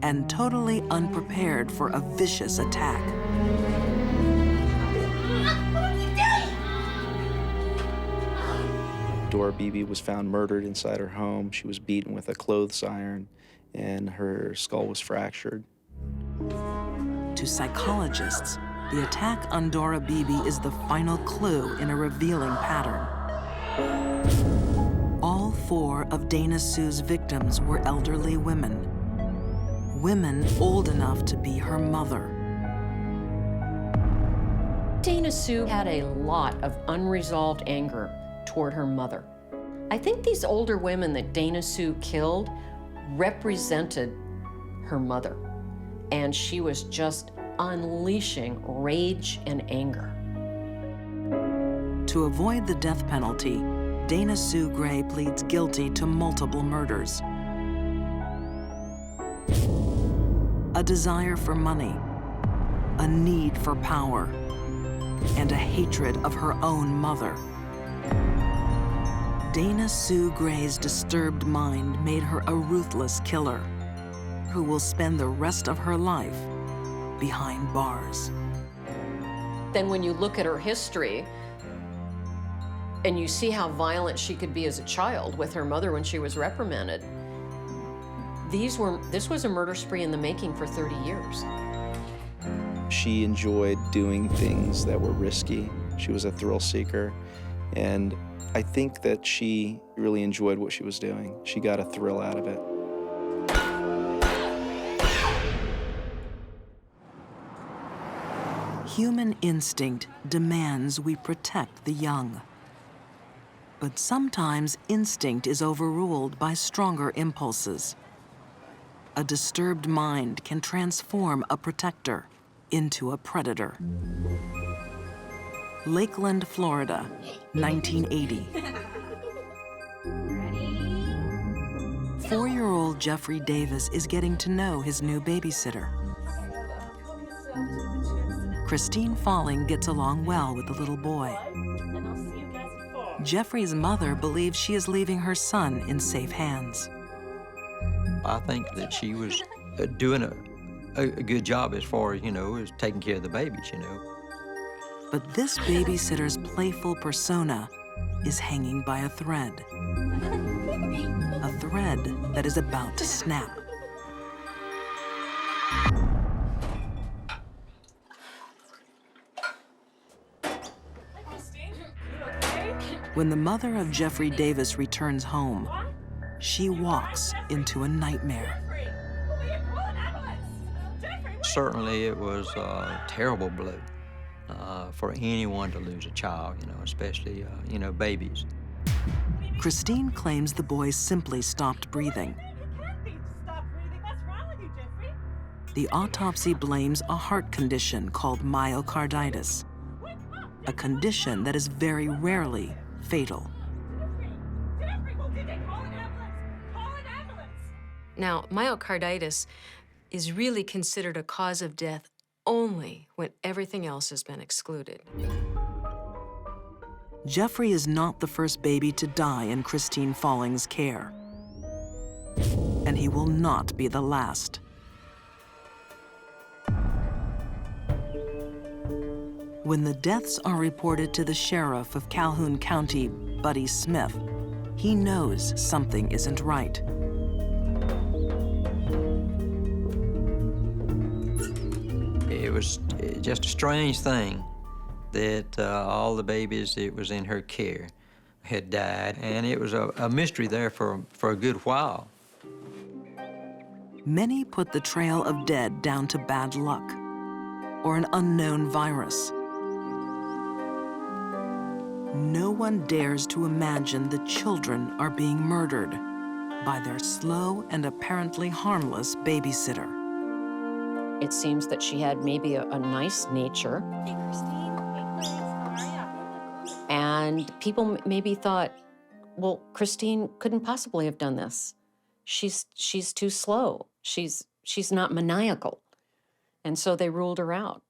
and totally unprepared for a vicious attack. Dora Beebe was found murdered inside her home. She was beaten with a clothes iron, and her skull was fractured. To psychologists, the attack on Dora Beebe is the final clue in a revealing pattern. All 4 of Dana Sue's victims were elderly women. Women old enough to be her mother. Dana Sue had a lot of unresolved anger toward her mother. I think these older women that Dana Sue killed represented her mother, and she was just unleashing rage and anger. To avoid the death penalty, Dana Sue Gray pleads guilty to multiple murders. A desire for money, a need for power, and a hatred of her own mother. Dana Sue Gray's disturbed mind made her a ruthless killer who will spend the rest of her life behind bars. Then when you look at her history and you see how violent she could be as a child with her mother when she was reprimanded, this was a murder spree in the making for 30 years. She enjoyed doing things that were risky. She was a thrill seeker, and I think that she really enjoyed what she was doing. She got a thrill out of it. Human instinct demands we protect the young. But sometimes instinct is overruled by stronger impulses. A disturbed mind can transform a protector into a predator. Lakeland, Florida, 1980. 4-year-old Jeffrey Davis is getting to know his new babysitter. Christine Falling gets along well with the little boy. Jeffrey's mother believes she is leaving her son in safe hands. I think that she was doing a good job as far as, as taking care of the babies, But this babysitter's playful persona is hanging by a thread. A thread that is about to snap. When the mother of Jeffrey Davis returns home, she walks into a nightmare. Certainly it was a terrible blow for anyone to lose a child, you know, especially, you know, babies. Christine claims the boy simply stopped breathing. The autopsy blames a heart condition called myocarditis, a condition that is very rarely fatal. Now, myocarditis is really considered a cause of death only when everything else has been excluded. Jeffrey is not the first baby to die in Christine Falling's care, and he will not be the last. When the deaths are reported to the sheriff of Calhoun County, Buddy Smith, he knows something isn't right. It was just a strange thing that all the babies that was in her care had died, and it was a mystery there for a good while. Many put the trail of dead down to bad luck or an unknown virus. No one dares to imagine the children are being murdered by their slow and apparently harmless babysitter. It seems that she had maybe a nice nature. Hey, Christine. Hey, Liz. How are ya? And people maybe thought, well, Christine couldn't possibly have done this. She's too slow. She's not maniacal. And so they ruled her out.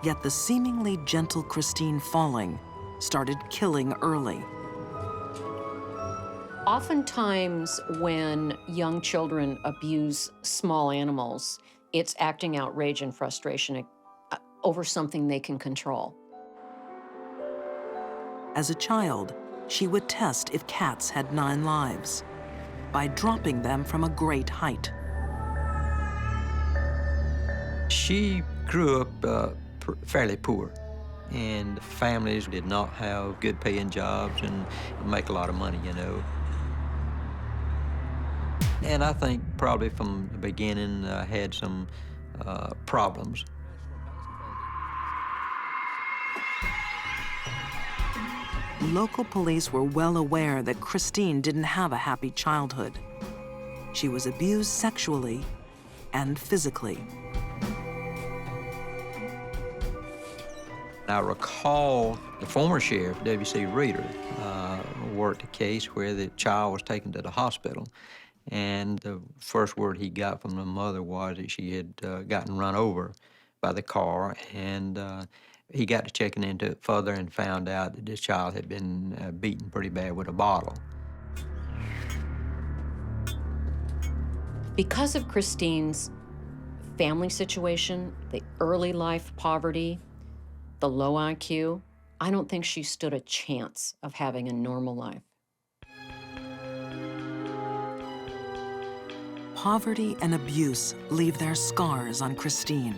Yet the seemingly gentle Christine Falling started killing early. Oftentimes when young children abuse small animals, it's acting out rage and frustration over something they can control. As a child, she would test if cats had 9 lives by dropping them from a great height. She grew up fairly poor, and families did not have good paying jobs and make a lot of money, you know. And I think probably from the beginning had some problems. Local police were well aware that Christine didn't have a happy childhood. She was abused sexually and physically. I recall the former sheriff, W.C. Reeder, worked a case where the child was taken to the hospital, and the first word he got from the mother was that she had gotten run over by the car, and he got to checking into it further and found out that this child had been beaten pretty bad with a bottle. Because of Christine's family situation, the early life poverty, the low IQ, I don't think she stood a chance of having a normal life. Poverty and abuse leave their scars on Christine.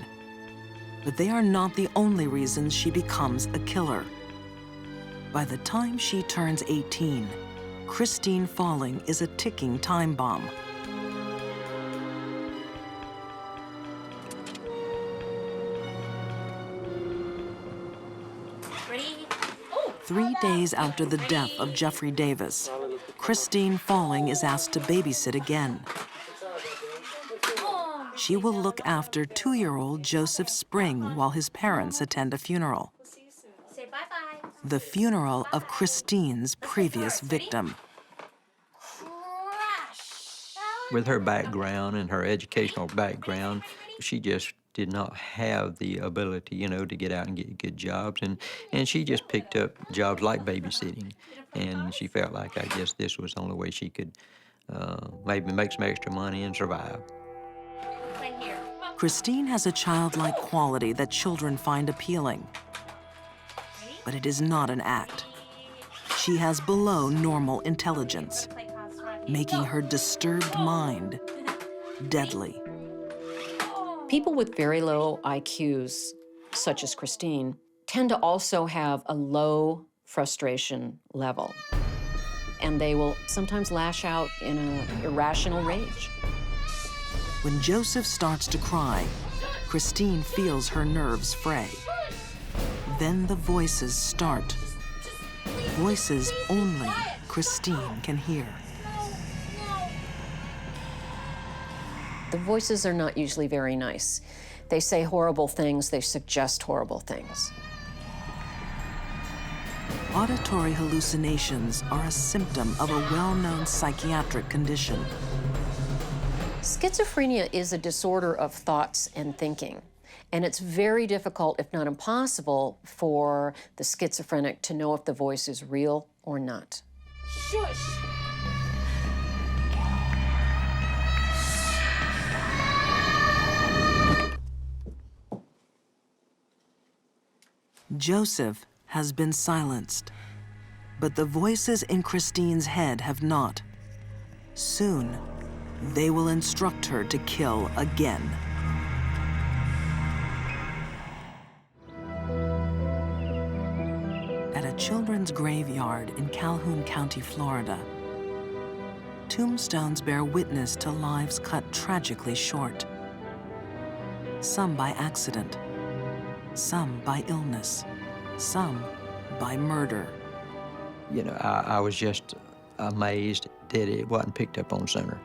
But they are not the only reasons she becomes a killer. By the time she turns 18, Christine Falling is a ticking time bomb. Ready? 3 days after the death of Jeffrey Davis, Christine Falling is asked to babysit again. She will look after 2-year-old Joseph Spring while his parents attend a funeral. Say bye-bye. The funeral of Christine's previous victim. With her background and her educational background, she just did not have the ability, you know, to get out and get good jobs. And she just picked up jobs like babysitting. And she felt like, I guess, this was the only way she could maybe make some extra money and survive. Christine has a childlike quality that children find appealing. But it is not an act. She has below normal intelligence, making her disturbed mind deadly. People with very low IQs, such as Christine, tend to also have a low frustration level. And they will sometimes lash out in an irrational rage. When Joseph starts to cry, Christine feels her nerves fray. Then the voices start. Voices only Christine can hear. The voices are not usually very nice. They say horrible things, they suggest horrible things. Auditory hallucinations are a symptom of a well-known psychiatric condition. Schizophrenia is a disorder of thoughts and thinking, and it's very difficult, if not impossible, for the schizophrenic to know if the voice is real or not. Shush! Joseph has been silenced, but the voices in Christine's head have not. Soon, they will instruct her to kill again. At a children's graveyard in Calhoun County, Florida, tombstones bear witness to lives cut tragically short. Some by accident, some by illness, some by murder. You know, I was just amazed that it wasn't picked up on sooner.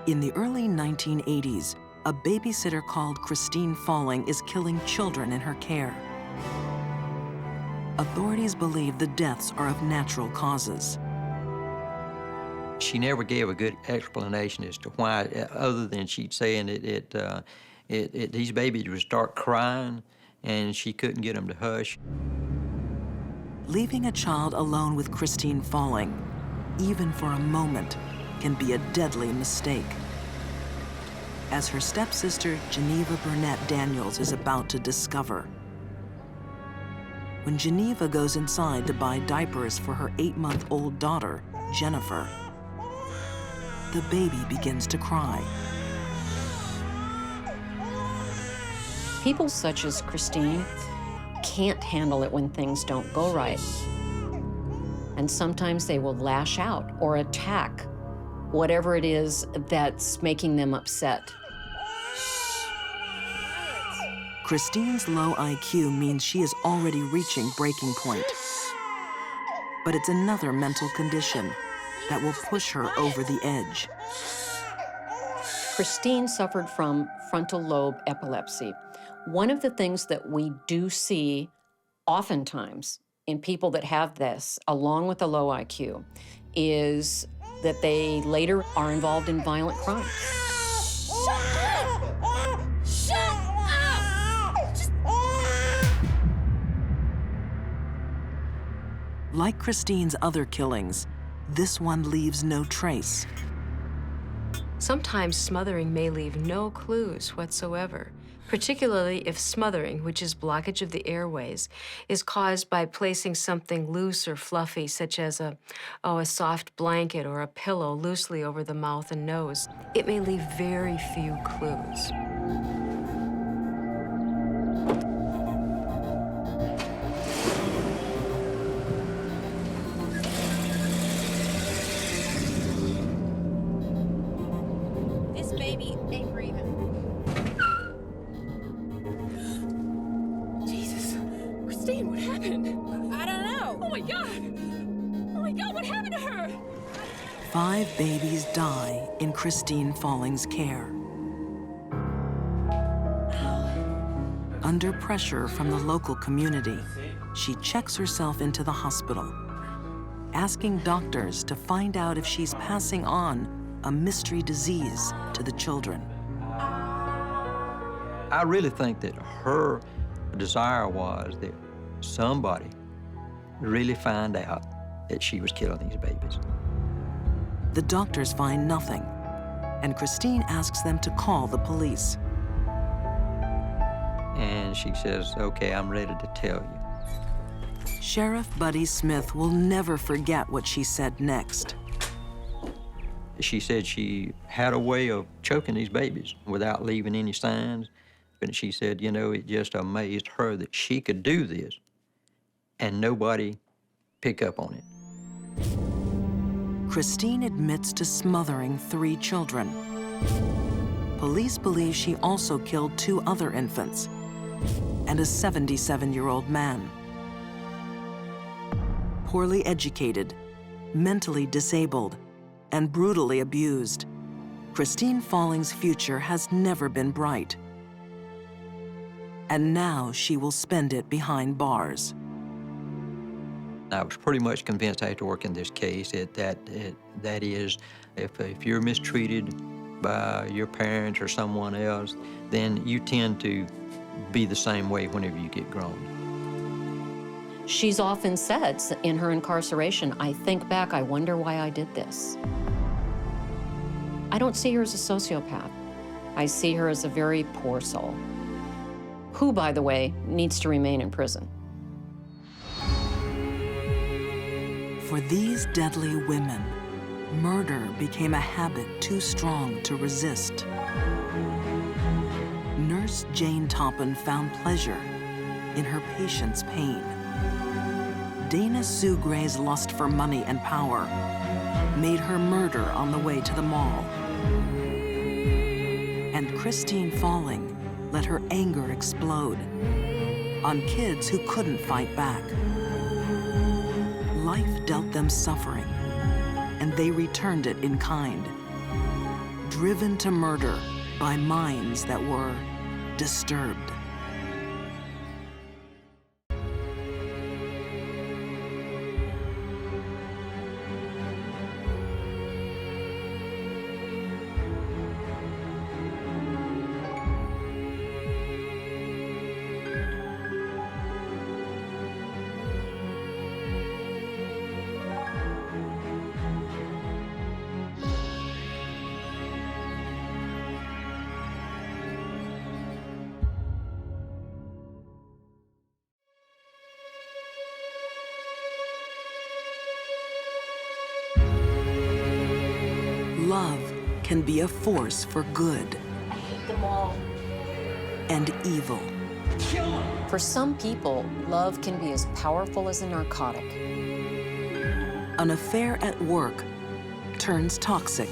In the early 1980s, a babysitter called Christine Falling is killing children in her care. Authorities believe the deaths are of natural causes. She never gave a good explanation as to why, other than she'd saying these babies would start crying and she couldn't get them to hush. Leaving a child alone with Christine Falling, even for a moment, can be a deadly mistake. As her stepsister, Geneva Burnett Daniels, is about to discover. When Geneva goes inside to buy diapers for her 8-month-old daughter, Jennifer, the baby begins to cry. People such as Christine can't handle it when things don't go right. And sometimes they will lash out or attack whatever it is that's making them upset. Christine's low IQ means she is already reaching breaking point. But it's another mental condition that will push her over the edge. Christine suffered from frontal lobe epilepsy. One of the things that we do see oftentimes in people that have this, along with a low IQ, is that they later are involved in violent crimes. Like Christine's other killings, this one leaves no trace. Sometimes smothering may leave no clues whatsoever, particularly if smothering, which is blockage of the airways, is caused by placing something loose or fluffy, such as a soft blanket or a pillow loosely over the mouth and nose. It may leave very few clues. This baby ain't breathing. Jesus. Christine, what happened? I don't know. Oh my God. Oh my God, what happened to her? 5 babies die in Christine Falling's care. Under pressure from the local community, she checks herself into the hospital, asking doctors to find out if she's passing on a mystery disease to the children. I really think that her desire was that somebody really find out that she was killing these babies. The doctors find nothing, and Christine asks them to call the police. And she says, okay, I'm ready to tell you. Sheriff Buddy Smith will never forget what she said next. She said she had a way of choking these babies without leaving any signs. And she said, you know, it just amazed her that she could do this and nobody pick up on it. Christine admits to smothering 3 children. Police believe she also killed 2 other infants and a 77-year-old man. Poorly educated, mentally disabled, and brutally abused, Christine Falling's future has never been bright. And now she will spend it behind bars. I was pretty much convinced after working this case that is, if you're mistreated by your parents or someone else, then you tend to be the same way whenever you get grown. She's often said in her incarceration, I think back, I wonder why I did this. I don't see her as a sociopath. I see her as a very poor soul, who, by the way, needs to remain in prison. For these deadly women, murder became a habit too strong to resist. Nurse Jane Toppin found pleasure in her patient's pain. Dana Sue Gray's lust for money and power made her murder on the way to the mall. And Christine Falling let her anger explode on kids who couldn't fight back. Life dealt them suffering, and they returned it in kind, driven to murder by minds that were disturbed. Love can be a force for good I hate them all. and evil. For some people, love can be as powerful as a narcotic. An affair at work turns toxic.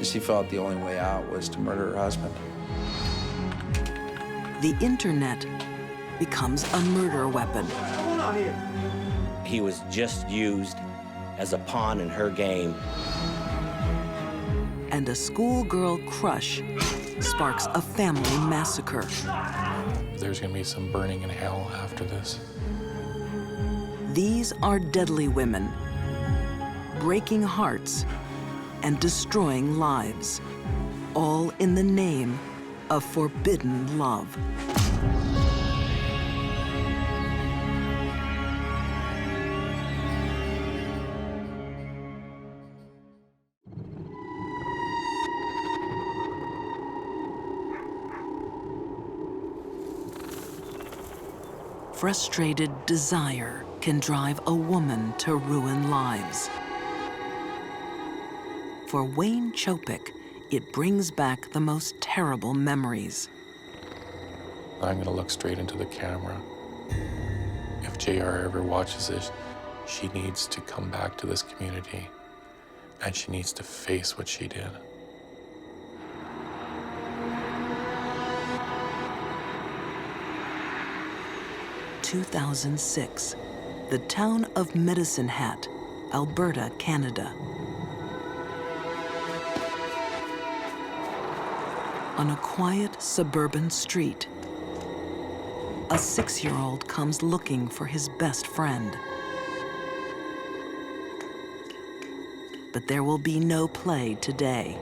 She felt the only way out was to murder her husband. The internet becomes a murder weapon. What's going on here? He was just used as a pawn in her game. And a schoolgirl crush sparks a family massacre. There's gonna be some burning in hell after this. These are deadly women, breaking hearts and destroying lives, all in the name of forbidden love. Frustrated desire can drive a woman to ruin lives. For Wayne Chopik, it brings back the most terrible memories. I'm gonna look straight into the camera. If JR ever watches this, she needs to come back to this community and she needs to face what she did. In 2006, the town of Medicine Hat, Alberta, Canada. On a quiet suburban street, a 6-year-old comes looking for his best friend. But there will be no play today.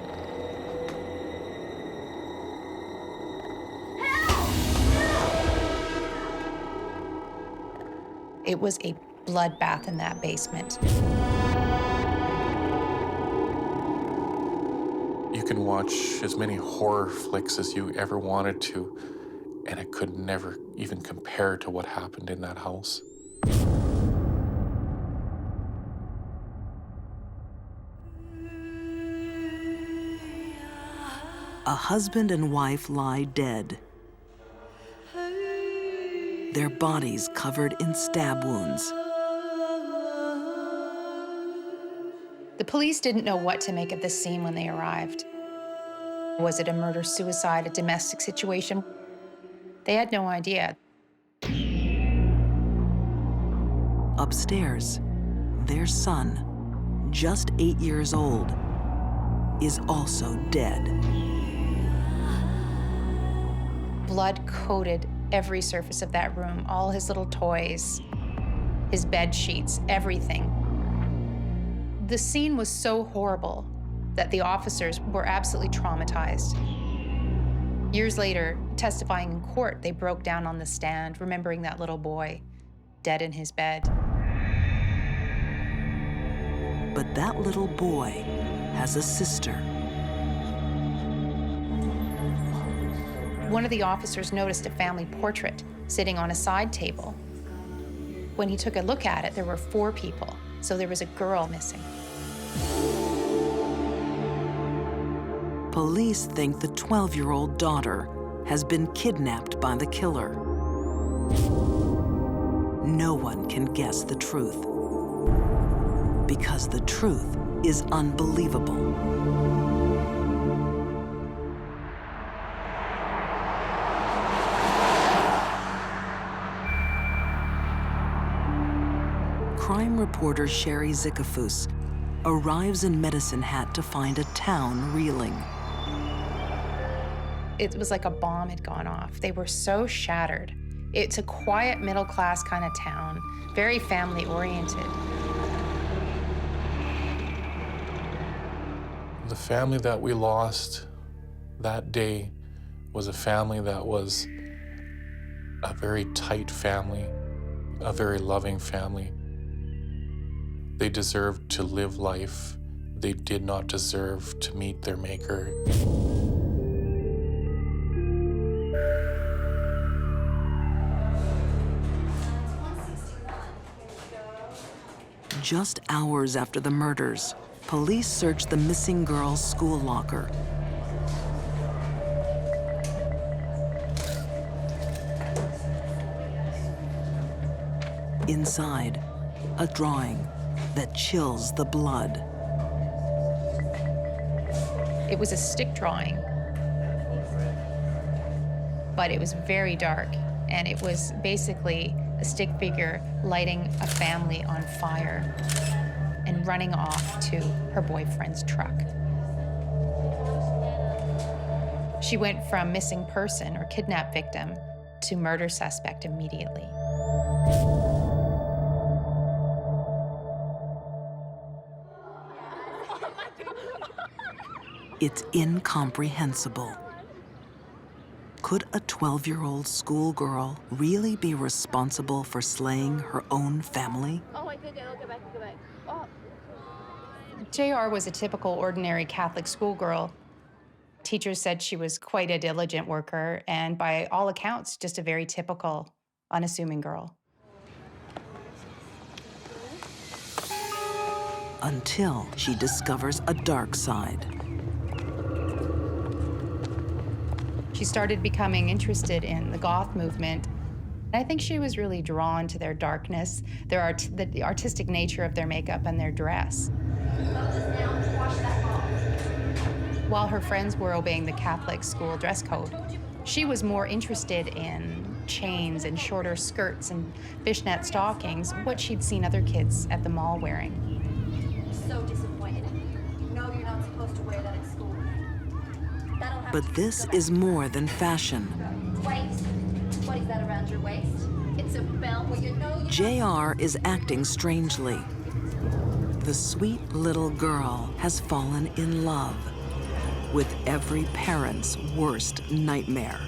It was a bloodbath in that basement. You can watch as many horror flicks as you ever wanted to, and it could never even compare to what happened in that house. A husband and wife lie dead, their bodies covered in stab wounds. The police didn't know what to make of this scene when they arrived. Was it a murder-suicide, a domestic situation? They had no idea. Upstairs, their son, just 8 years old, is also dead. Blood coated every surface of that room, all his little toys, his bed sheets, everything. The scene was so horrible that the officers were absolutely traumatized. Years later, testifying in court, they broke down on the stand, remembering that little boy dead in his bed. But that little boy has a sister. One of the officers noticed a family portrait sitting on a side table. When he took a look at it, there were 4 people, so there was a girl missing. Police think the 12-year-old daughter has been kidnapped by the killer. No one can guess the truth, because the truth is unbelievable. Crime reporter Sherry Zickafoos arrives in Medicine Hat to find a town reeling. It was like a bomb had gone off. They were so shattered. It's a quiet, middle-class kind of town, very family-oriented. The family that we lost that day was a family that was a very tight family, a very loving family. They deserved to live life. They did not deserve to meet their maker. Just hours after the murders, police search the missing girl's school locker. Inside, a drawing that chills the blood. It was a stick drawing, but it was very dark, and it was basically a stick figure lighting a family on fire and running off to her boyfriend's truck. She went from missing person or kidnapped victim to murder suspect immediately. It's incomprehensible. Could a 12-year-old schoolgirl really be responsible for slaying her own family? Oh, I could go back, go back. Oh. JR was a typical ordinary Catholic schoolgirl. Teachers said she was quite a diligent worker and by all accounts, just a very typical, unassuming girl. Until she discovers a dark side. She started becoming interested in the goth movement. I think she was really drawn to their darkness, the artistic nature of their makeup and their dress. While her friends were obeying the Catholic school dress code, she was more interested in chains and shorter skirts and fishnet stockings, what she'd seen other kids at the mall wearing. So disappointed. You know you're not supposed to wear that at school. But this is more than fashion. Waist. What is that around your waist? It's a belt. Well, you know JR is acting strangely. The sweet little girl has fallen in love with every parent's worst nightmare.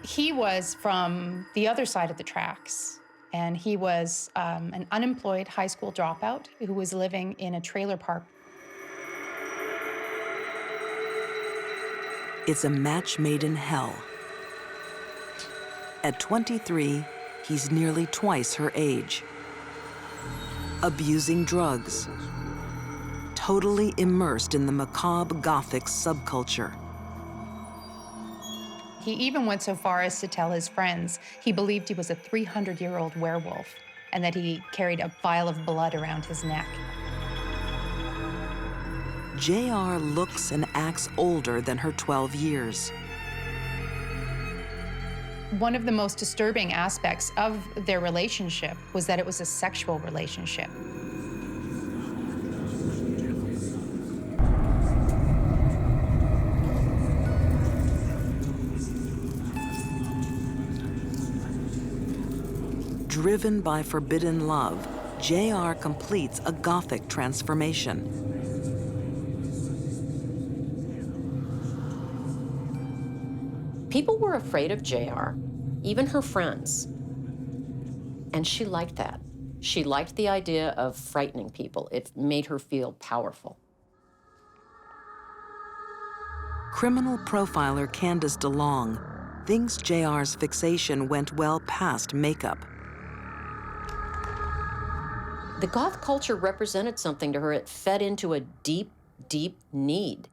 He was from the other side of the tracks. And he was an unemployed high school dropout who was living in a trailer park. It's a match made in hell. At 23, he's nearly twice her age. Abusing drugs, totally immersed in the macabre Gothic subculture. He even went so far as to tell his friends he believed he was a 300-year-old werewolf and that he carried a vial of blood around his neck. JR looks and acts older than her 12 years. One of the most disturbing aspects of their relationship was that it was a sexual relationship. Driven by forbidden love, JR completes a Gothic transformation. People were afraid of JR, even her friends. And she liked that. She liked the idea of frightening people. It made her feel powerful. Criminal profiler Candace DeLong thinks JR's fixation went well past makeup. The goth culture represented something to her. It fed into a deep, deep need.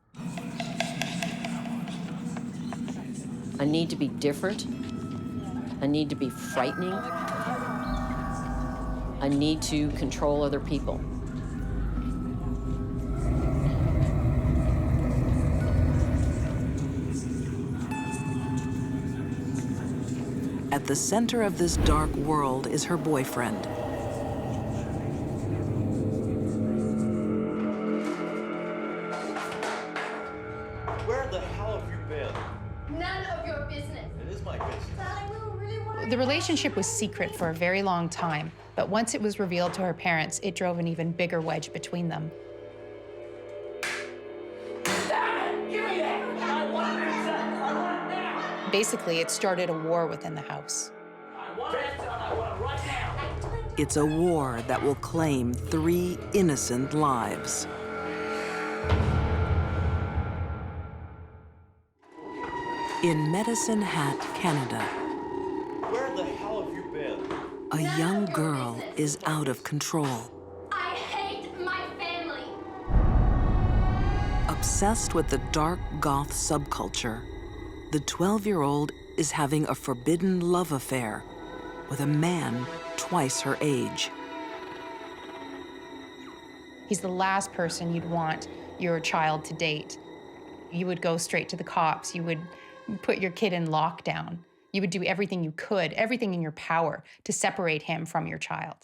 A need to be different, a need to be frightening, a need to control other people. At the center of this dark world is her boyfriend. Where the hell have you been? None of your business. It is my business. The relationship was secret for a very long time, but once it was revealed to her parents, it drove an even bigger wedge between them. Basically, it started a war within the house. It's a war that will claim 3 innocent lives. In Medicine Hat, Canada, Where the hell have you been? a young girl is out of control. I hate my family. Obsessed with the dark goth subculture, the 12-year-old is having a forbidden love affair with a man twice her age. He's the last person you'd want your child to date. You would go straight to the cops. You would put your kid in lockdown. You would do everything you could, everything in your power, to separate him from your child.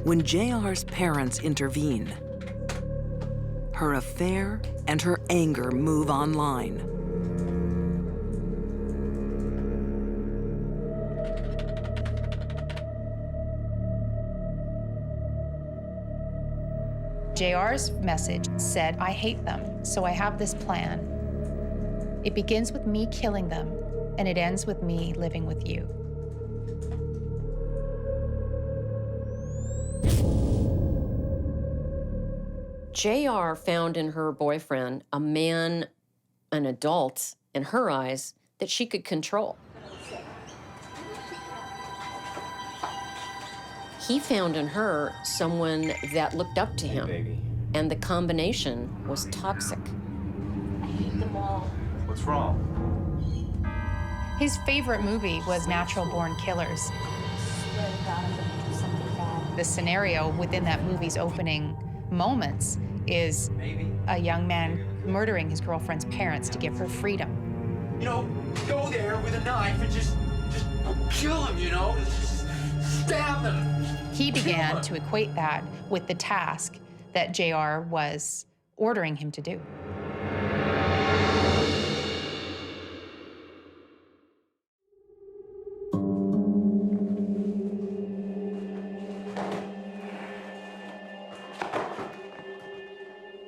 When JR's parents intervene, her affair and her anger move online. JR's message said, "I hate them, so I have this plan. It begins with me killing them, and it ends with me living with you." JR found in her boyfriend a man, an adult, in her eyes, that she could control. He found in her someone that looked up to him, and the combination was toxic. I hate them all. What's wrong? His favorite movie was Natural Born Killers. Swear to God, I'm gonna do something bad. The scenario within that movie's opening moments is a young man murdering his girlfriend's parents to give her freedom. You know, go there with a knife and just kill him, you know? Just stab them. He began to equate that with the task that JR was ordering him to do.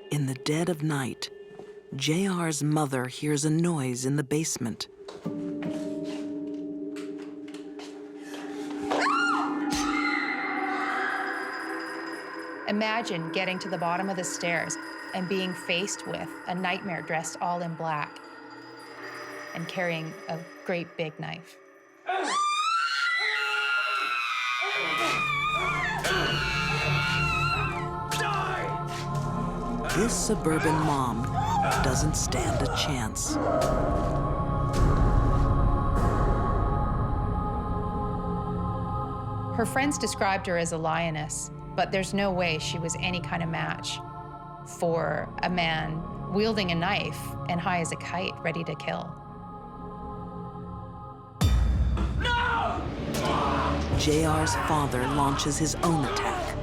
In the dead of night, JR's mother hears a noise in the basement. Imagine getting to the bottom of the stairs and being faced with a nightmare dressed all in black and carrying a great big knife. This suburban mom doesn't stand a chance. Her friends described her as a lioness, but there's no way she was any kind of match for a man wielding a knife and high as a kite, ready to kill. JR's father launches his own attack.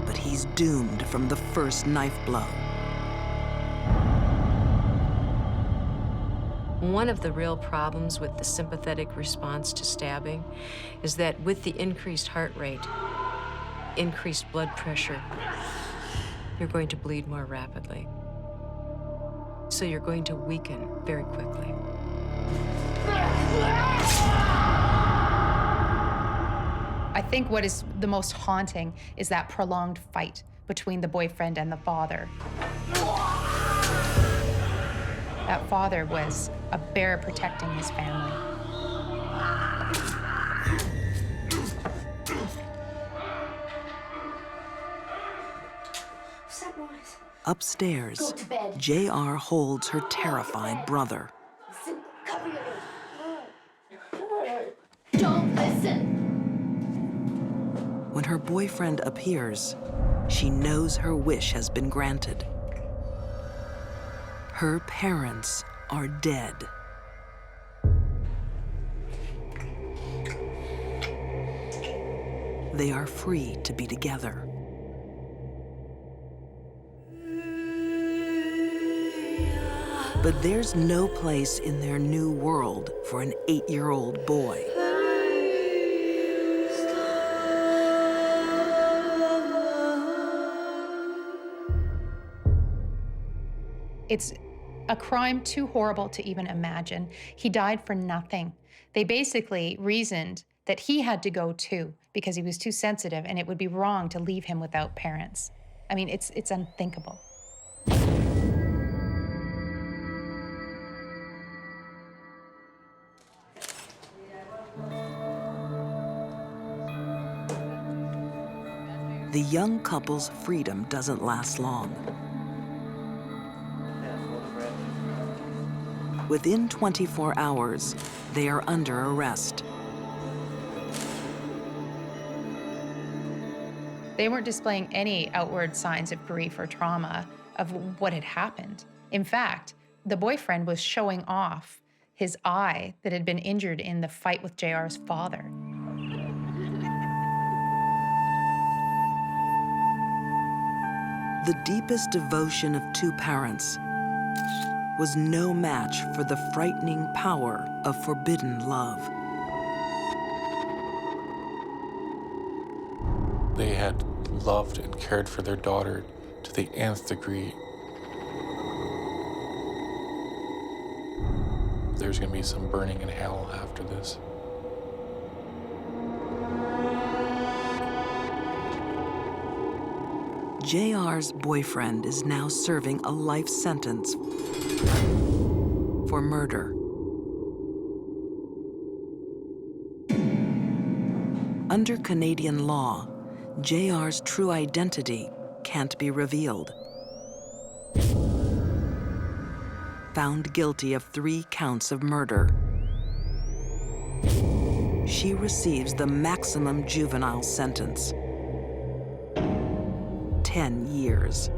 But he's doomed from the first knife blow. One of the real problems with the sympathetic response to stabbing is that with the increased heart rate, increased blood pressure, you're going to bleed more rapidly. So you're going to weaken very quickly. I think what is the most haunting is that prolonged fight between the boyfriend and the father. That father was a bear protecting his family. Sunrise. Upstairs, Go to bed. JR holds her terrified brother. Listen, cover your ears. Don't listen. When her boyfriend appears, she knows her wish has been granted. Her parents are dead. They are free to be together. But there's no place in their new world for an 8-year-old boy. It's a crime too horrible to even imagine. He died for nothing. They basically reasoned that he had to go too because he was too sensitive and it would be wrong to leave him without parents. I mean, it's unthinkable. The young couple's freedom doesn't last long. Within 24 hours, they are under arrest. They weren't displaying any outward signs of grief or trauma of what had happened. In fact, the boyfriend was showing off his eye that had been injured in the fight with JR's father. The deepest devotion of two parents was no match for the frightening power of forbidden love. They had loved and cared for their daughter to the nth degree. There's going to be some burning in hell after this. JR's boyfriend is now serving a life sentence for murder. Under Canadian law, JR's true identity can't be revealed. Found guilty of 3 counts of murder, she receives the maximum juvenile sentence, 10 years.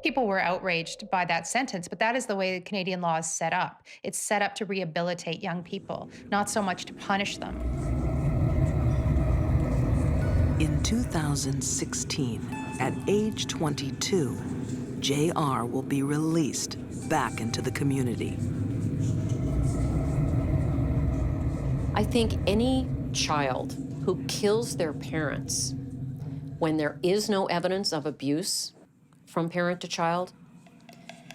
People were outraged by that sentence, but that is the way the Canadian law is set up. It's set up to rehabilitate young people, not so much to punish them. In 2016, at age 22, JR will be released back into the community. I think any child who kills their parents when there is no evidence of abuse from parent to child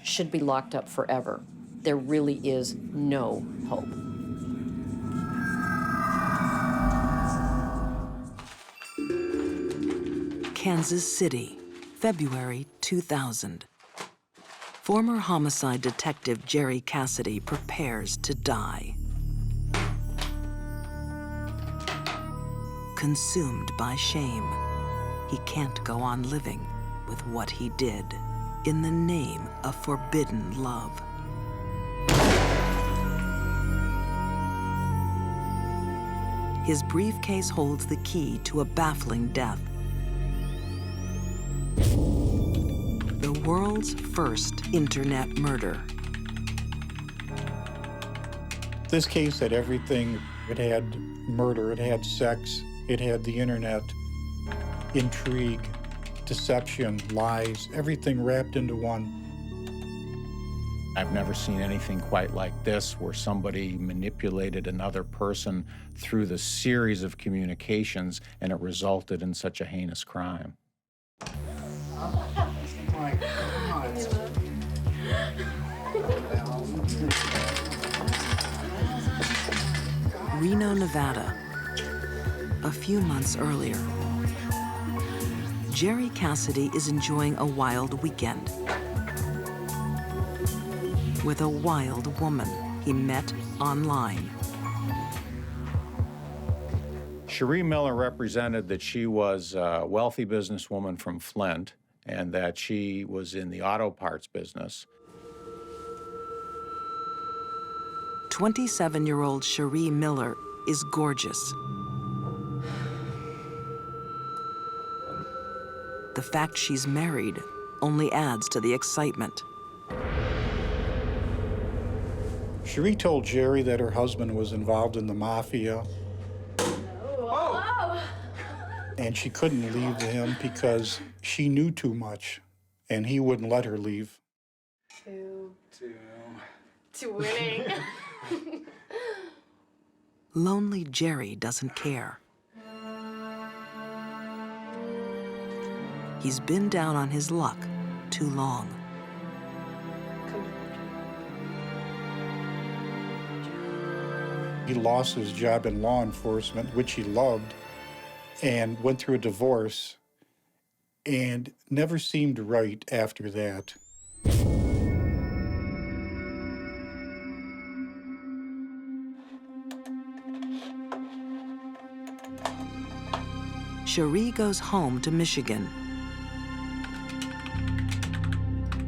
should be locked up forever. There really is no hope. Kansas City, February 2000. Former homicide detective Jerry Cassidy prepares to die. consumed by shame. He can't go on living with what he did in the name of forbidden love. His briefcase holds the key to a baffling death. The world's first internet murder. This case had everything. It had murder, it had sex, it had the internet, intrigue, deception, lies, everything wrapped into one. I've never seen anything quite like this, where somebody manipulated another person through the series of communications, and it resulted in such a heinous crime. My God. Reno, Nevada. A few months earlier, Jerry Cassidy is enjoying a wild weekend with a wild woman he met online. Cherie Miller represented that she was a wealthy businesswoman from Flint and that she was in the auto parts business. 27-year-old Cherie Miller is gorgeous. The fact she's married only adds to the excitement. Cherie told Jerry that her husband was involved in the mafia. Oh. And she couldn't leave him because she knew too much, and he wouldn't let her leave. To winning. Lonely Jerry doesn't care. He's been down on his luck too long. He lost his job in law enforcement, which he loved, and went through a divorce, and never seemed right after that. Cherie goes home to Michigan.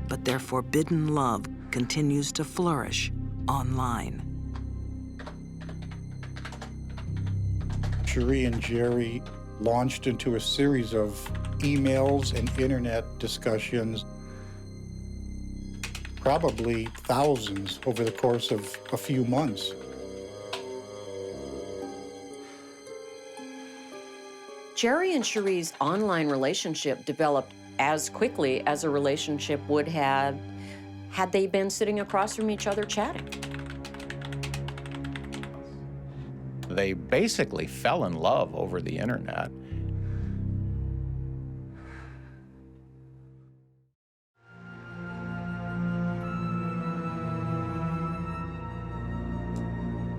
But their forbidden love continues to flourish online. Cherie and Jerry launched into a series of emails and internet discussions, probably thousands over the course of a few months. Jerry and Cherie's online relationship developed as quickly as a relationship would have had they been sitting across from each other chatting. They basically fell in love over the internet.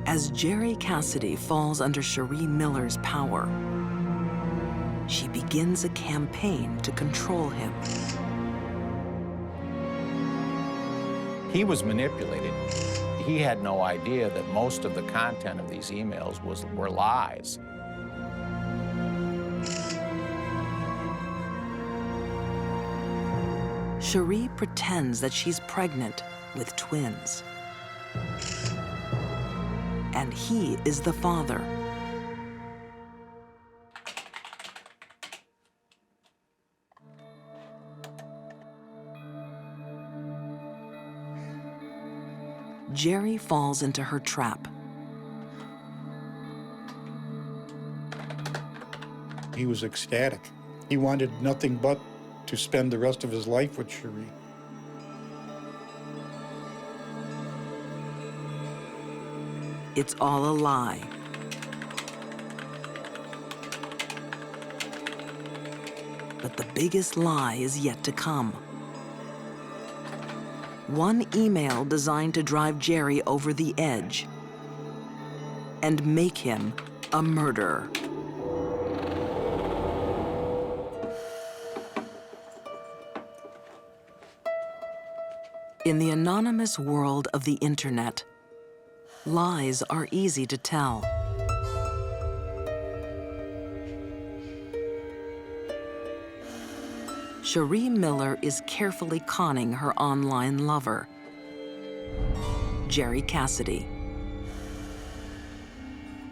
As Jerry Cassidy falls under Cherie Miller's power, she begins a campaign to control him. He was manipulated. He had no idea that most of the content of these emails were lies. Cherie pretends that she's pregnant with twins. And he is the father. Jerry falls into her trap. He was ecstatic. He wanted nothing but to spend the rest of his life with Cherie. It's all a lie. But the biggest lie is yet to come. One email designed to drive Jerry over the edge and make him a murderer. In the anonymous world of the internet, lies are easy to tell. Cherie Miller is carefully conning her online lover, Jerry Cassidy.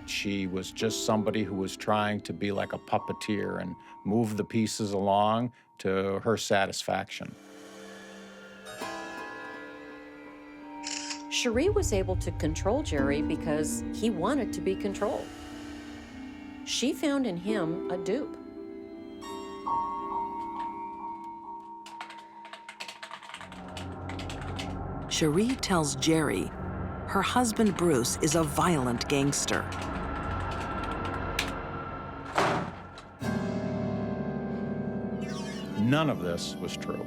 She was just somebody who was trying to be like a puppeteer and move the pieces along to her satisfaction. Cherie was able to control Jerry because he wanted to be controlled. She found in him a dupe. Cherie tells Jerry her husband Bruce is a violent gangster. None of this was true.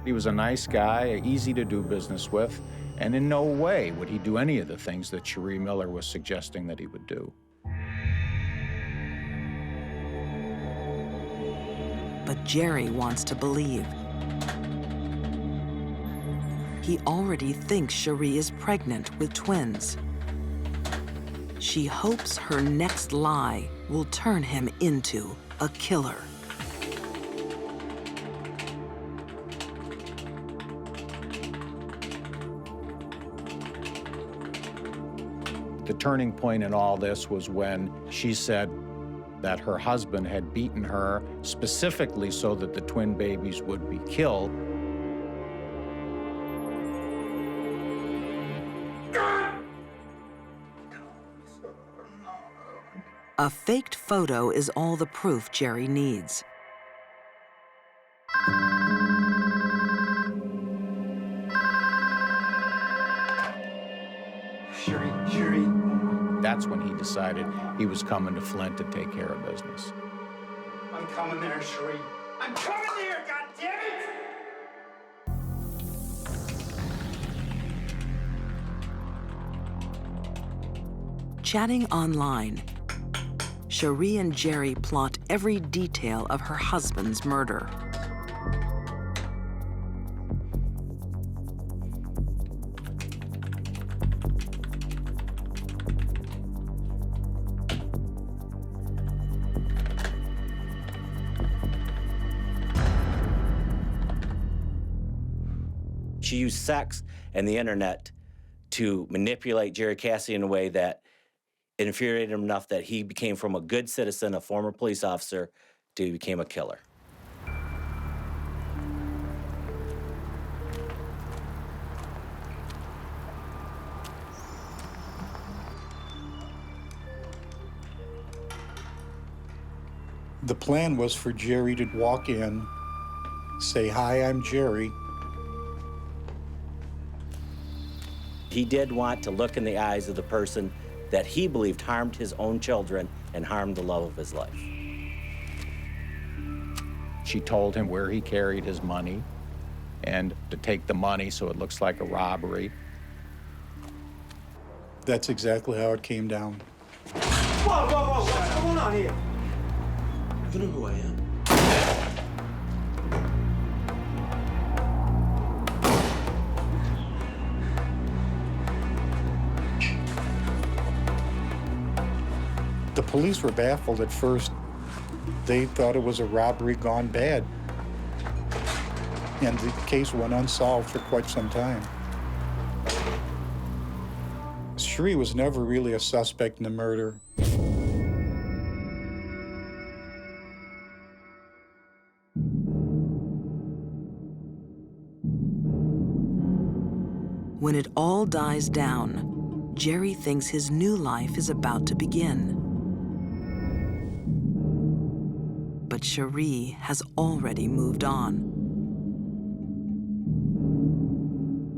He was a nice guy, easy to do business with, and in no way would he do any of the things that Cherie Miller was suggesting that he would do. But Jerry wants to believe. He already thinks Cherie is pregnant with twins. She hopes her next lie will turn him into a killer. The turning point in all this was when she said that her husband had beaten her specifically so that the twin babies would be killed. A faked photo is all the proof Jerry needs. Cherie. That's when he decided he was coming to Flint to take care of business. I'm coming there, Cherie. I'm coming there, goddammit! Chatting online, Cherie and Jerry plot every detail of her husband's murder. She used sex and the internet to manipulate Jerry Cassidy in a way that infuriated him enough that he became from a good citizen, a former police officer, to he became a killer. The plan was for Jerry to walk in, say, "Hi, I'm Jerry." He did want to look in the eyes of the person that he believed harmed his own children and harmed the love of his life. She told him where he carried his money and to take the money so it looks like a robbery. That's exactly how it came down. Whoa, what's going on here? You know who I am? The police were baffled at first. They thought it was a robbery gone bad. And the case went unsolved for quite some time. Cherie was never really a suspect in the murder. When it all dies down, Jerry thinks his new life is about to begin. But Cherie has already moved on.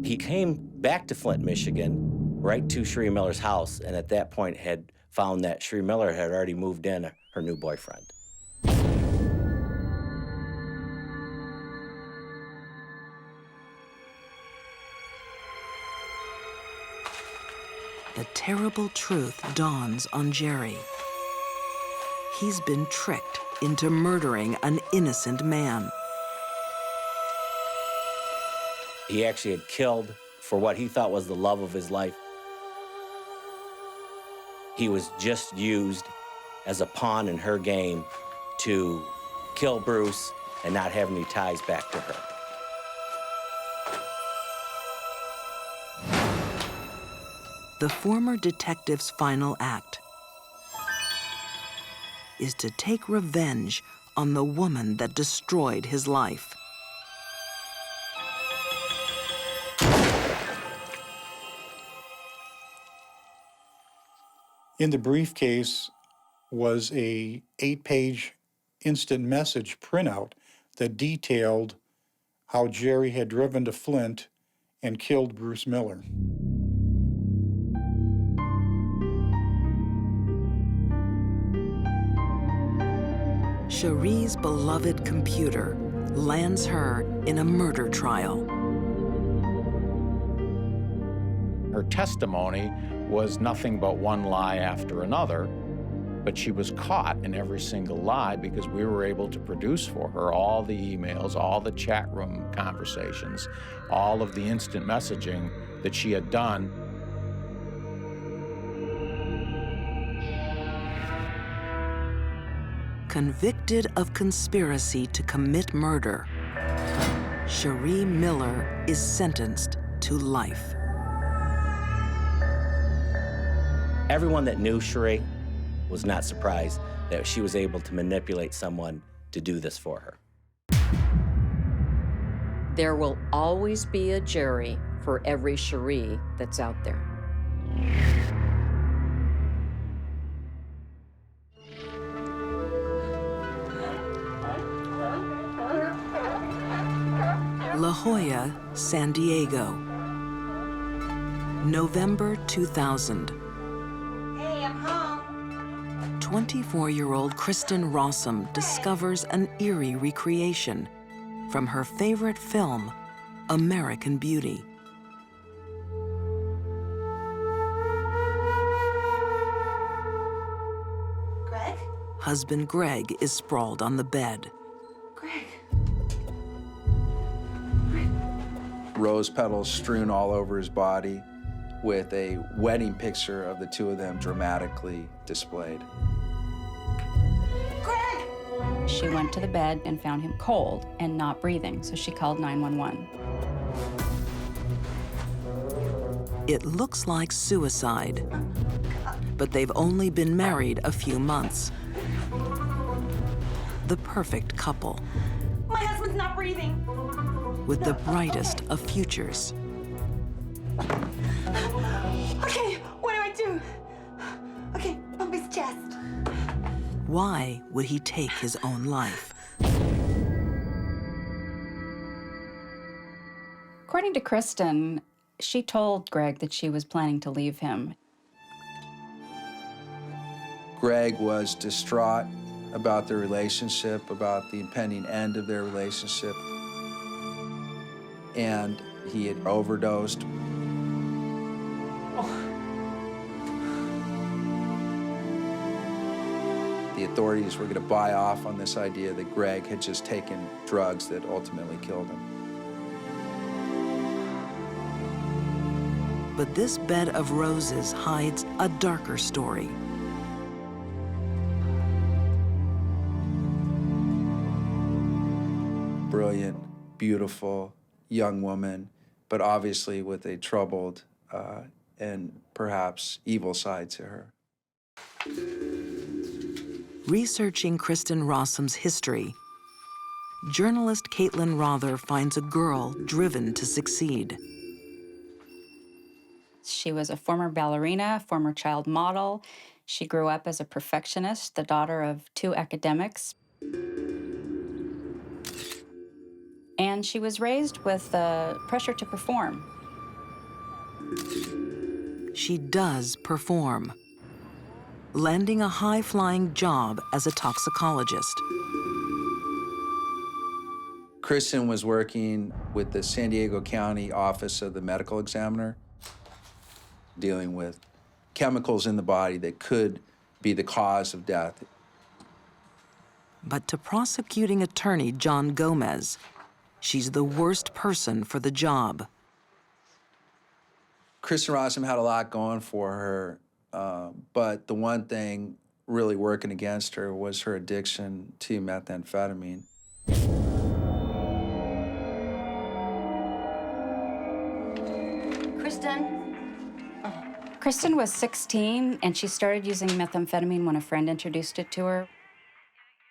He came back to Flint, Michigan, right to Cherie Miller's house, and at that point had found that Cherie Miller had already moved in her new boyfriend. The terrible truth dawns on Jerry. He's been tricked into murdering an innocent man. He actually had killed for what he thought was the love of his life. He was just used as a pawn in her game to kill Bruce and not have any ties back to her. The former detective's final act is to take revenge on the woman that destroyed his life. In the briefcase was a 8-page instant message printout that detailed how Jerry had driven to Flint and killed Bruce Miller. Cherie's beloved computer lands her in a murder trial. Her testimony was nothing but one lie after another, but she was caught in every single lie because we were able to produce for her all the emails, all the chat room conversations, all of the instant messaging that she had done. Convicted of conspiracy to commit murder, Cherie Miller is sentenced to life. Everyone that knew Cherie was not surprised that she was able to manipulate someone to do this for her. There will always be a Jerry for every Cherie that's out there. La Jolla, San Diego, November 2000. Hey, I'm home. 24-year-old Kristen Rossum discovers an eerie recreation from her favorite film, American Beauty. Greg? Husband Greg is sprawled on the bed. Greg. Rose petals strewn all over his body with a wedding picture of the two of them dramatically displayed. She went to the bed and found him cold and not breathing, so she called 911. It looks like suicide, but they've only been married a few months. The perfect couple, My husband's not breathing. with the brightest of futures. Okay, what do I do? Okay, bump his chest. Why would he take his own life? According to Kristen, she told Greg that she was planning to leave him. Greg was distraught about their relationship, about the impending end of their relationship, and he had overdosed. The authorities were going to buy off on this idea that Greg had just taken drugs that ultimately killed him. But this bed of roses hides a darker story. Brilliant, beautiful, young woman, but obviously with a troubled and perhaps evil side to her. Researching Kristen Rossum's history, journalist Caitlin Rother finds a girl driven to succeed. She was a former ballerina, former child model. She grew up as a perfectionist, the daughter of 2 academics. And she was raised with the pressure to perform. She does perform, landing a high-flying job as a toxicologist. Kristen was working with the San Diego County Office of the Medical Examiner, dealing with chemicals in the body that could be the cause of death. But to prosecuting attorney John Gomez, she's the worst person for the job. Kristen Rossum had a lot going for her, but the one thing really working against her was her addiction to methamphetamine. Kristen was 16, and she started using methamphetamine when a friend introduced it to her.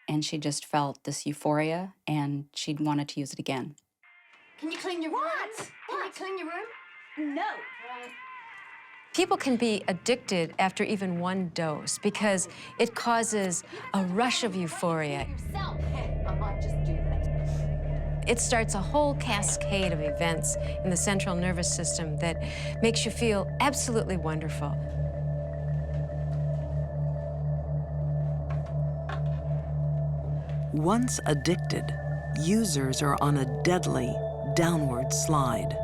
And she just felt this euphoria, and she wanted to use it again. Can you clean your room? Can you clean your room? No. People can be addicted after even one dose because it causes a rush of euphoria. I might just do that. It starts a whole cascade of events in the central nervous system that makes you feel absolutely wonderful. Once addicted, users are on a deadly downward slide.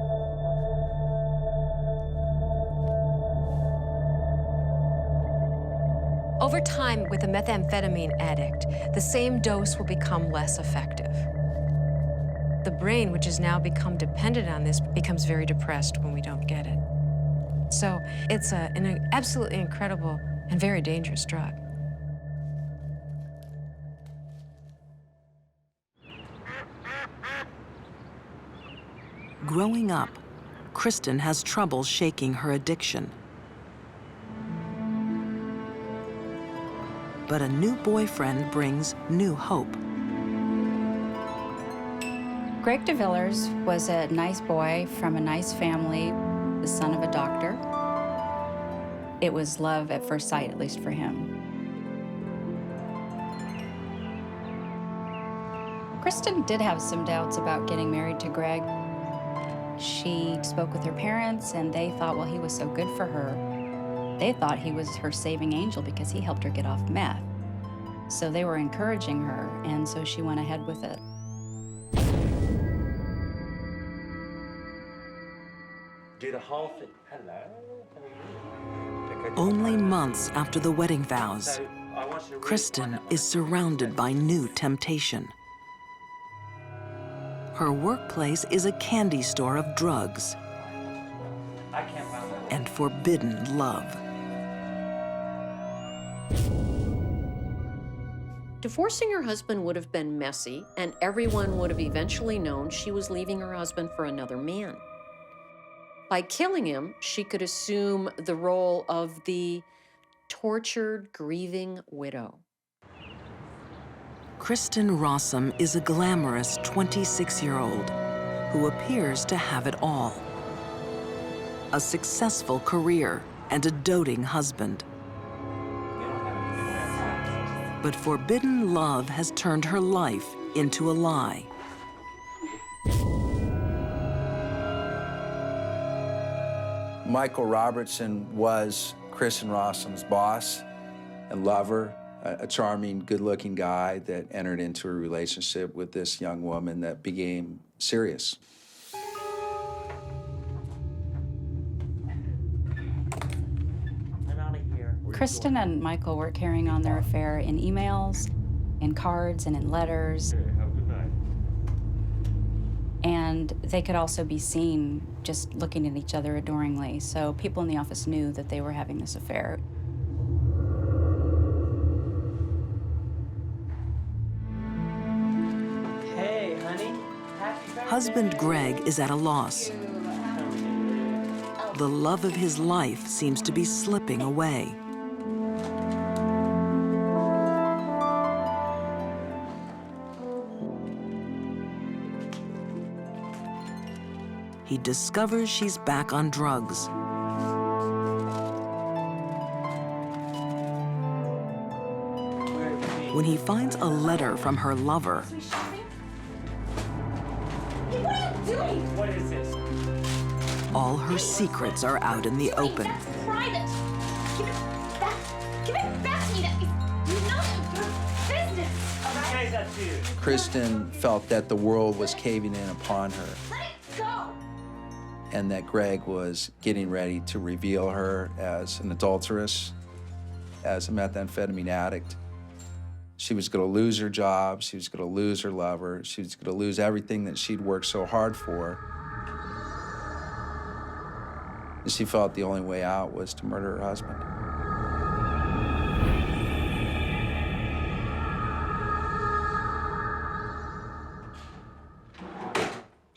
Over time, with a methamphetamine addict, the same dose will become less effective. The brain, which has now become dependent on this, becomes very depressed when we don't get it. So it's an absolutely incredible and very dangerous drug. Growing up, Kristen has trouble shaking her addiction. But a new boyfriend brings new hope. Greg DeVillers was a nice boy from a nice family, the son of a doctor. It was love at first sight, at least for him. Kristen did have some doubts about getting married to Greg. She spoke with her parents, and they thought, well, he was so good for her. They thought he was her saving angel because he helped her get off meth. So they were encouraging her, and so she went ahead with it. Do the whole thing. Hello. Only months after the wedding vows, Kristen is surrounded by new temptation. Her workplace is a candy store of drugs and forbidden love. Divorcing her husband would have been messy, and everyone would have eventually known she was leaving her husband for another man. By killing him, she could assume the role of the tortured, grieving widow. Kristen Rossum is a glamorous 26-year-old who appears to have it all. A successful career and a doting husband. But forbidden love has turned her life into a lie. Michael Robertson was Kristen Rossum's boss and lover, a charming, good-looking guy that entered into a relationship with this young woman that became serious. Kristen and Michael were carrying on their affair in emails, in cards, and in letters. Have a good night. And they could also be seen just looking at each other adoringly. So people in the office knew that they were having this affair. Hey, honey. Happy birthday. Husband Greg is at a loss. The love of his life seems to be slipping away. He discovers she's back on drugs. When he finds a letter from her lover, Hey, what are you doing? What is this? all her secrets are out in the open. That's private. Give it back. Give it back to me. That is none of your business. All right? Guys, that's you. Kristen felt that the world was caving in upon her Let it go. and that Greg was getting ready to reveal her as an adulteress, as a methamphetamine addict. She was going to lose her job, she was going to lose her lover, she was going to lose everything that she'd worked so hard for. And she felt the only way out was to murder her husband.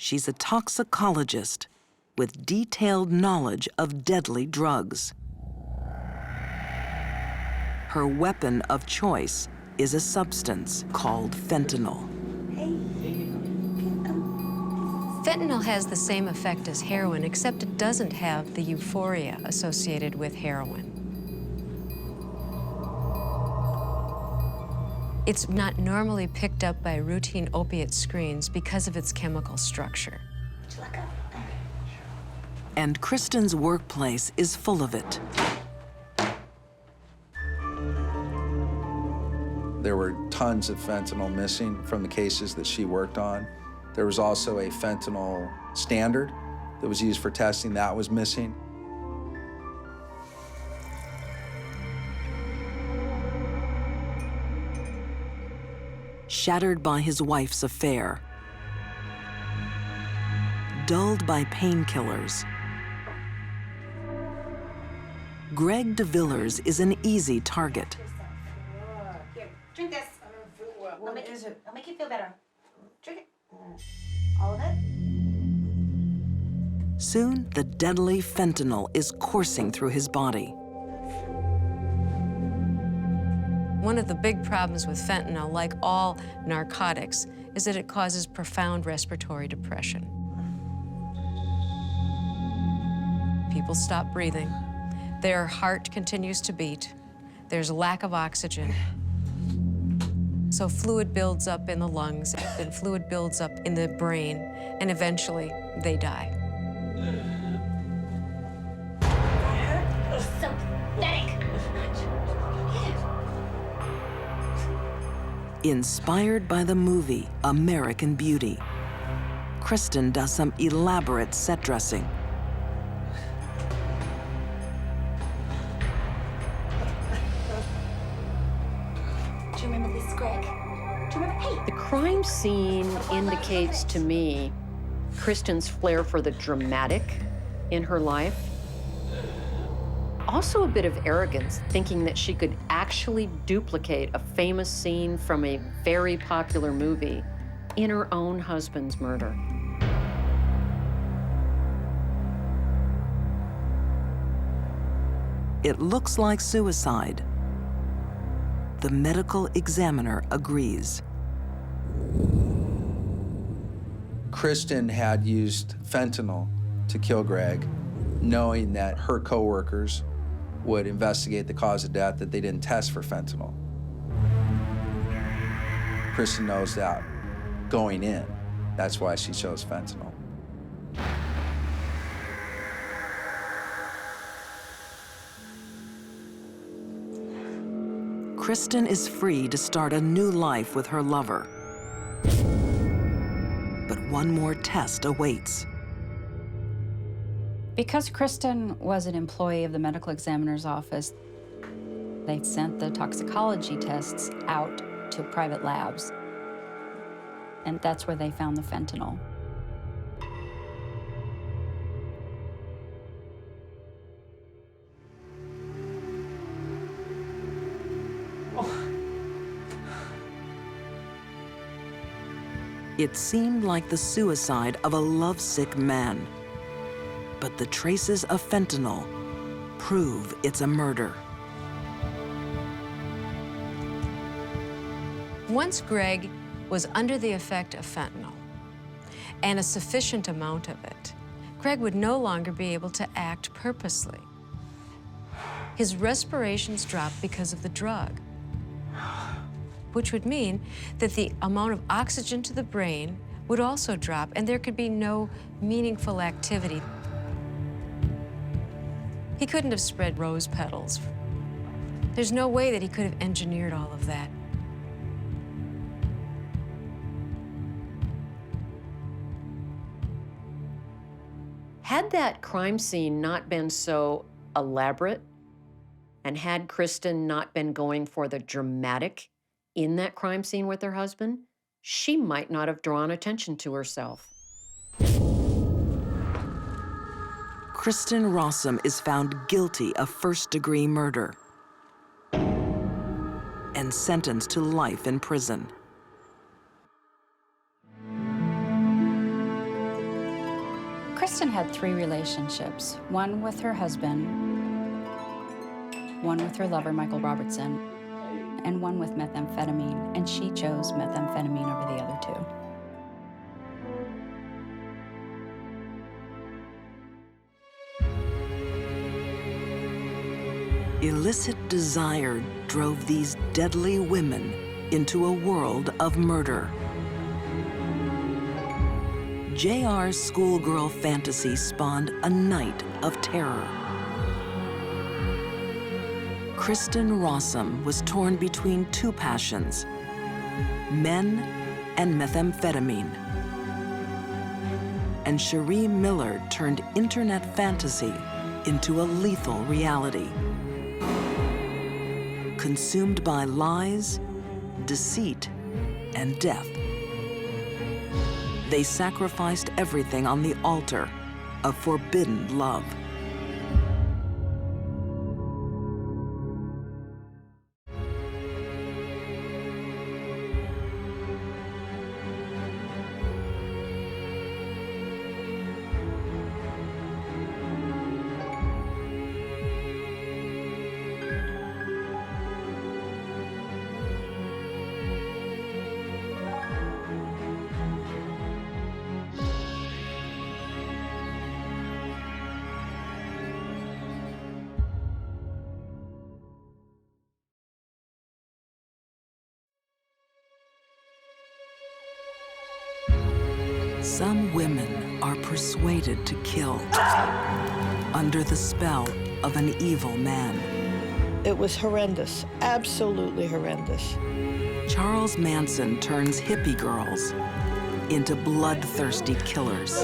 she's a toxicologist with detailed knowledge of deadly drugs. Her weapon of choice is a substance called fentanyl. Fentanyl has the same effect as heroin, except it doesn't have the euphoria associated with heroin. It's not normally picked up by routine opiate screens because of its chemical structure. And Kristen's workplace is full of it. There were tons of fentanyl missing from the cases that she worked on. There was also a fentanyl standard that was used for testing that was missing. Shattered by his wife's affair, dulled by painkillers, Greg DeVillers is an easy target. Here, drink this. It'll make you feel better. Drink it. All of it? Soon, the deadly fentanyl is coursing through his body. One of the big problems with fentanyl, like all narcotics, is that it causes profound respiratory depression. People stop breathing. Their heart continues to beat. There's a lack of oxygen. So fluid builds up in the lungs, and fluid builds up in the brain, and eventually they die. It's so pathetic. Inspired by the movie American Beauty, Kristen does some elaborate set dressing. Do you remember this, Greg? Do you remember? Hey! The crime scene indicates to me Kristen's flair for the dramatic in her life. Also a bit of arrogance, thinking that she could actually duplicate a famous scene from a very popular movie in her own husband's murder. It looks like suicide. The medical examiner agrees. Kristen had used fentanyl to kill Greg, knowing that her coworkers would investigate the cause of death, that they didn't test for fentanyl. Kristen knows that going in. That's why she chose fentanyl. Kristen is free to start a new life with her lover. But one more test awaits. Because Kristen was an employee of the medical examiner's office, they sent the toxicology tests out to private labs. And that's where they found the fentanyl. It seemed like the suicide of a lovesick man. But the traces of fentanyl prove it's a murder. Once Greg was under the effect of fentanyl, and a sufficient amount of it, Greg would no longer be able to act purposely. His respirations dropped because of the drug, which would mean that the amount of oxygen to the brain would also drop, and there could be no meaningful activity. He couldn't have spread rose petals. There's no way that he could have engineered all of that. Had that crime scene not been so elaborate, and had Kristen not been going for the dramatic in that crime scene with her husband, she might not have drawn attention to herself. Kristen Rossum is found guilty of first-degree murder and sentenced to life in prison. Kristen had 3 relationships, one with her husband, one with her lover, Michael Robertson, and one with methamphetamine, and she chose methamphetamine over the other 2. Illicit desire drove these deadly women into a world of murder. J.R.'s schoolgirl fantasy spawned a night of terror. Kristen Rossum was torn between 2 passions, men and methamphetamine. And Cherie Miller turned internet fantasy into a lethal reality. Consumed by lies, deceit, and death. They sacrificed everything on the altar of forbidden love. Some women are persuaded to kill under the spell of an evil man. It was horrendous, absolutely horrendous. Charles Manson turns hippie girls into bloodthirsty killers.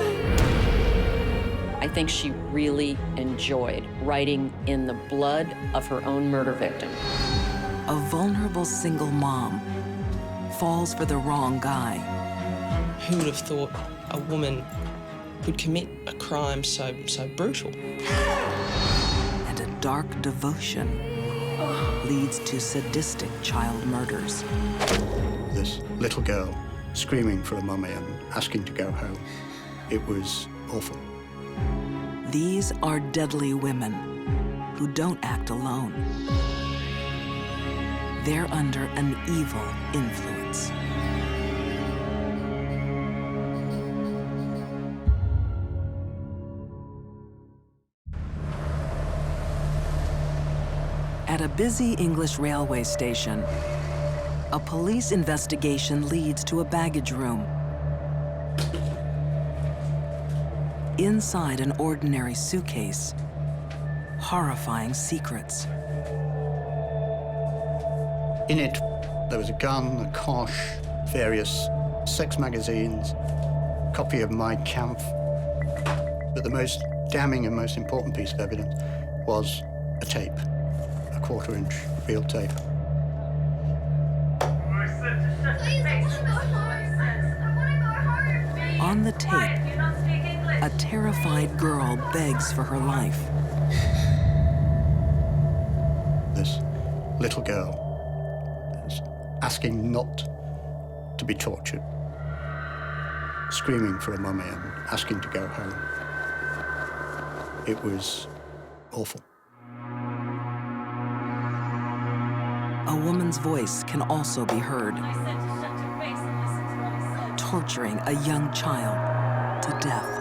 I think she really enjoyed writing in the blood of her own murder victim. A vulnerable single mom falls for the wrong guy. Who would have thought a woman could commit a crime so brutal? And a dark devotion leads to sadistic child murders. This little girl screaming for a mummy and asking to go home. It was awful. These are deadly women who don't act alone. They're under an evil influence. At a busy English railway station, a police investigation leads to a baggage room. Inside an ordinary suitcase, horrifying secrets. In it, there was a gun, a kosh, various sex magazines, a copy of Mein Kampf. But the most damning and most important piece of evidence was a tape, a 1/4-inch reel tape. On the tape, a terrified girl begs for her life. This little girl is asking not to be tortured, screaming for a mummy and asking to go home. It was awful. A woman's voice can also be heard, torturing a young child to death.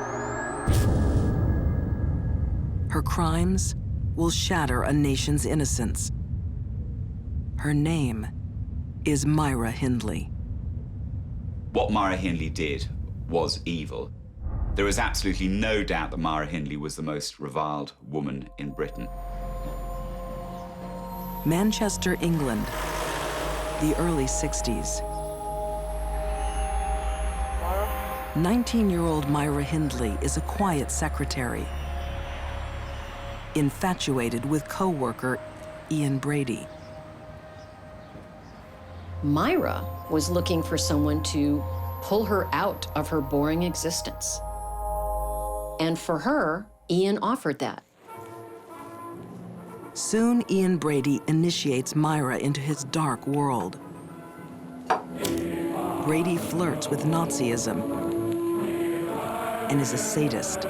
Her crimes will shatter a nation's innocence. Her name is Myra Hindley. What Myra Hindley did was evil. There is absolutely no doubt that Myra Hindley was the most reviled woman in Britain. Manchester, England, the early 60s. 19-year-old Myra Hindley is a quiet secretary, infatuated with co-worker Ian Brady. Myra was looking for someone to pull her out of her boring existence. And for her, Ian offered that. Soon, Ian Brady initiates Myra into his dark world. Brady flirts with Nazism and is a sadist.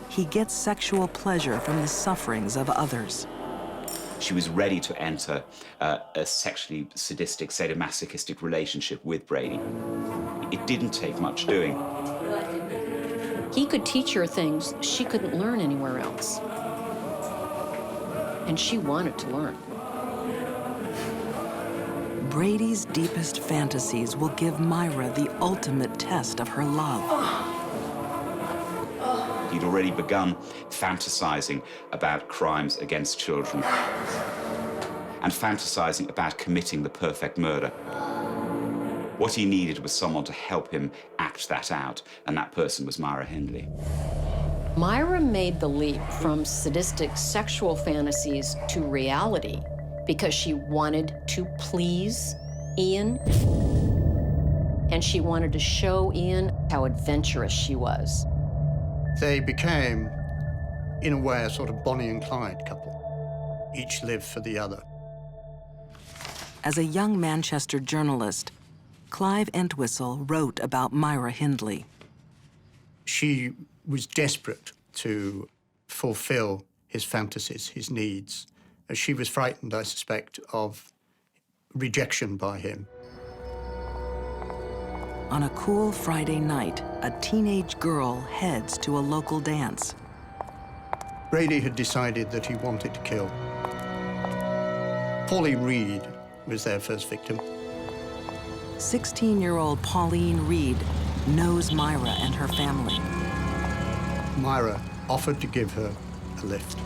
He gets sexual pleasure from the sufferings of others. She was ready to enter a sexually sadistic, sadomasochistic relationship with Brady. It didn't take much doing. He could teach her things she couldn't learn anywhere else. And she wanted to learn. Brady's deepest fantasies will give Myra the ultimate test of her love. He'd already begun fantasizing about crimes against children and fantasizing about committing the perfect murder. What he needed was someone to help him act that out, and that person was Myra Hindley. Myra made the leap from sadistic sexual fantasies to reality because she wanted to please Ian, and she wanted to show Ian how adventurous she was. They became, in a way, a sort of Bonnie and Clyde couple. Each lived for the other. As a young Manchester journalist, Clive Entwistle wrote about Myra Hindley. She was desperate to fulfill his fantasies, his needs. She was frightened, I suspect, of rejection by him. On a cool Friday night, a teenage girl heads to a local dance. Brady had decided that he wanted to kill. Pauline Reed was their first victim. 16-year-old Pauline Reed knows Myra and her family. Myra offered to give her a lift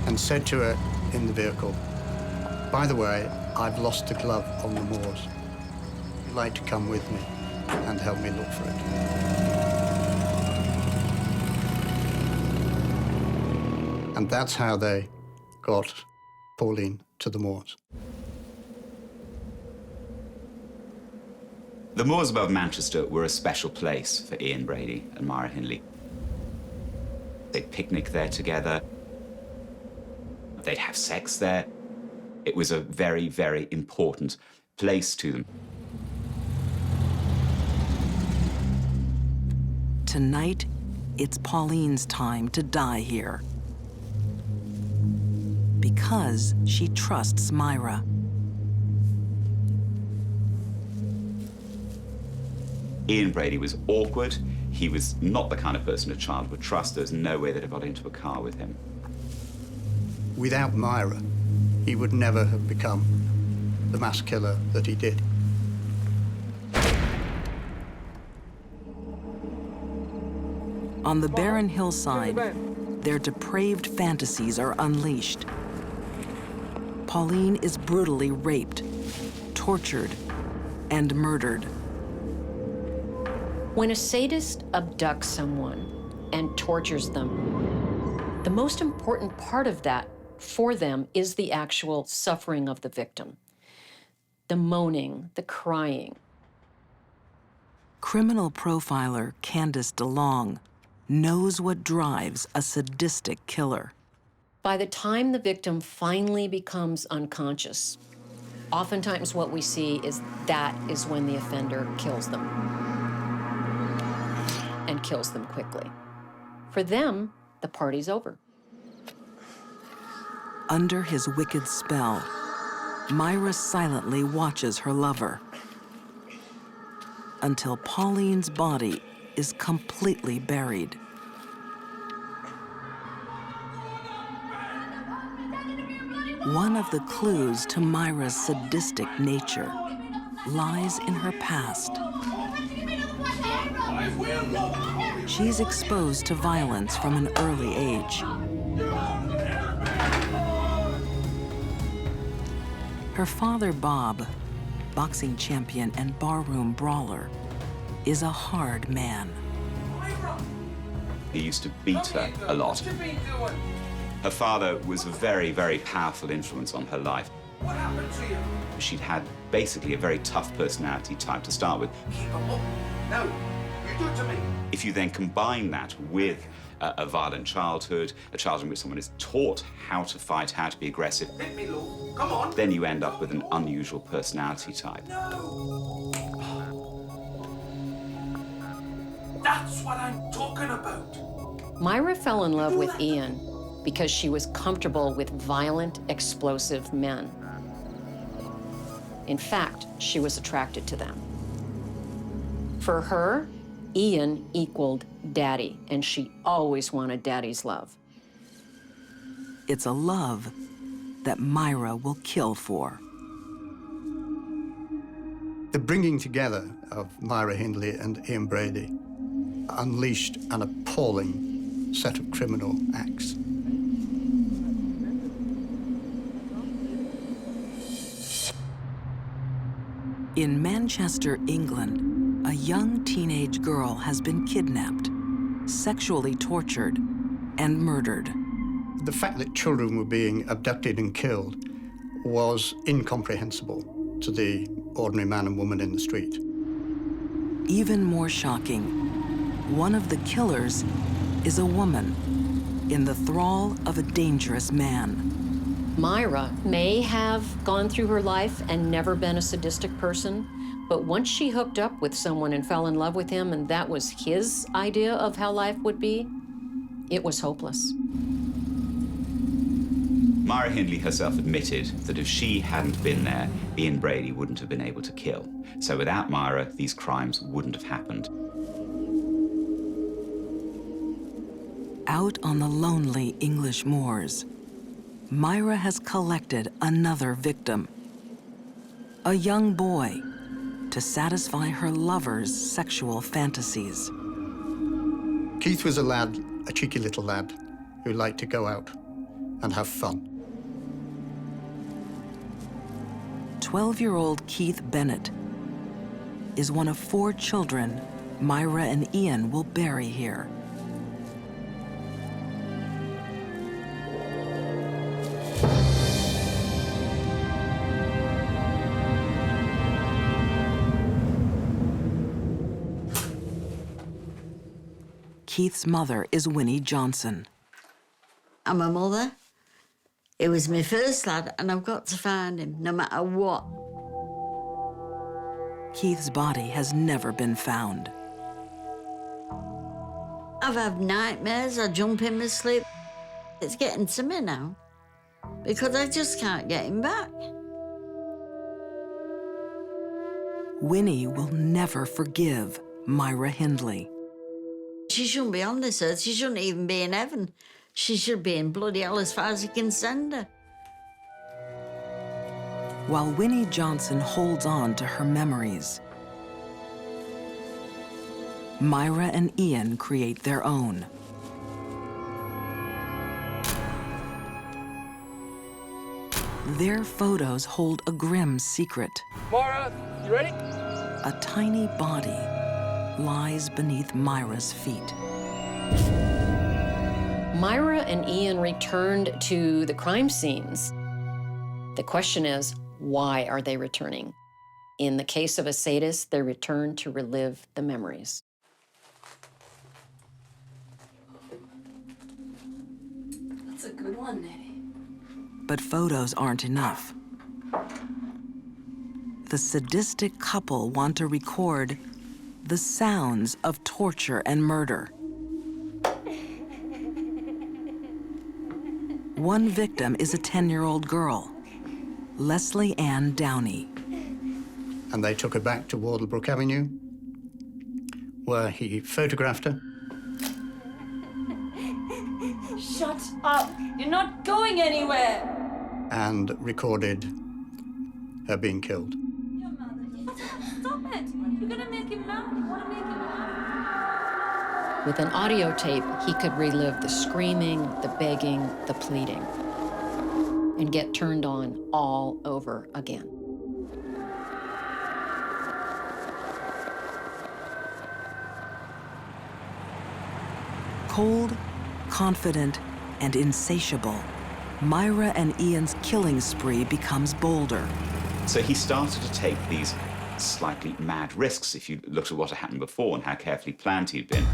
and said to her in the vehicle, "By the way, I've lost the glove on the moors. Would you like to come with me and help me look for it?" And that's how they got Pauline to the moors. The moors above Manchester were a special place for Ian Brady and Myra Hindley. They'd picnic there together. They'd have sex there. It was a very, very important place to them. Tonight, it's Pauline's time to die here. Because she trusts Myra. Ian Brady was awkward. He was not the kind of person a child would trust. There was no way they'd have got into a car with him. Without Myra, he would never have become the mass killer that he did. On the barren hillside, their depraved fantasies are unleashed. Pauline is brutally raped, tortured, and murdered. When a sadist abducts someone and tortures them, the most important part of that for them is the actual suffering of the victim. The moaning, the crying. Criminal profiler Candace DeLong knows what drives a sadistic killer. By the time the victim finally becomes unconscious, oftentimes what we see is that is when the offender kills them. And kills them quickly. For them, the party's over. Under his wicked spell, Myra silently watches her lover until Pauline's body is completely buried. One of the clues to Myra's sadistic nature lies in her past. She's exposed to violence from an early age. Her father, Bob, boxing champion and barroom brawler, is a hard man. He used to beat her a lot. Her father was a very, very powerful influence on her life. What happened to you? She'd had basically a very tough personality type to start with. No, you do it to me. If you then combine that with a violent childhood, a childhood in which someone is taught how to fight, how to be aggressive, Hit me, Lou. Come on. then you end up with an unusual personality type. That's what I'm talking about. Myra fell in love with Ian because she was comfortable with violent, explosive men. In fact, she was attracted to them. For her, Ian equaled daddy, and she always wanted daddy's love. It's a love that Myra will kill for. The bringing together of Myra Hindley and Ian Brady unleashed an appalling set of criminal acts. In Manchester, England, a young teenage girl has been kidnapped, sexually tortured, and murdered. The fact that children were being abducted and killed was incomprehensible to the ordinary man and woman in the street. Even more shocking, one of the killers is a woman in the thrall of a dangerous man. Myra may have gone through her life and never been a sadistic person, but once she hooked up with someone and fell in love with him, and that was his idea of how life would be, it was hopeless. Myra Hindley herself admitted that if she hadn't been there, Ian Brady wouldn't have been able to kill. So without Myra, these crimes wouldn't have happened. Out on the lonely English moors, Myra has collected another victim, a young boy, to satisfy her lover's sexual fantasies. Keith was a lad, a cheeky little lad, who liked to go out and have fun. 12-year-old Keith Bennett is one of 4 children Myra and Ian will bury here. Keith's mother is Winnie Johnson. I'm a mother. It was my first lad, and I've got to find him, no matter what. Keith's body has never been found. I've had nightmares, I jump in my sleep. It's getting to me now, because I just can't get him back. Winnie will never forgive Myra Hindley. She shouldn't be on this earth. She shouldn't even be in heaven. She should be in bloody hell as far as he can send her. While Winnie Johnson holds on to her memories, Myra and Ian create their own. Their photos hold a grim secret. Myra, you ready? A tiny body lies beneath Myra's feet. Myra and Ian returned to the crime scenes. The question is, why are they returning? In the case of a sadist, they return to relive the memories. That's a good one, Nettie. But photos aren't enough. The sadistic couple want to record the sounds of torture and murder. One victim is a 10-year-old girl, Leslie Ann Downey. And they took her back to Wardlebrook Avenue, where he photographed her. Shut up! You're not going anywhere! And recorded her being killed. Stop it! You're gonna make him mad. You wanna make him mad? With an audio tape, he could relive the screaming, the begging, the pleading, and get turned on all over again. Cold, confident, and insatiable, Myra and Ian's killing spree becomes bolder. So he started to take these slightly mad risks, if you looked at what had happened before and how carefully planned he'd been.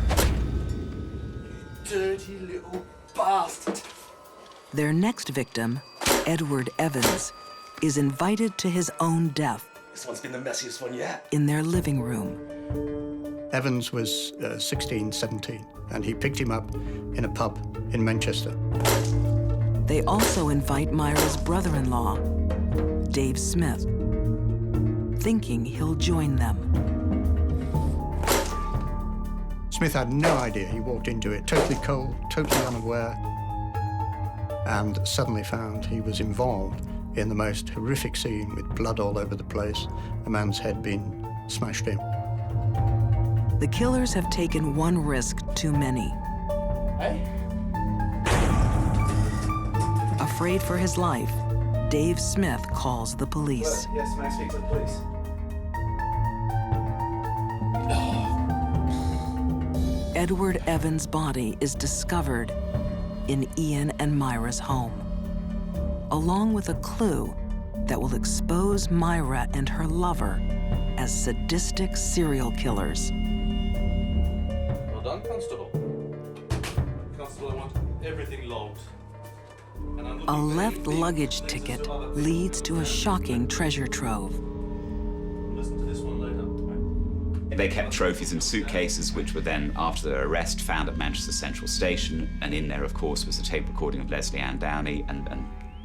Dirty little bastard. Their next victim, Edward Evans, is invited to his own death This one's been the messiest one yet. in their living room. Evans was 16, 17, and he picked him up in a pub in Manchester. They also invite Myra's brother-in-law, Dave Smith, thinking he'll join them. Smith had no idea. He walked into it totally cold, totally unaware, and suddenly found he was involved in the most horrific scene with blood all over the place, a man's head being smashed in. The killers have taken one risk too many. Hey? Afraid for his life, Dave Smith calls the police. Yes, may I speak with the police? Edward Evans' body is discovered in Ian and Myra's home, along with a clue that will expose Myra and her lover as sadistic serial killers. Well done, Constable. Constable, I want everything logged. A left luggage ticket leads to a shocking treasure trove. Listen to this one later. They kept trophies in suitcases, which were then, after their arrest, found at Manchester Central Station. And in there, of course, was a tape recording of Leslie Ann Downey, and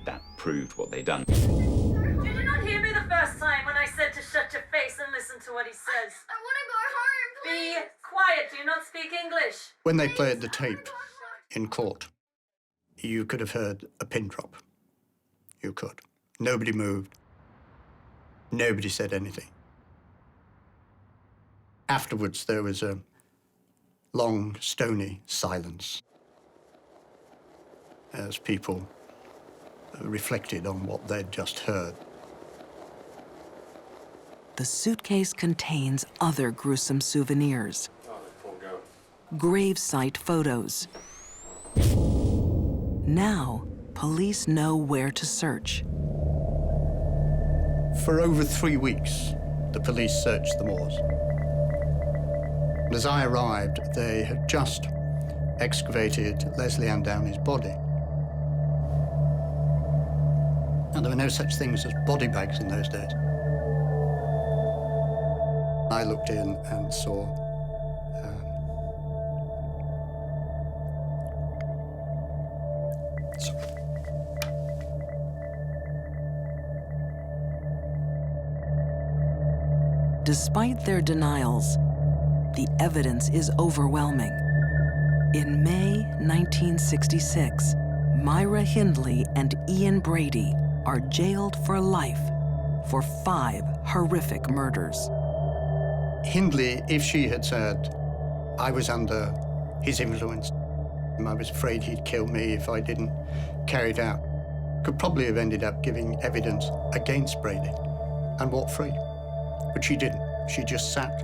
that proved what they'd done. Did you not hear me the first time when I said to shut your face and listen to what he says? I want to go home, please. Be quiet. Do you not speak English? When they played the tape in court, you could have heard a pin drop. You could. Nobody moved. Nobody said anything. Afterwards, there was a long, stony silence as people reflected on what they'd just heard. The suitcase contains other gruesome souvenirs, gravesite photos. Now, police know where to search. For over 3 weeks, the police searched the moors. As I arrived, they had just excavated Leslie Ann Downey's body. And there were no such things as body bags in those days. I looked in and saw Despite their denials, the evidence is overwhelming. In May 1966, Myra Hindley and Ian Brady are jailed for life for 5 horrific murders. Hindley, if she had said, I was under his influence, I was afraid he'd kill me if I didn't carry it out, could probably have ended up giving evidence against Brady and walked free. But she didn't. She just sat,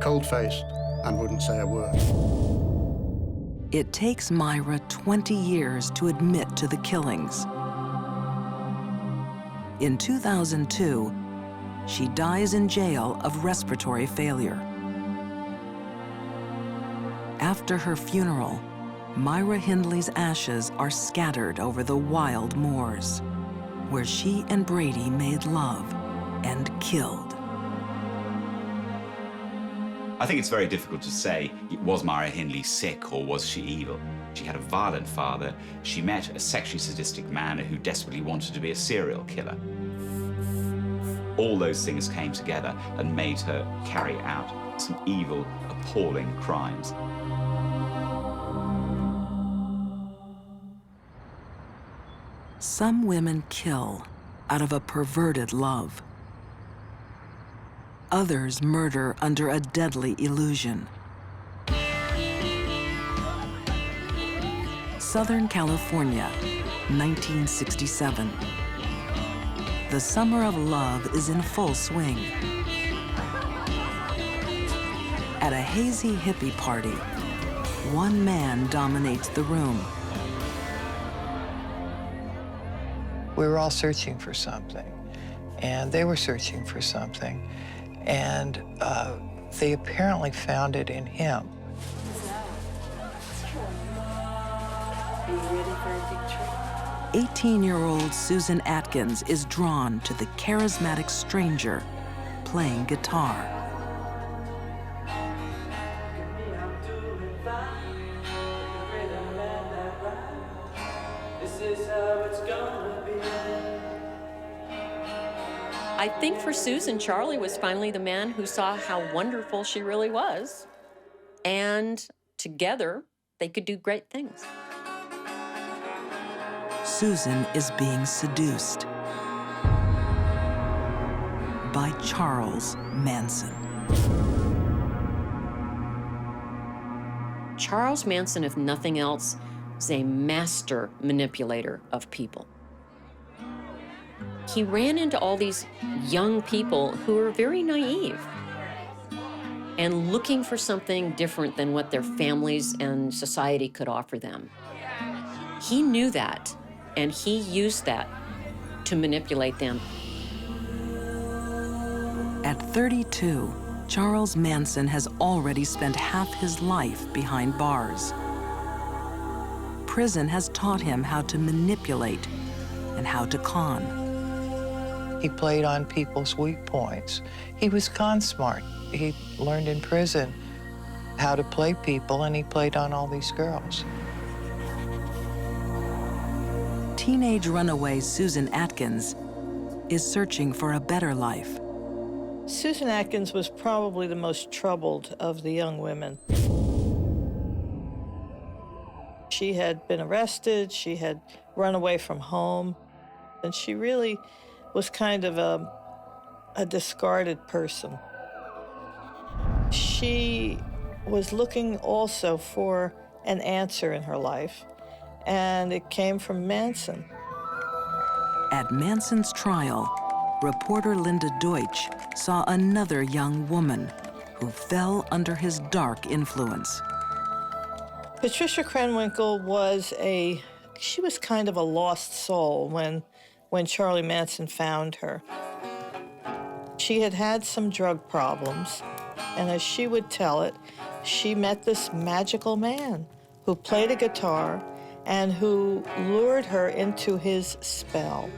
cold-faced, and wouldn't say a word. It takes Myra 20 years to admit to the killings. In 2002, she dies in jail of respiratory failure. After her funeral, Myra Hindley's ashes are scattered over the wild moors, where she and Brady made love and killed. I think it's very difficult to say, was Myra Hindley sick or was she evil? She had a violent father. She met a sexually sadistic man who desperately wanted to be a serial killer. All those things came together and made her carry out some evil, appalling crimes. Some women kill out of a perverted love. Others murder under a deadly illusion. Southern California, 1967. The summer of love is in full swing. At a hazy hippie party, one man dominates the room. We were all searching for something, and they were searching for something, and they apparently found it in him. Are you ready for a big trip? 18-year-old Susan Atkins is drawn to the charismatic stranger playing guitar. I think for Susan, Charlie was finally the man who saw how wonderful she really was. And together, they could do great things. Susan is being seduced by Charles Manson. Charles Manson, if nothing else, is a master manipulator of people. He ran into all these young people who were very naive and looking for something different than what their families and society could offer them. He knew that, and he used that to manipulate them. At 32, Charles Manson has already spent half his life behind bars. Prison has taught him how to manipulate and how to con. He played on people's weak points. He was con smart. He learned in prison how to play people, and he played on all these girls. Teenage runaway Susan Atkins is searching for a better life. Susan Atkins was probably the most troubled of the young women. She had been arrested, she had run away from home, and she really was kind of a discarded person. She was looking also for an answer in her life, and it came from Manson. At Manson's trial, reporter Linda Deutsch saw another young woman who fell under his dark influence. Patricia Krenwinkel was she was kind of a lost soul when Charlie Manson found her. She had had some drug problems, and as she would tell it, she met this magical man who played a guitar and who lured her into his spell.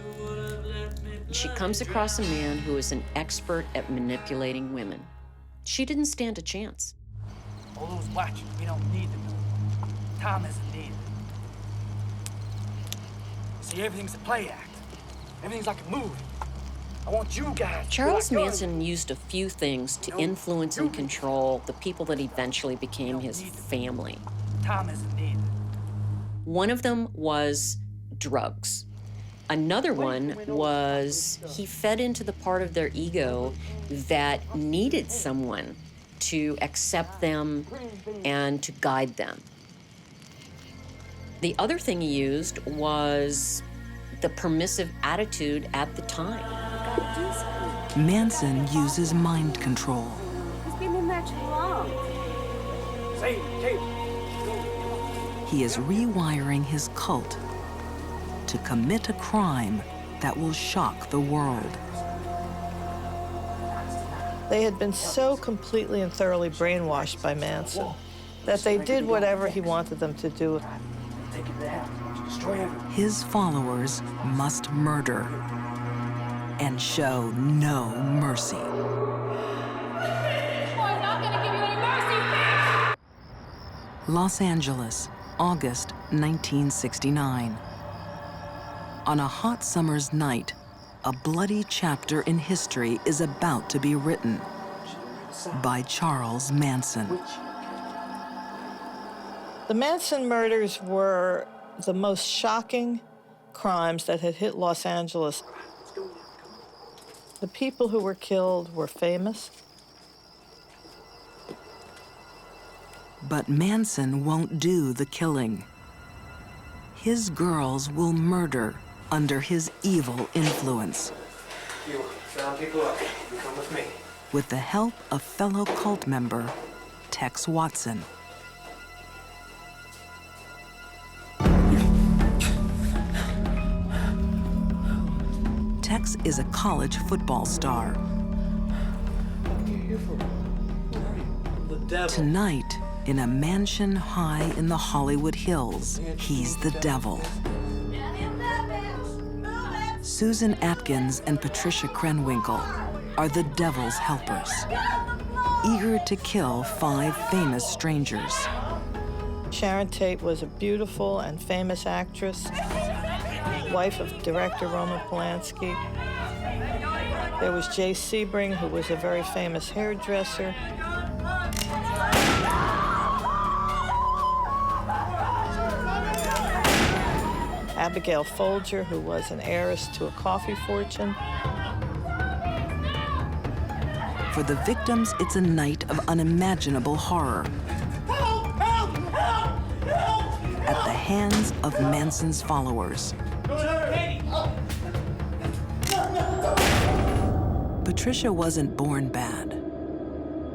She comes across a man who is an expert at manipulating women. She didn't stand a chance. All those watching, we don't need them. Time isn't needed. See, everything's a play act. Everything's like a movie. I want you guys. Charles Manson used a few things to influence and control the people that eventually became his family. Time isn't needed. One of them was drugs. Another one was he fed into the part of their ego that needed someone to accept them and to guide them. The other thing he used was the permissive attitude at the time. Manson uses mind control. He's been in there too long. He is rewiring his cult to commit a crime that will shock the world. They had been so completely and thoroughly brainwashed by Manson that they did whatever he wanted them to do. His followers must murder and show no mercy. Los Angeles, August 1969. On a hot summer's night, a bloody chapter in history is about to be written by Charles Manson. The Manson murders were the most shocking crimes that had hit Los Angeles. The people who were killed were famous. But Manson won't do the killing. His girls will murder under his evil influence. You round people up. You come with me. With the help of fellow cult member Tex Watson. Tex is a college football star. The devil. Tonight, in a mansion high in the Hollywood Hills, he's the devil. Susan Atkins and Patricia Krenwinkel are the devil's helpers, eager to kill 5 famous strangers. Sharon Tate was a beautiful and famous actress. wife of director Roman Polanski. There was Jay Sebring, who was a very famous hairdresser. Abigail Folger, who was an heiress to a coffee fortune. For the victims, it's a night of unimaginable horror. At the hands of Manson's followers. Patricia wasn't born bad,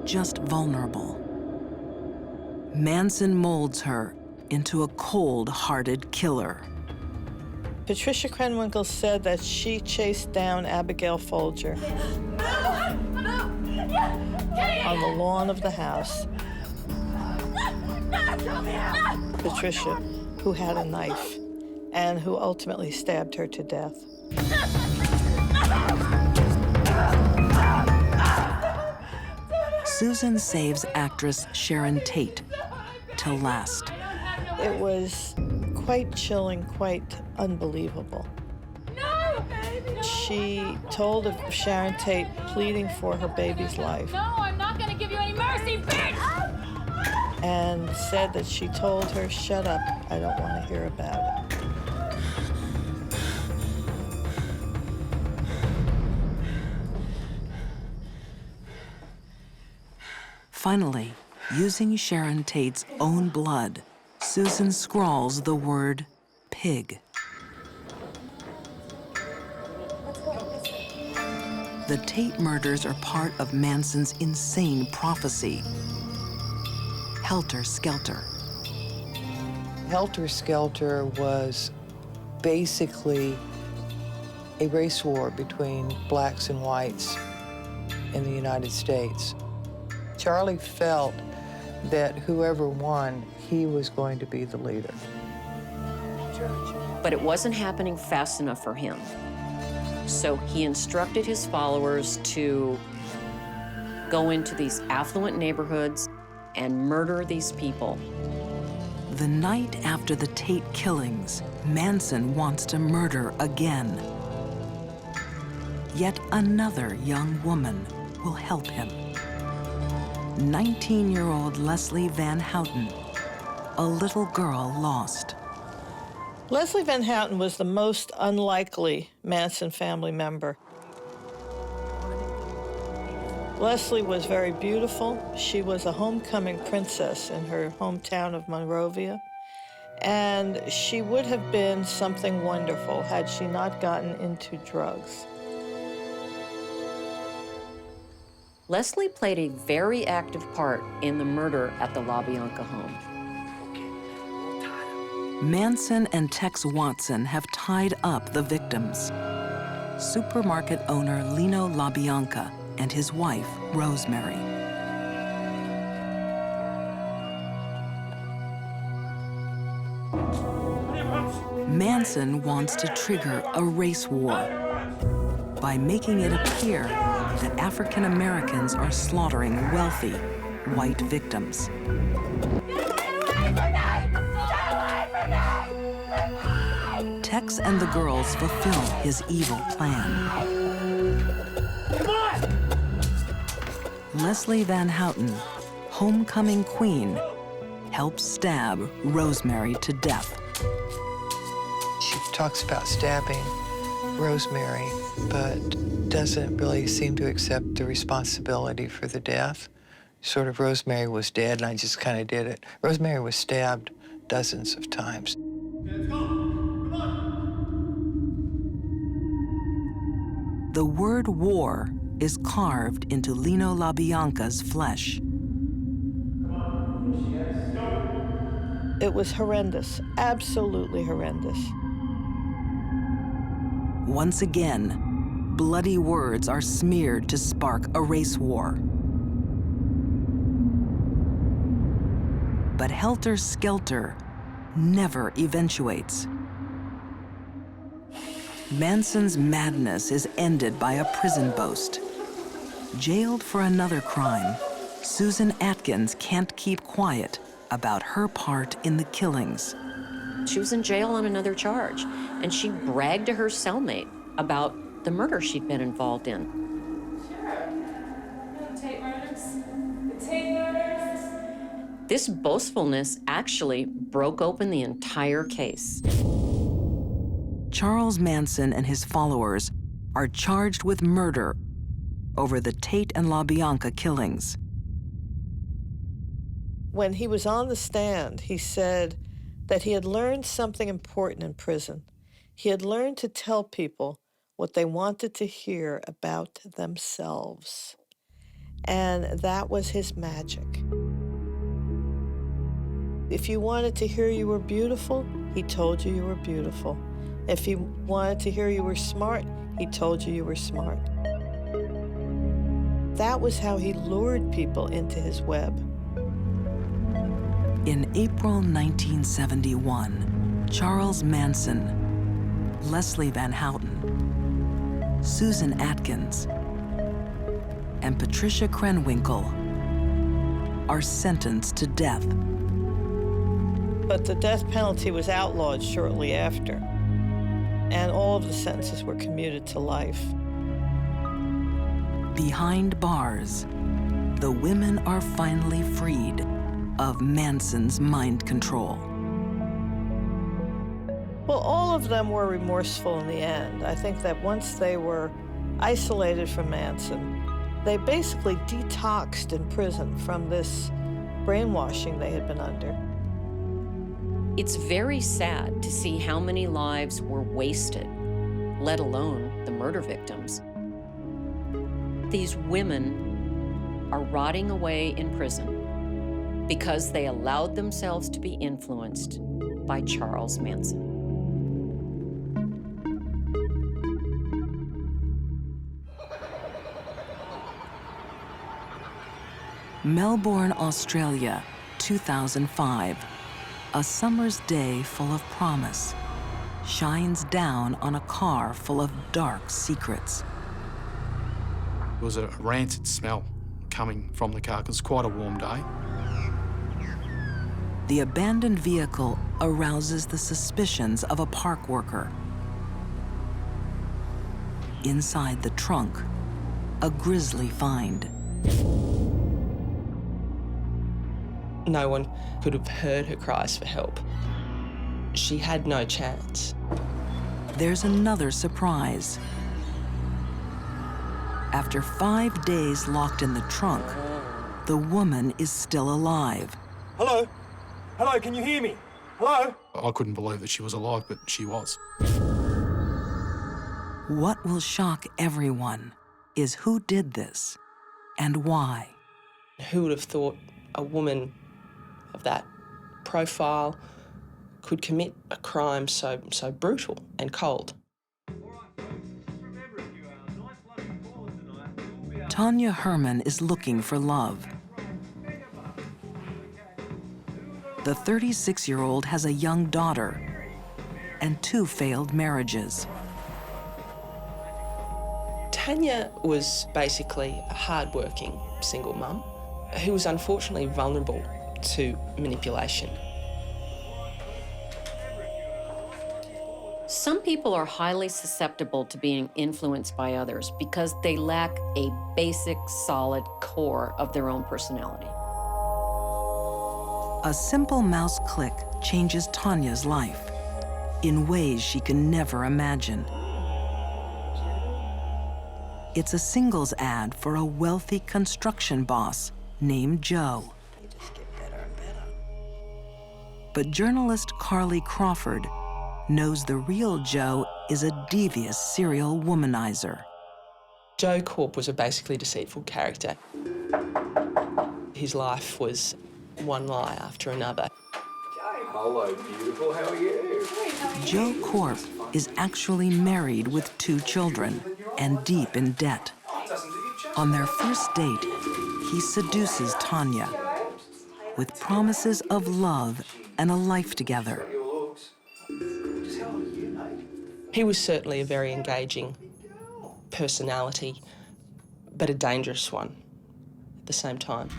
just vulnerable. Manson molds her into a cold-hearted killer. Patricia Krenwinkel said that she chased down Abigail Folger on the lawn of the house. Patricia, who had a knife and who ultimately stabbed her to death. Susan saves actress Sharon Tate to last. It was quite chilling, quite unbelievable. No, baby! She told of Sharon Tate pleading for her baby's life. No, I'm not gonna give you any mercy, bitch! And said that she told her, shut up, I don't want to hear about it. Finally, using Sharon Tate's own blood, Susan scrawls the word pig. The Tate murders are part of Manson's insane prophecy. Helter Skelter. Helter Skelter was basically a race war between blacks and whites in the United States. Charlie felt that whoever won, he was going to be the leader. But it wasn't happening fast enough for him. So he instructed his followers to go into these affluent neighborhoods and murder these people. The night after the Tate killings, Manson wants to murder again. Yet another young woman will help him. 19-year-old Leslie Van Houten, a little girl lost. Leslie Van Houten was the most unlikely Manson family member. Leslie was very beautiful. She was a homecoming princess in her hometown of Monrovia. And she would have been something wonderful had she not gotten into drugs. Leslie played a very active part in the murder at the LaBianca home. Manson and Tex Watson have tied up the victims. Supermarket owner Lino LaBianca and his wife, Rosemary. Manson wants to trigger a race war by making it appear that African Americans are slaughtering wealthy white victims. Tex and the girls fulfill his evil plan. Leslie Van Houten, homecoming queen, helps stab Rosemary to death. She talks about stabbing Rosemary, but doesn't really seem to accept the responsibility for the death. Sort of Rosemary was dead, and I just kind of did it. Rosemary was stabbed dozens of times. The word war is carved into Lino LaBianca's flesh. It was horrendous, absolutely horrendous. Once again, bloody words are smeared to spark a race war. But Helter Skelter never eventuates. Manson's madness is ended by a prison boast. Jailed for another crime, Susan Atkins can't keep quiet about her part in the killings. She was in jail on another charge, and she bragged to her cellmate about the murder she'd been involved in. This boastfulness actually broke open the entire case. Charles Manson and his followers are charged with murder over the Tate and LaBianca killings. When he was on the stand, he said that he had learned something important in prison. He had learned to tell people what they wanted to hear about themselves. And that was his magic. If you wanted to hear you were beautiful, he told you you were beautiful. If he wanted to hear you were smart, he told you you were smart. That was how he lured people into his web. In April 1971, Charles Manson, Leslie Van Houten, Susan Atkins, and Patricia Krenwinkel are sentenced to death. But the death penalty was outlawed shortly after, and all of the sentences were commuted to life. Behind bars, the women are finally freed of Manson's mind control. Well, all of them were remorseful in the end. I think that once they were isolated from Manson, they basically detoxed in prison from this brainwashing they had been under. It's very sad to see how many lives were wasted, let alone the murder victims. These women are rotting away in prison because they allowed themselves to be influenced by Charles Manson. Melbourne, Australia, 2005. A summer's day full of promise shines down on a car full of dark secrets. There was a rancid smell coming from the car, 'cause it's quite a warm day. The abandoned vehicle arouses the suspicions of a park worker. Inside the trunk, a grisly find. No one could have heard her cries for help. She had no chance. There's another surprise. After 5 days locked in the trunk, the woman is still alive. Hello? Hello, can you hear me? Hello? I couldn't believe that she was alive, but she was. What will shock everyone is who did this and why. Who would have thought a woman of that profile could commit a crime so brutal and cold? Tanya Herman is looking for love. The 36-year-old has a young daughter and 2 failed marriages. Tanya was basically a hard-working single mum who was unfortunately vulnerable to manipulation. Some people are highly susceptible to being influenced by others because they lack a basic, solid core of their own personality. A simple mouse click changes Tanya's life in ways she can never imagine. It's a singles ad for a wealthy construction boss named Joe. But journalist Carly Crawford knows the real Joe is a devious serial womanizer. Joe Corp was a basically deceitful character. His life was one lie after another. Hello, beautiful. How are you? Joe Corp is actually married with 2 children and deep in debt. On their first date, he seduces Tanya with promises of love and a life together. He was certainly a very engaging personality, but a dangerous one at the same time.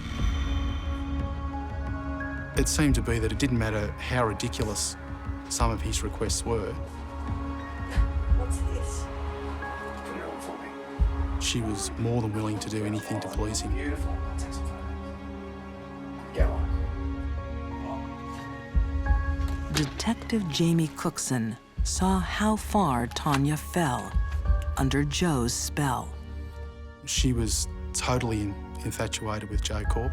It seemed to be that it didn't matter how ridiculous some of his requests were, What's this? Put it on for me. she was more than willing to do anything to please him. Beautiful. I'll take some photos. Go on. Detective Jamie Cookson saw how far Tanya fell under Joe's spell. She was totally infatuated with Joe Corp.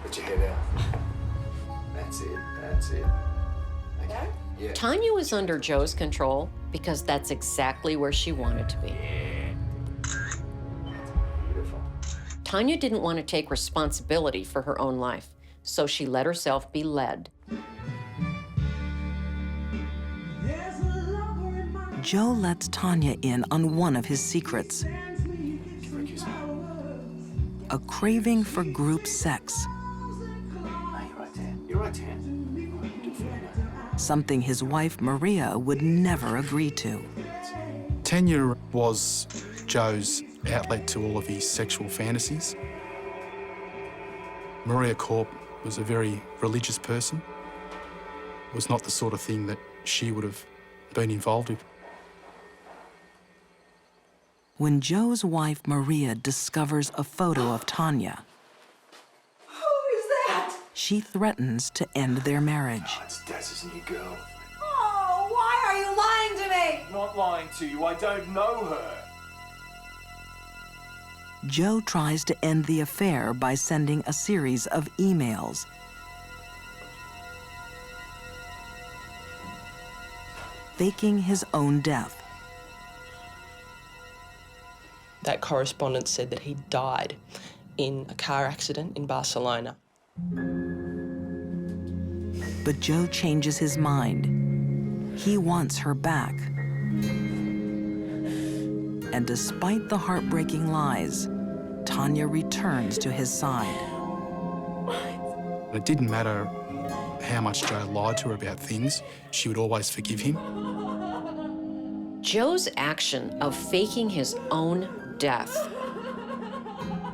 Put your head out. That's it. That's it. Okay. Yeah. Tanya was under Joe's control because that's exactly where she wanted to be. Beautiful. Tanya didn't want to take responsibility for her own life, so she let herself be led. Joe lets Tanya in on one of his secrets, a craving for group sex, You're right, Tan. something his wife Maria would never agree to. Tanya was Joe's outlet to all of his sexual fantasies. Maria Corp was a very religious person. It was not the sort of thing that she would have been involved with. When Joe's wife Maria discovers a photo of Tanya, Who is that? she threatens to end their marriage. Oh, it's Daz's new girl. Oh, why are you lying to me? Not lying to you, I don't know her. Joe tries to end the affair by sending a series of emails. Faking his own death. That correspondence said that he died in a car accident in Barcelona. But Joe changes his mind. He wants her back. And despite the heartbreaking lies, Tanya returns to his side. It didn't matter how much Joe lied to her about things, she would always forgive him. Joe's action of faking his own death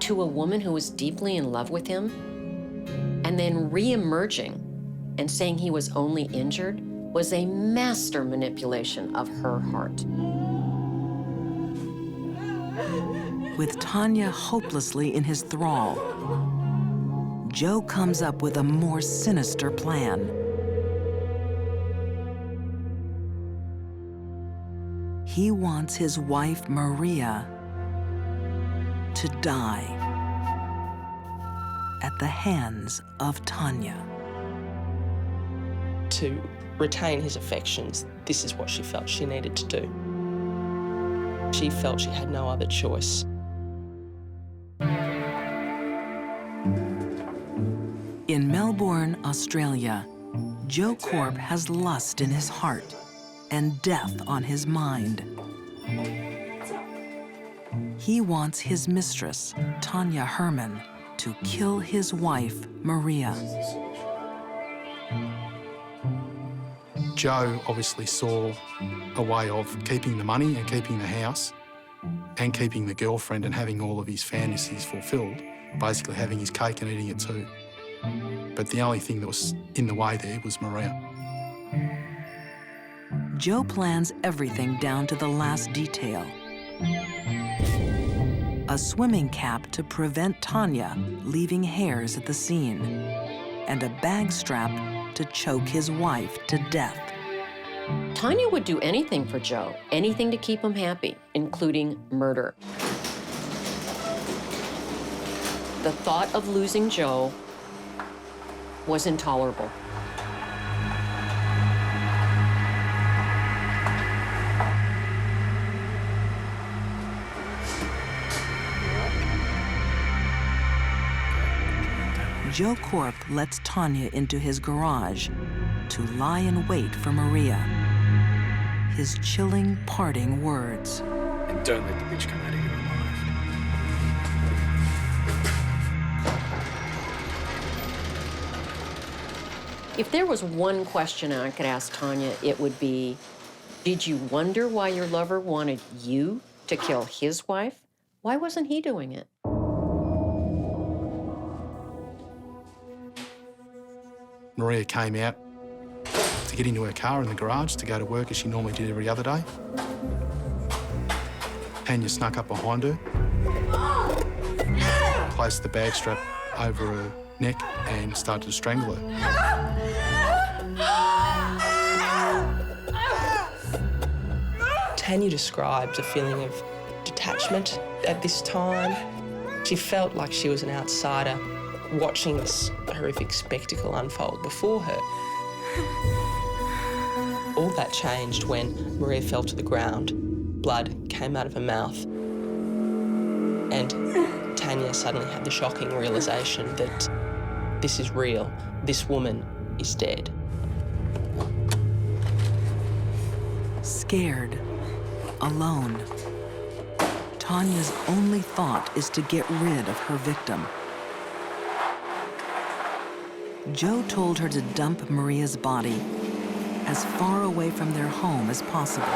to a woman who was deeply in love with him and then re-emerging and saying he was only injured was a master manipulation of her heart. With Tanya hopelessly in his thrall, Joe comes up with a more sinister plan. He wants his wife, Maria, to die at the hands of Tanya. To retain his affections, this is what she felt she needed to do. She felt she had no other choice. In Melbourne, Australia, Joe Corp has lust in his heart and death on his mind. He wants his mistress, Tanya Herman, to kill his wife, Maria. Joe obviously saw a way of keeping the money and keeping the house and keeping the girlfriend and having all of his fantasies fulfilled, basically having his cake and eating it too. But the only thing that was in the way there was Maria. Joe plans everything down to the last detail. A swimming cap to prevent Tanya leaving hairs at the scene, and a bag strap to choke his wife to death. Tanya would do anything for Joe, anything to keep him happy, including murder. The thought of losing Joe was intolerable. Joe Corp lets Tanya into his garage to lie in wait for Maria. His chilling parting words. And don't let the bitch come out of here alive. If there was one question I could ask Tanya, it would be, did you wonder why your lover wanted you to kill his wife? Why wasn't he doing it? Maria came out to get into her car in the garage to go to work as she normally did every other day. Tanya snuck up behind her, placed the bag strap over her neck and started to strangle her. Tanya described a feeling of detachment at this time. She felt like she was an outsider watching this horrific spectacle unfold before her. All that changed when Maria fell to the ground. Blood came out of her mouth, and Tanya suddenly had the shocking realisation that this is real, this woman is dead. Scared, alone, Tanya's only thought is to get rid of her victim. Joe told her to dump Maria's body as far away from their home as possible.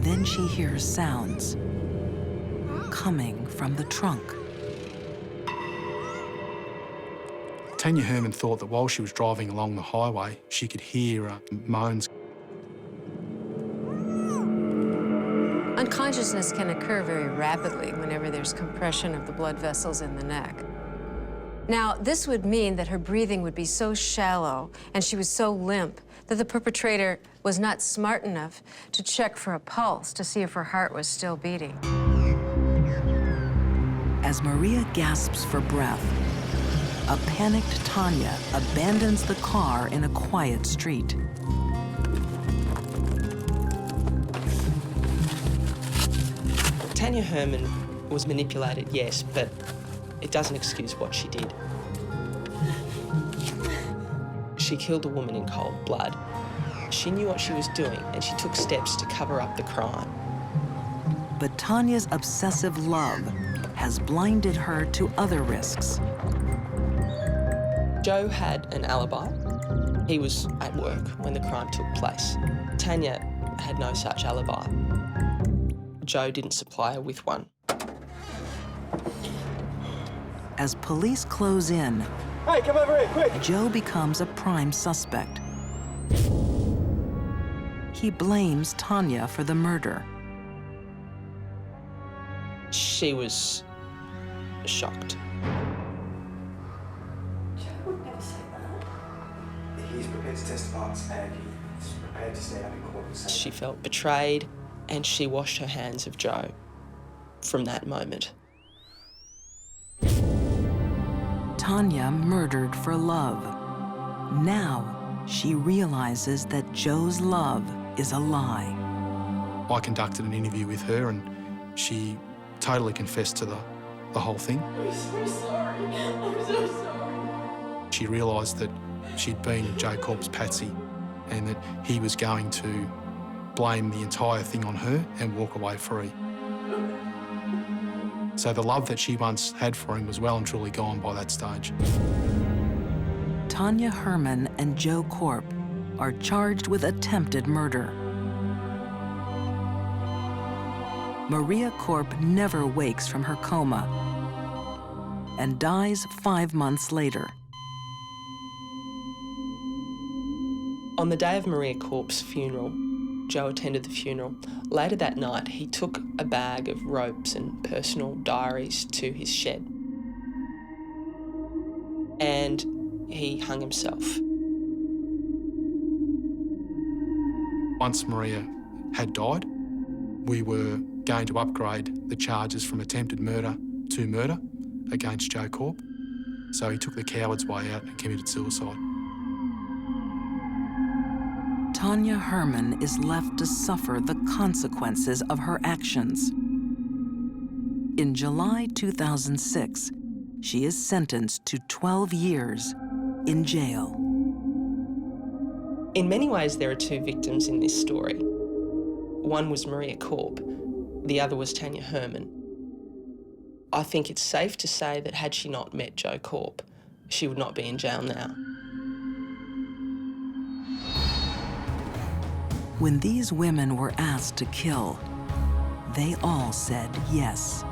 Then she hears sounds coming from the trunk. Tanya Herman thought that while she was driving along the highway, she could hear moans. Unconsciousness can occur very rapidly whenever there's compression of the blood vessels in the neck. Now, this would mean that her breathing would be so shallow and she was so limp that the perpetrator was not smart enough to check for a pulse to see if her heart was still beating. As Maria gasps for breath, a panicked Tanya abandons the car in a quiet street. Tanya Herman was manipulated, yes, but it doesn't excuse what she did. She killed a woman in cold blood. She knew what she was doing, and she took steps to cover up the crime. But Tanya's obsessive love has blinded her to other risks. Joe had an alibi. He was at work when the crime took place. Tanya had no such alibi. Joe didn't supply her with one. As police close in, Hey, come over here, quick! Joe becomes a prime suspect. He blames Tanya for the murder. She was shocked. He's prepared to testify and he's prepared to stand up in court and say... She felt betrayed, and she washed her hands of Joe from that moment. Tanya murdered for love. Now she realizes that Joe's love is a lie. I conducted an interview with her and she totally confessed to the whole thing. I'm so sorry. I'm so sorry. She realised that she'd been Joe Korp's patsy and that he was going to blame the entire thing on her and walk away free. So the love that she once had for him was well and truly gone by that stage. Tanya Herman and Joe Korp are charged with attempted murder. Maria Korp never wakes from her coma and dies 5 months later. On the day of Maria Korp's funeral, Joe attended the funeral. Later that night, he took a bag of ropes and personal diaries to his shed. And he hung himself. Once Maria had died, we were going to upgrade the charges from attempted murder to murder against Joe Korp. So he took the coward's way out and committed suicide. Tanya Herman is left to suffer the consequences of her actions. In July 2006, she is sentenced to 12 years in jail. In many ways, there are two victims in this story. One was Maria Korp, the other was Tanya Herman. I think it's safe to say that had she not met Joe Korp, she would not be in jail now. When these women were asked to kill, they all said yes.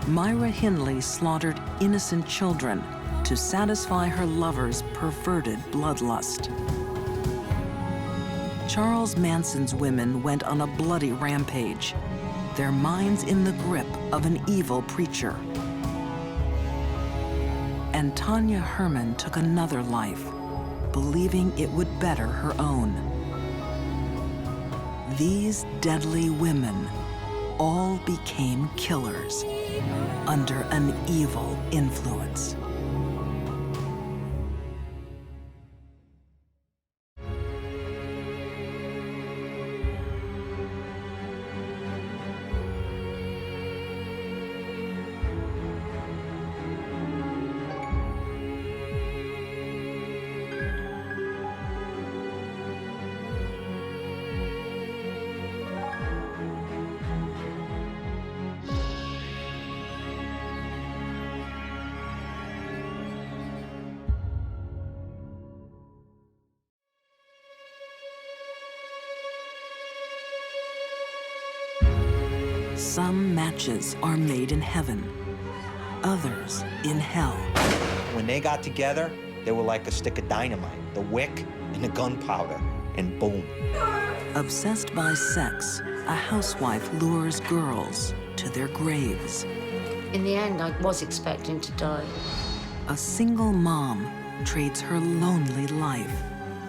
Myra Hindley slaughtered innocent children to satisfy her lover's perverted bloodlust. Charles Manson's women went on a bloody rampage, their minds in the grip of an evil preacher. And Tanya Herman took another life, believing it would better her own. These deadly women all became killers under an evil influence. Some matches are made in heaven, others in hell. When they got together, they were like a stick of dynamite, the wick and the gunpowder, and boom. Obsessed by sex, a housewife lures girls to their graves. In the end, I was expecting to die. A single mom trades her lonely life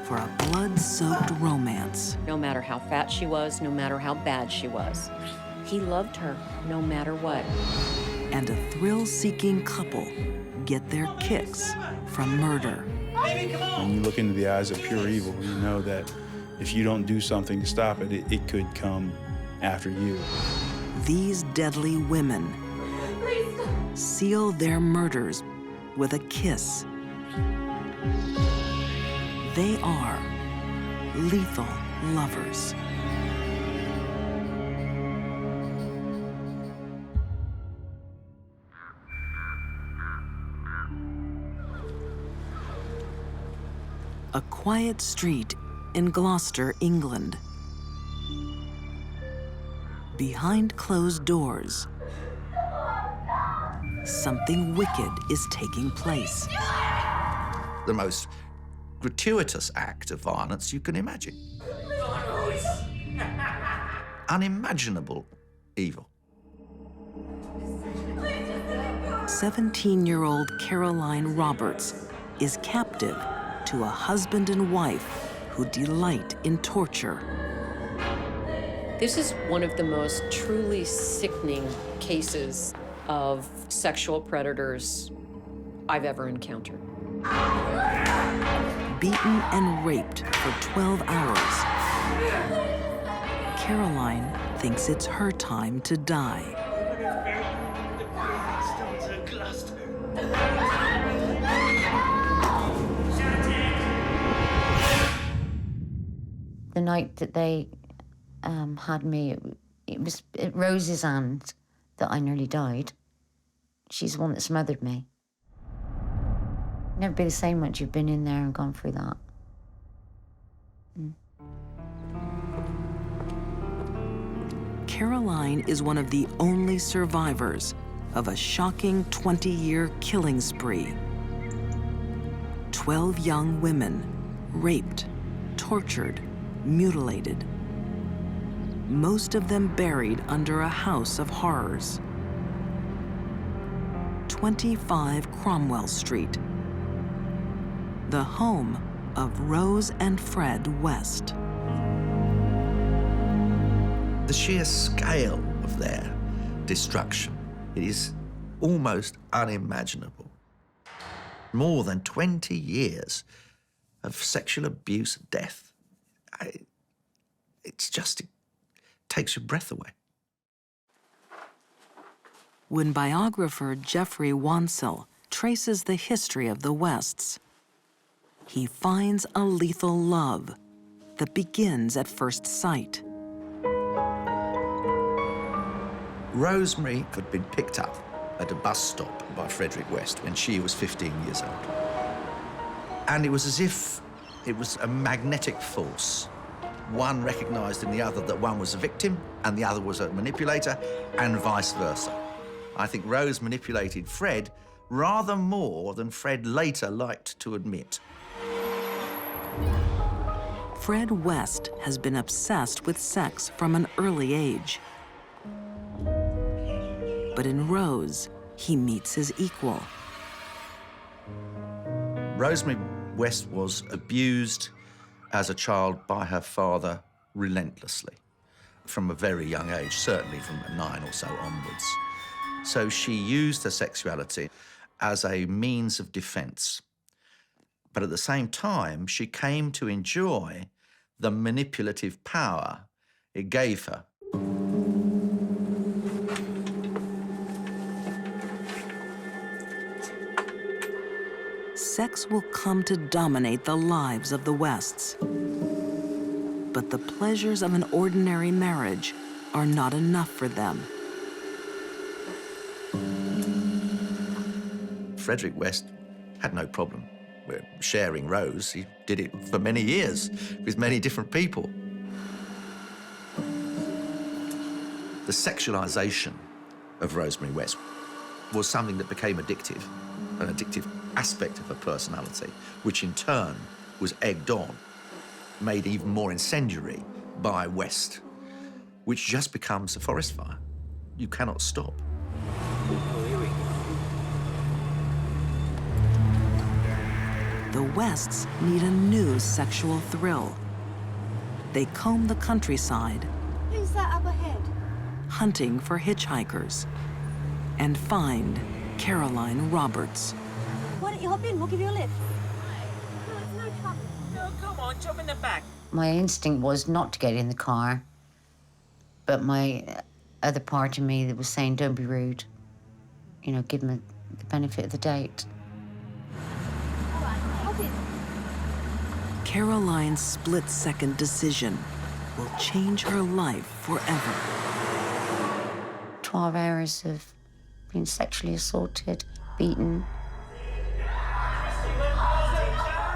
for a blood-soaked romance. No matter how fat she was, no matter how bad she was, he loved her no matter what. And a thrill-seeking couple get their kicks from murder. When you look into the eyes of pure evil, you know that if you don't do something to stop it, it could come after you. These deadly women seal their murders with a kiss. They are lethal lovers. A quiet street in Gloucester, England. Behind closed doors, something wicked is taking place. The most gratuitous act of violence you can imagine. Unimaginable evil. 17-year-old Caroline Roberts is captive to a husband and wife who delight in torture. This is one of the most truly sickening cases of sexual predators I've ever encountered. Beaten and raped for 12 hours, Caroline thinks it's her time to die. The night that they had me, it was at Rose's hand that I nearly died. She's the one that smothered me. Never be the same once you've been in there and gone through that. Caroline is one of the only survivors of a shocking 20-year killing spree. 12 young women raped, tortured, mutilated. Most of them buried under a house of horrors. 25 Cromwell Street, the home of Rose and Fred West. The sheer scale of their destruction, it is almost unimaginable. More than 20 years of sexual abuse and death. It takes your breath away. When biographer Jeffrey Wansell traces the history of the Wests, he finds a lethal love that begins at first sight. Rosemary had been picked up at a bus stop by Frederick West when she was 15 years old. And it was as if it was a magnetic force. One recognised in the other that one was a victim and the other was a manipulator, and vice versa. I think Rose manipulated Fred rather more than Fred later liked to admit. Fred West has been obsessed with sex from an early age. But in Rose, he meets his equal. Rosemary West was abused as a child by her father relentlessly from a very young age, certainly from 9 or so onwards. So she used her sexuality as a means of defense. But at the same time, she came to enjoy the manipulative power it gave her. Sex will come to dominate the lives of the Wests. But the pleasures of an ordinary marriage are not enough for them. Frederick West had no problem with sharing Rose. He did it for many years with many different people. The sexualization of Rosemary West was something that became addictive, an addictive aspect of her personality, which in turn was egged on, made even more incendiary by West, which just becomes a forest fire. You cannot stop. The Wests need a new sexual thrill. They comb the countryside, Who's that up ahead? hunting for hitchhikers, and find Caroline Roberts. Why don't you hop in? We'll give you a lift. No, come on, jump in the back. My instinct was not to get in the car, but my other part of me that was saying, don't be rude. You know, give them the benefit of the doubt. Caroline's split-second decision will change her life forever. 12 hours of being sexually assaulted, beaten,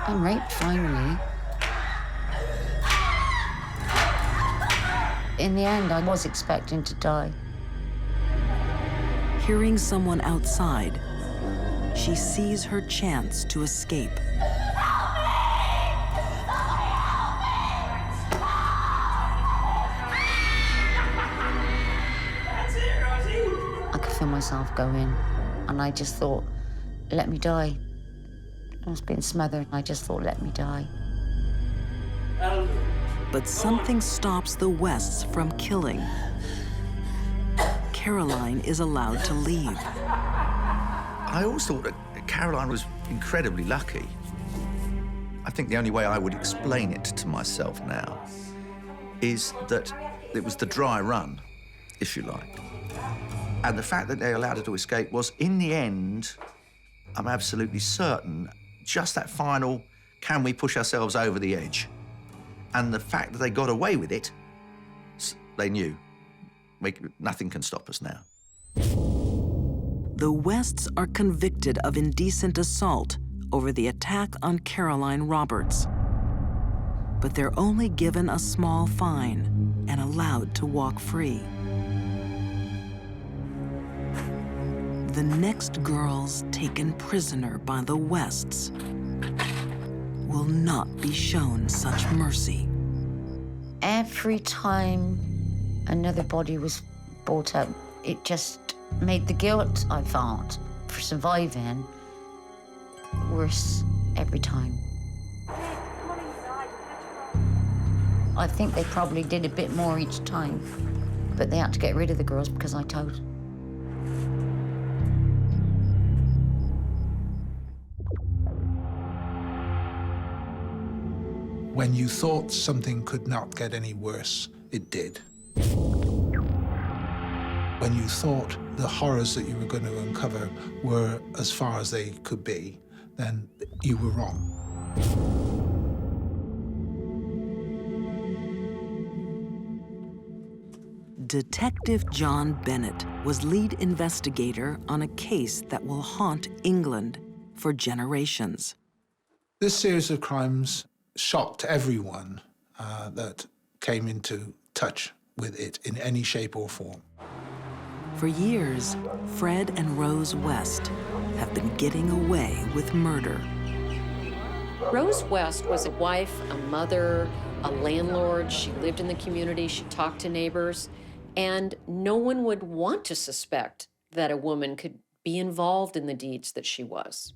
and raped, finally. In the end, I was expecting to die. Hearing someone outside, she sees her chance to escape. I could feel myself going, and I just thought, let me die. I was being smothered, and I just thought, let me die. But something stops the Wests from killing. Caroline is allowed to leave. I always thought that Caroline was incredibly lucky. I think the only way I would explain it to myself now is that it was the dry run, if you like. And the fact that they allowed her to escape was, in the end, I'm absolutely certain, just that final, can we push ourselves over the edge? And the fact that they got away with it, they knew, nothing can stop us now. The Wests are convicted of indecent assault over the attack on Caroline Roberts. But they're only given a small fine and allowed to walk free. The next girls taken prisoner by the Wests will not be shown such mercy. Every time another body was brought up, it just made the guilt I felt for surviving worse every time. I think they probably did a bit more each time, but they had to get rid of the girls because I told. When you thought something could not get any worse, it did. When you thought the horrors that you were going to uncover were as far as they could be, then you were wrong. Detective John Bennett was lead investigator on a case that will haunt England for generations. This series of crimes shocked everyone that came into touch with it in any shape or form. For years, Fred and Rose West have been getting away with murder. Rose West was a wife, a mother, a landlord. She lived in the community, she talked to neighbors, and no one would want to suspect that a woman could be involved in the deeds that she was.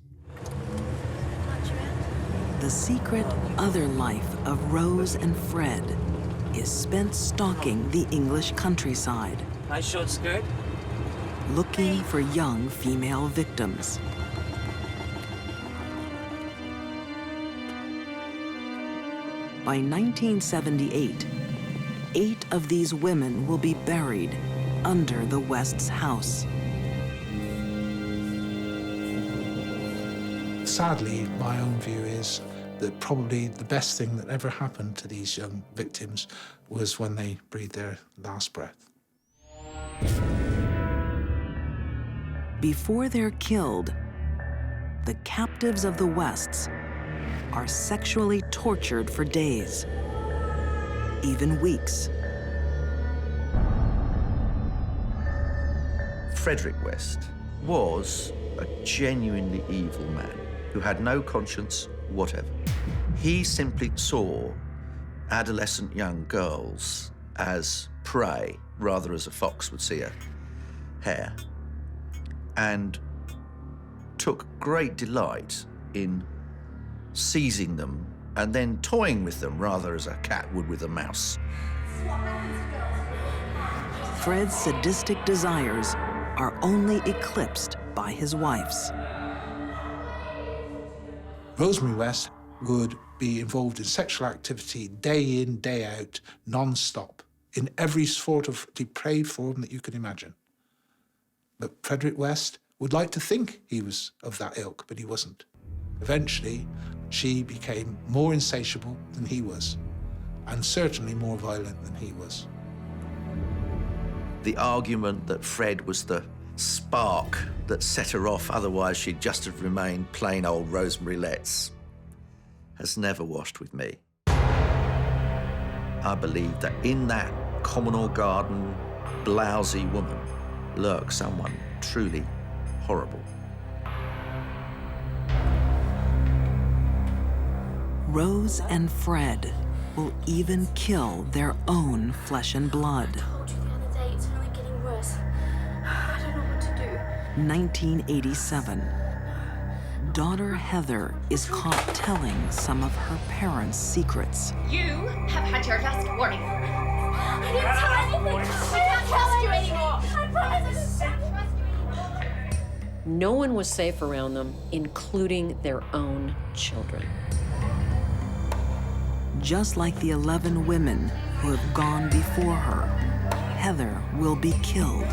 The secret other life of Rose and Fred is spent stalking the English countryside, Nice short skirt. looking for young female victims. By 1978, 8 of these women will be buried under the West's house. Sadly, my own view is that probably the best thing that ever happened to these young victims was when they breathed their last breath. Before they're killed, the captives of the Wests are sexually tortured for days, even weeks. Frederick West was a genuinely evil man who had no conscience whatever. He simply saw adolescent young girls as prey, rather as a fox would see a hare, and took great delight in seizing them and then toying with them, rather as a cat would with a mouse. Fred's sadistic desires are only eclipsed by his wife's. Rosemary West would be involved in sexual activity day in, day out, non-stop, in every sort of depraved form that you can imagine. But Frederick West would like to think he was of that ilk, but he wasn't. Eventually, she became more insatiable than he was, and certainly more violent than he was. The argument that Fred was the spark that set her off, otherwise she'd just have remained plain old Rosemary Letts, has never washed with me. I believe that in that communal garden, blousy woman lurks someone truly horrible. Rose and Fred will even kill their own flesh and blood. I told you the other day, it's only getting worse. I don't know what to do. 1987. Daughter Heather is caught telling some of her parents' secrets. You have had your last warning. I didn't tell anything. I can't trust you anymore. I promise I don't trust you anymore. No one was safe around them, including their own children. Just like the 11 women who have gone before her, Heather will be killed.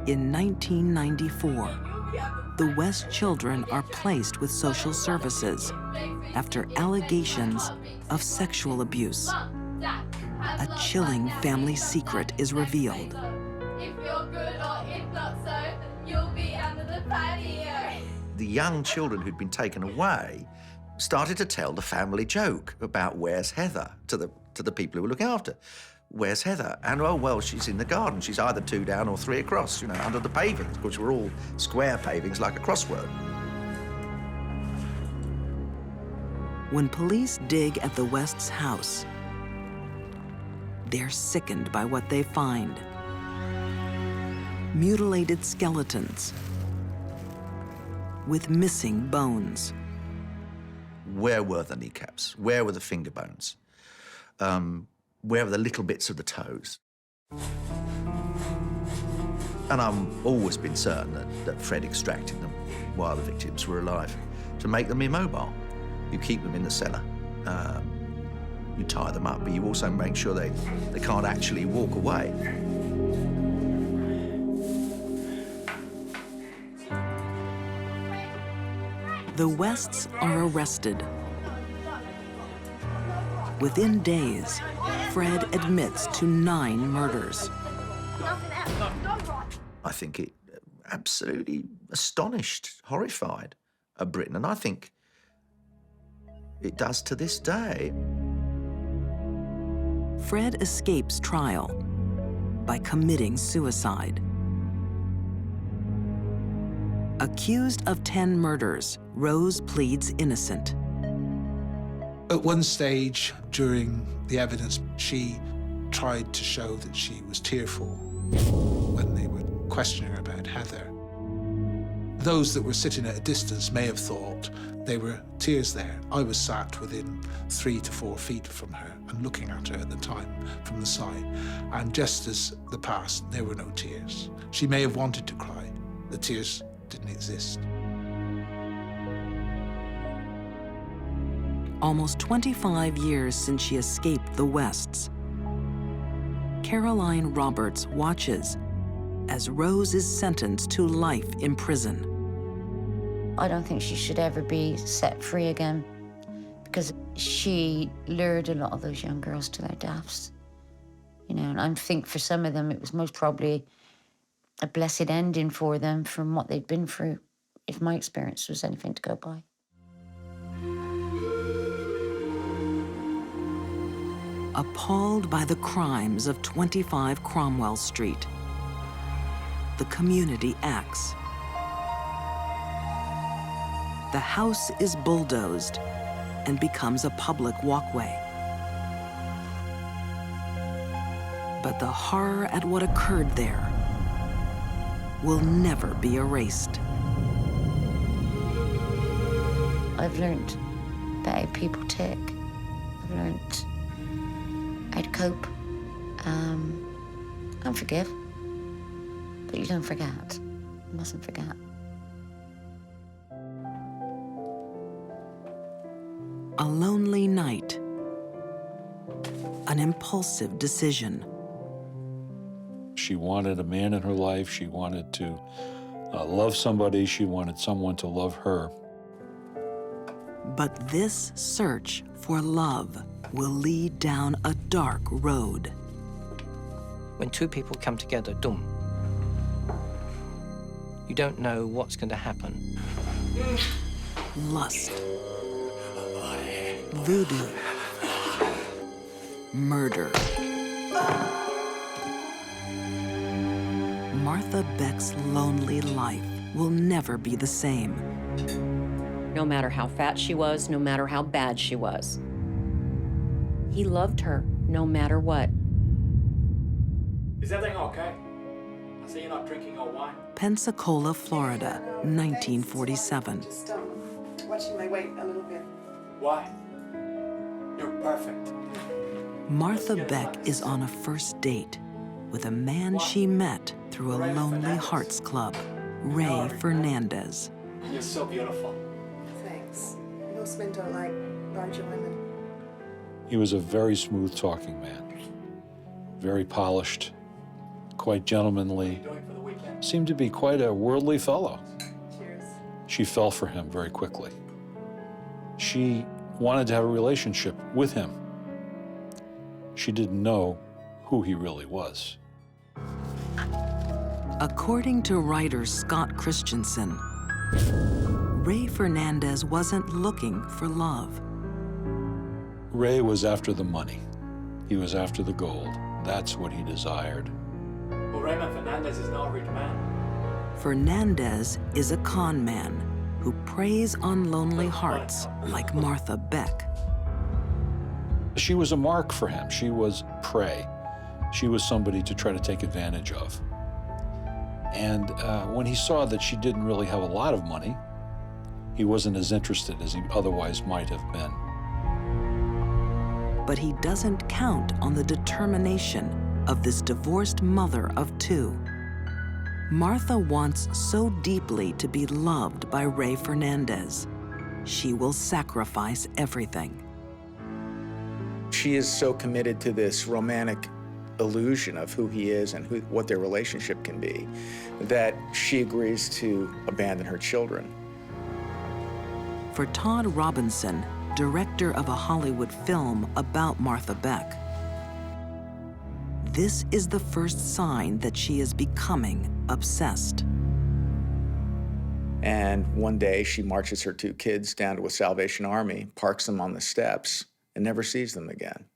In 1994, the West children are placed with social services after allegations of sexual abuse. A chilling family secret is revealed. If you're good or if not so, you'll be under the patio. The young children who'd been taken away started to tell the family joke about where's Heather to the people who were looking after. Where's Heather? And, oh, well, she's in the garden. She's either 2 down or 3 across, you know, under the pavings, which were all square pavings like a crossword. When police dig at the West's house, they're sickened by what they find. Mutilated skeletons with missing bones. Where were the kneecaps? Where were the finger bones? Where were the little bits of the toes? And I've always been certain that Fred extracted them while the victims were alive to make them immobile. You keep them in the cellar, you tie them up, but you also make sure they can't actually walk away. The Wests are arrested. Within days, Fred admits to 9 murders. I think it absolutely astonished, horrified Britain. And I think It does to this day. Fred escapes trial by committing suicide. Accused of 10 murders, Rose pleads innocent. At one stage during the evidence, she tried to show that she was tearful when they were questioning her about Heather. Those that were sitting at a distance may have thought there were tears there. I was sat within 3 to 4 feet from her and looking at her at the time from the side. And just as the past, there were no tears. She may have wanted to cry. The tears didn't exist. Almost 25 years since she escaped the Wests, Caroline Roberts watches as Rose is sentenced to life in prison. I don't think she should ever be set free again because she lured a lot of those young girls to their deaths. You know, and I think for some of them it was most probably a blessed ending for them from what they'd been through, if my experience was anything to go by. Appalled by the crimes of 25 Cromwell Street, the community acts. The house is bulldozed and becomes a public walkway. But the horror at what occurred there will never be erased. I've learned about how people tick. I've learned how to cope and forgive. But you don't forget. You mustn't forget. A lonely night. An impulsive decision. She wanted a man in her life. She wanted to love somebody. She wanted someone to love her. But this search for love will lead down a dark road. When two people come together, you don't know what's going to happen. Lust. Voodoo. Murder. Martha Beck's lonely life will never be the same. No matter how fat she was, no matter how bad she was. He loved her no matter what. Is everything okay? I see you're not drinking your wine. Pensacola, Florida, 1947. Just watching my weight a little bit. Why? You're perfect. Martha Beck is on a first date with a man she met through a Lonely Hearts Club, Ray Fernandez. You're so beautiful. Thanks. Most men don't like larger women. He was a very smooth-talking man, very polished, quite gentlemanly, seemed to be quite a worldly fellow. Cheers. She fell for him very quickly. She wanted to have a relationship with him. She didn't know who he really was. According to writer Scott Christensen, Ray Fernandez wasn't looking for love. Ray was after the money. He was after the gold. That's what he desired. Well, Raymond Fernandez is not a rich man. Fernandez is a con man who preys on lonely hearts like Martha Beck. She was a mark for him. She was prey. She was somebody to try to take advantage of. And when he saw that she didn't really have a lot of money, he wasn't as interested as he otherwise might have been. But he doesn't count on the determination of this divorced mother of two. Martha wants so deeply to be loved by Ray Fernandez, she will sacrifice everything. She is so committed to this romantic illusion of who he is and what their relationship can be, that she agrees to abandon her children. For Todd Robinson, director of a Hollywood film about Martha Beck, this is the first sign that she is becoming obsessed. And one day she marches her 2 kids down to a Salvation Army, parks them on the steps, and never sees them again,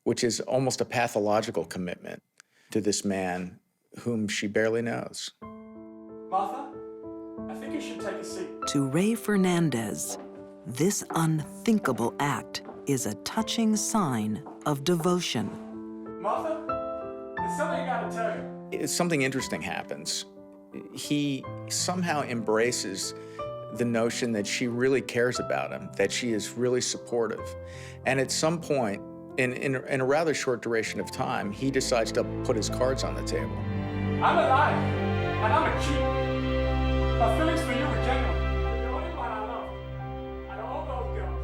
which is almost a pathological commitment to this man whom she barely knows. Martha, I think you should take a seat. To Ray Fernandez, this unthinkable act is a touching sign of devotion. Martha, there's something I gotta tell you. Something interesting happens. He somehow embraces the notion that she really cares about him, that she is really supportive. And at some point, in a rather short duration of time, he decides to put his cards on the table. I'm alive, and I'm a cheat. My feelings for you were genuine. You're the only one I love. Out of all those girls.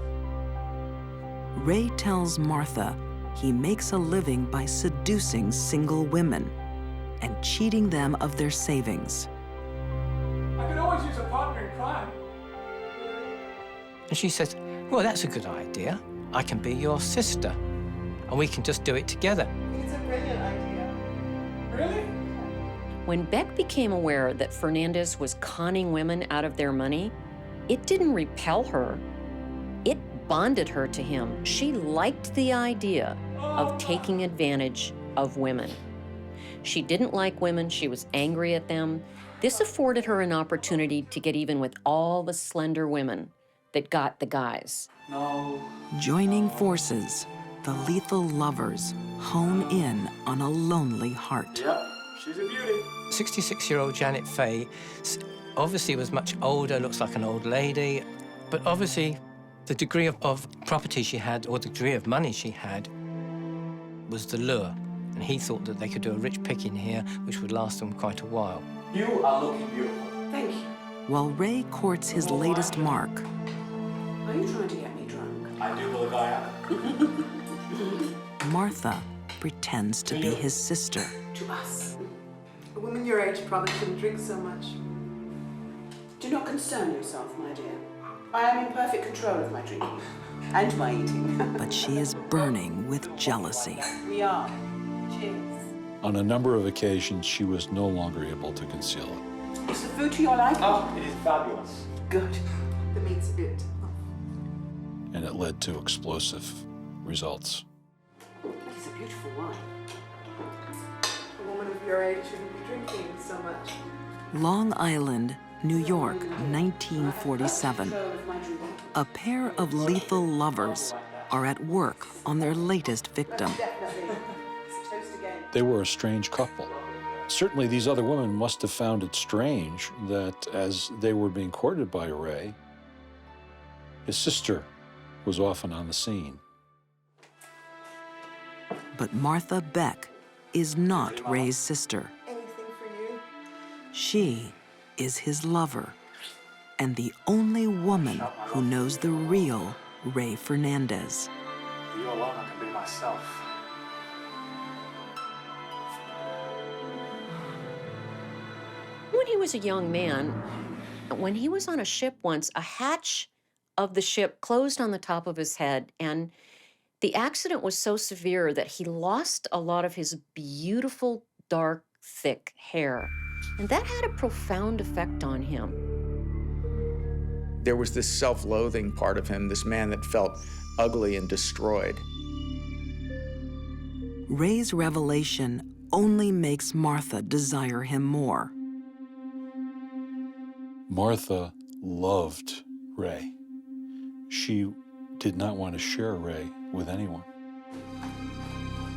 Ray tells Martha he makes a living by seducing single women and cheating them of their savings. I could always use a partner in crime. And she says, well, that's a good idea. I can be your sister, and we can just do it together. It's a brilliant idea. Really? When Beck became aware that Fernandez was conning women out of their money, it didn't repel her. It bonded her to him. She liked the idea of taking advantage of women. She didn't like women. She was angry at them. This afforded her an opportunity to get even with all the slender women that got the guys. No. Joining forces, the lethal lovers hone in on a lonely heart. Yep, she's a beauty. 66-year-old Janet Faye obviously was much older, looks like an old lady, but obviously the degree of property she had, or the degree of money she had, was the lure. And he thought that they could do a rich pick in here, which would last them quite a while. You are looking beautiful. Thank you. While Ray courts his latest mark, Are you trying to get me drunk? I do believe I am. Martha pretends to be his sister. To us. A woman your age probably shouldn't drink so much. Do not concern yourself, my dear. I am in perfect control of my drinking and my eating. But she is burning with jealousy. We are. Cheers. On a number of occasions, she was no longer able to conceal it. Is the food to your liking? Oh, it is fabulous. Good. The meat's a bit. And it led to explosive results. It is a beautiful wine. A woman of your age shouldn't be drinking so much. Long Island, New York, 1947. A pair of lethal lovers are at work on their latest victim. They were a strange couple. Certainly these other women must have found it strange that as they were being courted by Ray, his sister was often on the scene. But Martha Beck is not Ray's sister. Anything for you? She is his lover, and the only woman who knows the real Ray Fernandez. For you alone, I can be myself. When he was a young man, when he was on a ship once, a hatch of the ship closed on the top of his head, and the accident was so severe that he lost a lot of his beautiful, dark, thick hair. And that had a profound effect on him. There was this self-loathing part of him, this man that felt ugly and destroyed. Ray's revelation only makes Martha desire him more. Martha loved Ray. She did not want to share Ray with anyone.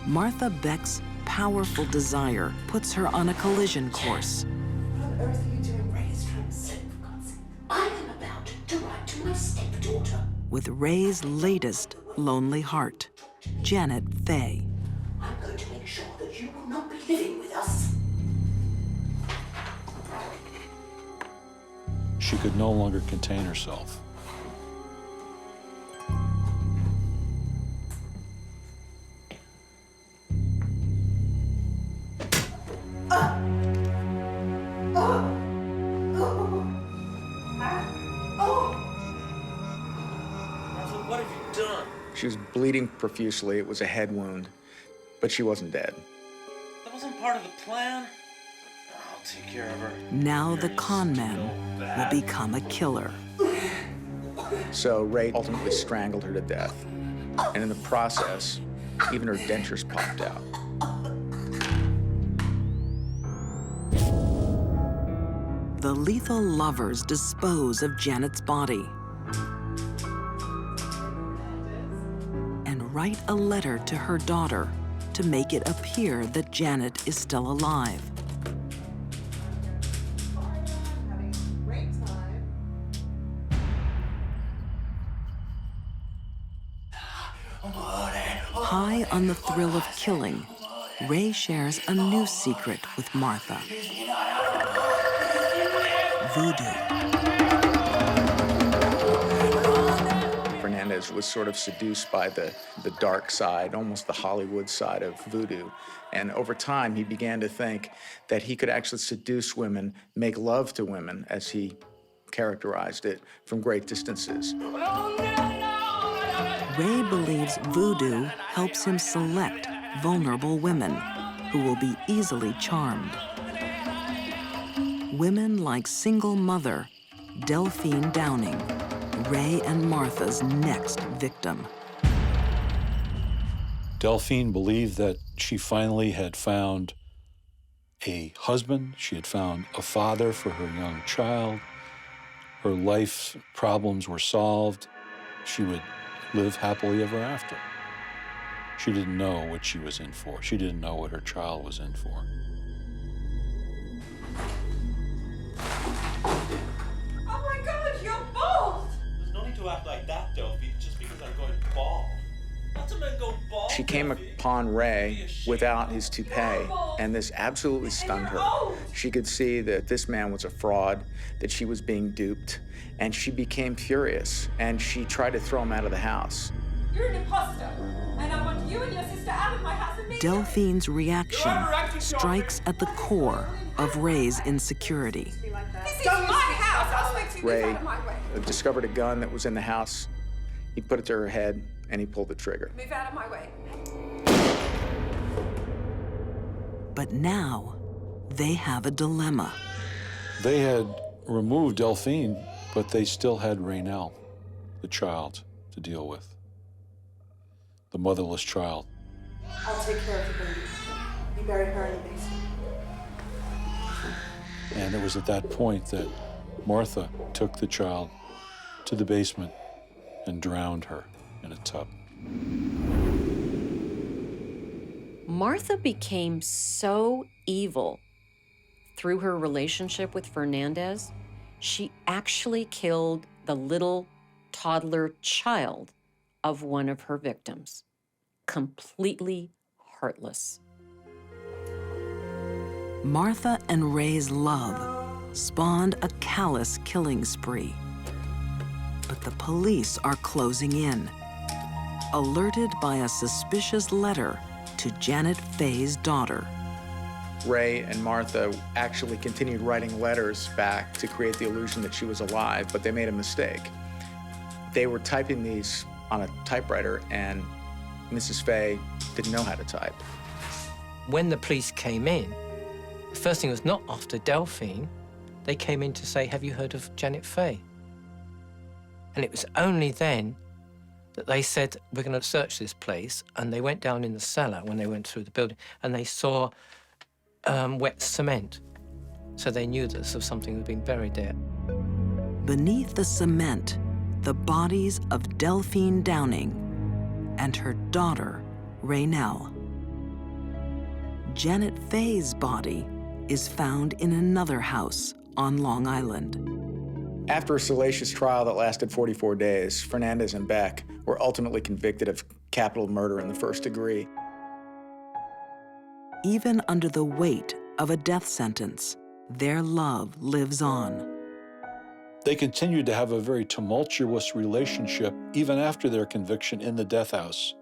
Martha Beck's powerful desire puts her on a collision course. What on earth are you doing? Ray is trying to sit, for God's sake. I am about to write to my stepdaughter. With Ray's latest lonely heart, Janet Faye. I'm going to make sure that you will not be living with us. She could no longer contain herself. What have you done? She was bleeding profusely. It was a head wound, but she wasn't dead. That wasn't part of the plan. Oh, take care of her. Now the con man will become a killer. So Ray ultimately strangled her to death. And in the process, even her dentures popped out. The lethal lovers dispose of Janet's body and write a letter to her daughter to make it appear that Janet is still alive. High on the thrill of killing, Ray shares a new secret with Martha. Voodoo. Fernandez was sort of seduced by the dark side, almost the Hollywood side of voodoo. And over time, he began to think that he could actually seduce women, make love to women, as he characterized it, from great distances. Ray believes voodoo helps him select vulnerable women who will be easily charmed. Women like single mother Delphine Downing, Ray and Martha's next victim. Delphine believed that she finally had found a husband, she had found a father for her young child, her life's problems were solved, she would live happily ever after. She didn't know what she was in for. She didn't know what her child was in for. Oh my God, you're bald! There's no need to act like that, Delphine, just because I'm going bald. Lots of men go bald. She came upon Ray without his toupee, and this absolutely stunned her. She could see that this man was a fraud, that she was being duped, and she became furious, and she tried to throw him out of the house. You're an imposter, and I want you and your sister out of my house immediately. Delphine's reaction strikes at the core of Ray's insecurity. This is my house. I'll speak to you. Ray Move out of my way. discovered a gun that was in the house. He put it to her head, and he pulled the trigger. Move out of my way. But now, they have a dilemma. They had removed Delphine, but they still had Raynell, the child, to deal with. The motherless child. I'll take care of the baby. You bury her in the basement. And it was at that point that Martha took the child to the basement and drowned her in a tub. Martha became so evil through her relationship with Fernandez, she actually killed the little toddler child of one of her victims. Completely heartless. Martha and Ray's love spawned a callous killing spree. But the police are closing in, alerted by a suspicious letter to Janet Faye's daughter. Ray and Martha actually continued writing letters back to create the illusion that she was alive, but they made a mistake. They were typing these on a typewriter, and Mrs. Faye didn't know how to type. When the police came in, the first thing was not after Delphine. They came in to say, have you heard of Janet Faye? And it was only then that they said, we're going to search this place. And they went down in the cellar when they went through the building, and they saw wet cement. So they knew that something had been buried there. Beneath the cement, the bodies of Delphine Downing and her daughter, Raynell. Janet Faye's body is found in another house on Long Island. After a salacious trial that lasted 44 days, Fernandez and Beck were ultimately convicted of capital murder in the first degree. Even under the weight of a death sentence, their love lives on. They continued to have a very tumultuous relationship even after their conviction in the death house,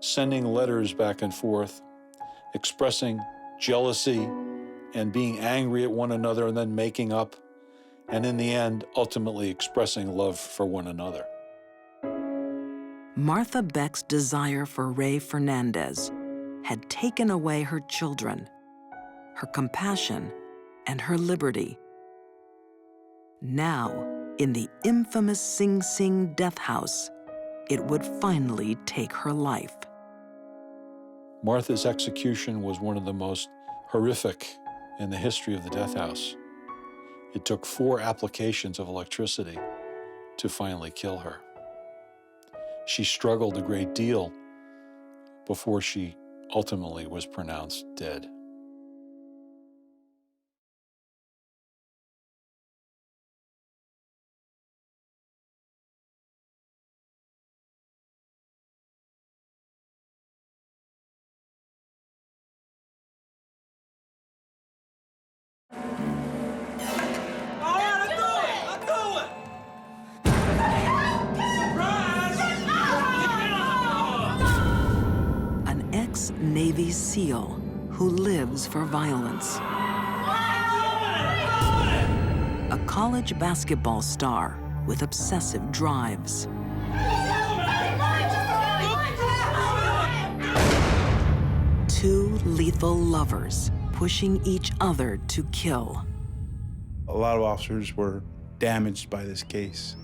sending letters back and forth, expressing jealousy and being angry at one another and then making up, and in the end, ultimately expressing love for one another. Martha Beck's desire for Ray Fernandez had taken away her children, her compassion, and her liberty. Now, in the infamous Sing Sing death house, it would finally take her life. Martha's execution was one of the most horrific in the history of the death house. It took 4 applications of electricity to finally kill her. She struggled a great deal before she ultimately was pronounced dead. An ex-Navy SEAL who lives for violence. A college basketball star with obsessive drives. Two lethal lovers pushing each other to kill. A lot of officers were damaged by this case.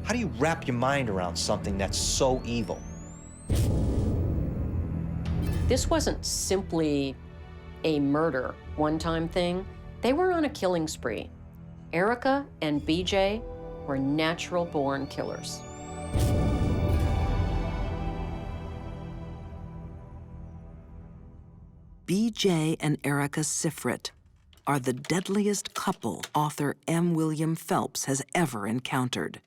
How do you wrap your mind around something that's so evil? This wasn't simply a murder, one-time thing. They were on a killing spree. Erica and BJ were natural-born killers. BJ and Erica Sifrit are the deadliest couple author M. William Phelps has ever encountered.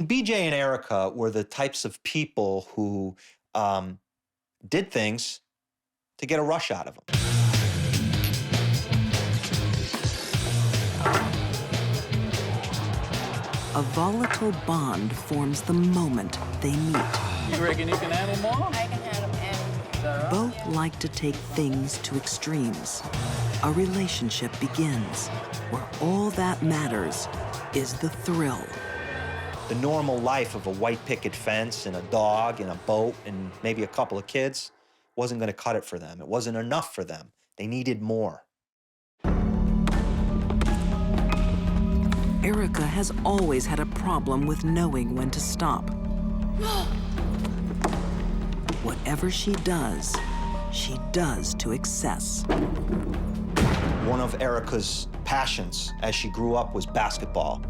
BJ and Erica were the types of people who did things to get a rush out of them. A volatile bond forms the moment they meet. You reckon you can handle more? I can handle anything. Both like to take things to extremes. A relationship begins where all that matters is the thrill. The normal life of a white picket fence and a dog and a boat and maybe a couple of kids wasn't going to cut it for them. It wasn't enough for them. They needed more. Erica has always had a problem with knowing when to stop. Whatever she does to excess. One of Erica's passions as she grew up was basketball.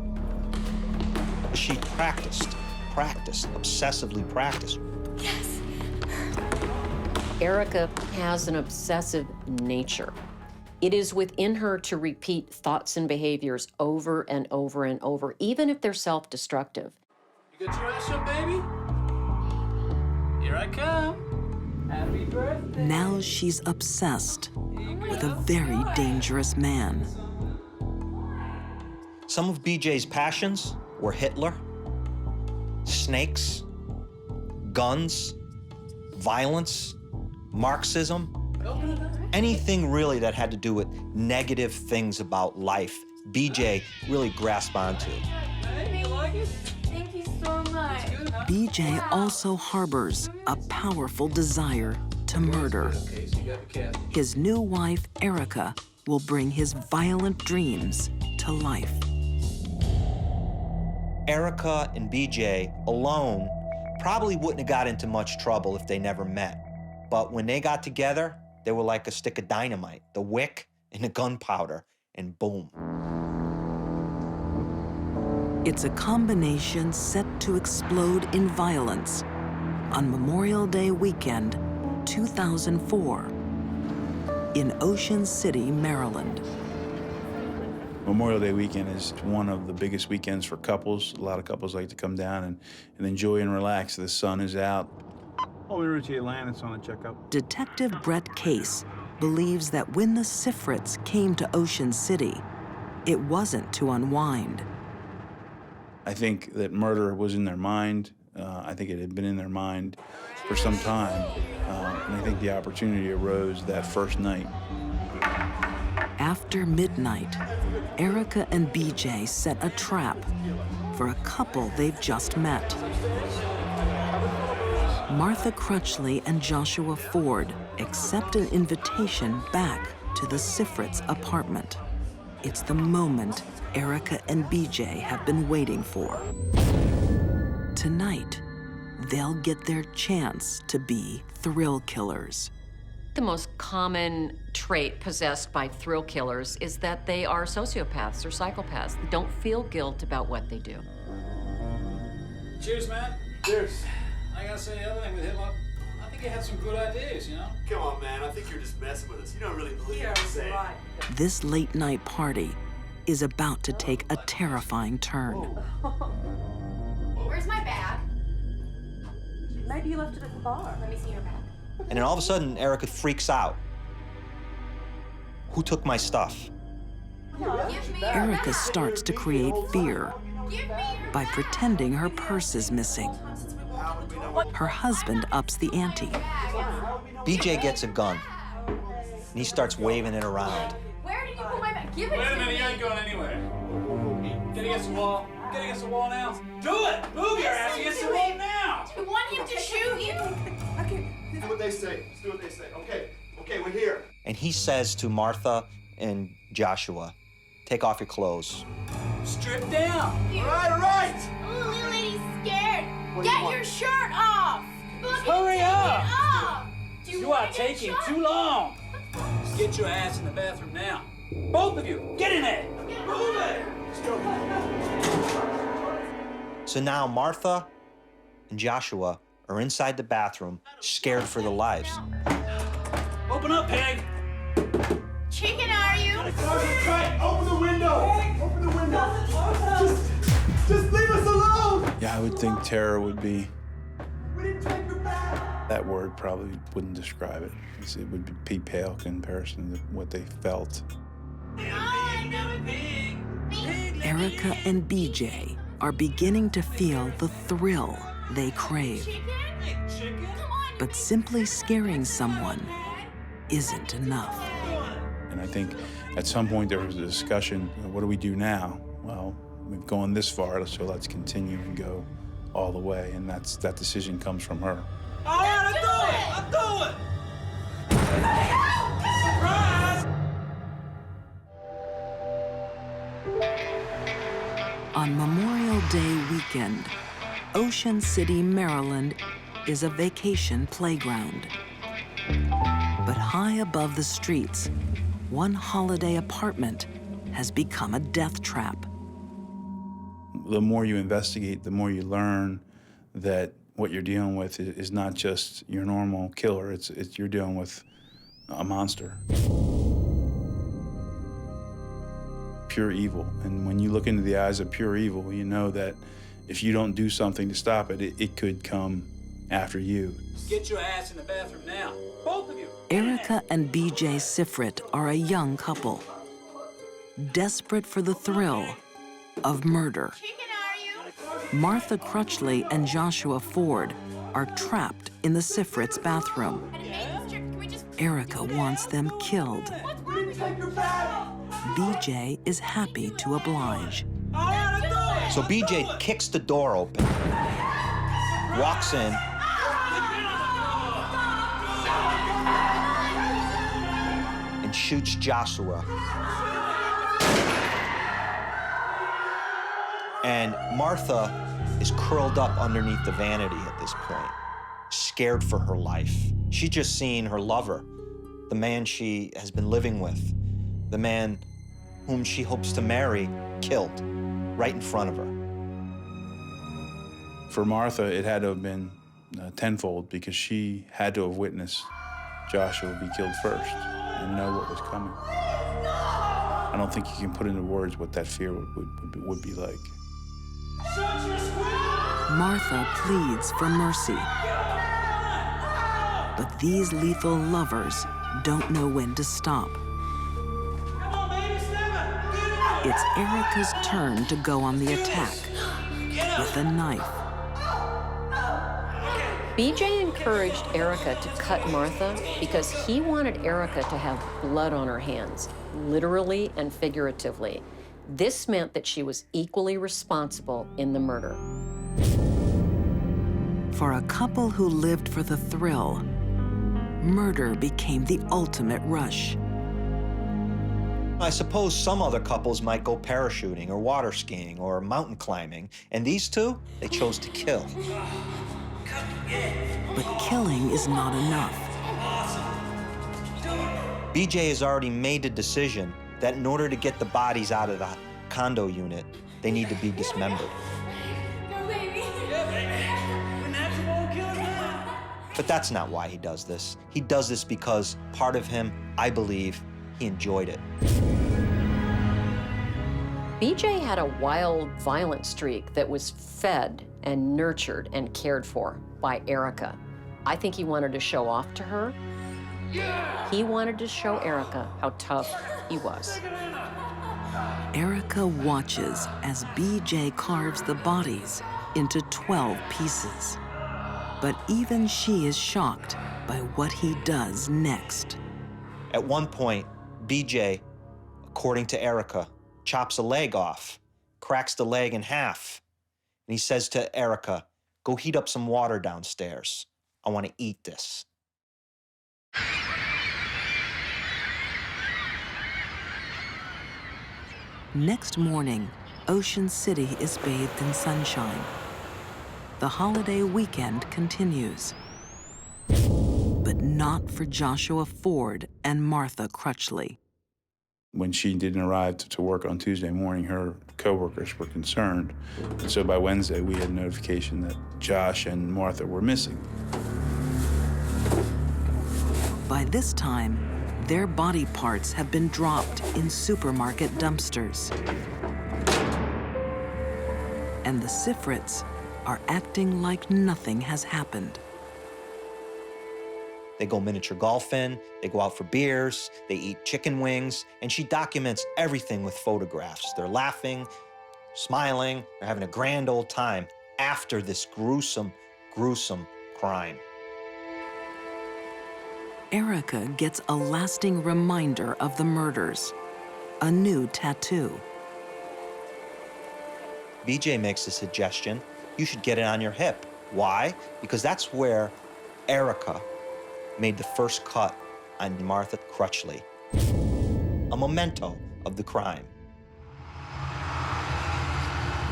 She practiced, obsessively practiced. Yes. Erica has an obsessive nature. It is within her to repeat thoughts and behaviors over and over and over, even if they're self-destructive. You got your ass up, baby? Here I come. Happy birthday. Now she's obsessed with a very dangerous man. Some of BJ's passions were Hitler, snakes, guns, violence, Marxism, anything really that had to do with negative things about life, BJ really grasped onto. Hey, you like it? Thank you so much. BJ also harbors a powerful desire to murder. His new wife, Erica, will bring his violent dreams to life. Erica and BJ alone probably wouldn't have got into much trouble if they never met. But when they got together, they were like a stick of dynamite, the wick and the gunpowder, and boom. It's a combination set to explode in violence on Memorial Day weekend, 2004, in Ocean City, Maryland. Memorial Day weekend is one of the biggest weekends for couples. A lot of couples like to come down and enjoy and relax. The sun is out. Oh, we were to Atlantis on a checkup. Detective Brett Case believes that when the Sifrits came to Ocean City, it wasn't to unwind. I think that murder was in their mind. I think it had been in their mind for some time. And I think the opportunity arose that first night. After midnight, Erica and BJ set a trap for a couple they've just met. Martha Crutchley and Joshua Ford accept an invitation back to the Sifrits' apartment. It's the moment Erica and BJ have been waiting for. Tonight, they'll get their chance to be thrill killers. The most common trait possessed by thrill killers is that they are sociopaths or psychopaths. They don't feel guilt about what they do. Cheers, man. Cheers. I gotta say the other thing with Hitler, I think he had some good ideas, you know? Come on, man. I think you're just messing with us. You don't really believe what you're saying. This late-night party is about to take a terrifying turn. Where's my bag? Maybe you left it at the bar. Let me see your bag. And then all of a sudden, Erica freaks out. Who took my stuff? Erica starts to create fear by pretending her purse is missing. Her husband ups the ante. BJ gets a gun, and he starts waving it around. Where did you put my bag? Give it Wait a to minute, me. you ain't going anywhere. Get against the wall. Get against the wall now. Do it! Move your ass against the wall now! I want him to shoot you. Do what they say. Just do what they say. Okay, we're here. And he says to Martha and Joshua, take off your clothes. Strip down. All right. Ooh, little lady's scared. Get your shirt off. Look, Hurry up. Take it off. Do You wanna are get taking shot? too long. Just get your ass in the bathroom now. Both of you, get in there. Move it. So now Martha and Joshua are inside the bathroom, scared for their lives. Open up, pig. Chicken, are you? Open the window. Open the window. Just leave us alone. Yeah, I would think terror would be. That word probably wouldn't describe it. It would be pale in comparison to what they felt. Erica and BJ are beginning to feel the thrill they crave. But simply scaring someone isn't enough. And I think at some point there was a discussion, what do we do now? Well, we've gone this far, so let's continue and go all the way. And that decision comes from her. All right, I'll do it. Surprise! On Memorial Day weekend, Ocean City, Maryland is a vacation playground. But high above the streets, one holiday apartment has become a death trap. The more you investigate, the more you learn that what you're dealing with is not just your normal killer, it's you're dealing with a monster. Pure evil. And when you look into the eyes of pure evil, you know that if you don't do something to stop it, it could come after you. Get your ass in the bathroom now. Both of you. Erica and BJ Sifrit are a young couple, desperate for the thrill of murder. Martha Crutchley and Joshua Ford are trapped in the Sifrits' bathroom. Erica wants them killed. BJ is happy to oblige. So BJ kicks the door open, walks in, and shoots Joshua. And Martha is curled up underneath the vanity at this point, scared for her life. She's just seen her lover, the man she has been living with, the man whom she hopes to marry, killed right in front of her. For Martha, it had to have been tenfold because she had to have witnessed Joshua be killed first and know what was coming. I don't think you can put into words what that fear would be like. Martha pleads for mercy. But these lethal lovers don't know when to stop. It's Erica's turn to go on the attack with a knife. BJ encouraged Erica to cut Martha because he wanted Erica to have blood on her hands, literally and figuratively. This meant that she was equally responsible in the murder. For a couple who lived for the thrill, murder became the ultimate rush. I suppose some other couples might go parachuting or water skiing or mountain climbing, and these two, they chose to kill. But killing is not enough. BJ has already made the decision that in order to get the bodies out of the condo unit, they need to be dismembered. But that's not why he does this. He does this because part of him, I believe, he enjoyed it. BJ had a wild, violent streak that was fed and nurtured and cared for by Erica. I think he wanted to show off to her. He wanted to show Erica how tough he was. Erica watches as BJ carves the bodies into 12 pieces. But even she is shocked by what he does next. At one point, BJ, according to Erica, chops a leg off, cracks the leg in half, and he says to Erica, "Go heat up some water downstairs. I want to eat this." Next morning, Ocean City is bathed in sunshine. The holiday weekend continues. But not for Joshua Ford and Martha Crutchley. When she didn't arrive to work on Tuesday morning, her coworkers were concerned. And so by Wednesday, we had notification that Josh and Martha were missing. By this time, their body parts have been dropped in supermarket dumpsters. And the Sifrits are acting like nothing has happened. They go miniature golfing, they go out for beers, they eat chicken wings, and she documents everything with photographs. They're laughing, smiling, they're having a grand old time after this gruesome, gruesome crime. Erica gets a lasting reminder of the murders, a new tattoo. BJ makes a suggestion. You should get it on your hip. Why? Because that's where Erica made the first cut on Martha Crutchley, a memento of the crime.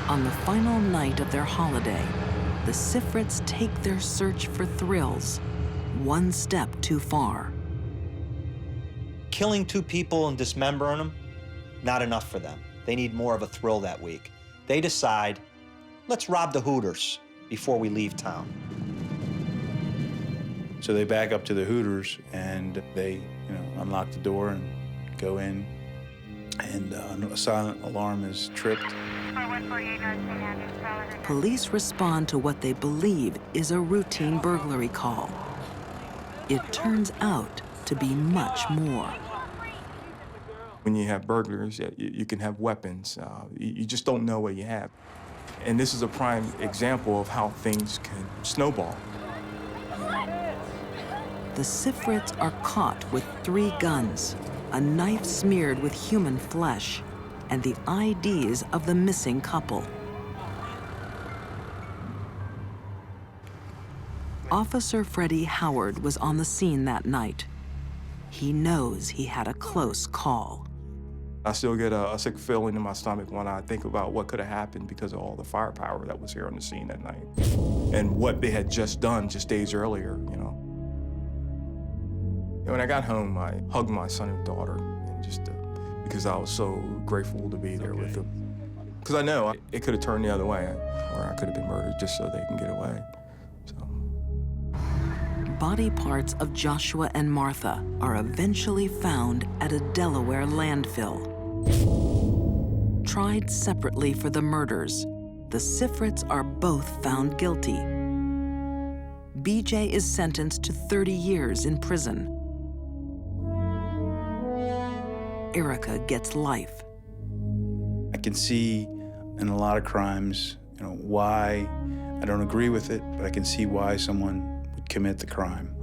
On the final night of their holiday, the Sifrits take their search for thrills one step too far. Killing two people and dismembering them, not enough for them. They need more of a thrill that week. They decide, let's rob the Hooters before we leave town. So they back up to the Hooters and they, unlock the door and go in, and a silent alarm is tripped. Police respond to what they believe is a routine burglary call. It turns out to be much more. When you have burglars, you can have weapons. You just don't know what you have. And this is a prime example of how things can snowball. The Sifrits are caught with 3 guns, a knife smeared with human flesh, and the IDs of the missing couple. Officer Freddie Howard was on the scene that night. He knows he had a close call. I still get a sick feeling in my stomach when I think about what could have happened because of all the firepower that was here on the scene that night and what they had just done just days earlier, When I got home, I hugged my son and daughter, and just because I was so grateful to be there with them. Because I know it could have turned the other way, or I could have been murdered just so they can get away. Body parts of Joshua and Martha are eventually found at a Delaware landfill. Tried separately for the murders, the Sifrits are both found guilty. BJ is sentenced to 30 years in prison. Erica gets life. I can see in a lot of crimes, why I don't agree with it, but I can see why someone would commit the crime.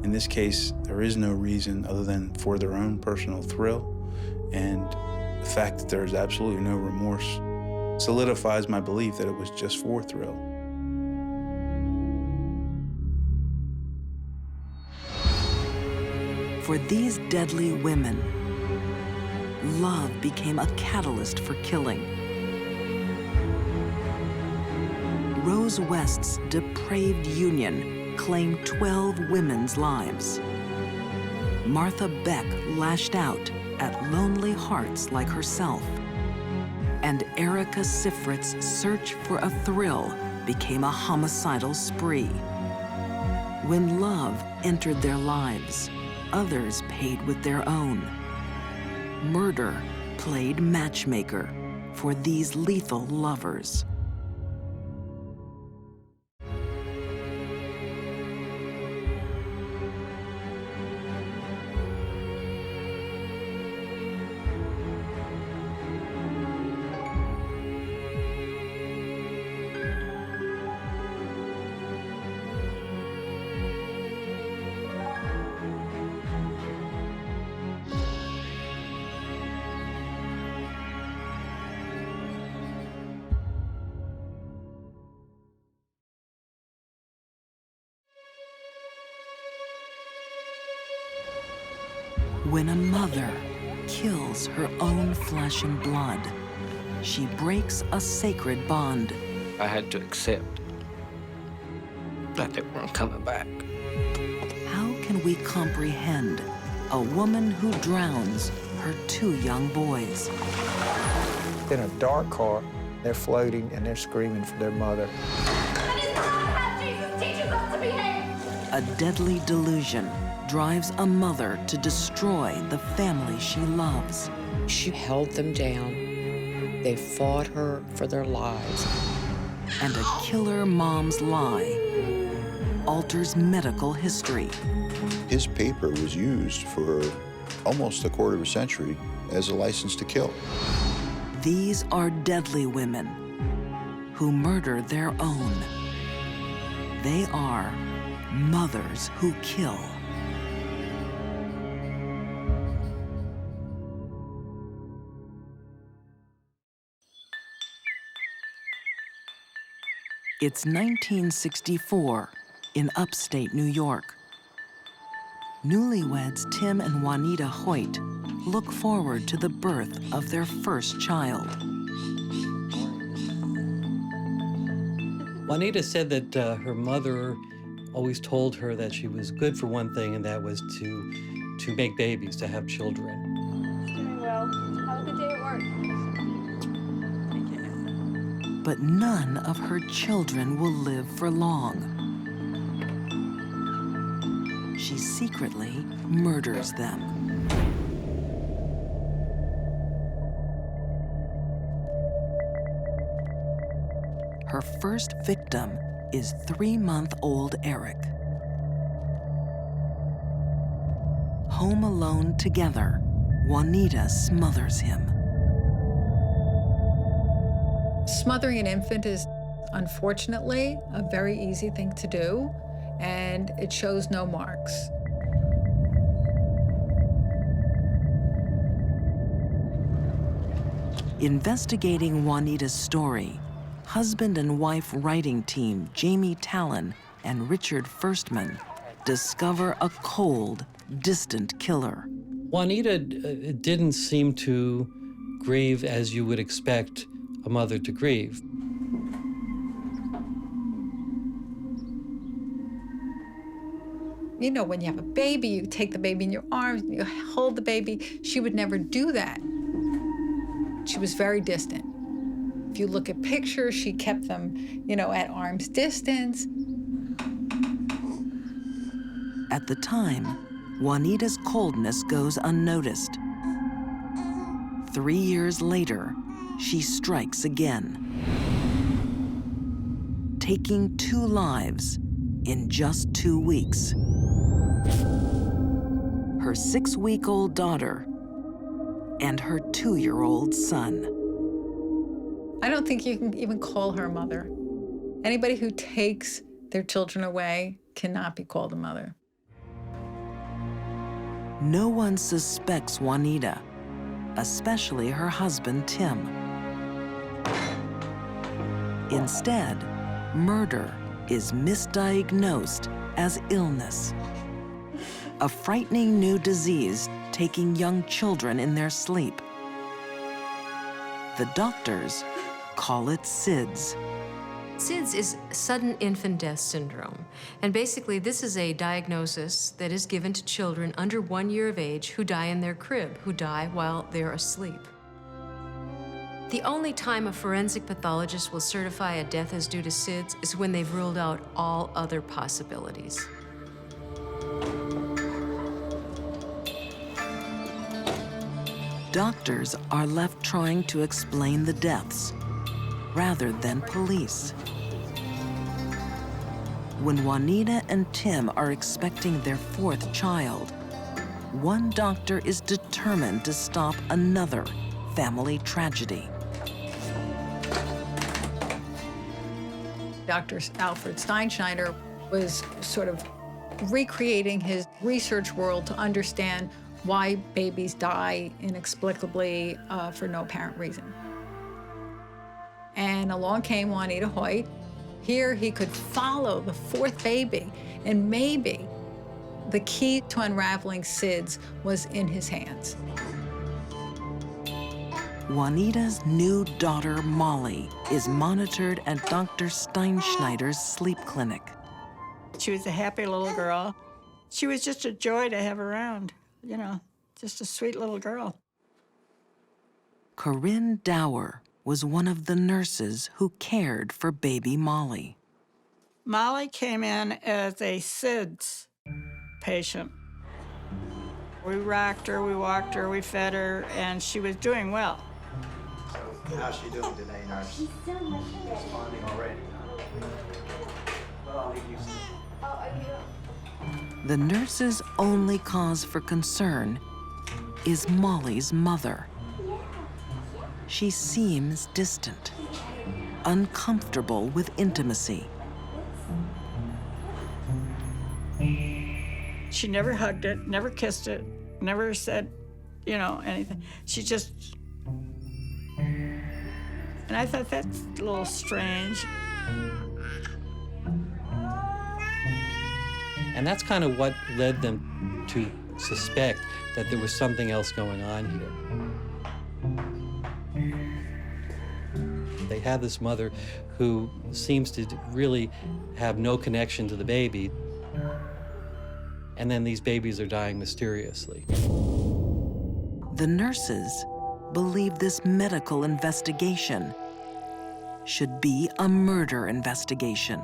In this case, there is no reason other than for their own personal thrill, and the fact that there is absolutely no remorse solidifies my belief that it was just for thrill. For these deadly women, love became a catalyst for killing. Rose West's depraved union claimed 12 women's lives. Martha Beck lashed out at lonely hearts like herself. And Erica Sifrit's search for a thrill became a homicidal spree. When love entered their lives, others paid with their own. Murder played matchmaker for these lethal lovers. When a mother kills her own flesh and blood, she breaks a sacred bond. I had to accept that they weren't coming back. How can we comprehend a woman who drowns her 2 young boys? In a dark car, they're floating and they're screaming for their mother. That is not how Jesus teaches us to behave. A deadly delusion drives a mother to destroy the family she loves. She held them down. They fought her for their lives. And a killer mom's lie alters medical history. His paper was used for almost a quarter of a century as a license to kill. These are deadly women who murder their own. They are mothers who kill. It's 1964 in upstate New York. Newlyweds Tim and Juanita Hoyt look forward to the birth of their first child. Juanita said that her mother always told her that she was good for one thing, and that was to make babies, to have children. Doing well. Have a good day at work. But none of her children will live for long. She secretly murders them. Her first victim is 3-month-old Eric. Home alone together, Juanita smothers him. Smothering an infant is, unfortunately, a very easy thing to do, and it shows no marks. Investigating Juanita's story, husband and wife writing team Jamie Talon and Richard Firstman discover a cold, distant killer. Juanita didn't seem to grieve as you would expect a mother to grieve. You know, when you have a baby, you take the baby in your arms, you hold the baby. She would never do that. She was very distant. If you look at pictures, she kept them, you know, at arm's distance. At the time, Juanita's coldness goes unnoticed. 3 years later, she strikes again, taking 2 lives in just 2 weeks. Her 6-week-old daughter and her 2-year-old son. I don't think you can even call her a mother. Anybody who takes their children away cannot be called a mother. No one suspects Juanita, especially her husband, Tim. Instead, murder is misdiagnosed as illness. a frightening new disease taking young children in their sleep. The doctors call it SIDS. SIDS is sudden infant death syndrome. And basically, this is a diagnosis that is given to children under 1 year of age who die in their crib, who die while they're asleep. The only time a forensic pathologist will certify a death as due to SIDS is when they've ruled out all other possibilities. Doctors are left trying to explain the deaths rather than police. When Juanita and Tim are expecting their 4th child, one doctor is determined to stop another family tragedy. Dr. Alfred Steinschneider was sort of recreating his research world to understand why babies die inexplicably for no apparent reason. And along came Juanita Hoyt. Here he could follow the 4th baby, and maybe the key to unraveling SIDS was in his hands. Juanita's new daughter, Molly, is monitored at Dr. Steinschneider's sleep clinic. She was a happy little girl. She was just a joy to have around, you know, just a sweet little girl. Corinne Dower was one of the nurses who cared for baby Molly. Molly came in as a SIDS patient. We rocked her, we walked her, we fed her, and she was doing well. So how's she doing today, nurse? She's still responding already. Well, The nurse's only cause for concern is Molly's mother. She seems distant, uncomfortable with intimacy. She never hugged it, never kissed it, never said, you know, anything. She just... And I thought that's a little strange. And that's kind of what led them to suspect that there was something else going on here. They have this mother who seems to really have no connection to the baby, and then these babies are dying mysteriously. The nurses believe this medical investigation should be a murder investigation.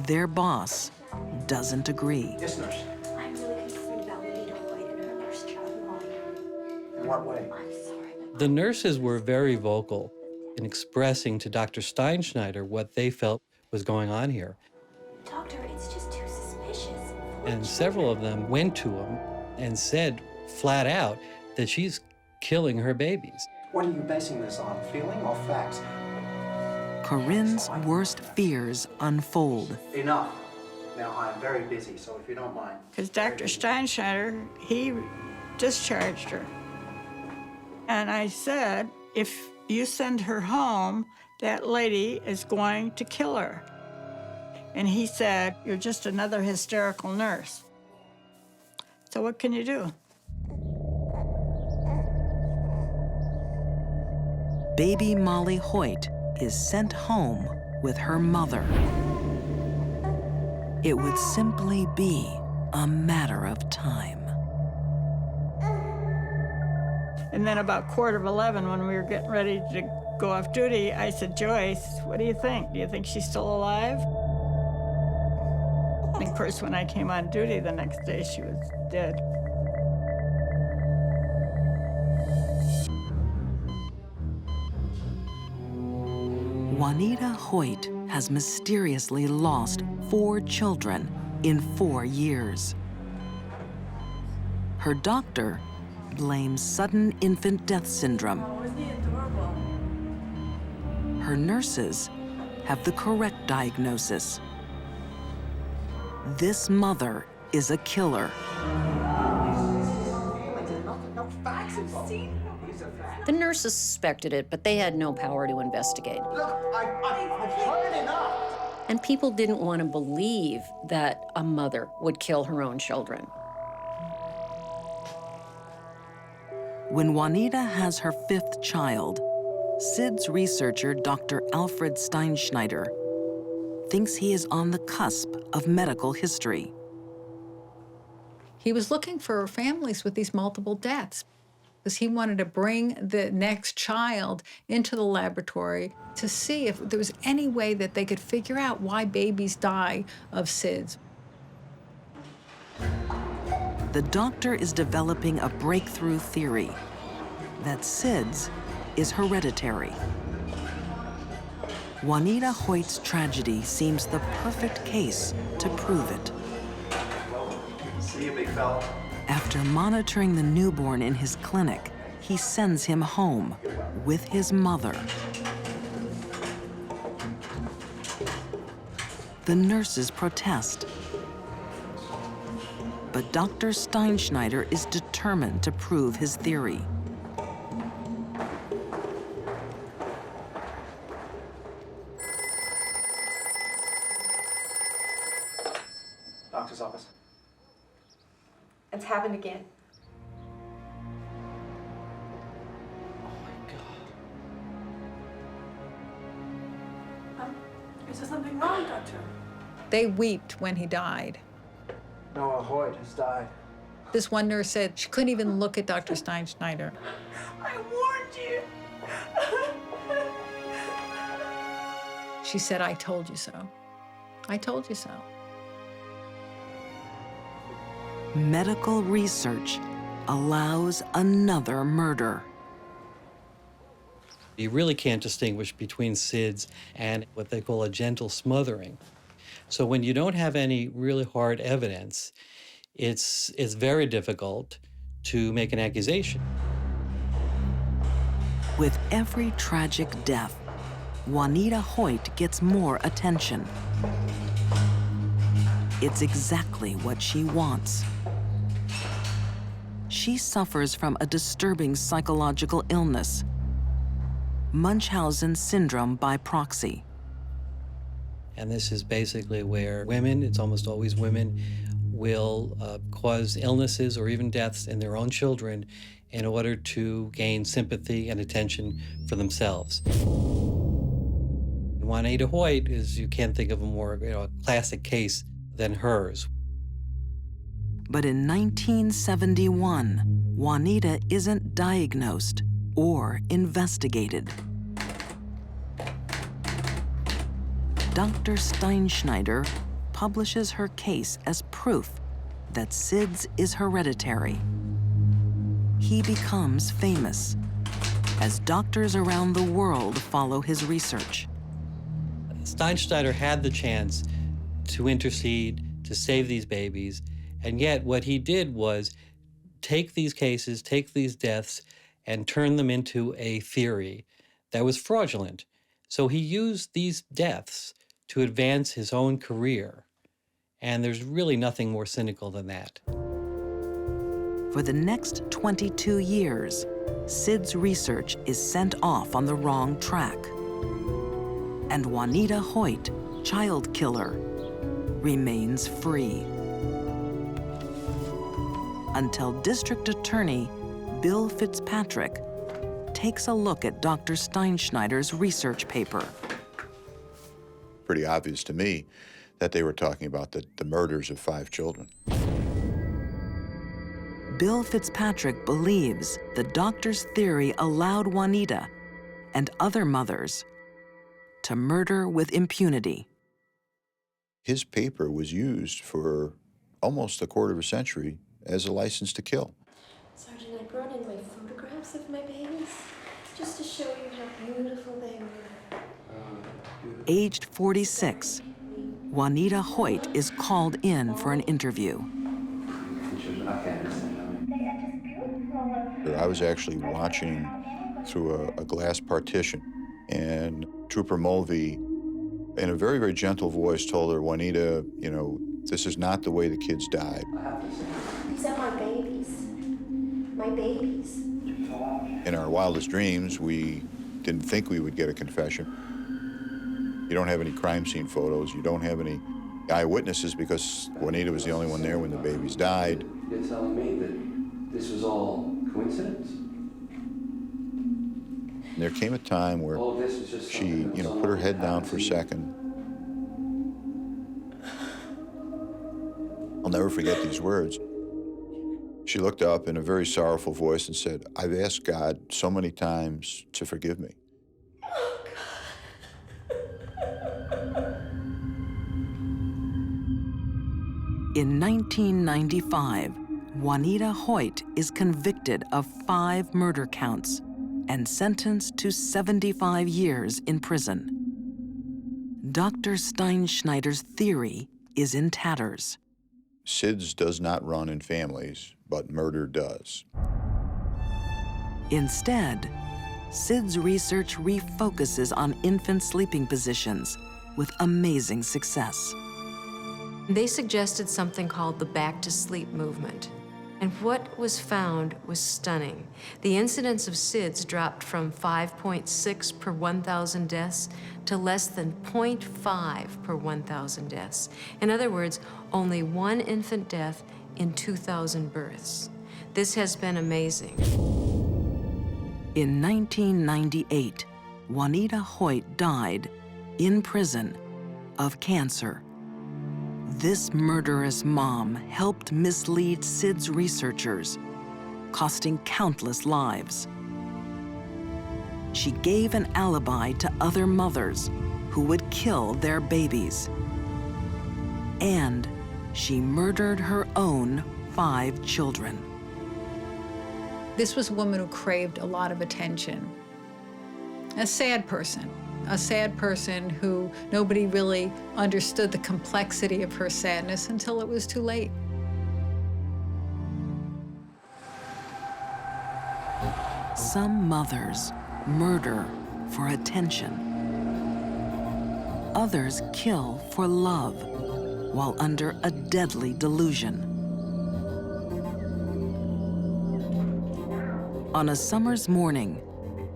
Their boss doesn't agree. Yes, nurse. I'm really concerned about Juanita Hoyt and her nurse child, Molly. In what way? I'm sorry. The nurses were very vocal in expressing to Dr. Steinschneider what they felt was going on here. Doctor, it's just too suspicious. And several of them went to him and said flat out that she's killing her babies. What are you basing this on, feeling or facts? Corinne's worst fears unfold. Enough. Now, I'm very busy, so if you don't mind. Because Dr. Steinschneider, he discharged her. And I said, if you send her home, that lady is going to kill her. And he said, you're just another hysterical nurse. So what can you do? Baby Molly Hoyt is sent home with her mother. It would simply be a matter of time. And then about 11:15, when we were getting ready to go off duty, I said, Joyce, what do you think? Do you think she's still alive? And of course, when I came on duty the next day, she was dead. Juanita Hoyt has mysteriously lost 4 children in 4 years. Her doctor blames sudden infant death syndrome. Wasn't he adorable? Her nurses have the correct diagnosis. This mother is a killer. The nurses suspected it, but they had no power to investigate. Look, I've heard enough. And people didn't want to believe that a mother would kill her own children. When Juanita has her 5th child, SIDS researcher Dr. Alfred Steinschneider thinks he is on the cusp of medical history. He was looking for families with these multiple deaths because he wanted to bring the next child into the laboratory to see if there was any way that they could figure out why babies die of SIDS. The doctor is developing a breakthrough theory that SIDS is hereditary. Juanita Hoyt's tragedy seems the perfect case to prove it. See you, big fella. After monitoring the newborn in his clinic, he sends him home with his mother. The nurses protest. But Dr. Steinschneider is determined to prove his theory. Doctor's office. It's happened again. Is there something wrong, Doctor? They wept when he died. Noah Hoyt has died. This one nurse said she couldn't even look at Dr. Steinschneider. I warned you. She said, "I told you so. I told you so." Medical research allows another murder. You really can't distinguish between SIDS and what they call a gentle smothering. So when you don't have any really hard evidence, it's very difficult to make an accusation. With every tragic death, Juanita Hoyt gets more attention. It's exactly what she wants. She suffers from a disturbing psychological illness, Munchausen syndrome by proxy. And this is basically where women, it's almost always women, will cause illnesses or even deaths in their own children in order to gain sympathy and attention for themselves. Juanita Hoyt is, you can't think of a more classic case than hers. But in 1971, Juanita isn't diagnosed or investigated. Dr. Steinschneider publishes her case as proof that SIDS is hereditary. He becomes famous as doctors around the world follow his research. Steinschneider had the chance to intercede, to save these babies, and yet what he did was take these cases, take these deaths, and turn them into a theory that was fraudulent. So he used these deaths to advance his own career. And there's really nothing more cynical than that. For the next 22 years, SIDS research is sent off on the wrong track. And Juanita Hoyt, child killer, remains free. Until District Attorney Bill Fitzpatrick takes a look at Dr. Steinschneider's research paper. Pretty obvious to me that they were talking about the murders of 5 children. Bill Fitzpatrick believes the doctor's theory allowed Juanita and other mothers to murder with impunity. His paper was used for almost a quarter of a century as a license to kill. Sergeant, I brought in my photographs of my babies just to show you how beautiful they were. Aged 46, Juanita Hoyt is called in for an interview. I was actually watching through a glass partition, and Trooper Mulvey, in a very, very gentle voice, told her, "Juanita, you know, this is not the way the kids died." These are my babies. My babies. In our wildest dreams, we didn't think we would get a confession. You don't have any crime scene photos. You don't have any eyewitnesses because Juanita was the only one there when the babies died. You're telling me that this was all coincidence? And there came a time where she, put her head down for a second. I'll never forget these words. She looked up in a very sorrowful voice and said, "I've asked God so many times to forgive me." In 1995, Juanita Hoyt is convicted of 5 murder counts and sentenced to 75 years in prison. Dr. Steinschneider's theory is in tatters. SIDS does not run in families, but murder does. Instead, SIDS research refocuses on infant sleeping positions with amazing success. They suggested something called the back to sleep movement. And what was found was stunning. The incidence of SIDS dropped from 5.6 per 1,000 deaths to less than 0.5 per 1,000 deaths. In other words, only 1 infant death in 2,000 births. This has been amazing. In 1998, Juanita Hoyt died in prison of cancer. This murderous mom helped mislead SIDS researchers, costing countless lives. She gave an alibi to other mothers who would kill their babies. And she murdered her own 5 children. This was a woman who craved a lot of attention. A sad person who nobody really understood the complexity of her sadness until it was too late. Some mothers murder for attention. Others kill for love while under a deadly delusion. On a summer's morning,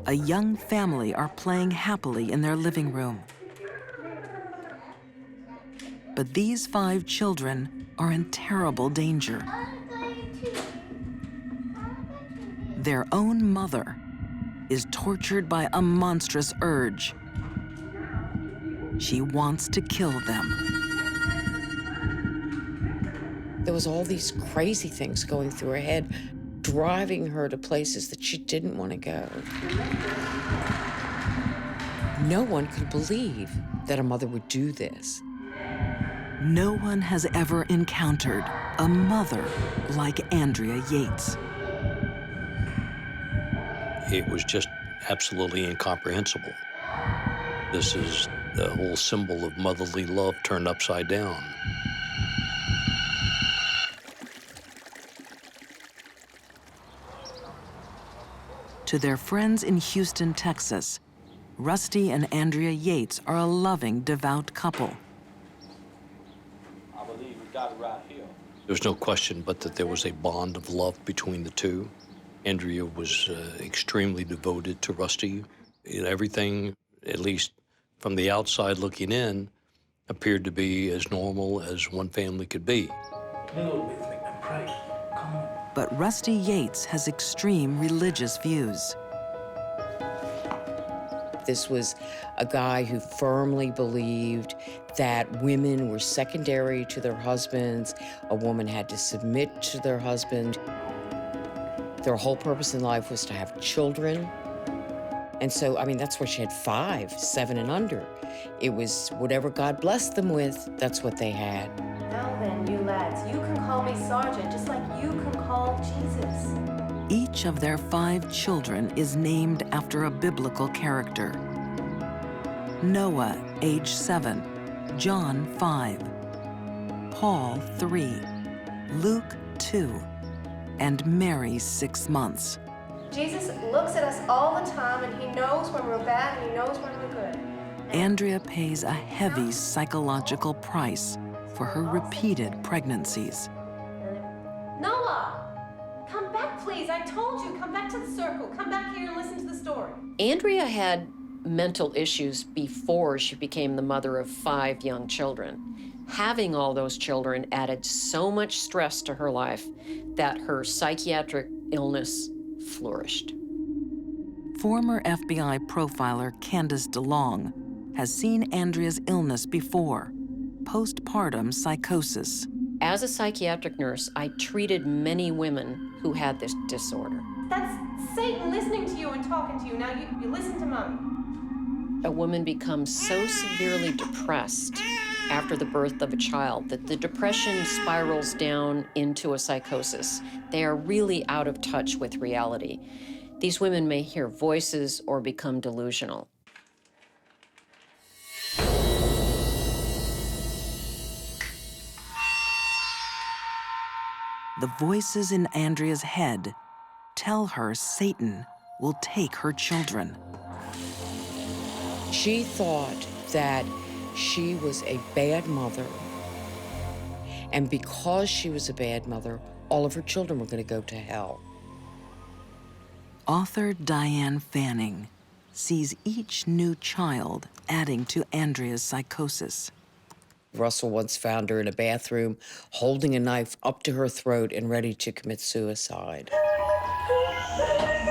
a young family are playing happily in their living room. But these 5 children are in terrible danger. Their own mother is tortured by a monstrous urge. She wants to kill them. There was all these crazy things going through her head, driving her to places that she didn't want to go. No one could believe that a mother would do this. No one has ever encountered a mother like Andrea Yates. It was just absolutely incomprehensible. This is the whole symbol of motherly love turned upside down. To their friends in Houston, Texas, Rusty and Andrea Yates are a loving, devout couple. I believe we got it right here. There's no question but that there was a bond of love between the two. Andrea was extremely devoted to Rusty. Everything, at least from the outside looking in, appeared to be as normal as one family could be. Kneel with me and pray. Come on. But Rusty Yates has extreme religious views. This was a guy who firmly believed that women were secondary to their husbands. A woman had to submit to their husband. Their whole purpose in life was to have children. And so, I mean, that's why she had 5, 7 and under. It was whatever God blessed them with, that's what they had. Now then, you lads, you can call me Sergeant, just like you can call Jesus. Each of their 5 children is named after a biblical character. Noah, age 7, John, 5, Paul, 3, Luke, 2, and Mary, 6 months. Jesus looks at us all the time, and he knows when we're bad, and he knows when we're good. Andrea pays a heavy psychological price for her repeated pregnancies. Noah! Come back, please. I told you, come back to the circle. Come back here and listen to the story. Andrea had mental issues before she became the mother of 5 young children. Having all those children added so much stress to her life that her psychiatric illness flourished. Former FBI profiler Candace DeLong has seen Andrea's illness before, postpartum psychosis. As a psychiatric nurse, I treated many women who had this disorder. That's Satan listening to you and talking to you. Now you listen to Mommy. A woman becomes so severely depressed after the birth of a child that the depression spirals down into a psychosis. They are really out of touch with reality. These women may hear voices or become delusional. The voices in Andrea's head tell her Satan will take her children. She thought that she was a bad mother, and because she was a bad mother, all of her children were going to go to hell. Author Diane Fanning sees each new child adding to Andrea's psychosis. Russell once found her in a bathroom holding a knife up to her throat and ready to commit suicide.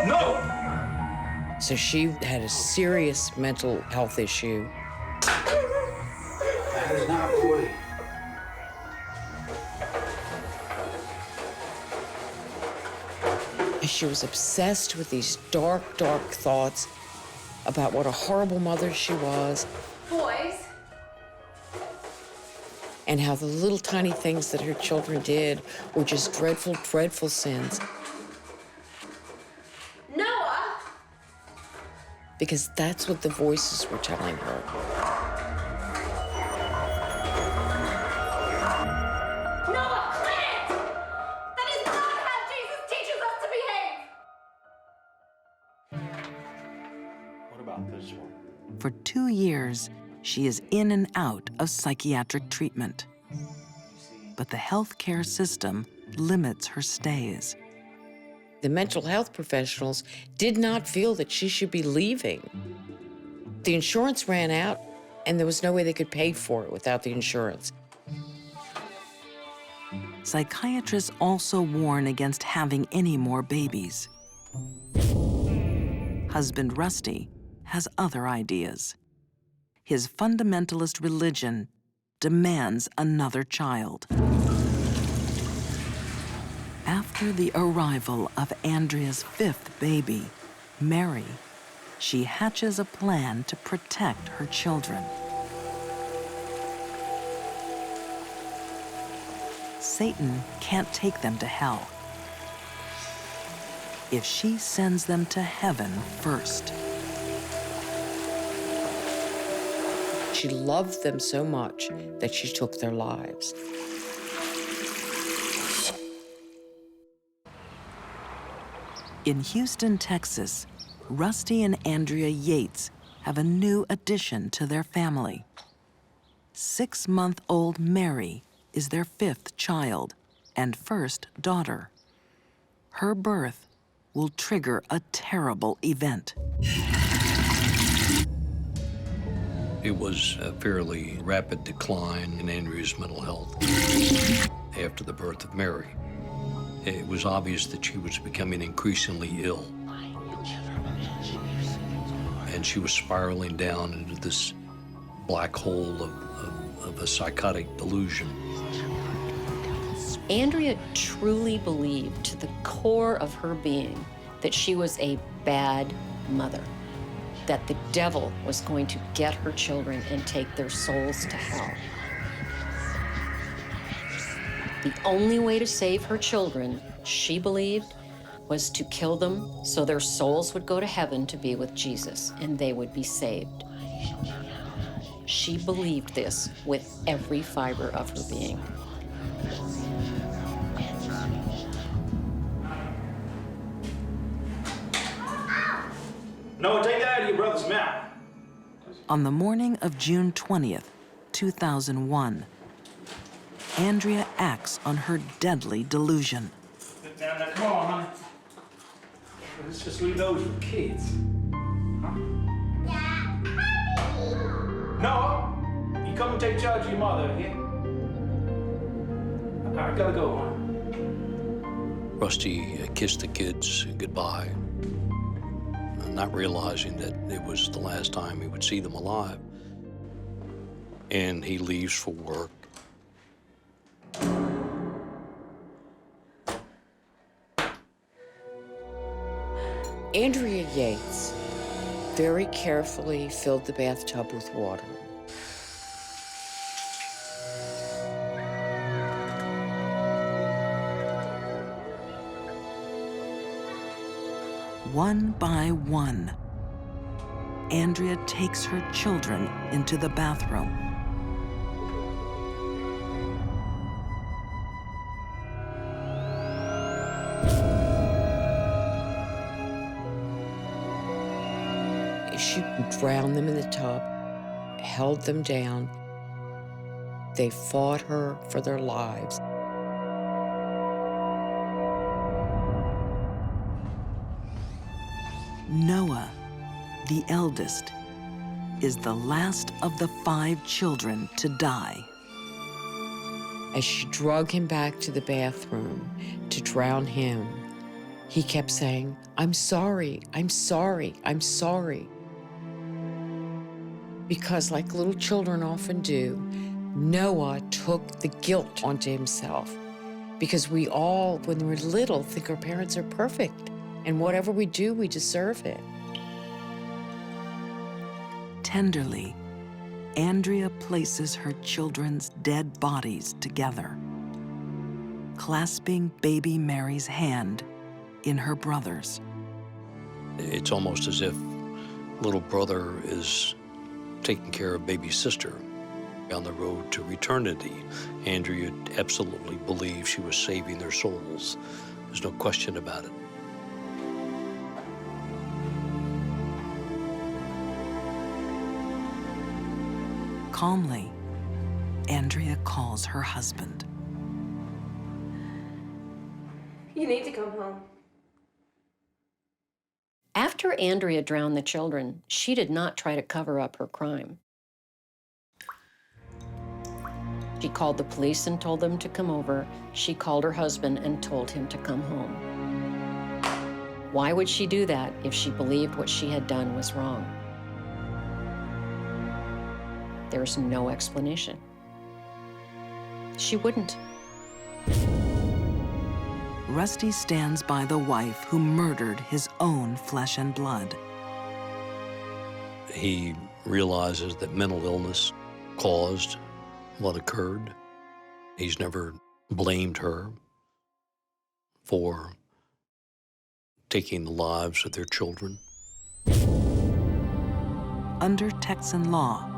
No! So she had a serious mental health issue. That is not the way. She was obsessed with these dark, dark thoughts about what a horrible mother she was. Boys. And how the little tiny things that her children did were just dreadful, dreadful sins. Noah! Because that's what the voices were telling her. Noah, quit it! That is not how Jesus teaches us to behave! What about this one? For 2 years, she is in and out of psychiatric treatment. But the healthcare system limits her stays. The mental health professionals did not feel that she should be leaving. The insurance ran out, and there was no way they could pay for it without the insurance. Psychiatrists also warn against having any more babies. Husband Rusty has other ideas. His fundamentalist religion demands another child. After the arrival of Andrea's 5th baby, Mary, she hatches a plan to protect her children. Satan can't take them to hell if she sends them to heaven first. She loved them so much that she took their lives. In Houston, Texas, Rusty and Andrea Yates have a new addition to their family. 6-month-old Mary is their 5th child and first daughter. Her birth will trigger a terrible event. It was a fairly rapid decline in Andrea's mental health after the birth of Mary. It was obvious that she was becoming increasingly ill. And she was spiraling down into this black hole of a psychotic delusion. Andrea truly believed to the core of her being that she was a bad mother, that the devil was going to get her children and take their souls to hell. The only way to save her children, she believed, was to kill them so their souls would go to heaven to be with Jesus and they would be saved. She believed this with every fiber of her being. Noah, take that out of your brother's mouth. On the morning of June 20th, 2001, Andrea acts on her deadly delusion. Sit down now. Come on, honey. Let's just leave those for kids. Huh? Noah, you come and take charge of your mother, yeah? I gotta go, huh? Rusty kissed the kids goodbye, not realizing that it was the last time he would see them alive. And he leaves for work. Andrea Yates very carefully filled the bathtub with water. One by one, Andrea takes her children into the bathroom. She drowned them in the tub, held them down. They fought her for their lives. Noah, the eldest, is the last of the 5 children to die. As she drug him back to the bathroom to drown him, he kept saying, "I'm sorry, I'm sorry, I'm sorry." Because like little children often do, Noah took the guilt onto himself. Because we all, when we're little, think our parents are perfect. And whatever we do, we deserve it. Tenderly, Andrea places her children's dead bodies together, clasping baby Mary's hand in her brother's. It's almost as if little brother is taking care of baby sister. On the road to eternity, Andrea absolutely believed she was saving their souls. There's no question about it. Calmly, Andrea calls her husband. You need to come home. After Andrea drowned the children, she did not try to cover up her crime. She called the police and told them to come over. She called her husband and told him to come home. Why would she do that if she believed what she had done was wrong? There's no explanation. She wouldn't. Rusty stands by the wife who murdered his own flesh and blood. He realizes that mental illness caused what occurred. He's never blamed her for taking the lives of their children. Under Texan law,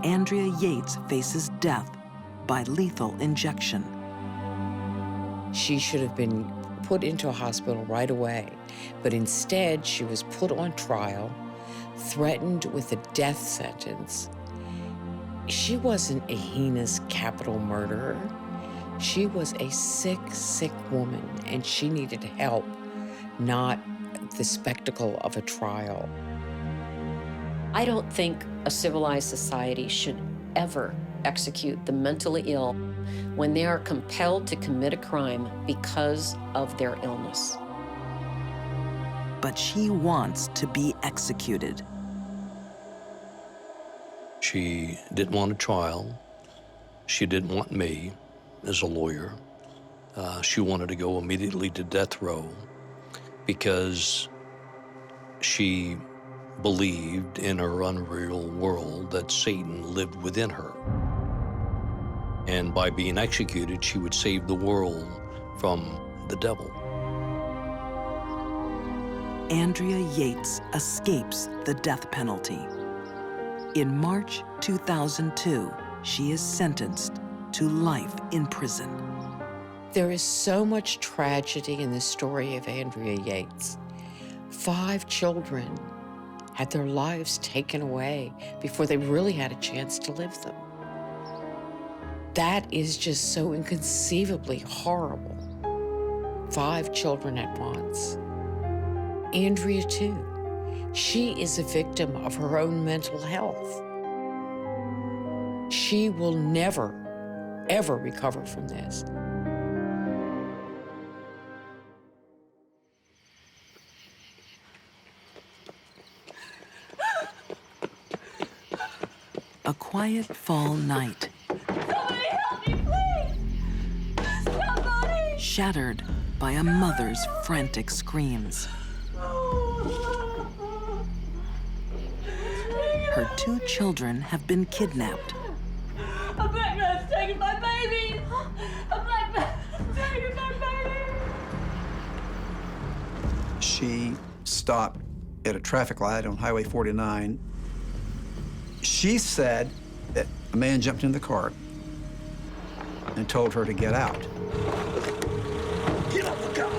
Andrea Yates faces death by lethal injection. She should have been put into a hospital right away, but instead she was put on trial, threatened with a death sentence. She wasn't a heinous capital murderer. She was a sick, sick woman, and she needed help, not the spectacle of a trial. I don't think a civilized society should ever execute the mentally ill when they are compelled to commit a crime because of their illness. But she wants to be executed. She didn't want a trial. She didn't want me as a lawyer. She wanted to go immediately to death row because she believed in her unreal world that Satan lived within her. And by being executed, she would save the world from the devil. Andrea Yates escapes the death penalty. In March 2002, she is sentenced to life in prison. There is so much tragedy in the story of Andrea Yates. 5 children had their lives taken away before they really had a chance to live them. That is just so inconceivably horrible. 5 children at once. Andrea, too. She is a victim of her own mental health. she will never, ever recover from this. A quiet fall night. Somebody help me, please! Somebody! Shattered by a mother's frantic screams. Her 2 children have been kidnapped. A black man's taking my babies! A black man's taking my babies! She stopped at a traffic light on Highway 49. She said that a man jumped in the car and told her to get out. Get out the car!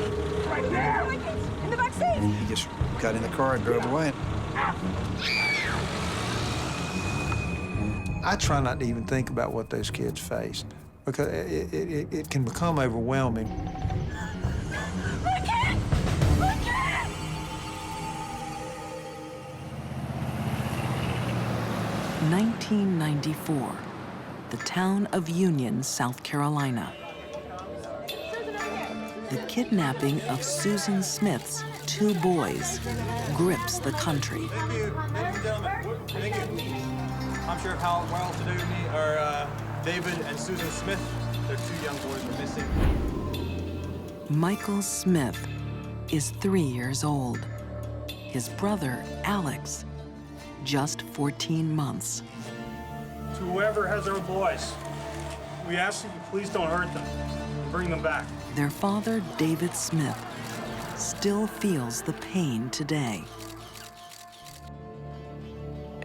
Right there! In the back seat! He just got in the car and drove away. I try not to even think about what those kids faced because it can become overwhelming. I can't! I can't! 1994, the town of Union, South Carolina. The kidnapping of Susan Smith's 2 boys grips the country. Thank you. Ladies and gentlemen, thank you. I'm sure how well-to-do are David and Susan Smith. Their 2 young boys are missing. Michael Smith is 3 years old. His brother, Alex, just 14 months. To whoever has our boys, we ask that you please don't hurt them. Bring them back. Their father, David Smith, still feels the pain today.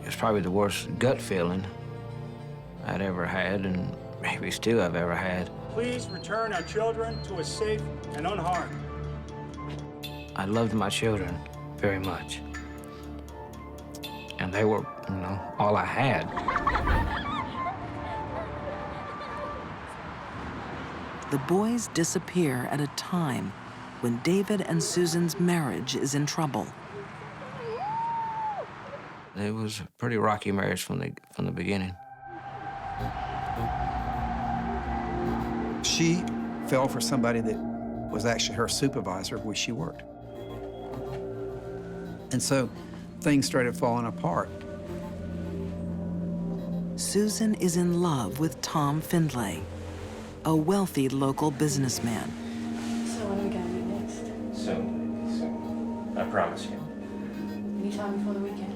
It's probably the worst gut feeling I'd ever had, and maybe still I've ever had. Please return our children to us safe and unharmed. I loved my children very much. And they were, all I had. The boys disappear at a time when David and Susan's marriage is in trouble. It was a pretty rocky marriage from the beginning. She fell for somebody that was actually her supervisor where she worked. And so things started falling apart. Susan is in love with Tom Findlay, a wealthy local businessman. So when are we gonna meet next? Soon. I promise you. Anytime before the weekend?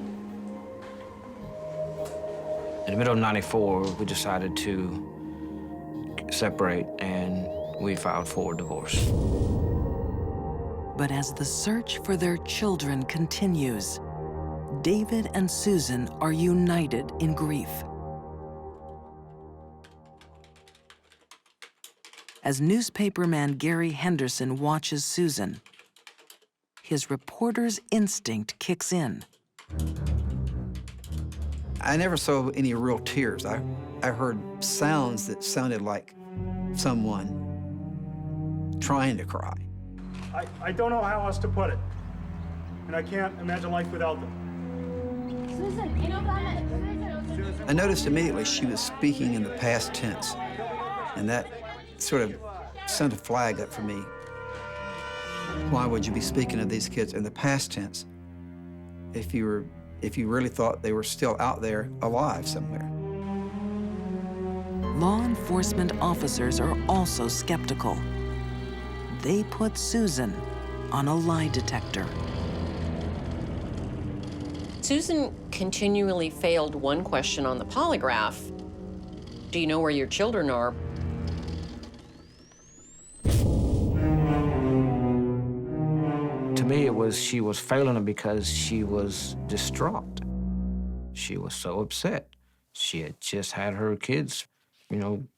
In the middle of '94, we decided to separate, and we filed for divorce. But as the search for their children continues, David and Susan are united in grief. As newspaperman Gary Henderson watches Susan, his reporter's instinct kicks in. I never saw any real tears. I heard sounds that sounded like someone trying to cry. I don't know how else to put it. And I can't imagine life without them. Susan, you know that? I noticed immediately she was speaking in the past tense, and that sort of sent a flag up for me. Why would you be speaking of these kids in the past tense if you really thought they were still out there alive somewhere? Law enforcement officers are also skeptical. They put Susan on a lie detector. Susan continually failed one question on the polygraph. Do you know where your children are? To me, she was failing because she was distraught. She was so upset. She had just had her kids,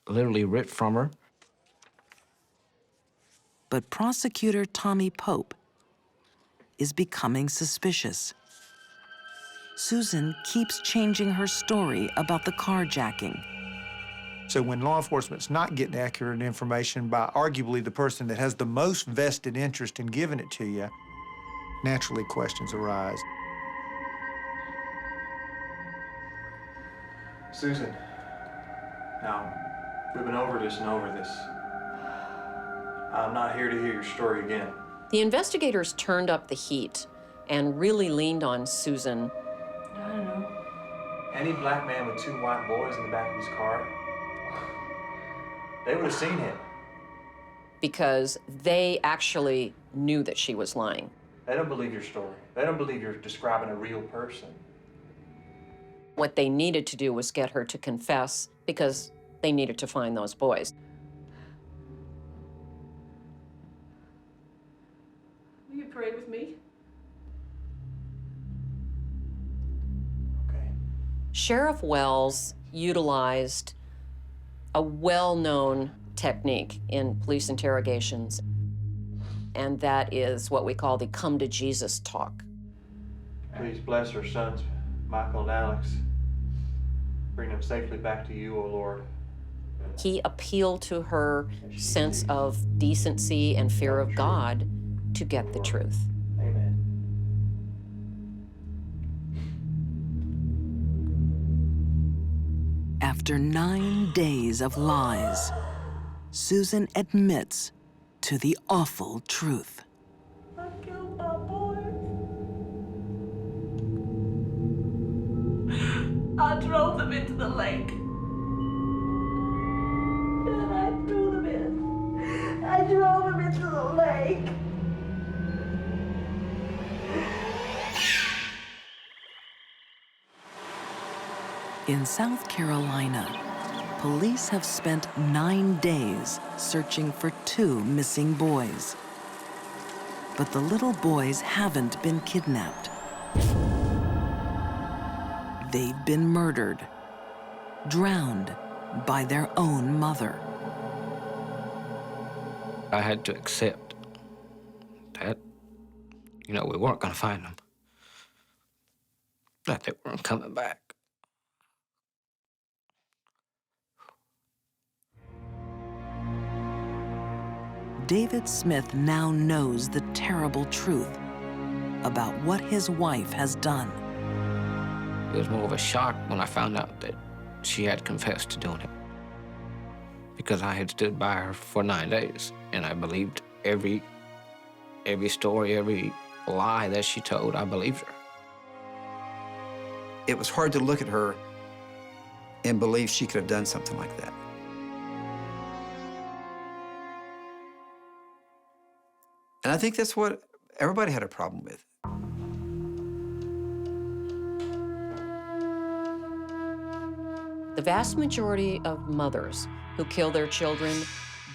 literally ripped from her. But prosecutor Tommy Pope is becoming suspicious. Susan keeps changing her story about the carjacking. So when law enforcement's not getting accurate information by arguably the person that has the most vested interest in giving it to you, naturally questions arise. Susan, Now, we've been over this and over this. I'm not here to hear your story again. The investigators turned up the heat and really leaned on Susan. I don't know. Any black man with 2 white boys in the back of his car, they would have seen him. Because they actually knew that she was lying. They don't believe your story. They don't believe you're describing a real person. What they needed to do was get her to confess because they needed to find those boys. Will you pray with me? Sheriff Wells utilized a well-known technique in police interrogations, and that is what we call the come to Jesus talk. Please bless our sons, Michael and Alex. Bring them safely back to you, O Lord. He appealed to her sense of decency and fear of God to get the truth. Amen. After 9 days of lies, Susan admits to the awful truth. I killed my boys. I drove them into the lake. And I threw them in. I drove them into the lake. In South Carolina, police have spent 9 days searching for 2 missing boys. But the little boys haven't been kidnapped. They've been murdered, drowned by their own mother. I had to accept that, we weren't going to find them, that they weren't coming back. David Smith now knows the terrible truth about what his wife has done. It was more of a shock when I found out that she had confessed to doing it, because I had stood by her for 9 days, and I believed every story, every lie that she told. I believed her. It was hard to look at her and believe she could have done something like that. And I think that's what everybody had a problem with. The vast majority of mothers who kill their children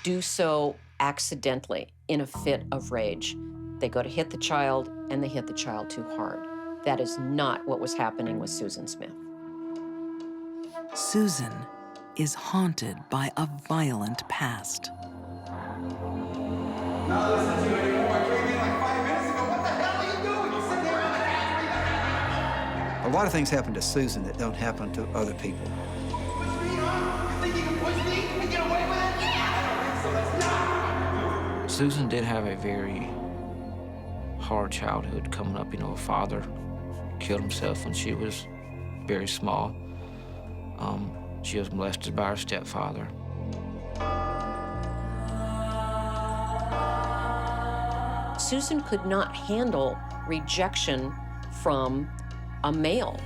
do so accidentally in a fit of rage. They go to hit the child, and they hit the child too hard. That is not what was happening with Susan Smith. Susan is haunted by a violent past. A lot of things happen to Susan that don't happen to other people. Susan did have a very hard childhood coming up. Her father killed himself when she was very small. She was molested by her stepfather. Susan could not handle rejection from a male.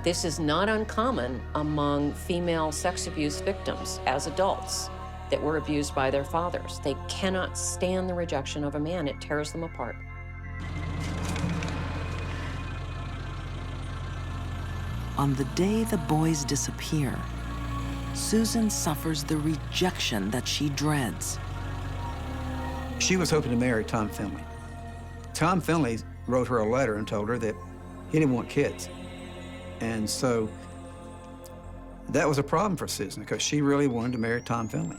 This is not uncommon among female sex abuse victims as adults that were abused by their fathers. They cannot stand the rejection of a man. It tears them apart. On the day the boys disappear, Susan suffers the rejection that she dreads. She was hoping to marry Tom Finley. Tom Finley wrote her a letter and told her that he didn't want kids. And so that was a problem for Susan because she really wanted to marry Tom Finley.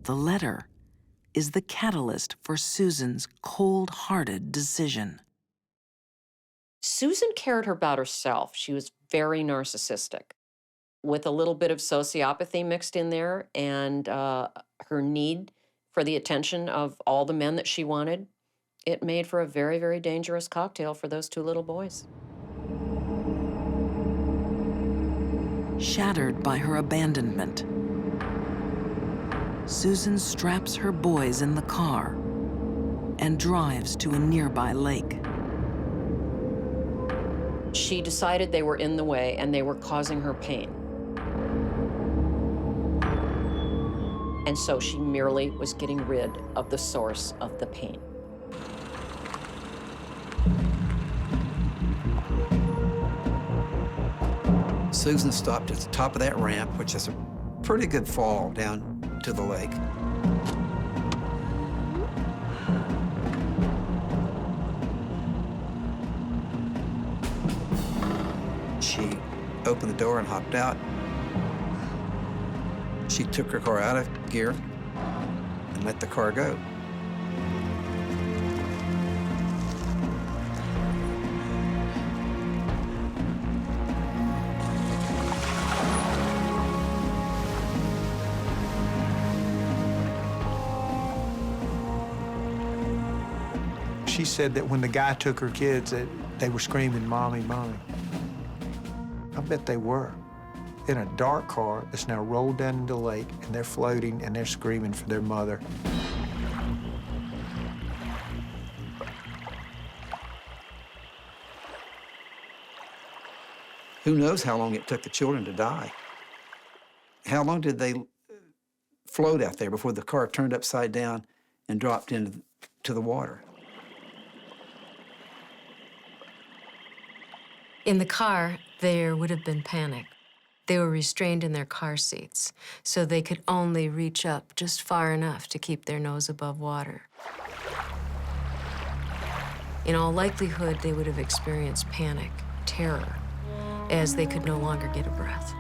The letter is the catalyst for Susan's cold-hearted decision. Susan cared about herself. She was very narcissistic, with a little bit of sociopathy mixed in there, and her need for the attention of all the men that she wanted. It made for a very, very dangerous cocktail for those 2 little boys. Shattered by her abandonment, Susan straps her boys in the car and drives to a nearby lake. She decided they were in the way and they were causing her pain. And so she merely was getting rid of the source of the pain. Susan stopped at the top of that ramp, which is a pretty good fall down to the lake. She opened the door and hopped out. She took her car out of gear and let the car go. She said that when the guy took her kids, that they were screaming, "Mommy, Mommy." I bet they were. In a dark car that's now rolled down into the lake, and they're floating, and they're screaming for their mother. Who knows how long it took the children to die? How long did they float out there before the car turned upside down and dropped into the water? In the car, there would have been panic. They were restrained in their car seats, so they could only reach up just far enough to keep their nose above water. In all likelihood, they would have experienced panic, terror, as they could no longer get a breath.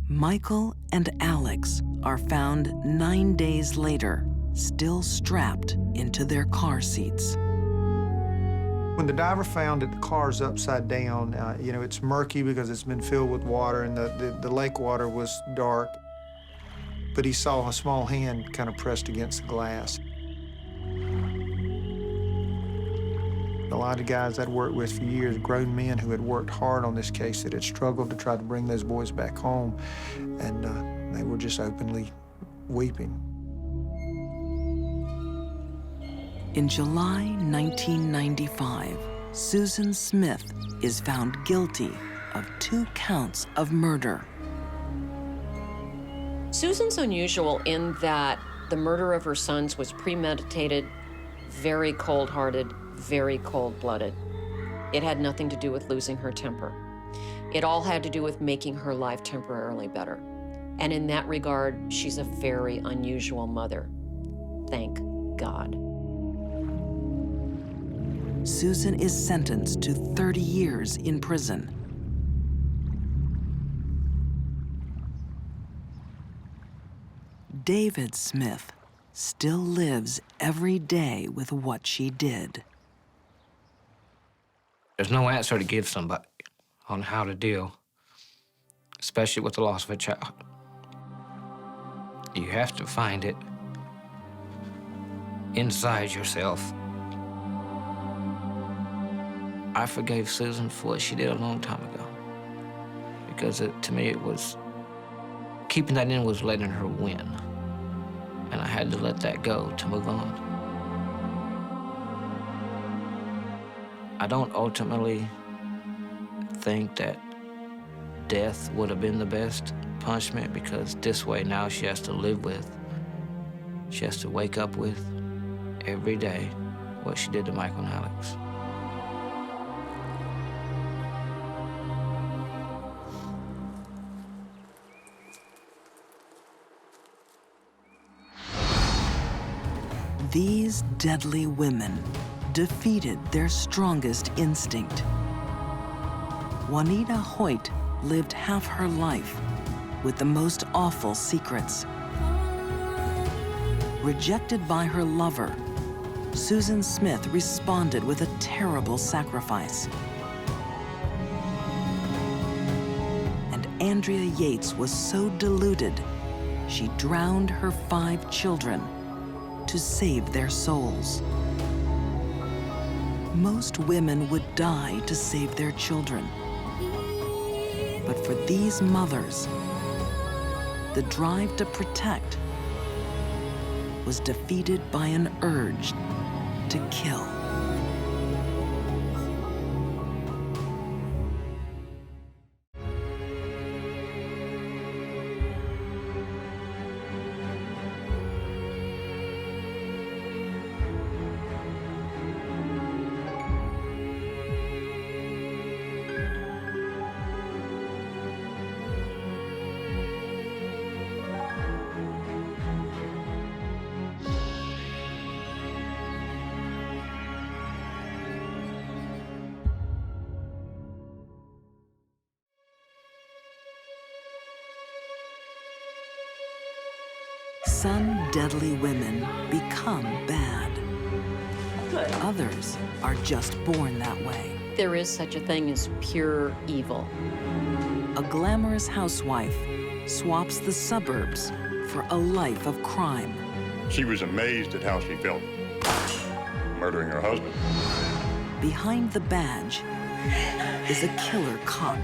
Michael and Alex are found 9 days later, still strapped into their car seats. When the diver found that the car's upside down, you know, it's murky because it's been filled with water, and the lake water was dark. But he saw a small hand kind of pressed against the glass. A lot of guys I'd worked with for years, grown men who had worked hard on this case, that had struggled to try to bring those boys back home, and they were just openly weeping. In July 1995, Susan Smith is found guilty of 2 counts of murder. Susan's unusual in that the murder of her sons was premeditated, very cold-hearted, very cold-blooded. It had nothing to do with losing her temper. It all had to do with making her life temporarily better. And in that regard, she's a very unusual mother. Thank God. Susan is sentenced to 30 years in prison. David Smith still lives every day with what she did. There's no answer to give somebody on how to deal, especially with the loss of a child. You have to find it inside yourself. I forgave Susan for what she did a long time ago, because to me it was, keeping that in was letting her win, and I had to let that go to move on. I don't ultimately think that death would have been the best punishment, because this way now she has to live with, she has to wake up with every day what she did to Michael and Alex. These deadly women defeated their strongest instinct. Juanita Hoyt lived half her life with the most awful secrets. Rejected by her lover, Susan Smith responded with a terrible sacrifice. And Andrea Yates was so deluded, she drowned her 5 children to save their souls. Most women would die to save their children. But for these mothers, the drive to protect was defeated by an urge to kill. Some deadly women become bad. Others are just born that way. There is such a thing as pure evil. A glamorous housewife swaps the suburbs for a life of crime. She was amazed at how she felt murdering her husband. Behind the badge is a killer cop.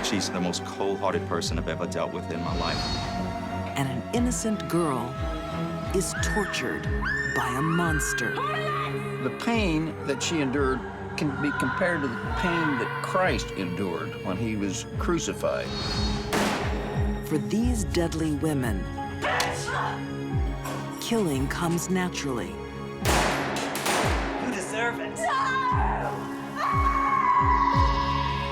She's the most cold-hearted person I've ever dealt with in my life. And an innocent girl is tortured by a monster. The pain that she endured can be compared to the pain that Christ endured when he was crucified. For these deadly women, killing comes naturally. You deserve it.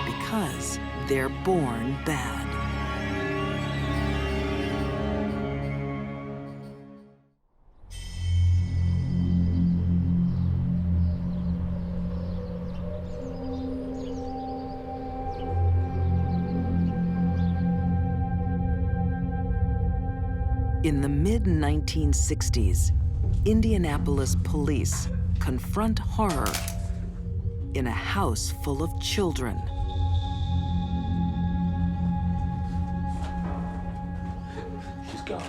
Because they're born bad. In the mid-1960s, Indianapolis police confront horror in a house full of children. She's gone.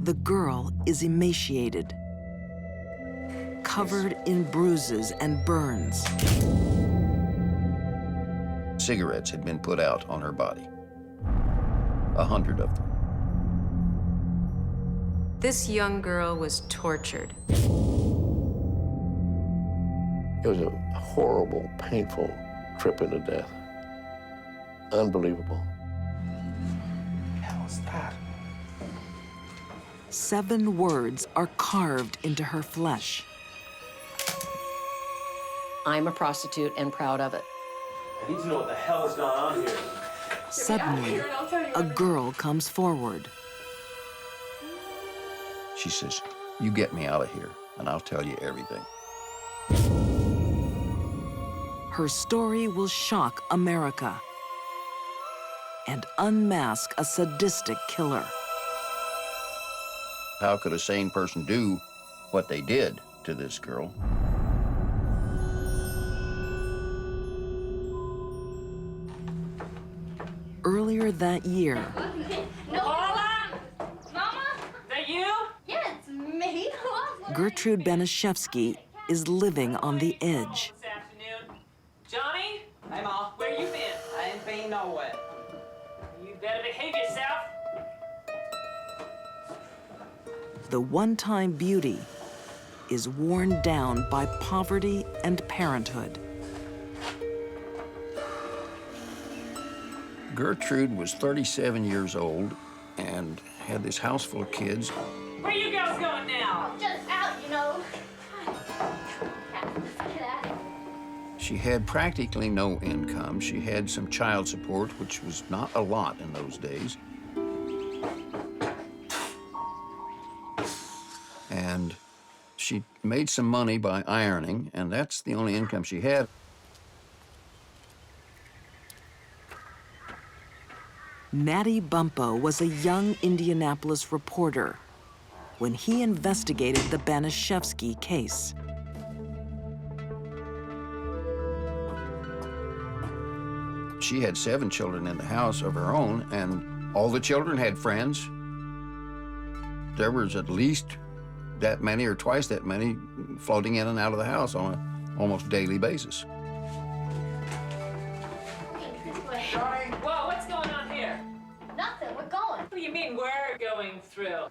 The girl is emaciated, covered in bruises and burns. Cigarettes had been put out on her body. 100 of them. This young girl was tortured. It was a horrible, painful trip into death. Unbelievable. What the hell is that? 7 words are carved into her flesh. I'm a prostitute and proud of it. I need to know what the hell has gone on here. Suddenly, a girl comes forward. She says, "You get me out of here, and I'll tell you everything." Her story will shock America and unmask a sadistic killer. How could a sane person do what they did to this girl? Earlier that year, Paula? Mama? Is that you? Yeah, it's me. Gertrude Banishevsky is living on the edge. This afternoon. Johnny? Hey, Ma. Where you been? I ain't been nowhere. You better behave yourself. The one-time beauty is worn down by poverty and parenthood. Gertrude was 37 years old and had this house full of kids. Where you girls going now? Just out, you know. She had practically no income. She had some child support, which was not a lot in those days. And she made some money by ironing, and that's the only income she had. Natty Bumpo was a young Indianapolis reporter when he investigated the Banishevsky case. She had 7 children in the house of her own, and all the children had friends. There that many or twice that many floating in and out of the house on an almost daily basis. Whoa, what's going on here? Nothing, we're going. What do you mean we're going through?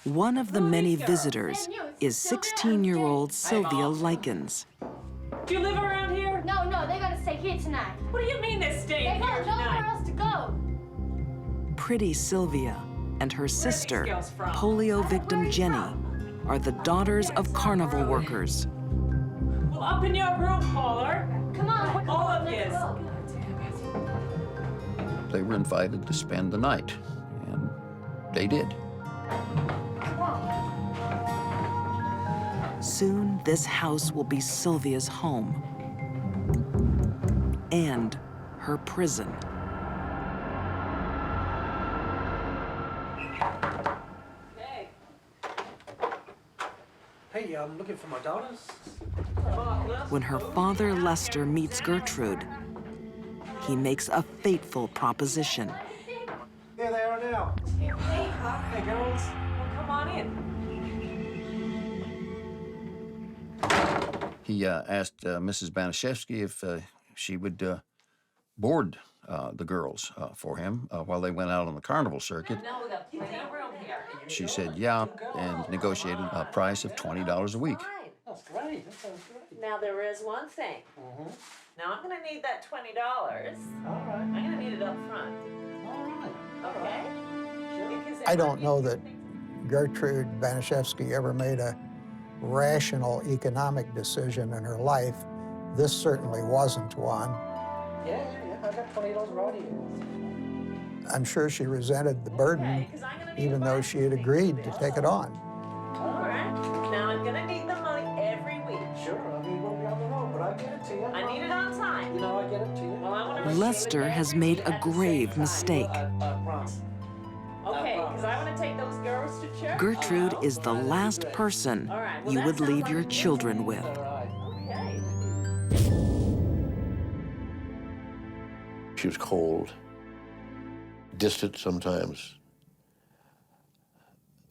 One of the many visitors is 16-year-old Sylvia Likens. Do you live around here? No, they're gonna stay here tonight. What do you mean they're staying They here got nowhere tonight? else to go. Pretty Sylvia and her sister, girls from? polio victim Jenny, are the daughters of carnival workers. Well, up in your room, Paula. Come on, All of let's his. go. They were invited to spend the night, and they did. Soon, this house will be Sylvia's home and her prison. Hey, I'm looking for my daughters. When her father, Lester, meets Gertrude, he makes a fateful proposition. Here they are now. Hey, Hey, girls. well, come on in. He asked Mrs. Banishevsky if she would board the girls for him while they went out on the carnival circuit. Now we got plenty of room here. She said yeah, and negotiated a price of $20 a week. That's great. That sounds great. Now there is one thing. Now I'm gonna need that $20. All right. I'm gonna need it up front. All right. Okay? Because I don't know that Gertrude Banishevsky ever made a rational economic decision in her life. This certainly wasn't one. Yeah. I got $20 right here. I'm sure she resented the burden, even though she had agreed to take it on. All right. Now I'm gonna need the money every week. Sure, I mean, we'll be on the road, but I get it to you. I need it on time. You know, I get it to you. Well, I wanna Lester has made a grave mistake. I promise. Okay, because I want to take those girls to church. Gertrude is the last person you would leave your children with. Okay. She was cold, distant sometimes,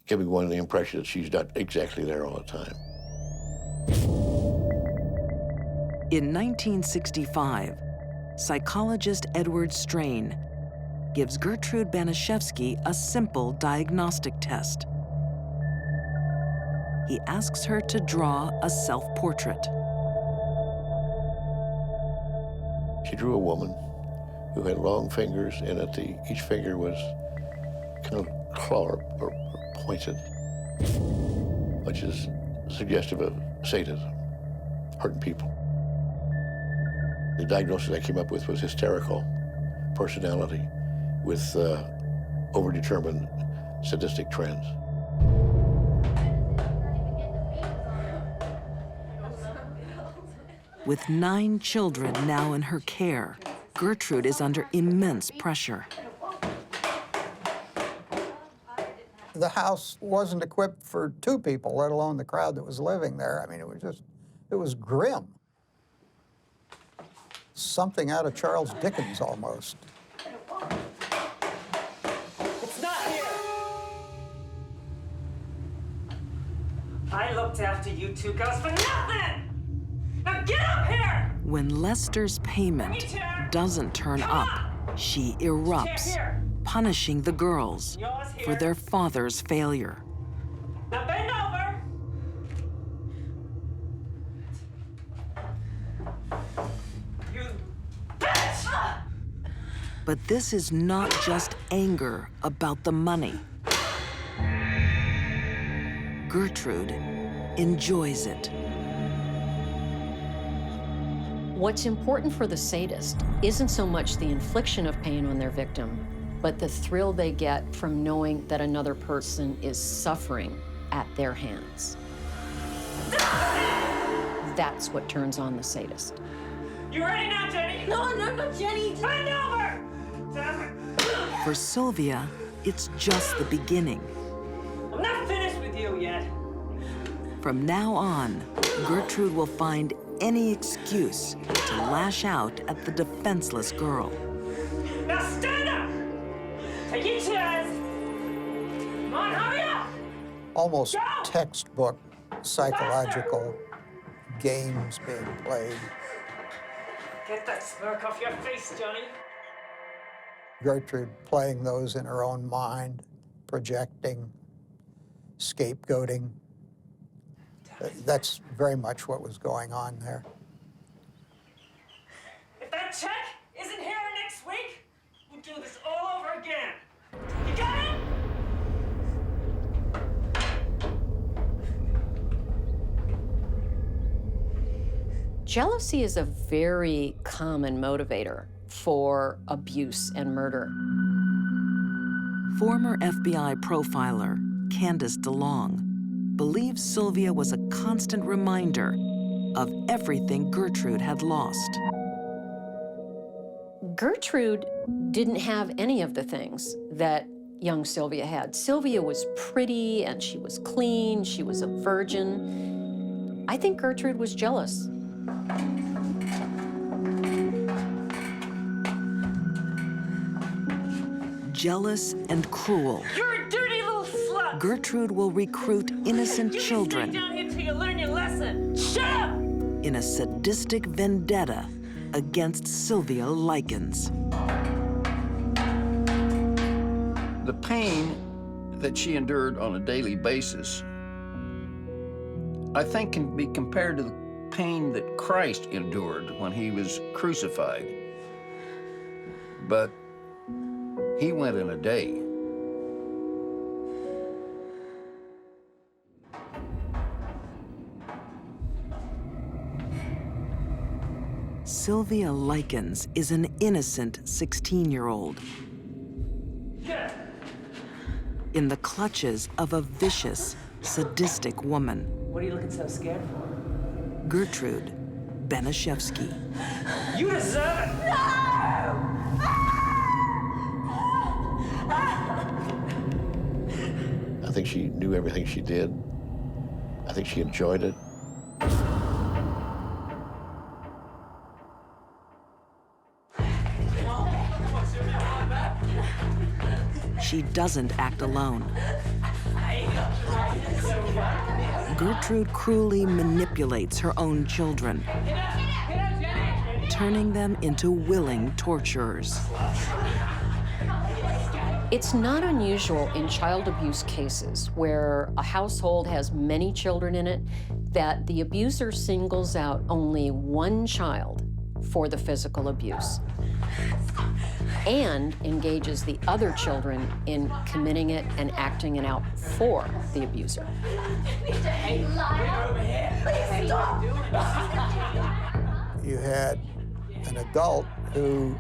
giving one the impression that she's not exactly there all the time. In 1965, psychologist Edward Strain gives Gertrude Banishevsky a simple diagnostic test. He asks her to draw a self-portrait. She drew a woman who had long fingers, and at each finger was kind of claw or pointed, which is suggestive of sadism, hurting people. The diagnosis I came up with was hysterical personality with overdetermined sadistic trends. With 9 children now in her care, Gertrude is under immense pressure. The house wasn't equipped for 2 people, let alone the crowd that was living there. I mean, it was grim. Something out of Charles Dickens almost. It's not here. I looked after you 2 girls for nothing. Now get up here. When Lester's payment doesn't turn up, she erupts, punishing the girls for their father's failure. Now bend over. You bitch! But this is not just anger about the money. Gertrude enjoys it. What's important for the sadist isn't so much the infliction of pain on their victim, but the thrill they get from knowing that another person is suffering at their hands. That's what turns on the sadist. You ready now, Jenny? No, Jenny. Bend over. For Sylvia, it's just the beginning. I'm not finished with you yet. From now on, Gertrude will find any excuse to lash out at the defenseless girl. Now stand up. Take your chairs. Come on, hurry up. almost textbook psychological games being played. Get that smirk off your face, Johnny. Gertrude playing those in her own mind, projecting, scapegoating. That's very much what was going on there. If that check isn't here next week, we'll do this all over again. You got it? Jealousy is a very common motivator for abuse and murder. Former FBI profiler Candace DeLong believes Sylvia was a constant reminder of everything Gertrude had lost. Gertrude didn't have any of the things that young Sylvia had. Sylvia was pretty and she was clean, she was a virgin. I think Gertrude was jealous. Jealous and cruel, You're a dirty little slut. Gertrude will recruit innocent children Stay down here till you learn your lesson. Shut up! in a sadistic vendetta against Sylvia Likens. The pain that she endured on a daily basis, I think, can be compared to the pain that Christ endured when he was crucified. But he went in a day. Sylvia Likens is an innocent 16-year-old in the clutches of a vicious, sadistic woman. What are you looking so scared for? Gertrude Banishevsky. You deserve it! I think she knew everything she did. I think she enjoyed it. She doesn't act alone. Gertrude cruelly manipulates her own children, turning them into willing torturers. It's not unusual in child abuse cases where a household has many children in it that the abuser singles out only one child for the physical abuse and engages the other children in committing it and acting it out for the abuser. You had an adult who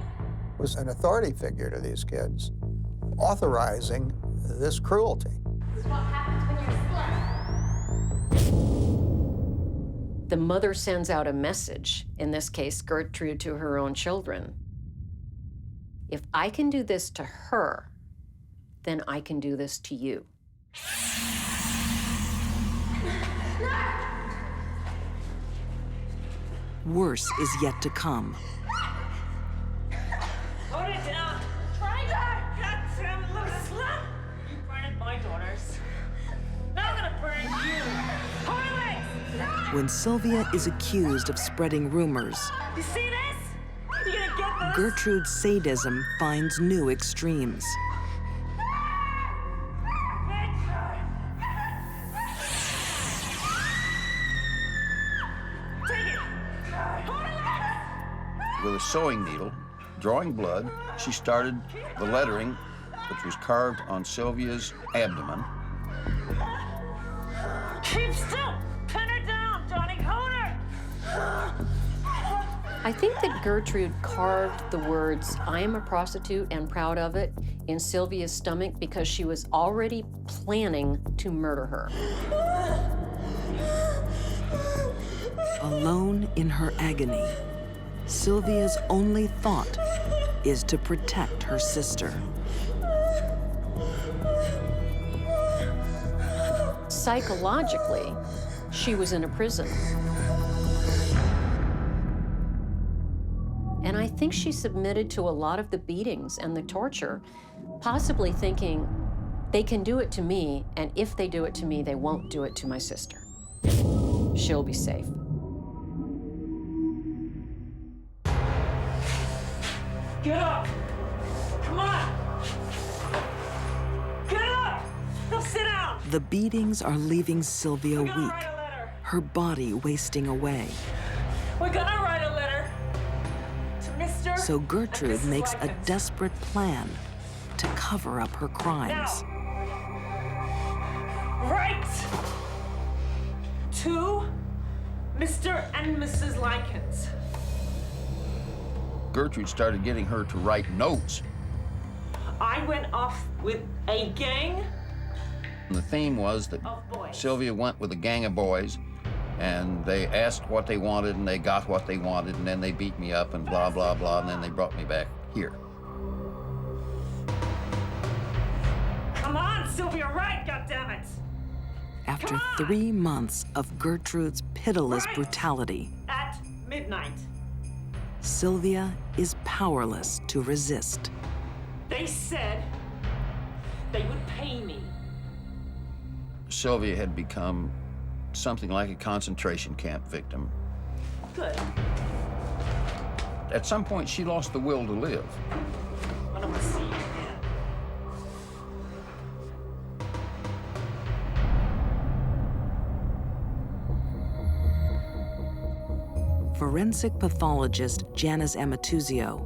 was an authority figure to these kids, authorizing this cruelty. The mother sends out a message, in this case, Gertrude to her own children. If I can do this to her, then I can do this to you. Worse is yet to come. Hold it down. Try that, goddamn little slut. You burned my daughters. Now I'm gonna burn you. Harley! When Sylvia is accused of spreading rumors, You see this? You gonna get this? Gertrude's sadism finds new extremes. With a sewing needle, drawing blood, she started the lettering, which was carved on Sylvia's abdomen. Keep still! Pin her down, Johnny! Hold her! I think that Gertrude carved the words, "I am a prostitute and proud of it," in Sylvia's stomach because she was already planning to murder her. Alone in her agony, Sylvia's only thought is to protect her sister. Psychologically, she was in a prison. And I think she submitted to a lot of the beatings and the torture, possibly thinking They can do it to me, and if they do it to me, they won't do it to my sister. She'll be safe. Get up! Come on! Get up! Now sit down! The beatings are leaving Sylvia weak, her body wasting away. We're gonna write a letter to Mr. So Gertrude and Mrs. makes a Likens. desperate plan to cover up her crimes. Right to Mr. and Mrs. Likens. Gertrude started getting her to write notes. I went off with a gang. And the theme was that Of boys. Sylvia went with a gang of boys, and they asked what they wanted, and they got what they wanted, and then they beat me up, and blah, blah, blah, and then they brought me back here. Come on, Sylvia, right, goddammit! After 3 months of Gertrude's pitiless brutality, At midnight. Sylvia is powerless to resist. They said they would pay me. Sylvia had become something like a concentration camp victim. Good. At some point, she lost the will to live. But I'm gonna see you again. Forensic pathologist Janice Amatuzio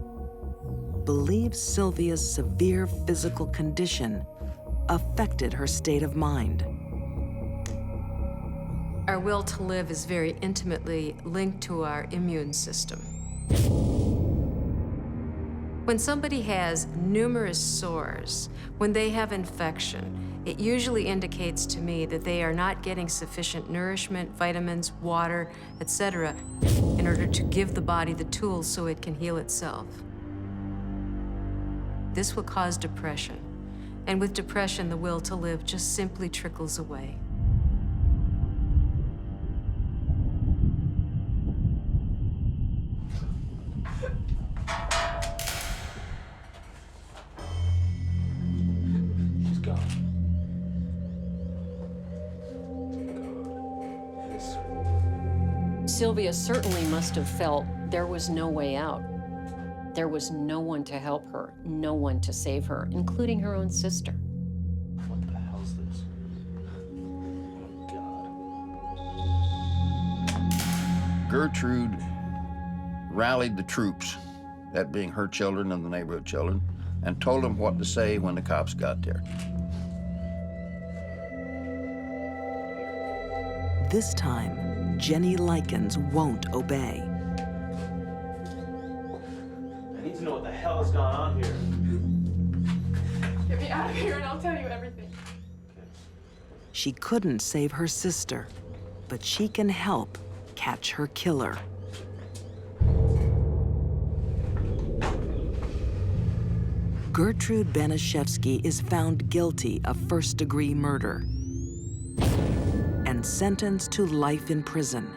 believes Sylvia's severe physical condition affected her state of mind. Our will to live is very intimately linked to our immune system. When somebody has numerous sores, when they have infection, it usually indicates to me that they are not getting sufficient nourishment, vitamins, water, etc., in order to give the body the tools so it can heal itself. This will cause depression, and with depression, the will to live just simply trickles away. She's gone. Sylvia certainly must have felt there was no way out. There was no one to help her, no one to save her, including her own sister. What the hell's this? Oh, God. Gertrude rallied the troops, that being her children and the neighborhood children, and told them what to say when the cops got there. This time, Jenny Likens won't obey. I need to know what the hell has gone on here. Get me out of here and I'll tell you everything. She couldn't save her sister, but she can help catch her killer. Gertrude Banishevsky is found guilty of first-degree murder and sentenced to life in prison.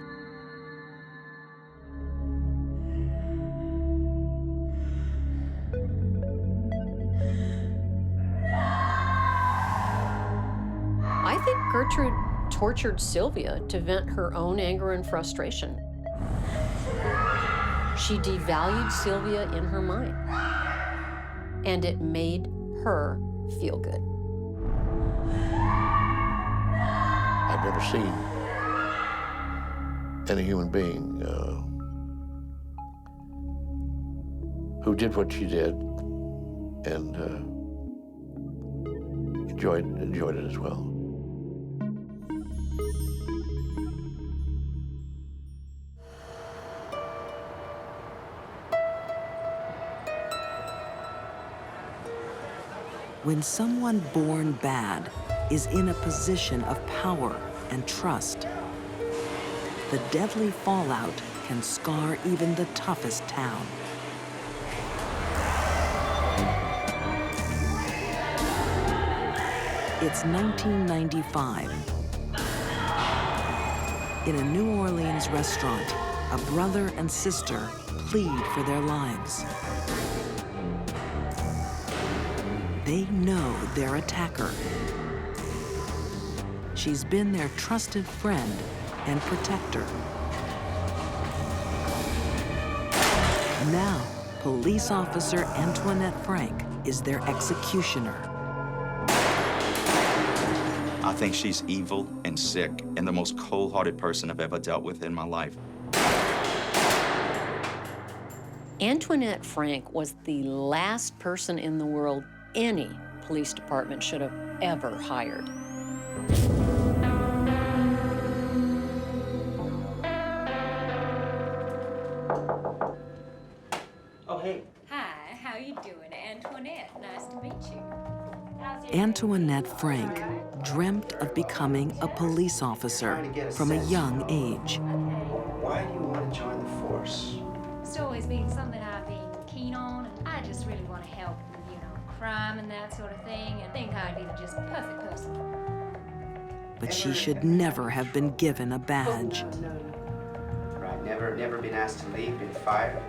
I think Gertrude tortured Sylvia to vent her own anger and frustration. She devalued Sylvia in her mind, and it made her feel good. I've never seen any human being who did what she did and enjoyed it as well. When someone born bad is in a position of power and trust, the deadly fallout can scar even the toughest town. It's 1995. In a New Orleans restaurant, a brother and sister plead for their lives. They know their attacker. She's been their trusted friend and protector. Now, police officer Antoinette Frank is their executioner. I think she's evil and sick and the most cold-hearted person I've ever dealt with in my life. Antoinette Frank was the last person in the world any police department should have ever hired. Oh, hey. Hi, how you doing? Antoinette, nice to meet you. Antoinette Frank dreamt of becoming a police officer from a young age. Why do you want to join the force? It's always been something I've been keen on, and I just really want to help with, crime and that sort of thing, and think I'd be the just perfect person. But she should never have been given a badge. Right, never been asked to leave, been fired?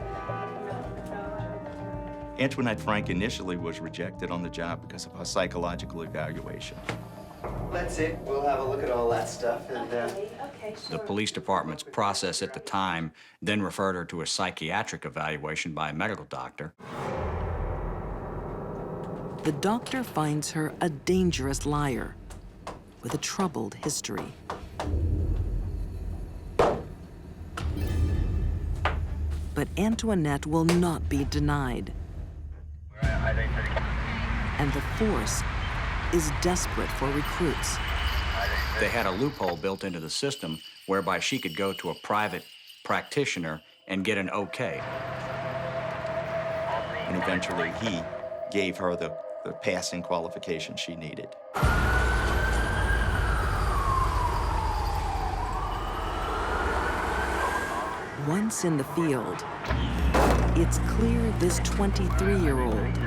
Antoinette Frank initially was rejected on the job because of her psychological evaluation. That's it. We'll have a look at all that stuff and, The police department's process at the time then referred her to a psychiatric evaluation by a medical doctor. The doctor finds her a dangerous liar with a troubled history. But Antoinette will not be denied. And the force is desperate for recruits. They had a loophole built into the system whereby she could go to a private practitioner and get an okay. And eventually he gave her the passing qualification she needed. Once in the field, it's clear this 23-year-old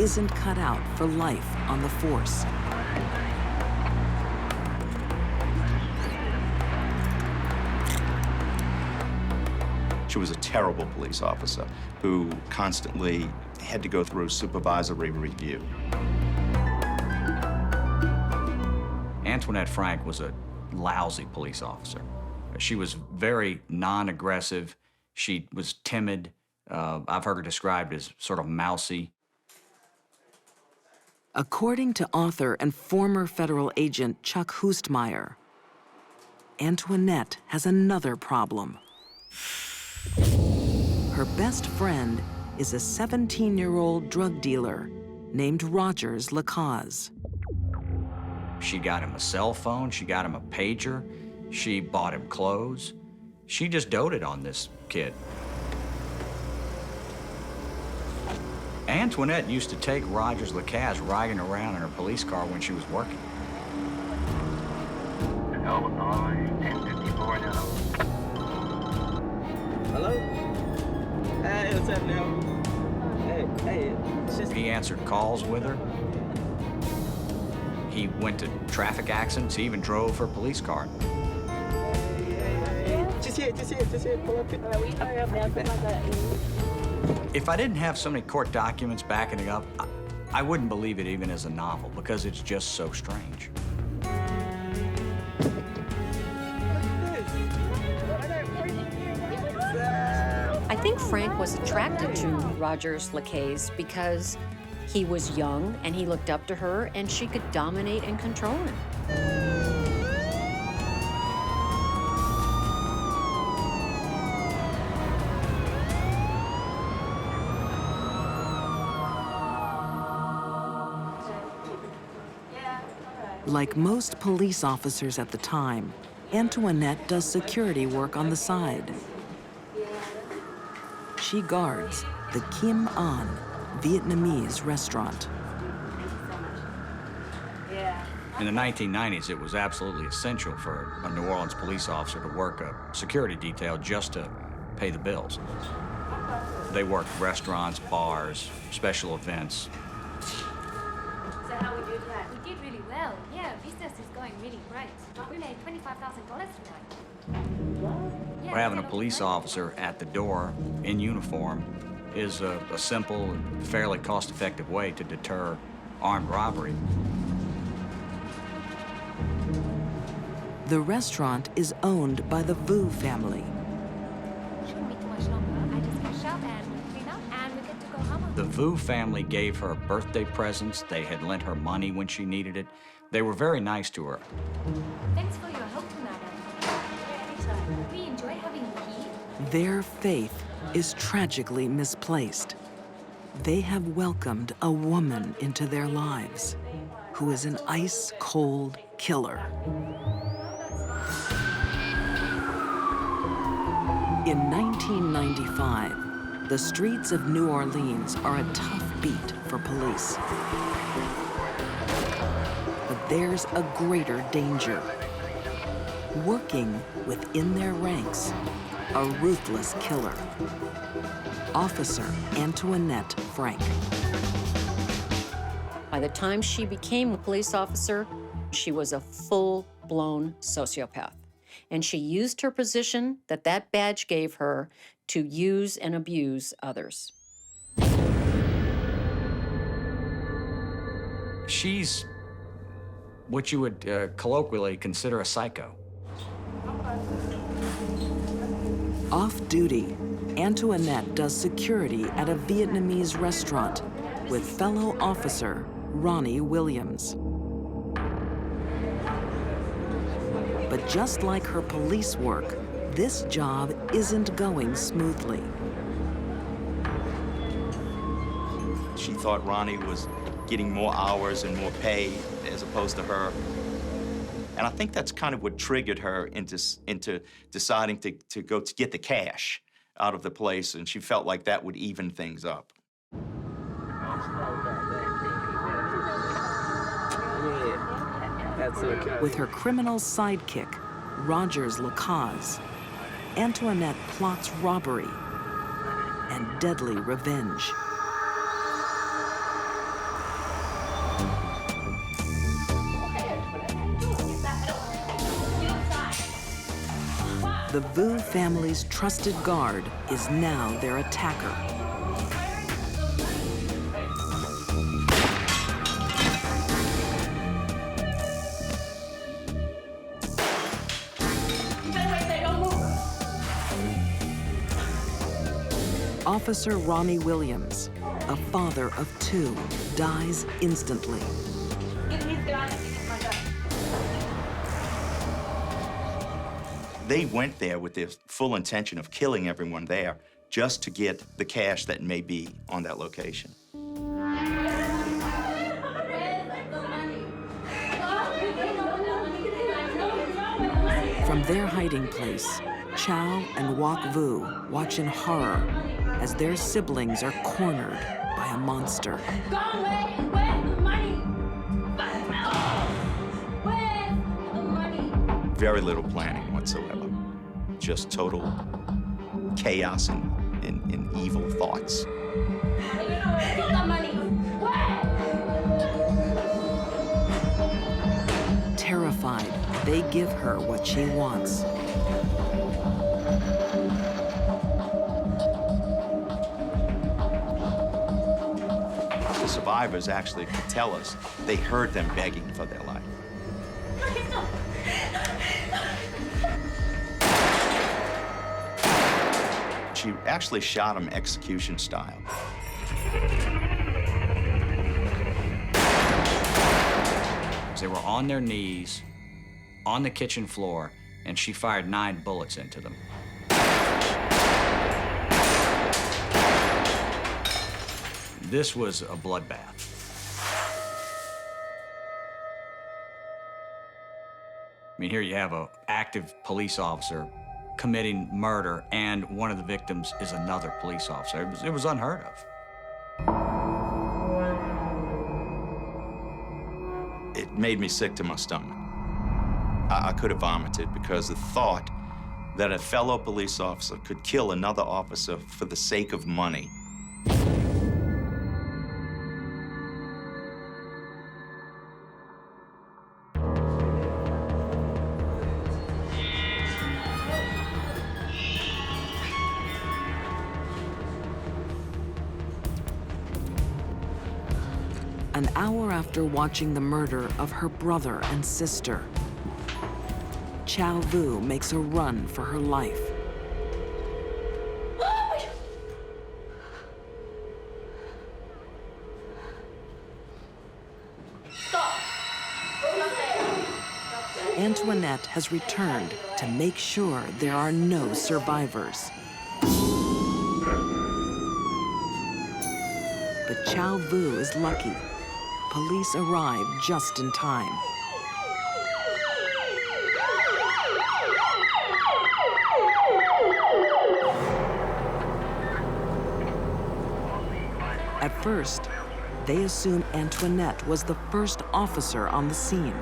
isn't cut out for life on the force. She was a terrible police officer who constantly had to go through supervisory review. Antoinette Frank was a lousy police officer. She was very non-aggressive. She was timid. I've heard her described as sort of mousy. According to author and former federal agent Chuck Hustmeyer, Antoinette has another problem. Her best friend is a 17-year-old drug dealer named Rogers Lacaze. She got him a cell phone. She got him a pager. She bought him clothes. She just doted on this kid. Antoinette used to take Rogers Lacaze riding around in her police car when she was working. Illinois, 1054 now. Hello? Hey, what's up now? Hey, it's just... He answered calls with her. He went to traffic accidents. He even drove her police car. Just here, pull up. All right, we hurry up now, something like that. If I didn't have so many court documents backing it up, I wouldn't believe it even as a novel because it's just so strange. I think Frank was attracted to Rogers Lacaze because he was young and he looked up to her and she could dominate and control him. Like most police officers at the time, Antoinette does security work on the side. She guards the Kim An Vietnamese restaurant. In the 1990s, it was absolutely essential for a New Orleans police officer to work a security detail just to pay the bills. They worked restaurants, bars, special events. So how we do that? We did really well. Yeah, business is going really great. We made $25,000 tonight. Or having a police officer at the door in uniform is a simple and fairly cost-effective way to deter armed robbery. The restaurant is owned by the Vu family. Shouldn't be too much longer. I just gonna shop and clean up, and we're good to go home. The Vu family gave her birthday presents. They had lent her money when she needed it. They were very nice to her. Thanks for your help tonight, Anytime. We enjoy having you here. Their faith is tragically misplaced. They have welcomed a woman into their lives who is an ice-cold killer. In 1995, the streets of New Orleans are a tough beat for police. But there's a greater danger. Working within their ranks, a ruthless killer. Officer Antoinette Frank. By the time she became a police officer, she was a full-blown sociopath. And she used her position that badge gave her to use and abuse others. She's what you would colloquially consider a psycho. Off duty, Antoinette does security at a Vietnamese restaurant with fellow officer Ronnie Williams. But just like her police work, this job isn't going smoothly. She thought Ronnie was getting more hours and more pay as opposed to her. And I think that's kind of what triggered her into deciding to go to get the cash out of the place, and she felt like that would even things up. That's okay. With her criminal sidekick, Rogers Lacaze, Antoinette plots robbery and deadly revenge. The Vu family's trusted guard is now their attacker. Officer Ronnie Williams, a father of two, dies instantly. They went there with the full intention of killing everyone there just to get the cash that may be on that location. From their hiding place, Chow and Wok Vu watch in horror as their siblings are cornered by a monster. Go away! Where's the money? Where's the money? Very little planning whatsoever. Just total chaos and evil thoughts. Get the money! Where? Terrified, they give her what she wants. The survivors actually could tell us they heard them begging for their life. She actually shot him execution style. They were on their knees, on the kitchen floor, and she fired 9 bullets into them. This was a bloodbath. I mean, here you have an active police officer committing murder, and one of the victims is another police officer. It was unheard of. It made me sick to my stomach. I could have vomited because the thought that a fellow police officer could kill another officer for the sake of money. An hour after watching the murder of her brother and sister, Chow Vu makes a run for her life. Antoinette has returned to make sure there are no survivors. But Chow Vu is lucky. Police arrive just in time. At first, they assume Antoinette was the first officer on the scene.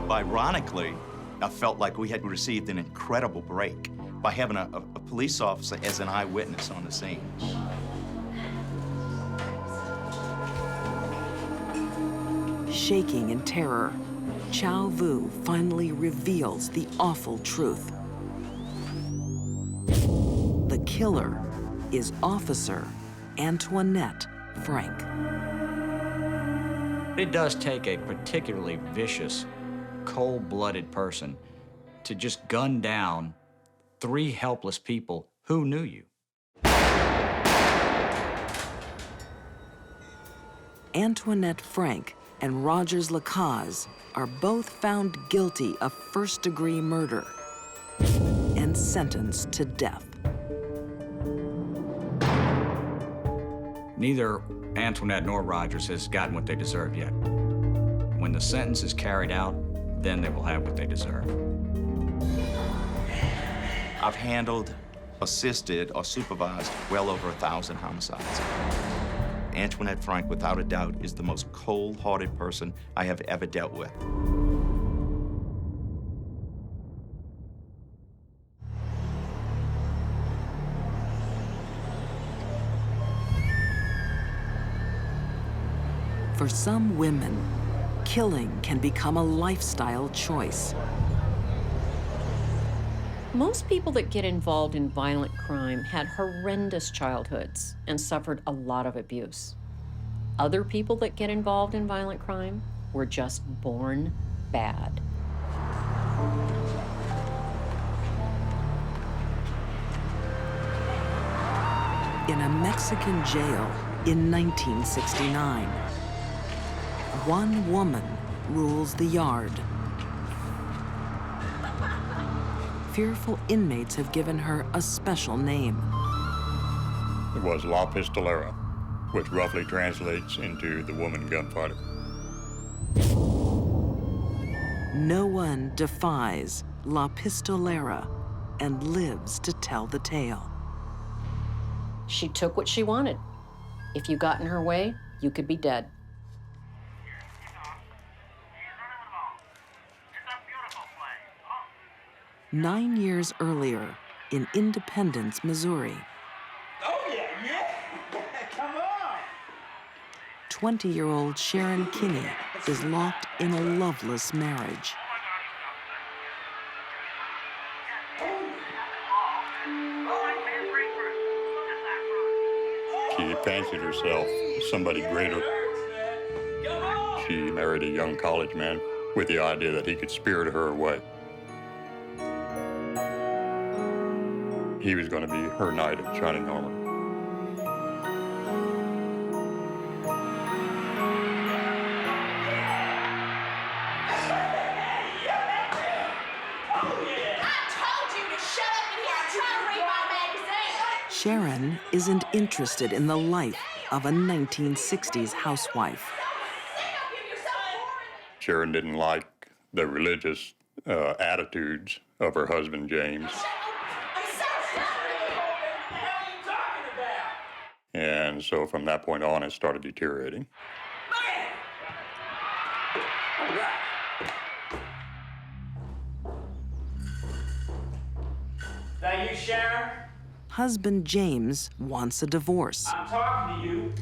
Ironically, I felt like we had received an incredible break by having a police officer as an eyewitness on the scene. Shaking in terror, Chow Vu finally reveals the awful truth. The killer is Officer Antoinette Frank. It does take a particularly vicious, cold-blooded person to just gun down 3 helpless people who knew you. Antoinette Frank and Rogers Lacaze are both found guilty of first-degree murder and sentenced to death. Neither Antoinette nor Rogers has gotten what they deserve yet. When the sentence is carried out, then they will have what they deserve. I've handled, assisted, or supervised well over 1,000 homicides. Antoinette Frank, without a doubt, is the most cold-hearted person I have ever dealt with. For some women, killing can become a lifestyle choice. Most people that get involved in violent crime had horrendous childhoods and suffered a lot of abuse. Other people that get involved in violent crime were just born bad. In a Mexican jail in 1969, one woman rules the yard. Fearful inmates have given her a special name. It was La Pistolera, which roughly translates into the woman gunfighter. No one defies La Pistolera and lives to tell the tale. She took what she wanted. If you got in her way, you could be dead. Nine years earlier, in Independence, Missouri, Oh, yeah. Come on. 20-year-old Sharon Kinney is locked in a loveless marriage. She fancied herself somebody greater. She married a young college man with the idea that he could spirit her away. He was going to be her knight in shining armor. Sharon isn't interested in the life of a 1960s housewife. Sharon didn't like the religious attitudes of her husband, James. And so from that point on, it started deteriorating. Is that you, Sharon? Husband James wants a divorce. I'm talking to you.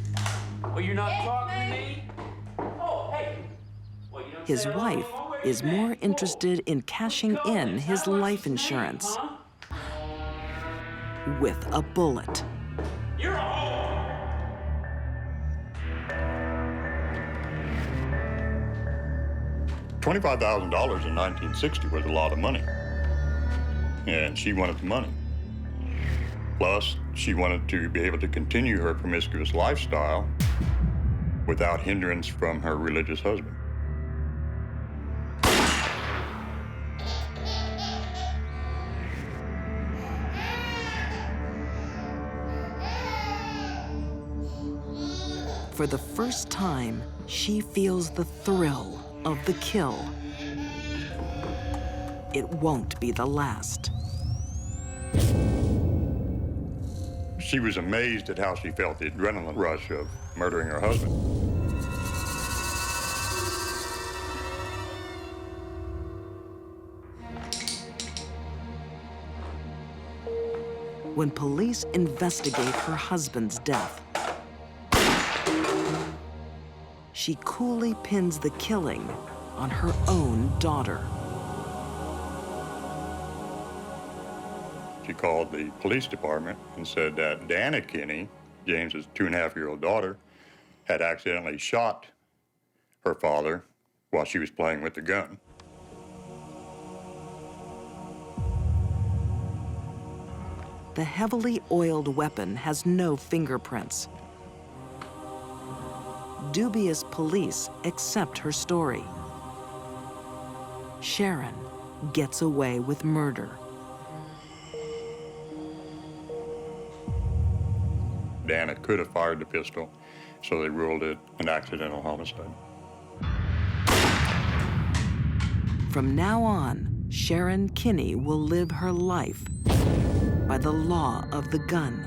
Well, you're not talking to me? Oh, hey. Well, you don't His say wife is more interested in cashing in his life insurance with a bullet. You're a whore. $25,000 in 1960 was a lot of money, and she wanted the money. Plus, she wanted to be able to continue her promiscuous lifestyle without hindrance from her religious husband. For the first time, she feels the thrill of the kill. It won't be the last. She was amazed at how she felt the adrenaline rush of murdering her husband. When police investigate her husband's death, she coolly pins the killing on her own daughter. She called the police department and said that Dana Kinney, James's 2.5-year-old daughter, had accidentally shot her father while she was playing with the gun. The heavily oiled weapon has no fingerprints. Dubious police accept her story. Sharon gets away with murder. Dana could have fired the pistol, so they ruled it an accidental homicide. From now on, Sharon Kinney will live her life by the law of the gun.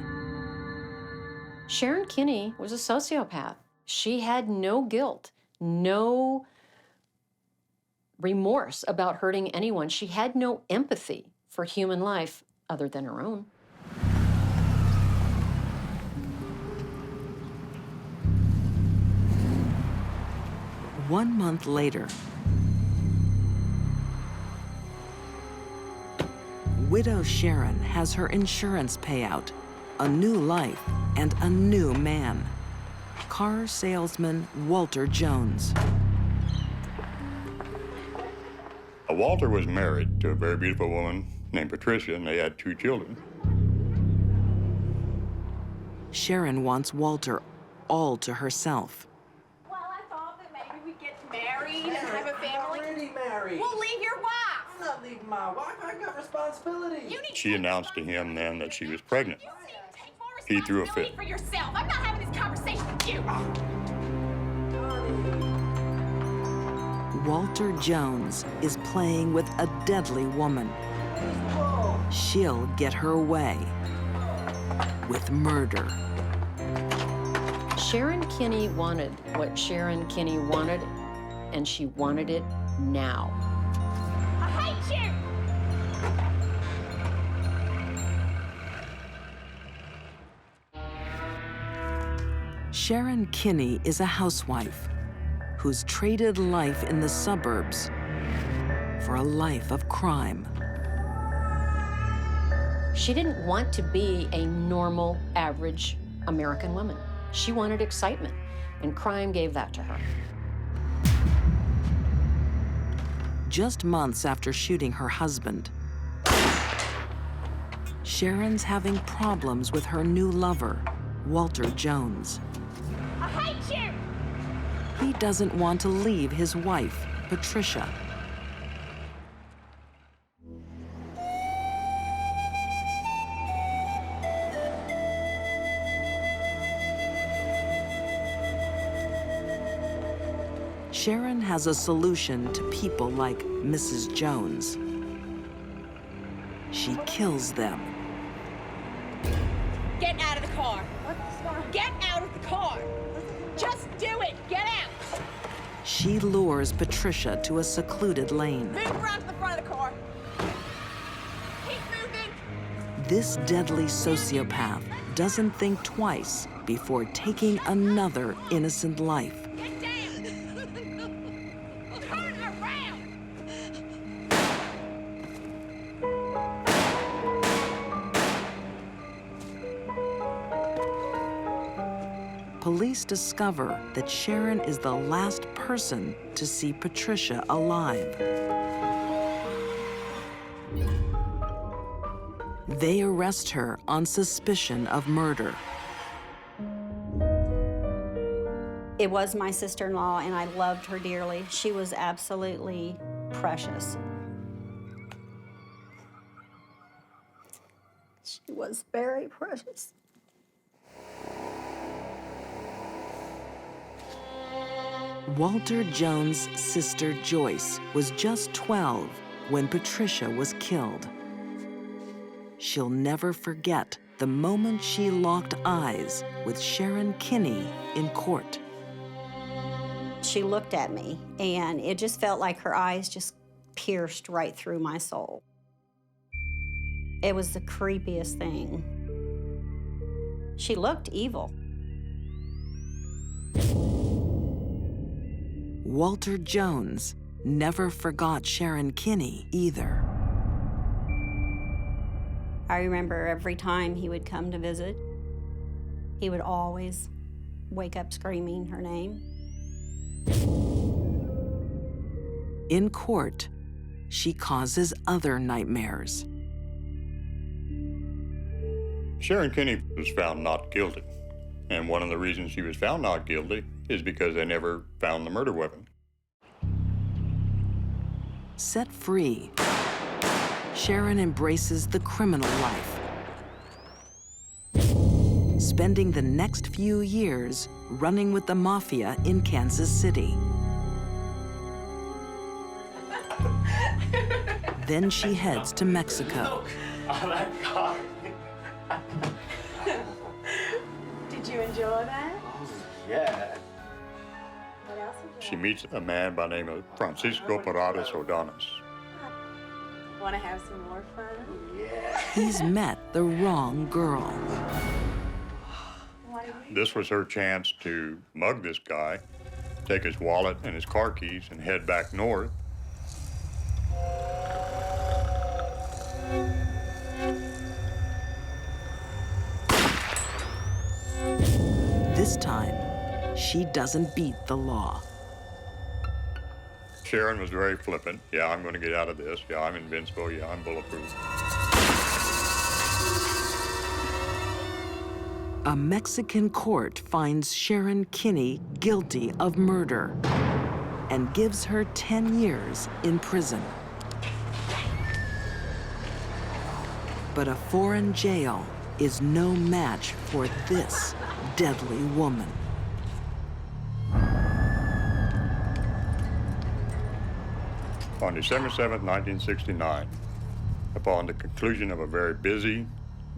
Sharon Kinney was a sociopath. She had no guilt, no remorse about hurting anyone. She had no empathy for human life other than her own. One month later, widow Sharon has her insurance payout, a new life, and a new man. Car salesman Walter Jones. Walter was married to a very beautiful woman named Patricia, and they had 2 children. Sharon wants Walter all to herself. Well, I thought that maybe we'd get married and have a family. I'm already married. Well, leave your wife. I'm not leaving my wife. I got responsibilities. She announced to him then that she was pregnant. He threw a fit. For yourself. I'm not having this conversation with you. Walter Jones is playing with a deadly woman. She'll get her way with murder. Sharon Kinney wanted what Sharon Kinney wanted, and she wanted it now. I hate you! Sharon Kinney is a housewife who's traded life in the suburbs for a life of crime. She didn't want to be a normal, average American woman. She wanted excitement, and crime gave that to her. Just months after shooting her husband, Sharon's having problems with her new lover, Walter Jones. I hate you! He doesn't want to leave his wife, Patricia. Sharon has a solution to people like Mrs. Jones. She kills them. Get out of the car. Get out of the car. Just do it. Get out. She lures Patricia to a secluded lane. Move around to the front of the car. Keep moving. This deadly sociopath doesn't think twice before taking another innocent life. Get down. Turn around. Police discover that Sharon is the last person to see Patricia alive. They arrest her on suspicion of murder. It was my sister-in-law, and I loved her dearly. She was absolutely precious. She was very precious. Walter Jones' sister Joyce was just 12 when Patricia was killed. She'll never forget the moment she locked eyes with Sharon Kinney in court. She looked at me, and it just felt like her eyes just pierced right through my soul. It was the creepiest thing. She looked evil. Walter Jones never forgot Sharon Kinney either. I remember every time he would come to visit, he would always wake up screaming her name. In court, she causes other nightmares. Sharon Kinney was found not guilty. And one of the reasons she was found not guilty is because they never found the murder weapon. Set free, Sharon embraces the criminal life, spending the next few years running with the mafia in Kansas City. Then she heads to Mexico. Oh my God. Did you enjoy that? Yeah. What else would you She meets a man by the name of Francisco Parades Ordonez. want to have some more fun? Yeah. He's met the wrong girl. This was her chance to mug this guy, take his wallet and his car keys, and head back north. This time, she doesn't beat the law. Sharon was very flippant. Yeah, I'm going to get out of this. Yeah, I'm invincible. Yeah, I'm bulletproof. A Mexican court finds Sharon Kinney guilty of murder and gives her 10 years in prison. But a foreign jail is no match for this deadly woman. On December 7th, 1969, upon the conclusion of a very busy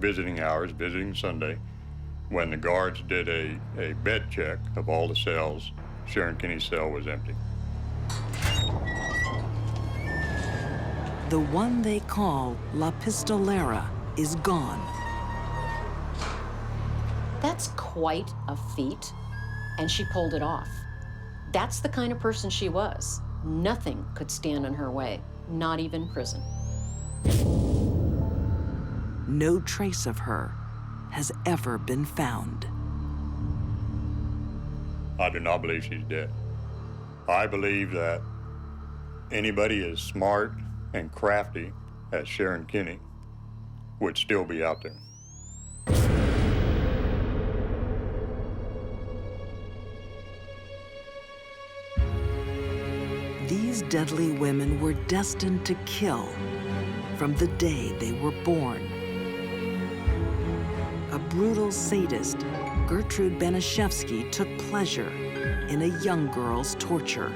visiting hours, visiting Sunday, when the guards did a bed check of all the cells, Sharon Kinney's cell was empty. The one they call La Pistolera is gone. That's quite a feat, and she pulled it off. That's the kind of person she was. Nothing could stand in her way, not even prison. No trace of her has ever been found. I do not believe she's dead. I believe that anybody as smart and crafty as Sharon Kinney would still be out there. These deadly women were destined to kill from the day they were born. A brutal sadist, Gertrude Banishevsky took pleasure in a young girl's torture.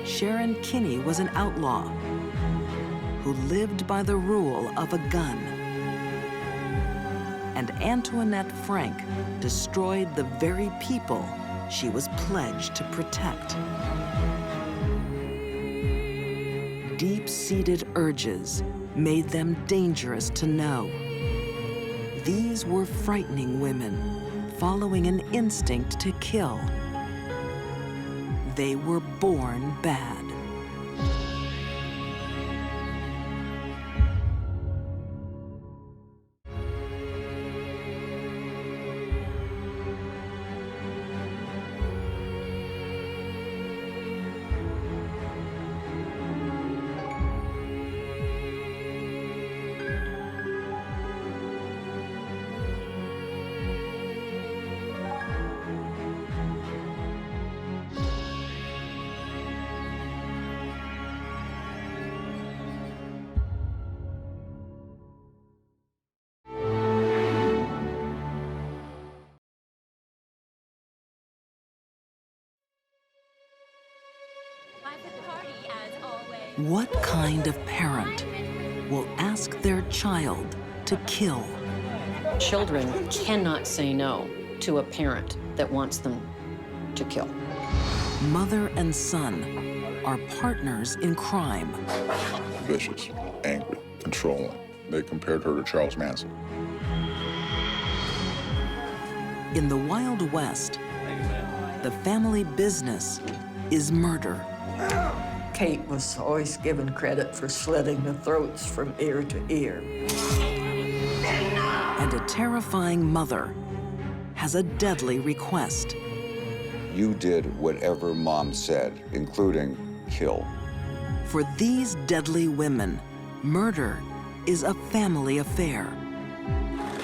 Sharon Kinney was an outlaw who lived by the rule of a gun. And Antoinette Frank destroyed the very people she was pledged to protect. Deep-seated urges made them dangerous to know. These were frightening women, following an instinct to kill. They were born bad. What kind of parent will ask their child to kill? Children cannot say no to a parent that wants them to kill. Mother and son are partners in crime. Vicious, angry, controlling. They compared her to Charles Manson. In the Wild West, the family business is murder. Kate was always given credit for slitting the throats from ear to ear. And a terrifying mother has a deadly request. You did whatever Mom said, including kill. For these deadly women, murder is a family affair.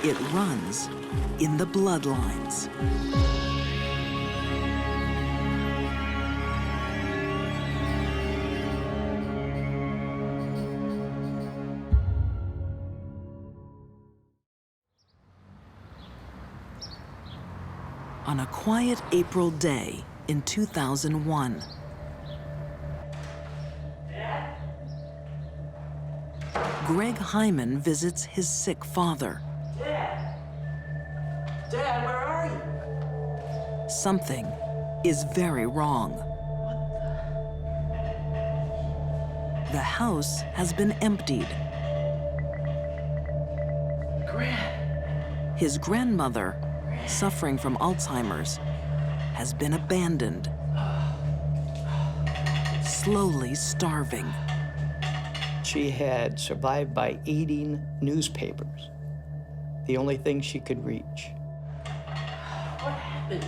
It runs in the bloodlines. On a quiet April day in 2001, Greg Hyman visits his sick father. Dad, where are you? Something is very wrong. The house has been emptied. His grandmother, suffering from Alzheimer's, has been abandoned, slowly starving. She had survived by eating newspapers, the only thing she could reach. What happened?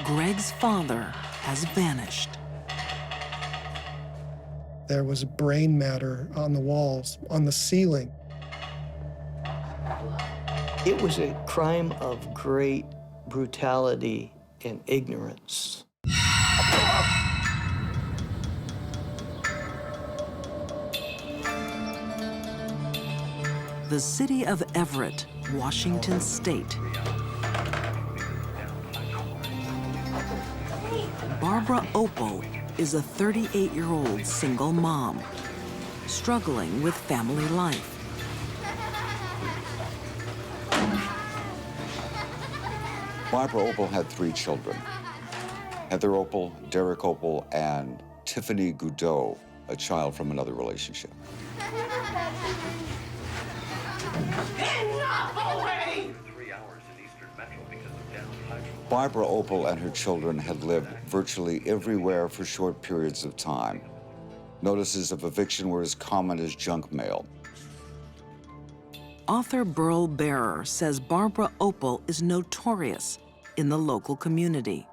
Greg's father has vanished. There was brain matter on the walls, on the ceiling. It was a crime of great brutality and ignorance. The city of Everett, Washington State. Barbara Opal is a 38-year-old single mom, struggling with family life. Barbara Opal had 3 children. Heather Opal, Derek Opal, and Tiffany Goudot, a child from another relationship. Barbara Opal and her children had lived virtually everywhere for short periods of time. Notices of eviction were as common as junk mail. Author Burl Barer says Barbara Opal is notorious in the local community.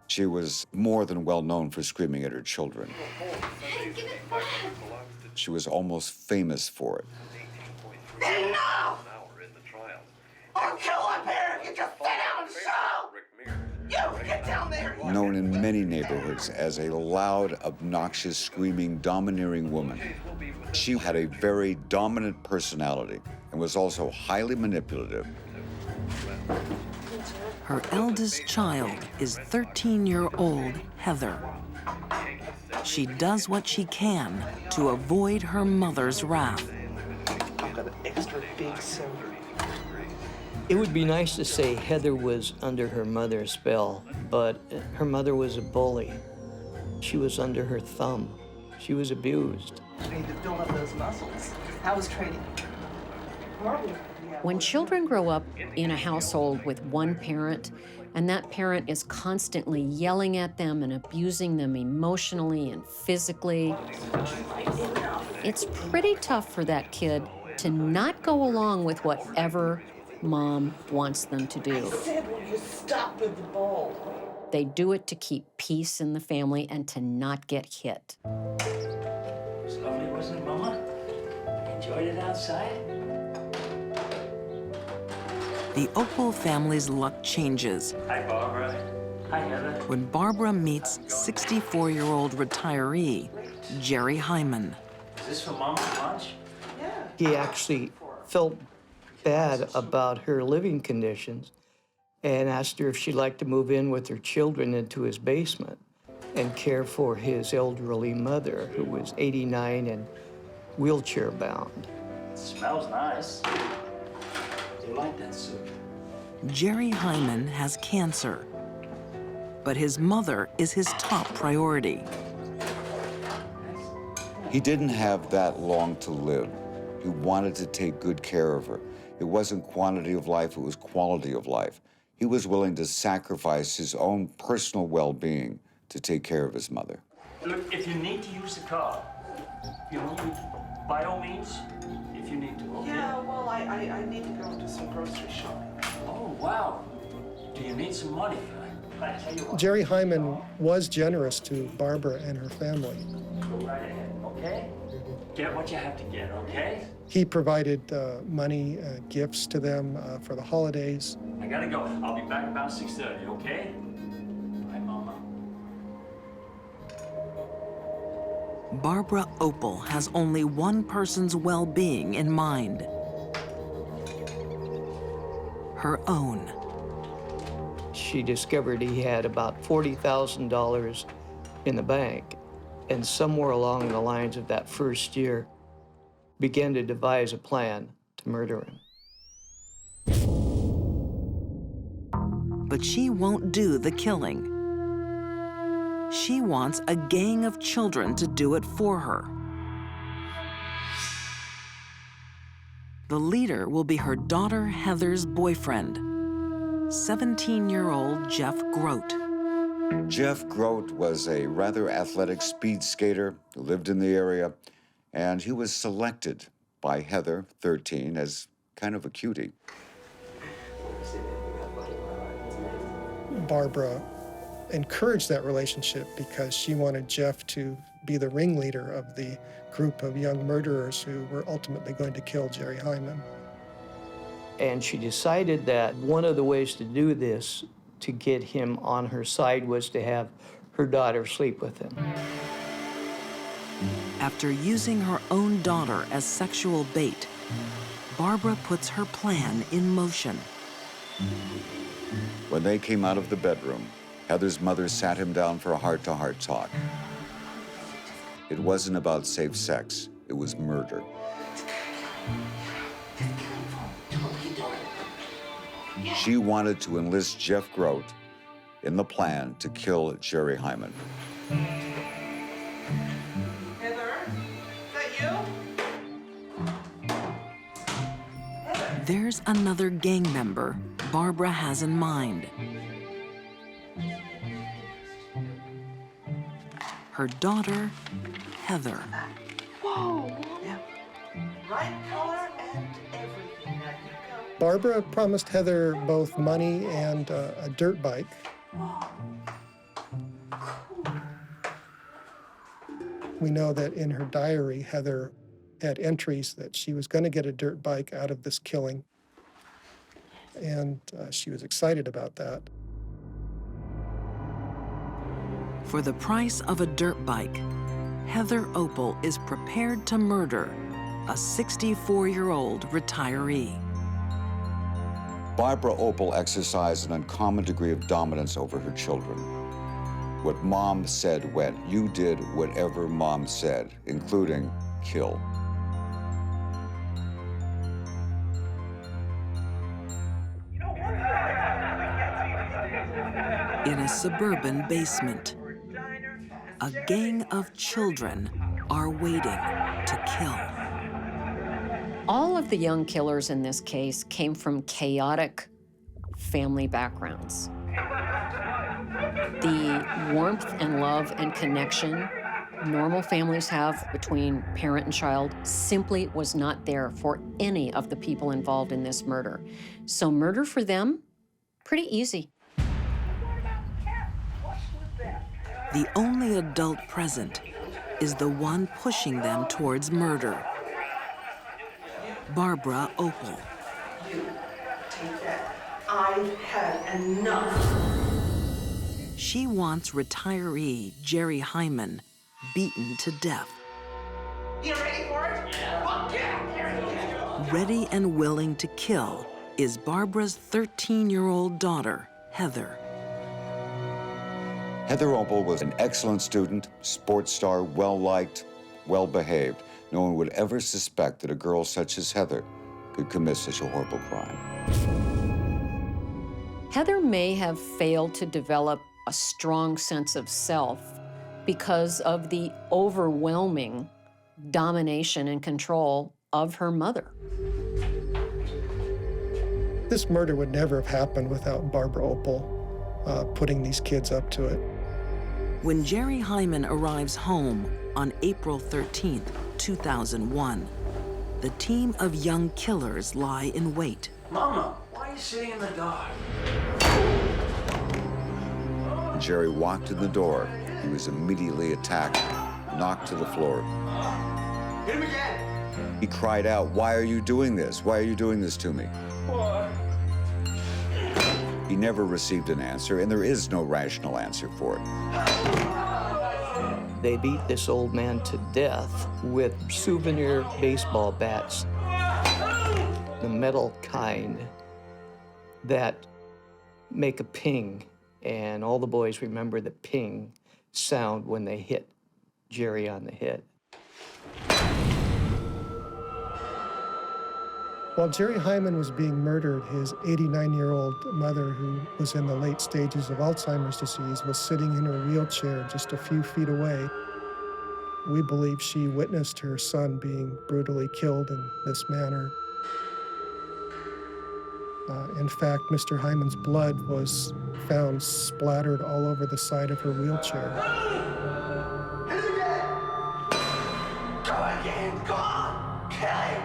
She was more than well known for screaming at her children. She was almost famous for it. No! Or kill a parent, you just sit down and show! You get down there! Known in many neighborhoods as a loud, obnoxious, screaming, domineering woman. She had a very dominant personality and was also highly manipulative. Her eldest child is 13-year-old Heather. She does what she can to avoid her mother's wrath. I've got an extra big soda. It would be nice to say Heather was under her mother's spell, but her mother was a bully. She was under her thumb. She was abused. You need to build up those muscles. How was training? Horrible. When children grow up in a household with one parent, and that parent is constantly yelling at them and abusing them emotionally and physically, it's pretty tough for that kid to not go along with whatever Mom wants them to do. I said, will you stop with the ball? They do it to keep peace in the family and to not get hit. It was lovely, wasn't it, Mama? Enjoyed it outside? The Opal family's luck changes Hi, Barbara. Hi, Heather. when Barbara meets 64-year-old retiree Jerry Hyman. Is this for Mama's lunch? He actually felt bad about her living conditions and asked her if she'd like to move in with her children into his basement. and care for his elderly mother, who was 89 and wheelchair-bound. It smells nice. Do you like that soup? Jerry Hyman has cancer, but his mother is his top priority. He didn't have that long to live. He wanted to take good care of her. It wasn't quantity of life, it was quality of life. He was willing to sacrifice his own personal well-being to take care of his mother. Look, if you need to use the car, you know, by all means, if you need to, okay? Yeah, well, I need to go to some grocery shopping. Oh, wow. Do you need some money? I tell you what. Jerry Hyman was generous to Barbara and her family. Go right ahead, okay? Get what you have to get, okay? He provided money, gifts to them for the holidays. I gotta go. I'll be back about 6:30, okay? Bye, Mama. Barbara Opal has only one person's well-being in mind: her own. She discovered he had about $40,000 in the bank, and somewhere along the lines of that first year, began to devise a plan to murder him. But she won't do the killing. She wants a gang of children to do it for her. The leader will be her daughter Heather's boyfriend, 17-year-old Jeff Grote. Jeff Grote was a rather athletic speed skater who lived in the area, and he was selected by Heather, 13, as kind of a cutie. Barbara encouraged that relationship because she wanted Jeff to be the ringleader of the group of young murderers who were ultimately going to kill Jerry Hyman. And she decided that one of the ways to do this, to get him on her side, was to have her daughter sleep with him. After using her own daughter as sexual bait, Barbara puts her plan in motion. When they came out of the bedroom, Heather's mother sat him down for a heart-to-heart talk. It wasn't about safe sex, it was murder. She wanted to enlist Jeff Grote in the plan to kill Jerry Hyman. Heather, is that you? There's another gang member Barbara has in mind. Her daughter, Heather. Whoa! Yeah. Right color and everything. Now you go. Barbara promised Heather both money and a dirt bike. We know that in her diary, Heather had entries that she was going to get a dirt bike out of this killing, and she was excited about that. For the price of a dirt bike, Heather Opal is prepared to murder a 64-year-old retiree. Barbara Opal exercised an uncommon degree of dominance over her children. What Mom said went. You did whatever Mom said, including kill. In a suburban basement, a gang of children are waiting to kill. All of the young killers in this case came from chaotic family backgrounds. The warmth and love and connection normal families have between parent and child simply was not there for any of the people involved in this murder. So murder for them, pretty easy. The only adult present is the one pushing them towards murder, Barbara Opal. You take that. I've had enough. She wants retiree Jerry Hyman beaten to death. You ready for it? Yeah. Fuck yeah. Ready and willing to kill is Barbara's 13-year-old daughter, Heather. Heather Opal was an excellent student, sports star, well-liked, well-behaved. No one would ever suspect that a girl such as Heather could commit such a horrible crime. Heather may have failed to develop a strong sense of self because of the overwhelming domination and control of her mother. This murder would never have happened without Barbara Opal putting these kids up to it. When Jerry Hyman arrives home on April 13th, 2001, the team of young killers lie in wait. Mama, why are you sitting in the dark? Jerry walked in the door. He was immediately attacked, knocked to the floor. Hit him again! He cried out, "Why are you doing this? Why are you doing this to me?" What? He never received an answer, and there is no rational answer for it. They beat this old man to death with souvenir baseball bats, the metal kind that make a ping, and all the boys remember the ping sound when they hit Jerry on the head. While Jerry Hyman was being murdered, his 89-year-old mother, who was in the late stages of Alzheimer's disease, was sitting in her wheelchair just a few feet away. We believe she witnessed her son being brutally killed in this manner. In fact, Mr. Hyman's blood was found splattered all over the side of her wheelchair. Go again! Go on! Kill him!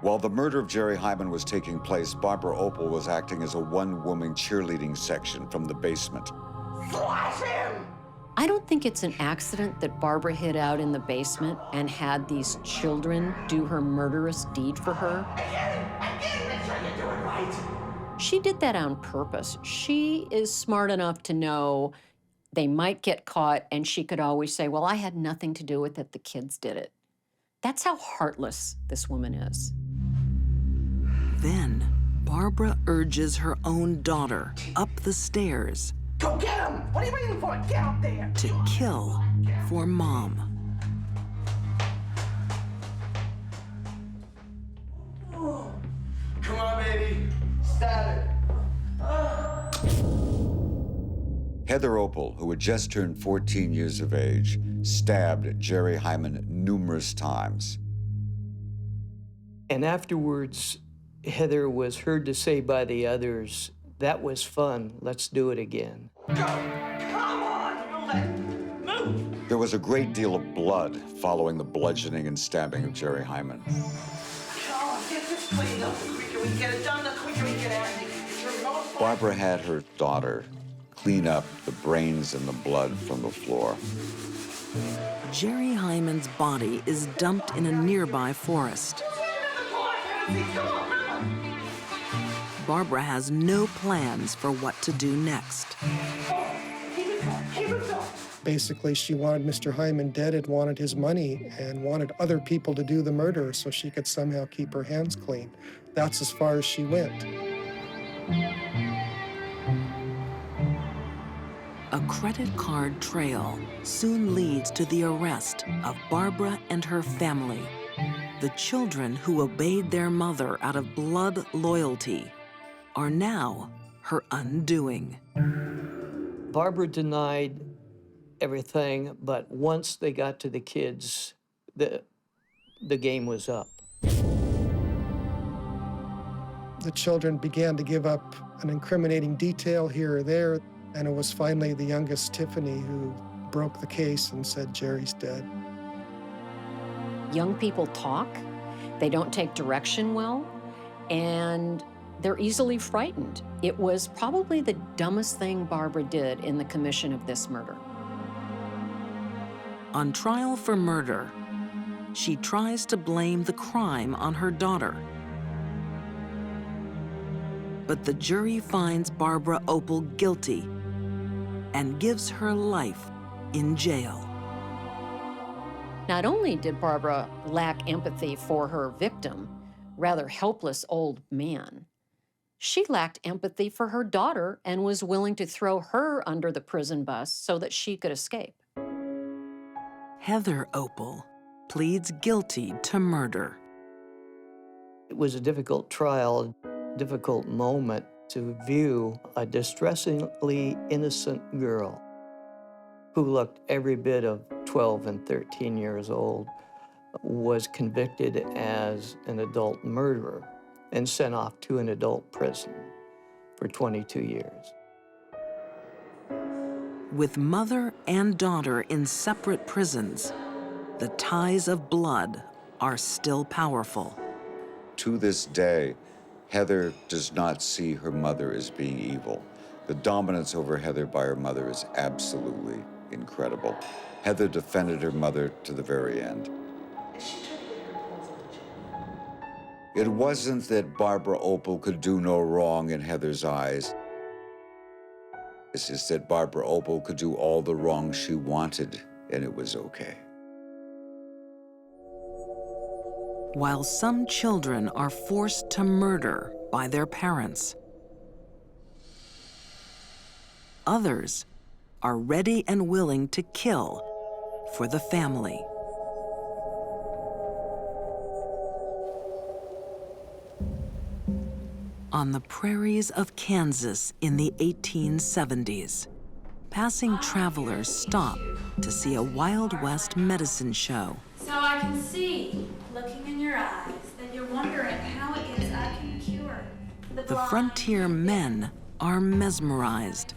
While the murder of Jerry Hyman was taking place, Barbara Opal was acting as a one-woman cheerleading section from the basement. Slash him! I don't think it's an accident that Barbara hid out in the basement and had these children do her murderous deed for her. Again! Make sure you do it right! She did that on purpose. She is smart enough to know they might get caught, and she could always say, well, I had nothing to do with it, the kids did it. That's how heartless this woman is. Then, Barbara urges her own daughter up the stairs. Go get him! What are you waiting for? Get up there! To kill for Mom. Come on, baby. Stab it. Heather Opal, who had just turned 14 years of age, stabbed Jerry Hyman numerous times. And afterwards, Heather was heard to say by the others, "That was fun, let's do it again." Go! Come on! Move! There was a great deal of blood following the bludgeoning and stabbing of Jerry Hyman. Come on, get this cleaned up. The quicker we get it done, the quicker we get out of here. Barbara had her daughter clean up the brains and the blood from the floor. Jerry Hyman's body is dumped in a nearby forest. Barbara has no plans for what to do next. Basically, she wanted Mr. Hyman dead and wanted his money and wanted other people to do the murder so she could somehow keep her hands clean. That's as far as she went. A credit card trail soon leads to the arrest of Barbara and her family. The children who obeyed their mother out of blood loyalty are now her undoing. Barbara denied everything, but once they got to the kids, the game was up. The children began to give up an incriminating detail here or there, and it was finally the youngest, Tiffany, who broke the case and said Jerry's dead. Young people talk, they don't take direction well, and they're easily frightened. It was probably the dumbest thing Barbara did in the commission of this murder. On trial for murder, she tries to blame the crime on her daughter. But the jury finds Barbara Opal guilty and gives her life in jail. Not only did Barbara lack empathy for her victim, rather helpless old man, She lacked empathy for her daughter and was willing to throw her under the prison bus so that she could escape. Heather Opal pleads guilty to murder. It was a difficult trial, difficult moment to view a distressingly innocent girl who looked every bit of 12 and 13 years old, was convicted as an adult murderer and sent off to an adult prison for 22 years. With mother and daughter in separate prisons, the ties of blood are still powerful. To this day, Heather does not see her mother as being evil. The dominance over Heather by her mother is absolutely incredible. Heather defended her mother to the very end. It wasn't that Barbara Opal could do no wrong in Heather's eyes. It's just that Barbara Opal could do all the wrong she wanted, and it was okay. While some children are forced to murder by their parents, others are ready and willing to kill for the family. On the prairies of Kansas in the 1870s, passing travelers stop to see a Wild West medicine show. So I can see, looking in your eyes, that you're wondering how it is I can cure the The frontier men are mesmerized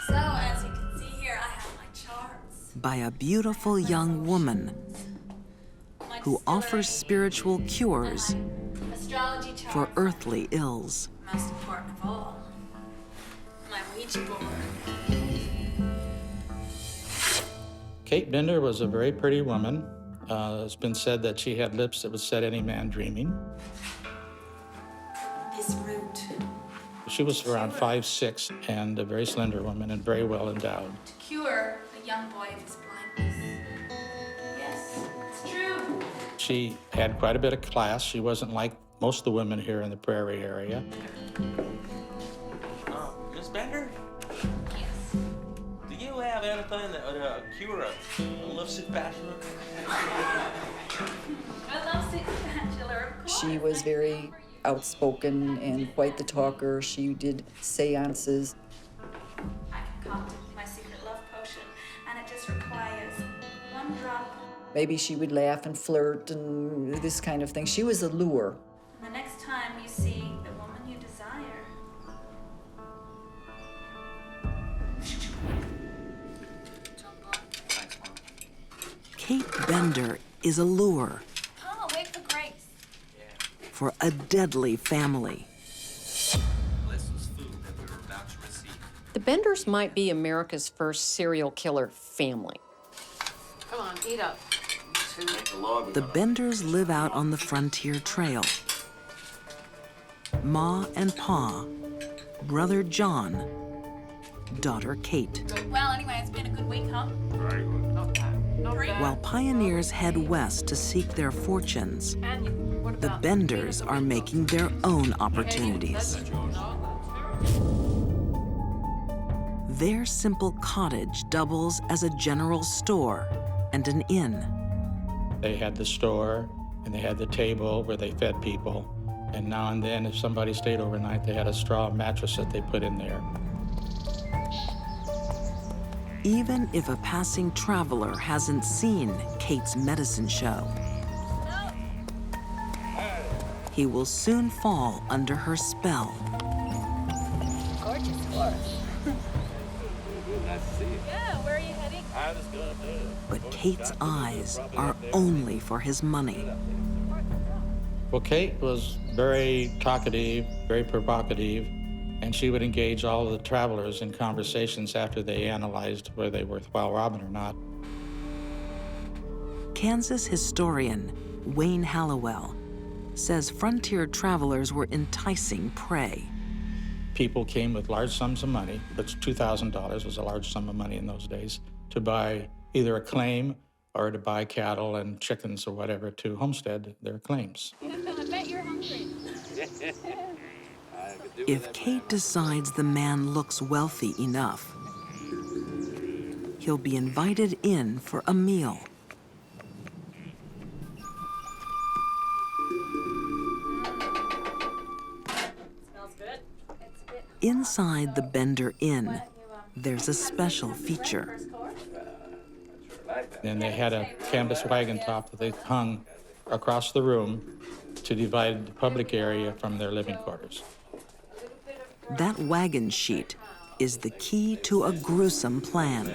So as you can see here, I have my charts. by a beautiful young woman who offers spiritual cures Astrology charts. for earthly ills. Most important of all, my Ouija board. Kate Bender was a very pretty woman. It's been said that she had lips that would set any man dreaming. This root. She was around 5'6" and a very slender woman and very well endowed. To cure a young boy of his blindness. Yes, it's true. She had quite a bit of class. She wasn't like most of the women here in the prairie area. Miss Bender? Yes. Do you have anything that would cure a lovesick bachelor? A lovesick bachelor, of course. She was very outspoken and quite the talker. She did seances. I concocted my secret love potion, and it just requires one drop. Maybe she would laugh and flirt and this kind of thing. She was a lure. And the next time you see the woman you desire, Kate Bender is a lure come on, wait for Grace. for a deadly family. The Benders might be America's first serial killer family. Come on, eat up. The Benders live out on the frontier trail. Ma and Pa, brother John, daughter Kate. Well, anyway, it's been a good week, huh? While pioneers head west to seek their fortunes, the Benders are making their own opportunities. Their simple cottage doubles as a general store and an inn. They had the store and they had the table where they fed people. And now and then, if somebody stayed overnight, they had a straw mattress that they put in there. Even if a passing traveler hasn't seen Kate's medicine show, he will soon fall under her spell. Gorgeous horse. Nice to see you. Yeah, where are you heading? I was going to. But Kate's eyes are only for his money. Well, Kate was very talkative, very provocative, and she would engage all of the travelers in conversations after they analyzed whether they were worthwhile robbing or not. Kansas historian Wayne Hallowell says frontier travelers were enticing prey. People came with large sums of money, which $2,000 was a large sum of money in those days, to buy either a claim or to buy cattle and chickens or whatever to homestead their claims. I bet you're hungry. If Kate decides the man looks wealthy enough, he'll be invited in for a meal. Inside the Bender Inn, there's a special feature. And they had a canvas wagon top that they hung across the room to divide the public area from their living quarters. That wagon sheet is the key to a gruesome plan.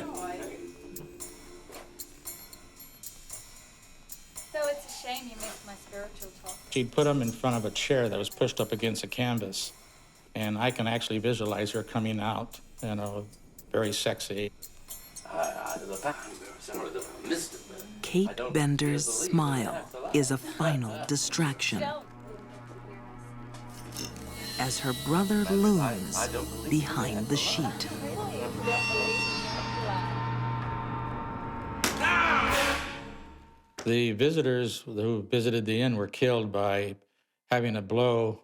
So it's a shame you missed my spiritual talk. She'd put them in front of a chair that was pushed up against a canvas, and I can actually visualize her coming out, you know, very sexy. Kate Bender's smile is a final distraction as her brother looms behind the sheet. The visitors who visited the inn were killed by having a blow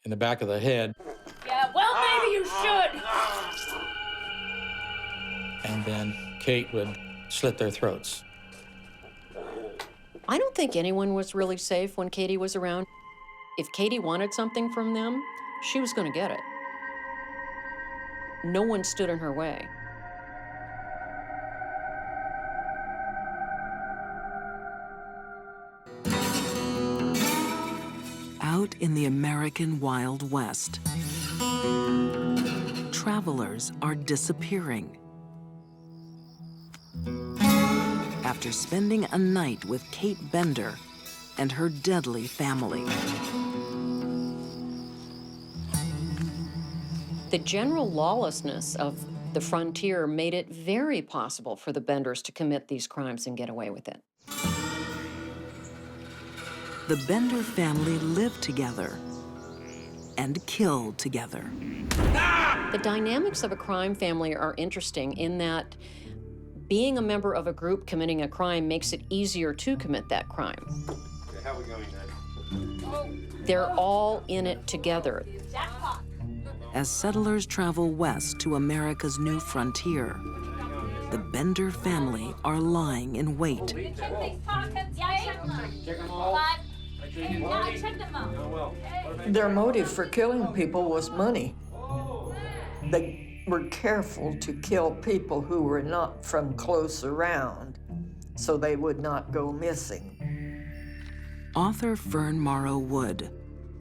in the back of the head. Yeah, well, maybe you should. And then Kate would slit their throats. I don't think anyone was really safe when Katie was around. If Katie wanted something from them, she was going to get it. No one stood in her way. Out in the American Wild West, travelers are disappearing. After spending a night with Kate Bender and her deadly family. The general lawlessness of the frontier made it very possible for the Benders to commit these crimes and get away with it. The Bender family lived together and killed together. The dynamics of a crime family are interesting in that being a member of a group committing a crime makes it easier to commit that crime. Okay, how are we going then? They're all in it together. As settlers travel west to America's new frontier, the Bender family are lying in wait. Check them all. Yeah, I checked them out. Their motive for killing people was money. They were careful to kill people who were not from close around, so they would not go missing. Author Fern Morrow Wood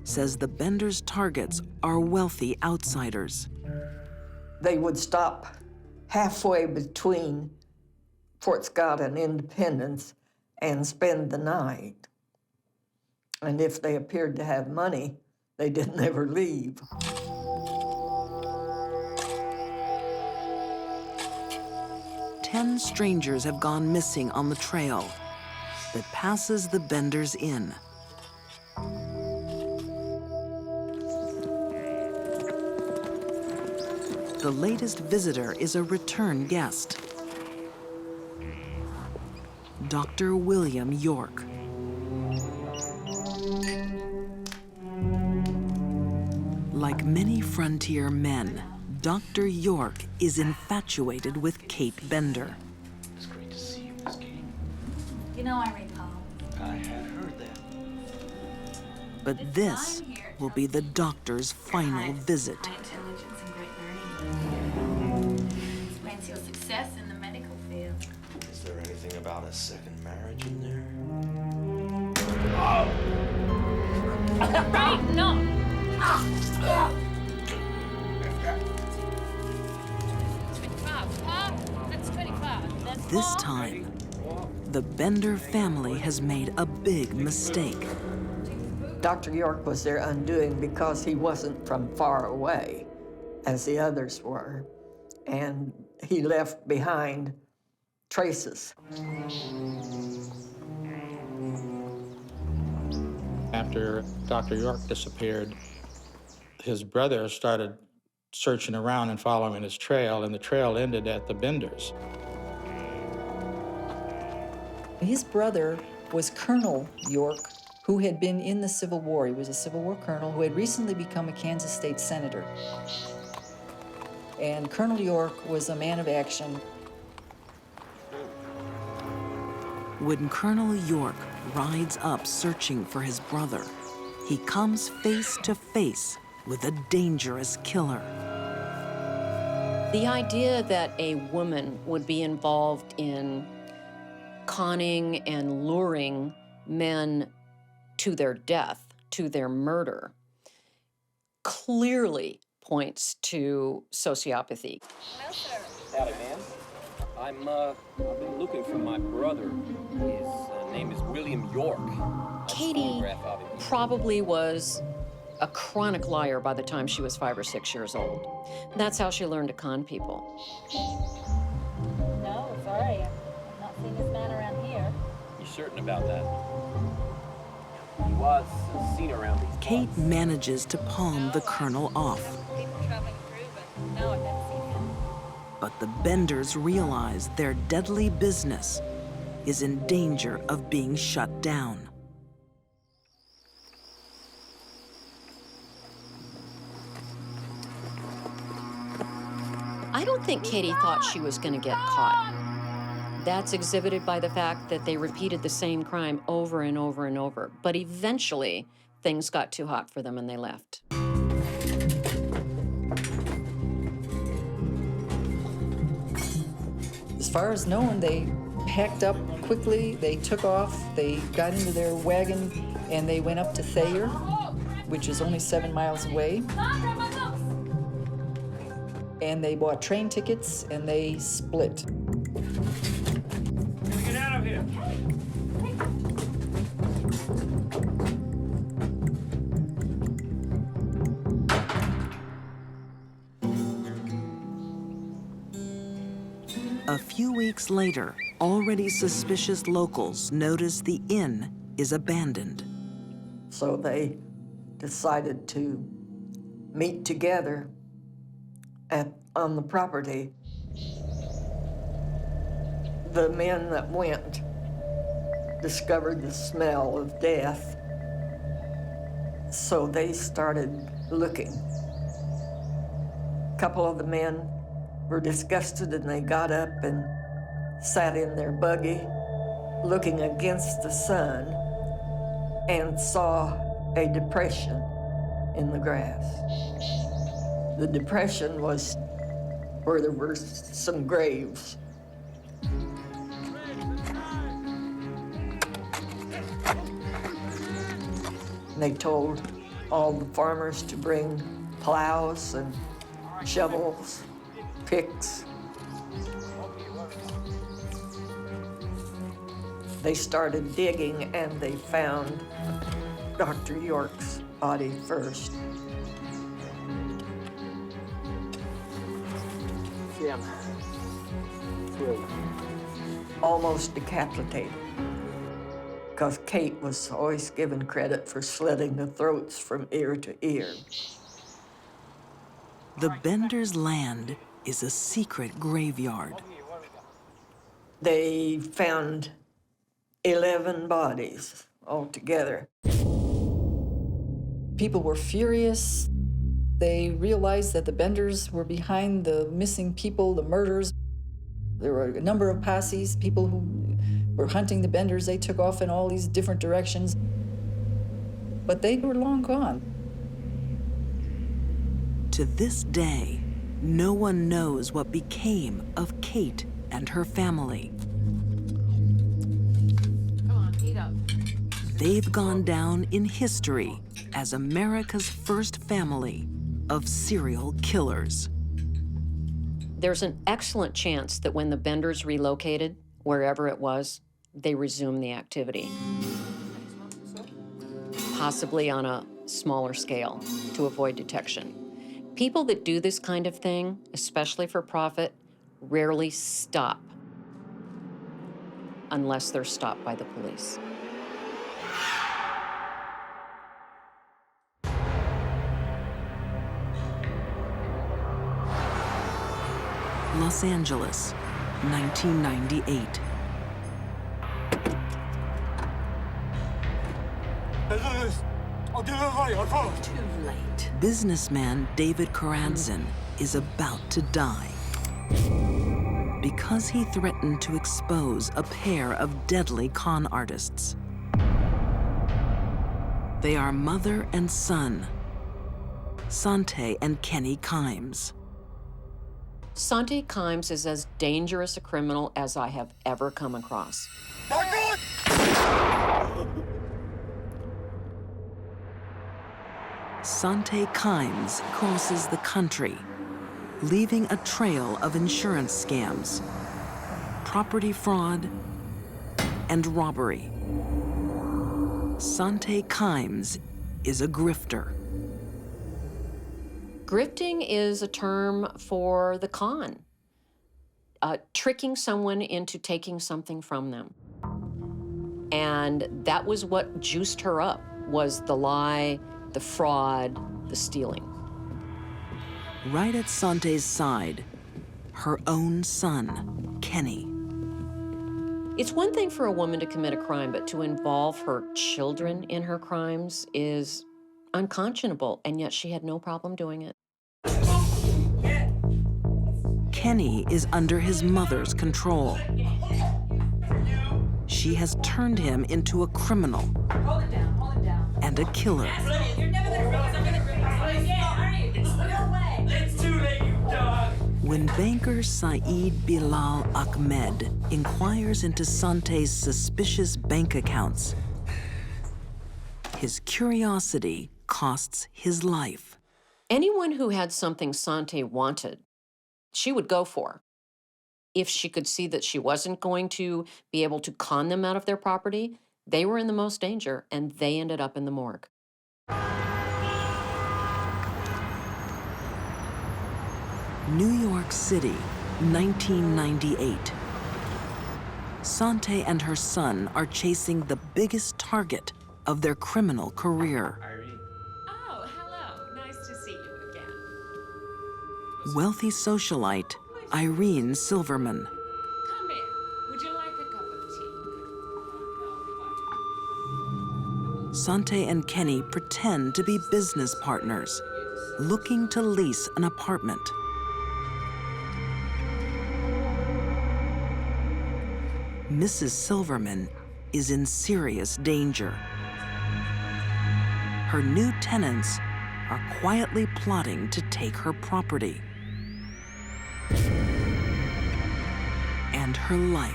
says the Benders' targets are wealthy outsiders. They would stop halfway between Fort Scott and Independence and spend the night. And if they appeared to have money, they didn't ever leave. Ten strangers have gone missing on the trail that passes the Benders Inn. The latest visitor is a return guest, Dr. William York. Like many frontier men, Dr. York is infatuated with Kate Bender. It's great to see you, Miss Kate. You know I read poems. I had heard that. But this will be the doctor's final visit. High intelligence and great learning. Explains your success in the medical field. Is there anything about a second marriage in there? Right, no. This time, the Bender family has made a big mistake. Dr. York was their undoing because he wasn't from far away, as the others were, and he left behind traces. After Dr. York disappeared, his brother started searching around and following his trail, and the trail ended at the Benders. His brother was Colonel York, who had been in the Civil War. He was a Civil War colonel who had recently become a Kansas State senator. And Colonel York was a man of action. When Colonel York rides up searching for his brother, he comes face to face with a dangerous killer. The idea that a woman would be involved in conning and luring men to their death, to their murder, clearly points to sociopathy. Howdy, man. I've been looking for my brother. His name is William York. Katie probably was a chronic liar by the time she was 5 or 6 years old. That's how she learned to con people. No, sorry. I've not seen this man around here. You certain about that? He was seen around these Kate manages to palm the colonel off. People traveling through, but no, I've never seen him. But the Benders realize their deadly business is in danger of being shut down. I don't think Katie thought she was going to get caught. That's exhibited by the fact that they repeated the same crime over and over and over. But eventually, things got too hot for them and they left. As far as known, they packed up quickly, they took off, they got into their wagon, and they went up to Thayer, which is only 7 miles away. And they bought train tickets and they split. Get out of here. A few weeks later, already suspicious locals notice the inn is abandoned. So they decided to meet together on the property. The men that went discovered the smell of death, so they started looking. A couple of the men were disgusted and they got up and sat in their buggy looking against the sun and saw a depression in the grass. The depression was where there were some graves. They told all the farmers to bring plows and shovels, picks. They started digging and they found Dr. York's body first. Jim. Almost decapitated, because Kate was always given credit for slitting the throats from ear to ear. The Benders' land is a secret graveyard. They found 11 bodies altogether. People were furious. They realized that the Benders were behind the missing people, the murders. There were a number of posses, people who were hunting the Benders. They took off in all these different directions. But they were long gone. To this day, no one knows what became of Kate and her family. Come on, eat up. They've gone down in history as America's first family of serial killers. There's an excellent chance that when the Benders relocated, wherever it was, they resumed the activity. Possibly on a smaller scale to avoid detection. People that do this kind of thing, especially for profit, rarely stop unless they're stopped by the police. Los Angeles, 1998. Too late. Businessman David Karantzin is about to die because he threatened to expose a pair of deadly con artists. They are mother and son, Sante and Kenny Kimes. Sante Kimes is as dangerous a criminal as I have ever come across. Sante Kimes crosses the country, leaving a trail of insurance scams, property fraud, and robbery. Sante Kimes is a grifter. Grifting is a term for the con, tricking someone into taking something from them. And that was what juiced her up, was the lie, the fraud, the stealing. Right at Sante's side, her own son, Kenny. It's one thing for a woman to commit a crime, but to involve her children in her crimes is unconscionable, and yet she had no problem doing it. Kenny is under his mother's control. She has turned him into a criminal and a killer. When banker Saeed Bilal Ahmed inquires into Sante's suspicious bank accounts, his curiosity costs his life. Anyone who had something Sante wanted, she would go for. If she could see that she wasn't going to be able to con them out of their property, they were in the most danger, and they ended up in the morgue. New York City, 1998. Sante and her son are chasing the biggest target of their criminal career. Oh, hello. Nice to see you again. Wealthy socialite Irene Silverman. Come in. Would you like a cup of tea? Sante and Kenny pretend to be business partners, looking to lease an apartment. Mrs. Silverman is in serious danger. Her new tenants are quietly plotting to take her property and her life.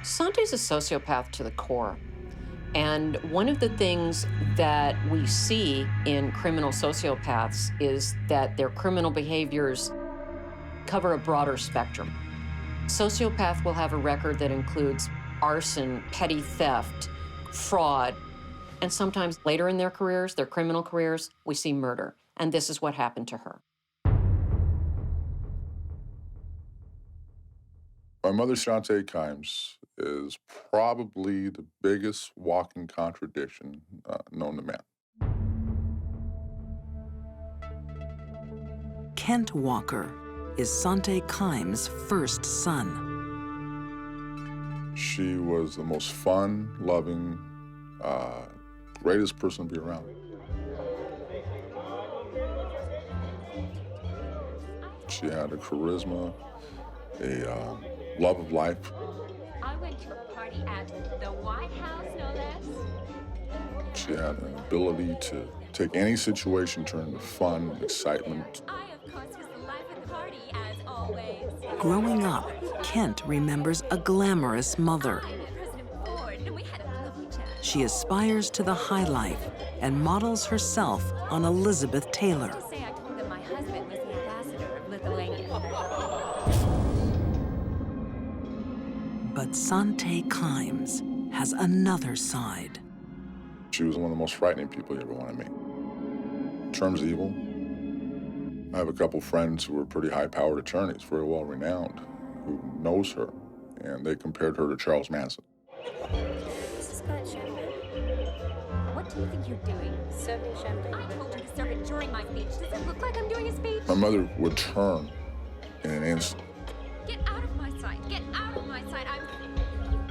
Sante's a sociopath to the core. And one of the things that we see in criminal sociopaths is that their criminal behaviors cover a broader spectrum. Sociopath will have a record that includes arson, petty theft, fraud, and sometimes later in their careers, their criminal careers, we see murder. And this is what happened to her. My mother, Sante Kimes, is probably the biggest walking contradiction known to man. Kent Walker is Sante Kimes' first son. She was the most fun, loving, greatest person to be around. She had a charisma, a love of life. I went to a party at the White House, no less. She had an ability to take any situation, turn into fun, excitement. I, of course, was the life of the party, as always. Growing up, Kent remembers a glamorous mother. I met President Ford, and we had a lovely chat. She aspires to the high life and models herself on Elizabeth Taylor. To say I told them my husband was the ambassador of Lithuania. But Sante Kimes has another side. She was one of the most frightening people you ever want to meet. In terms of evil, I have a couple friends who are pretty high-powered attorneys, very well-renowned, who knows her, and they compared her to Charles Manson. This is good champagne. What do you think you're doing? Serving champagne. I told you to serve it during my speech. Does it look like I'm doing a speech? My mother would turn in an instant. Get out of my sight. Get out of my sight.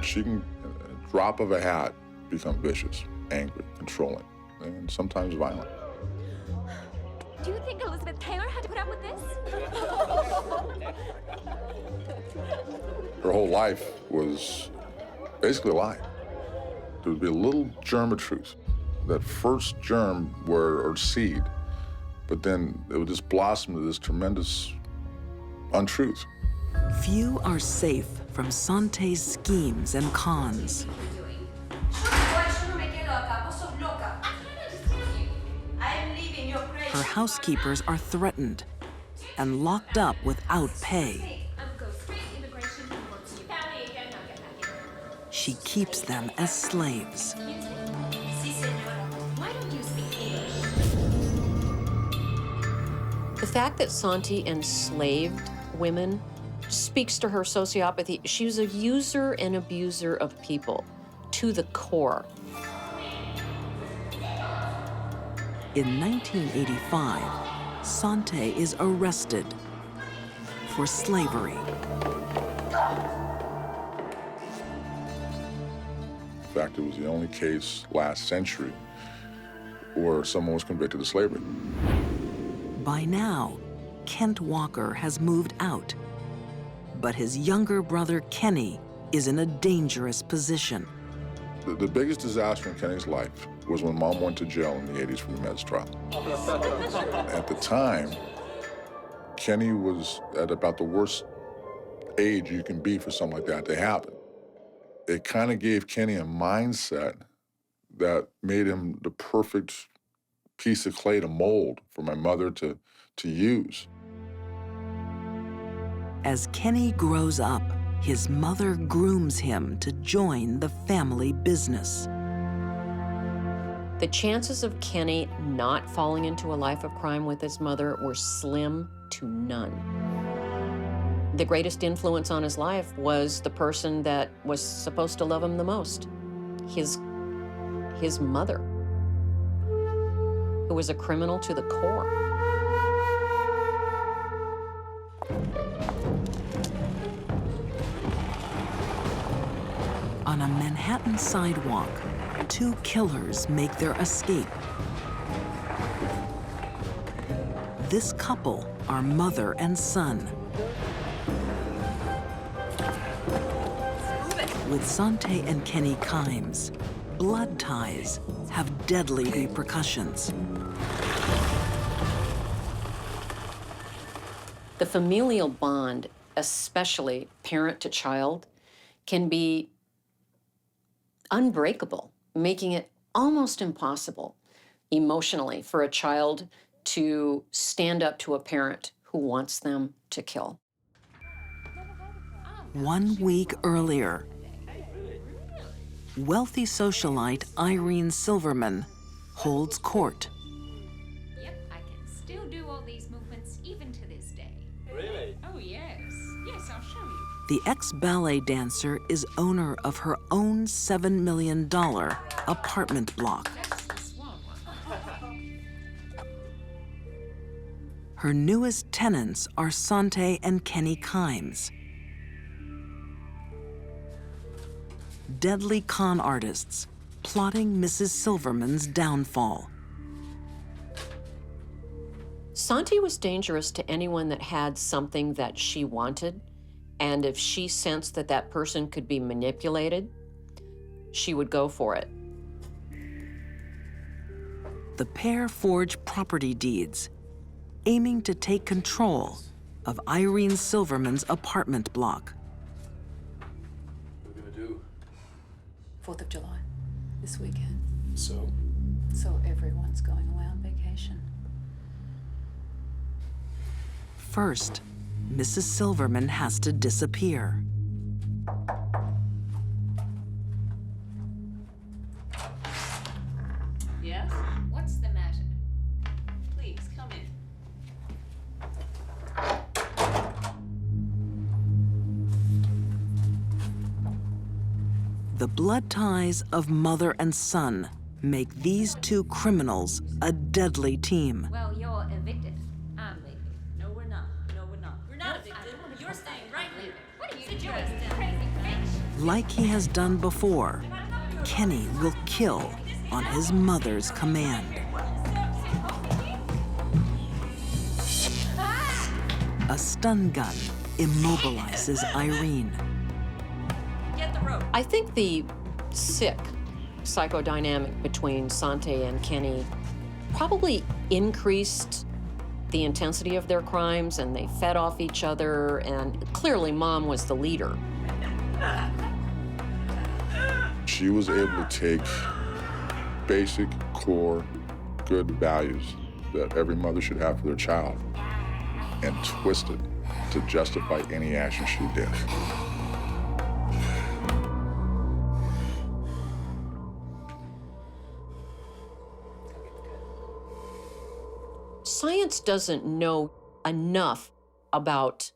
She can, at a drop of a hat, become vicious, angry, controlling, and sometimes violent. Do you think Elizabeth Taylor had to put up with this? Her whole life was basically a lie. There would be a little germ of truth, that first germ or seed, but then it would just blossom to this tremendous untruth. Few are safe from Sante's schemes and cons. Her housekeepers are threatened and locked up without pay. She keeps them as slaves. The fact that Santi enslaved women speaks to her sociopathy. She was a user and abuser of people to the core. In 1985, Sante is arrested for slavery. In fact, it was the only case last century where someone was convicted of slavery. By now, Kent Walker has moved out, but his younger brother Kenny is in a dangerous position. The biggest disaster in Kenny's life was when Mom went to jail in the 80s for the meds trial. At the time, Kenny was at about the worst age you can be for something like that to happen. It kind of gave Kenny a mindset that made him the perfect piece of clay to mold for my mother to use. As Kenny grows up, his mother grooms him to join the family business. The chances of Kenny not falling into a life of crime with his mother were slim to none. The greatest influence on his life was the person that was supposed to love him the most, his mother, who was a criminal to the core. On a Manhattan sidewalk, two killers make their escape. This couple are mother and son. With Sante and Kenny Kimes, blood ties have deadly repercussions. The familial bond, especially parent to child, can be unbreakable, making it almost impossible emotionally for a child to stand up to a parent who wants them to kill. 1 week earlier, wealthy socialite Irene Silverman holds court. Yep, I can still do all these movements even to this day. Really? Oh, yes. Yes, I'll show you. The ex-ballet dancer is owner of her own $7 million apartment block. That's the swan one. Her newest tenants are Sante and Kenny Kimes. Deadly con artists plotting Mrs. Silverman's downfall. Santi was dangerous to anyone that had something that she wanted, and if she sensed that that person could be manipulated, she would go for it. The pair forge property deeds, aiming to take control of Irene Silverman's apartment block. 4th of July, this weekend. So Everyone's going away on vacation. First, Mrs. Silverman has to disappear. Yes? What's the matter? Please, come in. The blood ties of mother and son make these two criminals a deadly team. Well, you're evicted. I'm leaving. No, we're not. No, we're not. We're not evicted. You're staying right here. What are you doing, crazy bitch? Like he has done before, Kenny will kill on his mother's command. A stun gun immobilizes Irene. Get the rope. I think the sick psychodynamic between Sante and Kenny probably increased the intensity of their crimes, and they fed off each other, and clearly Mom was the leader. She was able to take basic, core, good values that every mother should have for their child and twist it to justify any action she did. Science doesn't know enough about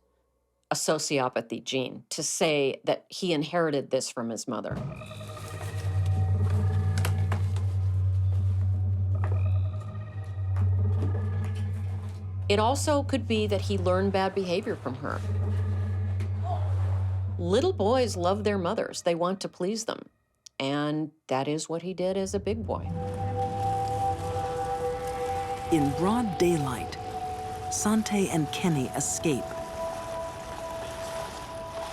a sociopathy gene to say that he inherited this from his mother. It also could be that he learned bad behavior from her. Little boys love their mothers. They want to please them. And that is what he did as a big boy. In broad daylight, Sante and Kenny escape.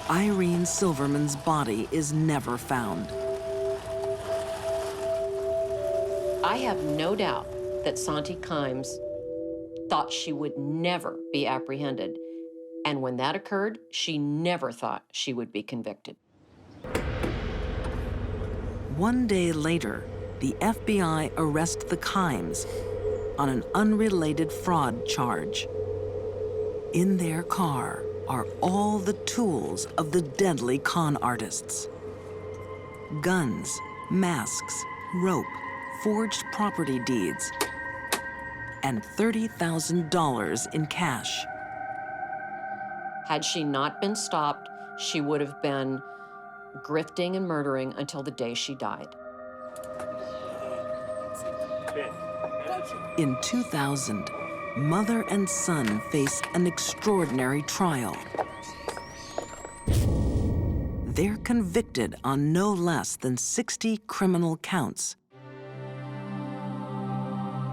Irene Silverman's body is never found. I have no doubt that Sante Kimes thought she would never be apprehended. And when that occurred, she never thought she would be convicted. One day later, the FBI arrests the Kimes on an unrelated fraud charge. In their car are all the tools of the deadly con artists. Guns, masks, rope, forged property deeds, and $30,000 in cash. Had she not been stopped, she would have been grifting and murdering until the day she died. In 2000, mother and son face an extraordinary trial. They're convicted on no less than 60 criminal counts,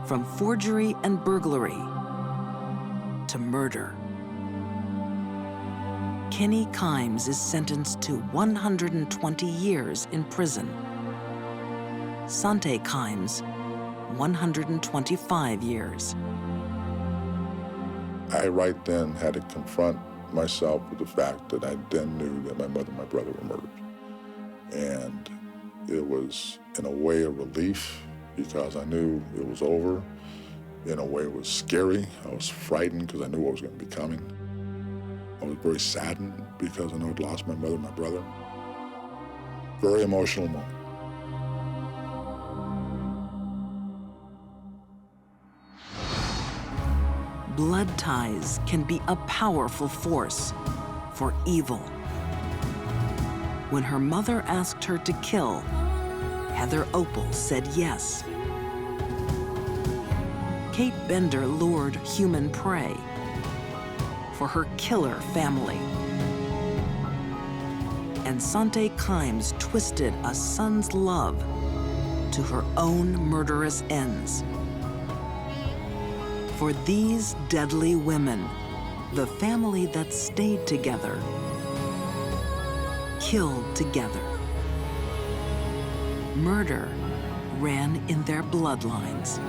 from forgery and burglary to murder. Kenny Kimes is sentenced to 120 years in prison. Sante Kimes, 125 years. I right then had to confront myself with the fact that I then knew that my mother and my brother were murdered. And it was, in a way, a relief because I knew it was over. In a way, it was scary. I was frightened because I knew what was going to be coming. I was very saddened because I know I'd lost my mother and my brother. Very emotional moment. Blood ties can be a powerful force for evil. When her mother asked her to kill, Heather Opal said yes. Kate Bender lured human prey for her killer family. And Sante Kimes twisted a son's love to her own murderous ends. For these deadly women, the family that stayed together, killed together. Murder ran in their bloodlines.